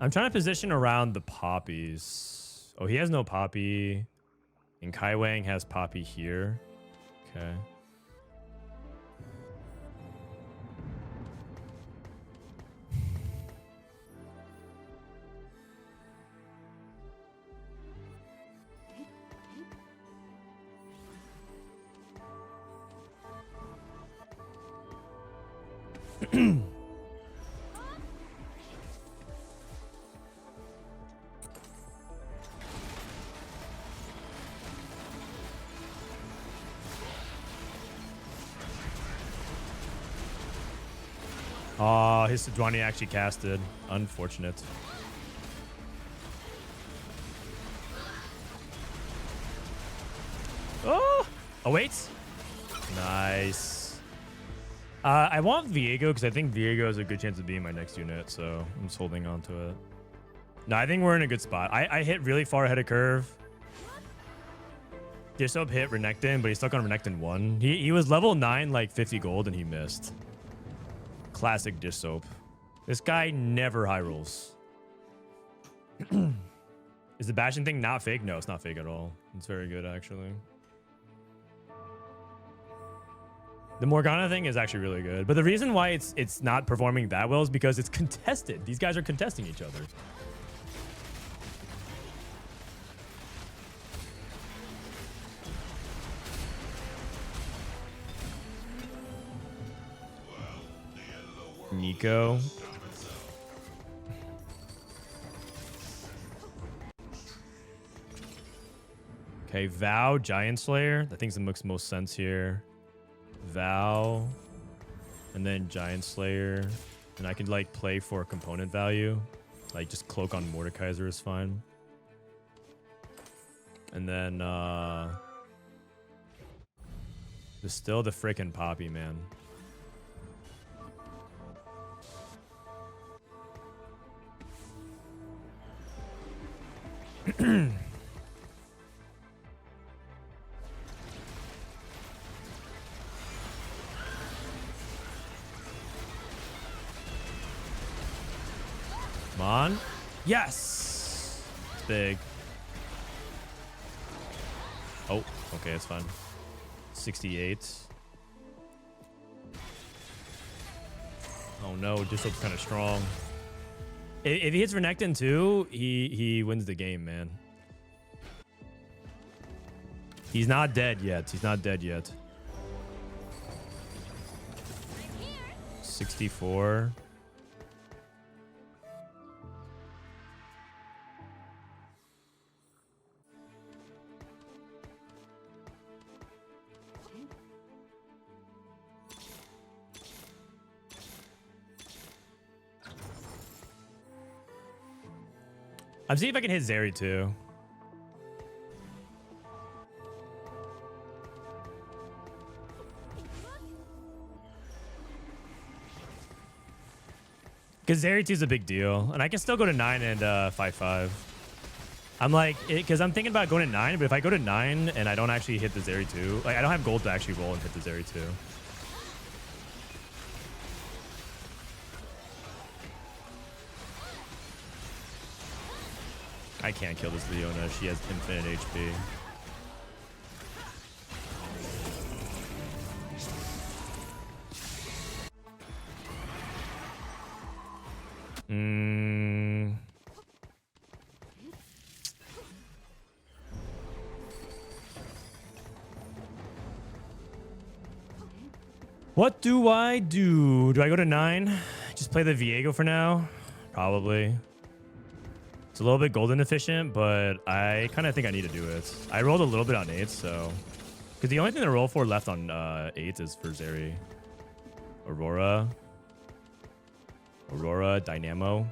S1: I'm trying to position around the poppies. Oh, he has no poppy. And Kai Wang has poppy here. Okay. Oh, his Sejuani actually casted. Unfortunate. Oh! Oh, wait. Nice. I want Viego because I think Viego has a good chance of being my next unit, so I'm just holding on to it. No, I think we're in a good spot. I hit really far ahead of curve. Dishsoap hit Renekton, but he's stuck on Renekton 1. He was level 9, like 50 gold, and he missed. Classic Dishsoap. This guy never high rolls. Is the Bastion thing not fake? No, it's not fake at all. It's very good, actually. The Morgana thing is actually really good. But the reason why it's not performing that well is because it's contested. These guys are contesting each other. Nico. Okay, Vow, Giant Slayer. That thing's that makes most sense here. Vow. And then Giant Slayer. And I can like play for component value. Like just cloak on Mordekaiser is fine. And then there's still the frickin' Poppy, man. Come on. Yes. It's big. Oh, okay, it's fine. 68. Oh no, Dishsoap's kind of strong. If he hits Renekton too, he wins the game, man. He's not dead yet. He's not dead yet. 64. I'm seeing if I can hit Zeri too. Because Zeri 2 is a big deal. And I can still go to 9 and 5-5. I'm like, because I'm thinking about going to 9, but if I go to 9 and I don't actually hit the Zeri 2, like I don't have gold to actually roll and hit the Zeri 2. I can't kill this Leona. She has infinite HP. What do I do? Do I go to 9? Just play the Viego for now? Probably. It's a little bit golden efficient, but I kind of think I need to do it. I rolled a little bit on 8, so... Because the only thing to roll for left on 8 is for Zeri. Aurora, Dynamo.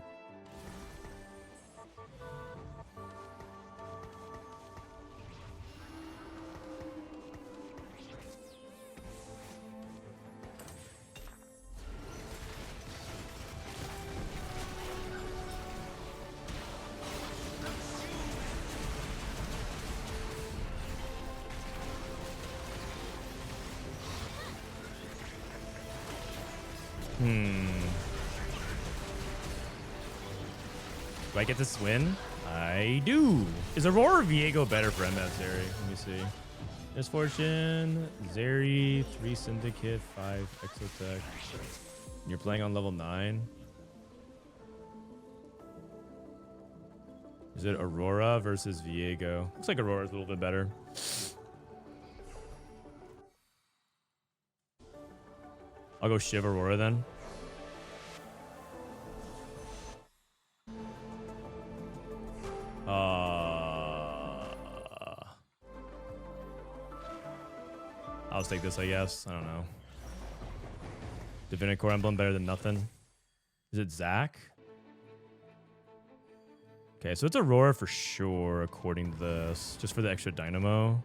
S1: Do I get this win? I do. Is Aurora or Viego better for MF Zeri? Let me see. Misfortune, Zeri, 3 Syndicate, 5 Exotech. You're playing on level 9. Is it Aurora versus Viego? Looks like Aurora's a little bit better. I'll go Shiv Aurora then. I'll just take this, I guess. I don't know. Divinicore Emblem better than nothing. Is it Zach? Okay, so it's Aurora for sure, according to this. Just for the extra Dynamo.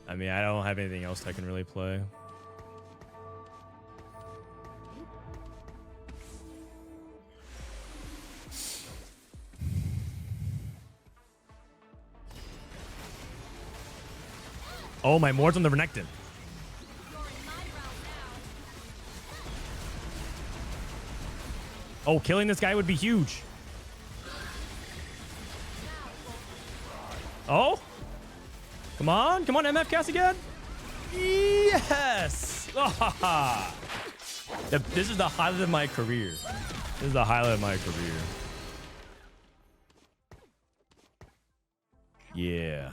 S1: I mean, I don't have anything else I can really play. Oh, my Mord's on the Renekton. Oh, killing this guy would be huge. Oh. Come on, MF cast again. Yes. This is the highlight of my career. This is the highlight of my career. Yeah.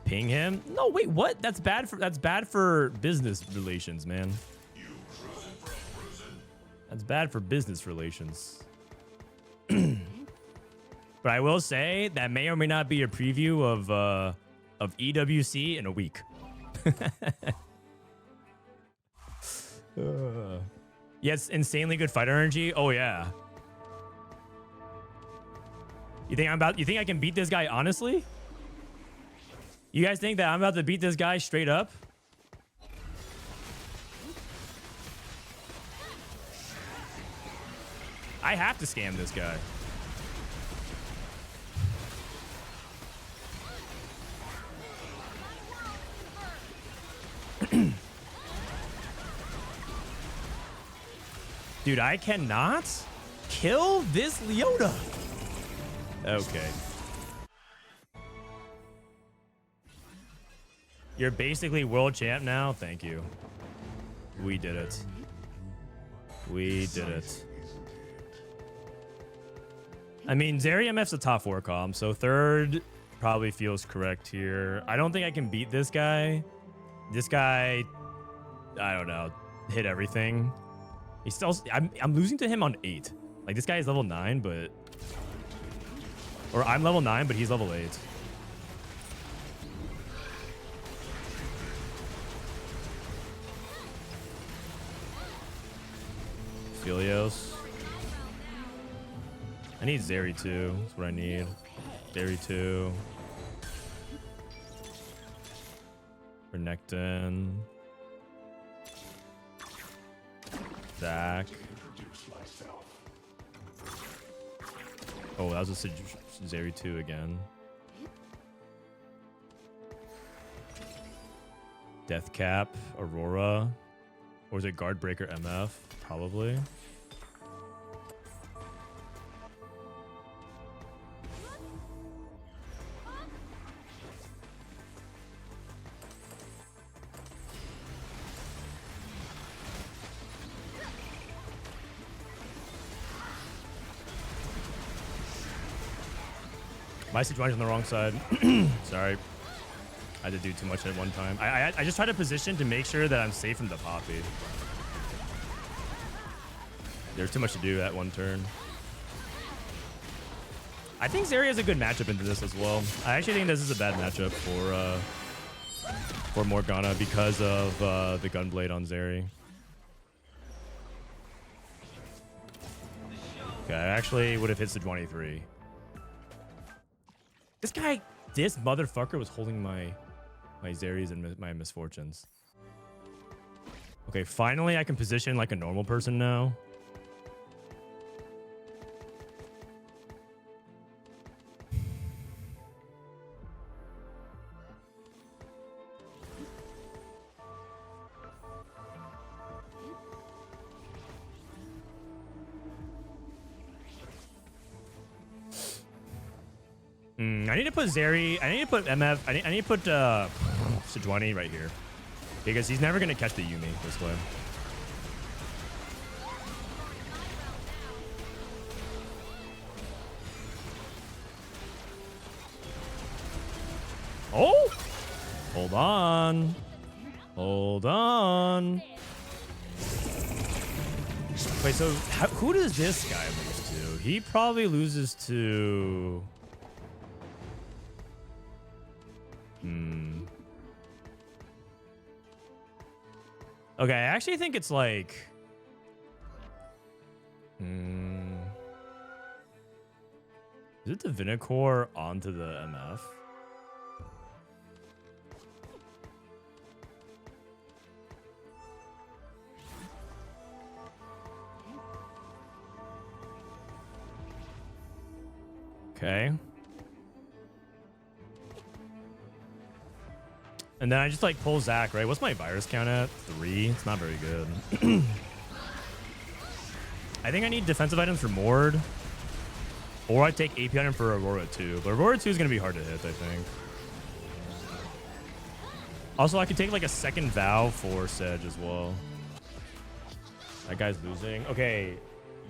S1: Ping him? No, wait, what? That's bad for business relations, man. That's bad for business relations. But I will say that may or may not be a preview of EWC in a week. Yes, insanely good fighter energy. Oh yeah. You think I can beat this guy honestly? You guys think that I'm about to beat this guy straight up? I have to scam this guy. Dude, I cannot kill this Leota. Okay. You're basically world champ now. Thank you. We did it. We did it. I mean, Zeri MF's a top 4 comp, so third probably feels correct here. I don't think I can beat this guy. This guy, I don't know, hit everything. He's still, I'm losing to him on 8. Like, this guy is level 9, but... Or I'm level 9, but he's level 8. Philios. I need Zeri too. That's what I need. Zeri too. Renekton. Zach. Oh, that was a Zeri 2 again. Deathcap, Aurora. Or is it Guardbreaker MF? Probably. My situation's on the wrong side. Sorry. I had to do too much at one time. I just try to position to make sure that I'm safe from the Poppy. There's too much to do at one turn. I think Zeri has a good matchup into this as well. I actually think this is a bad matchup for Morgana because of the Gunblade on Zeri. Okay, I actually would have hit the 23. This motherfucker was holding my Zeris and my misfortunes. Okay, finally I can position like a normal person now. I need to put Zeri. I need to put MF. I need to put Sejuani right here because he's never gonna catch the Yumi this way. Oh, Hold on. Hold on. Wait, so who does this guy lose to? He probably loses to... Okay, I actually think it's like... Is it the Vinicore onto the MF? Okay. And then I just like pull Zach, right? What's my virus count at? 3? It's not very good. I think I need defensive items for Mord. Or I take AP item for Aurora 2. But Aurora 2 is going to be hard to hit, I think. Also, I could take like a second Vow for Sedge as well. That guy's losing. Okay,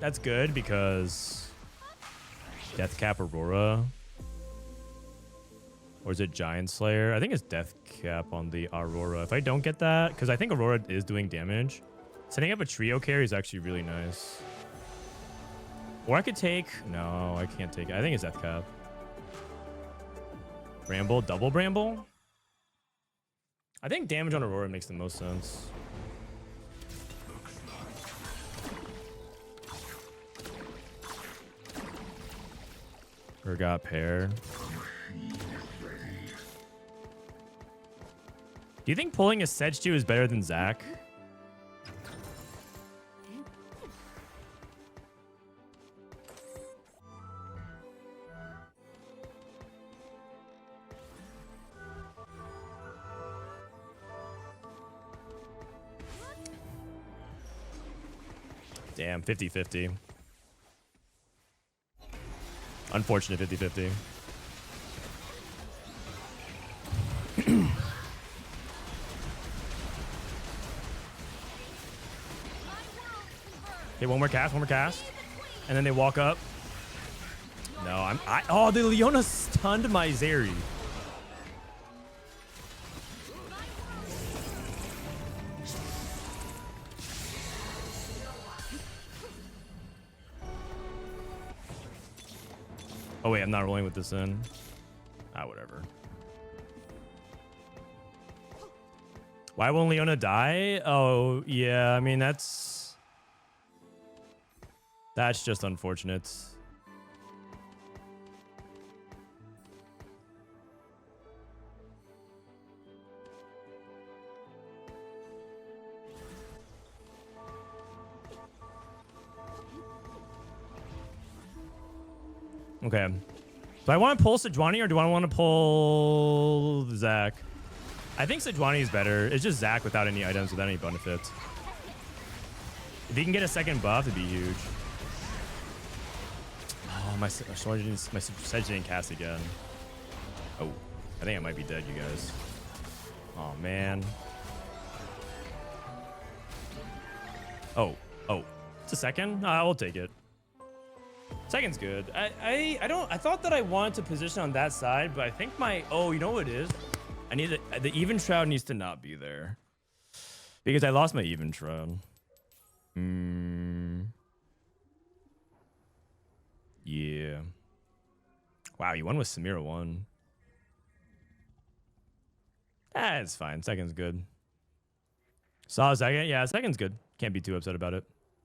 S1: that's good because Death Cap Aurora. Or is it Giant Slayer? I think it's Death Cap on the Aurora. If I don't get that, because I think Aurora is doing damage, setting up a trio carry is actually really nice. Or I could take... No, I can't take it. I think it's Death Cap. Bramble, double Bramble? I think damage on Aurora makes the most sense. Forgot pair. Do you think pulling a Sedge 2 is better than Zach? Damn, 50-50. Unfortunate 50-50. Okay, one more cast. And then they walk up. No, oh, the Leona stunned my Zeri. Oh wait, I'm not rolling with this in. Whatever. Why won't Leona die? Oh, yeah, I mean, that's just unfortunate. Okay. Do I want to pull Sejuani or do I want to pull Zach? I think Sejuani is better. It's just Zach without any items, without any benefits. If he can get a second buff, it'd be huge. Oh, my Sedge didn't cast again. Oh, I think I might be dead, you guys. Oh, man. Oh. It's a second? I will take it. Second's good. I thought that I wanted to position on that side, but I think you know what it is? I need the even shroud needs to not be there. Because I lost my even shroud. Yeah. Wow, you won with Samira 1. It's fine. Second's good. Saw a second? Yeah, second's good. Can't be too upset about it.